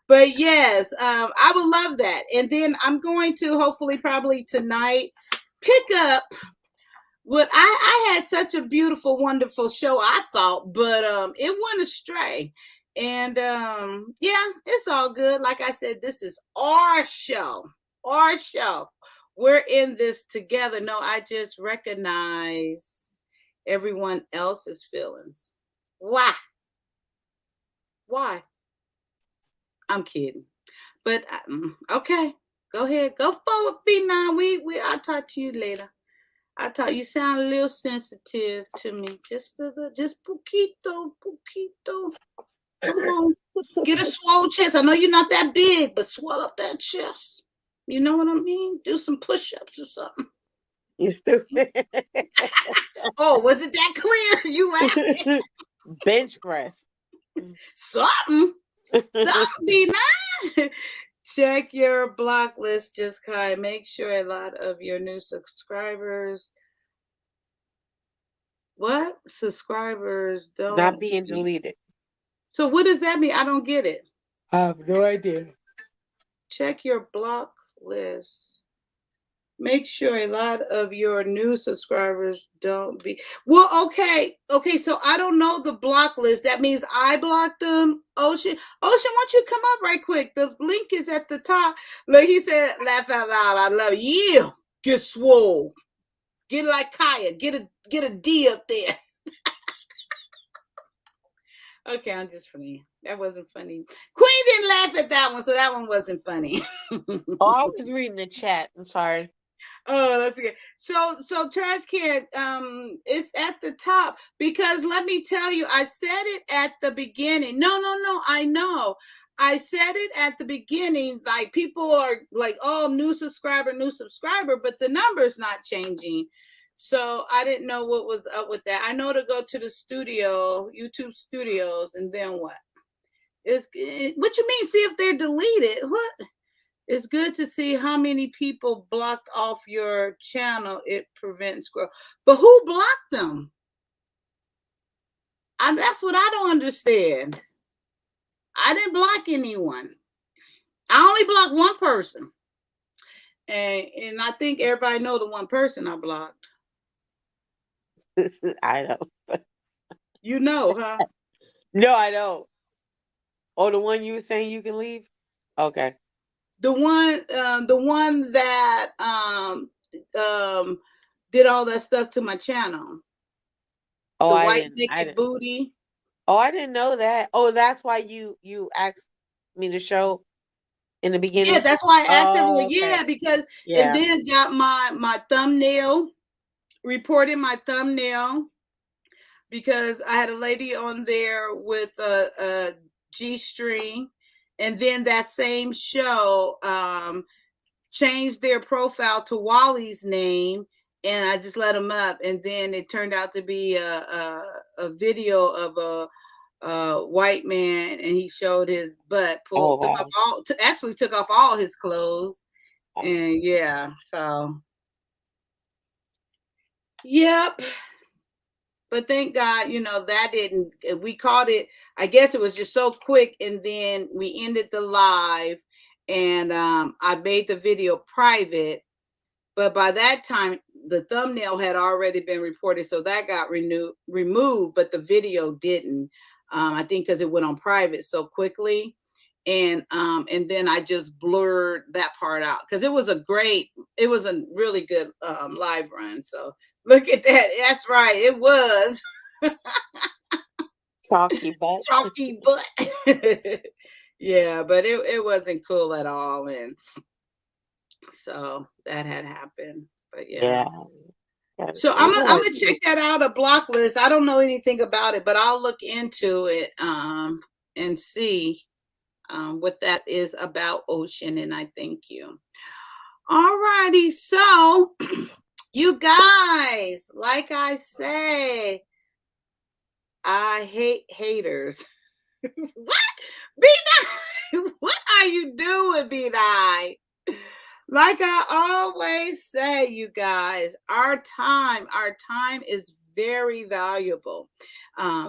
But yes, I would love that. And then I'm going to hopefully probably tonight pick up what I had such a beautiful, wonderful show, I thought, but it went astray. And yeah, it's all good. Like I said, this is our show. Our show. We're in this together. No, I just recognize everyone else's feelings. Why? I'm kidding. But okay, go ahead, go forward, B9. I'll talk to you later. You sound a little sensitive to me, just poquito. Come on, get a swole chest. I know you're not that big, but swell up that chest. You know what I mean? Do some push-ups or something. You stupid. Oh, was it that clear? You laughing? Bench press. Something, B9. Check your block list, just kind of make sure a lot of your new subscribers don't not being deleted. So what does that mean? I don't get it. I have no idea. Check your block list. Make sure a lot of your new subscribers don't be. Well, okay. So I don't know the block list. That means I blocked them. Ocean, why don't you come up right quick? The link is at the top. Look, he said, laugh out loud. I love you. Get swole. Get like Kaya. Get a D up there. Okay, I'm just funny. That wasn't funny. Queen didn't laugh at that one, so that one wasn't funny. Oh, I was reading the chat. I'm sorry. Oh, that's good. So trash can, it's at the top because let me tell you, I said it at the beginning. No, I know. I said it at the beginning. Like people are like, oh, new subscriber, but the number's not changing. So I didn't know what was up with that. I know to go to the studio, YouTube studios, and then what? What you mean? See if they're deleted? What? It's good to see how many people blocked off your channel. It prevents growth. But who blocked them? That's what I don't understand. I didn't block anyone. I only blocked one person. And I think everybody know the one person I blocked. I know. You know, huh? No, I don't. Oh, the one you were saying you can leave? Okay. The one that did all that stuff to my channel. Oh, the I white didn't. naked booty. Oh, I didn't know that. Oh, that's why you asked me to show in the beginning. Yeah, that's why I asked everyone. Okay. Yeah, because Yeah. and then got my thumbnail, reported my thumbnail because I had a lady on there with a G-string, and then that same show changed their profile to Wally's name, and I just let them up, and then it turned out to be a video of a white man, and he showed his butt, took off all his clothes, and yeah, so yep. But thank God, that didn't, we caught it. I guess it was just so quick. And then we ended the live, and I made the video private. But by that time, the thumbnail had already been reported. So that got removed, but the video didn't. I think because it went on private so quickly. And then I just blurred that part out because it was a really good live run. So look at that. That's right. It was chalky butt. Chalky butt. Yeah, but it wasn't cool at all. And so that had happened. But yeah. So I'm gonna check that out, a block list. I don't know anything about it, but I'll look into it and see what that is about, Ocean, and I thank you. All righty, so you guys, like I say, I hate haters. What? B9, what are you doing, B9? Like I always say, you guys, our time is very valuable,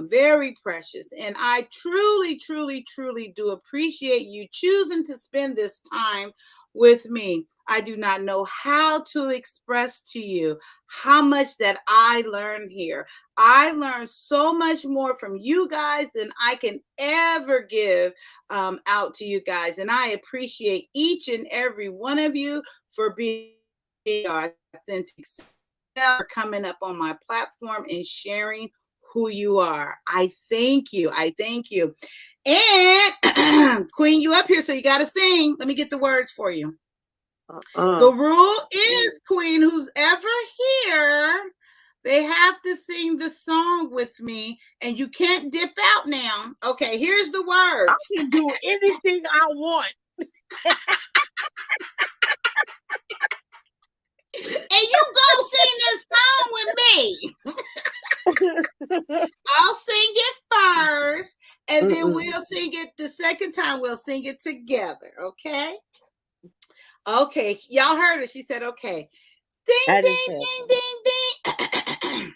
very precious. And I truly, truly, truly do appreciate you choosing to spend this time with me. I do not know how to express to you how much that I learned here. I learned so much more from you guys than I can ever give out to you guys. And I appreciate each and every one of you for being authentic, for coming up on my platform and sharing who you are. I thank you. I thank you. And Queen, you up here, so you got to sing. Let me get the words for you. The rule is, Queen, who's ever here, they have to sing the song with me, and you can't dip out now. Okay, here's the words. I can do anything I want. And you go sing this song with me. I'll sing it first, and then we'll sing it the second time. We'll sing it together, okay? Okay, y'all heard her. She said, okay. Ding, ding, ding, ding, ding.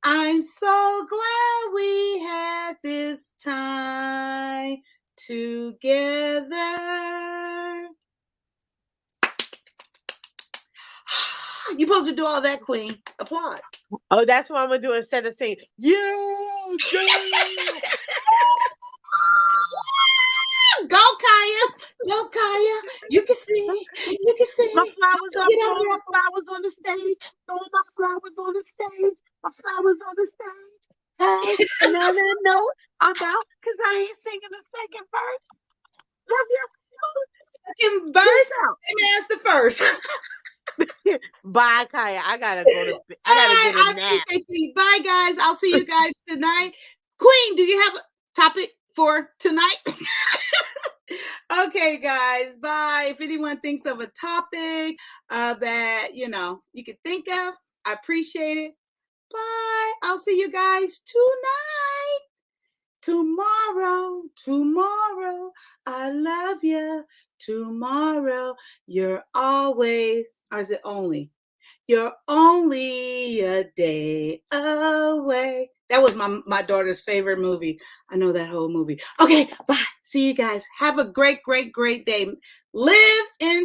I'm so glad we had this time together. You're supposed to do all that, Queen. Applaud. Oh, that's what I'm going to do instead of saying, yeah. Go, Kaya. Go, Kaya. You can sing. You can sing. My flowers up. Throw my flowers on the stage. Throw my flowers on the stage. My flowers on the stage. Hey, and on that note, I'm out because I ain't singing the second verse. Love you. Second verse? Let me ask the first. Bye, Kaya. I gotta go to. I gotta get I a nap. appreciate you. Bye, guys. I'll see you guys tonight. Queen, do you have a topic for tonight? Okay, guys. Bye. If anyone thinks of a topic that you could think of, I appreciate it. Bye. I'll see you guys tonight. Tomorrow, I love you. Tomorrow, you're always, or is it only? You're only a day away. That was my daughter's favorite movie. I know that whole movie. Okay, bye. See you guys. Have a great, great, great day. Live in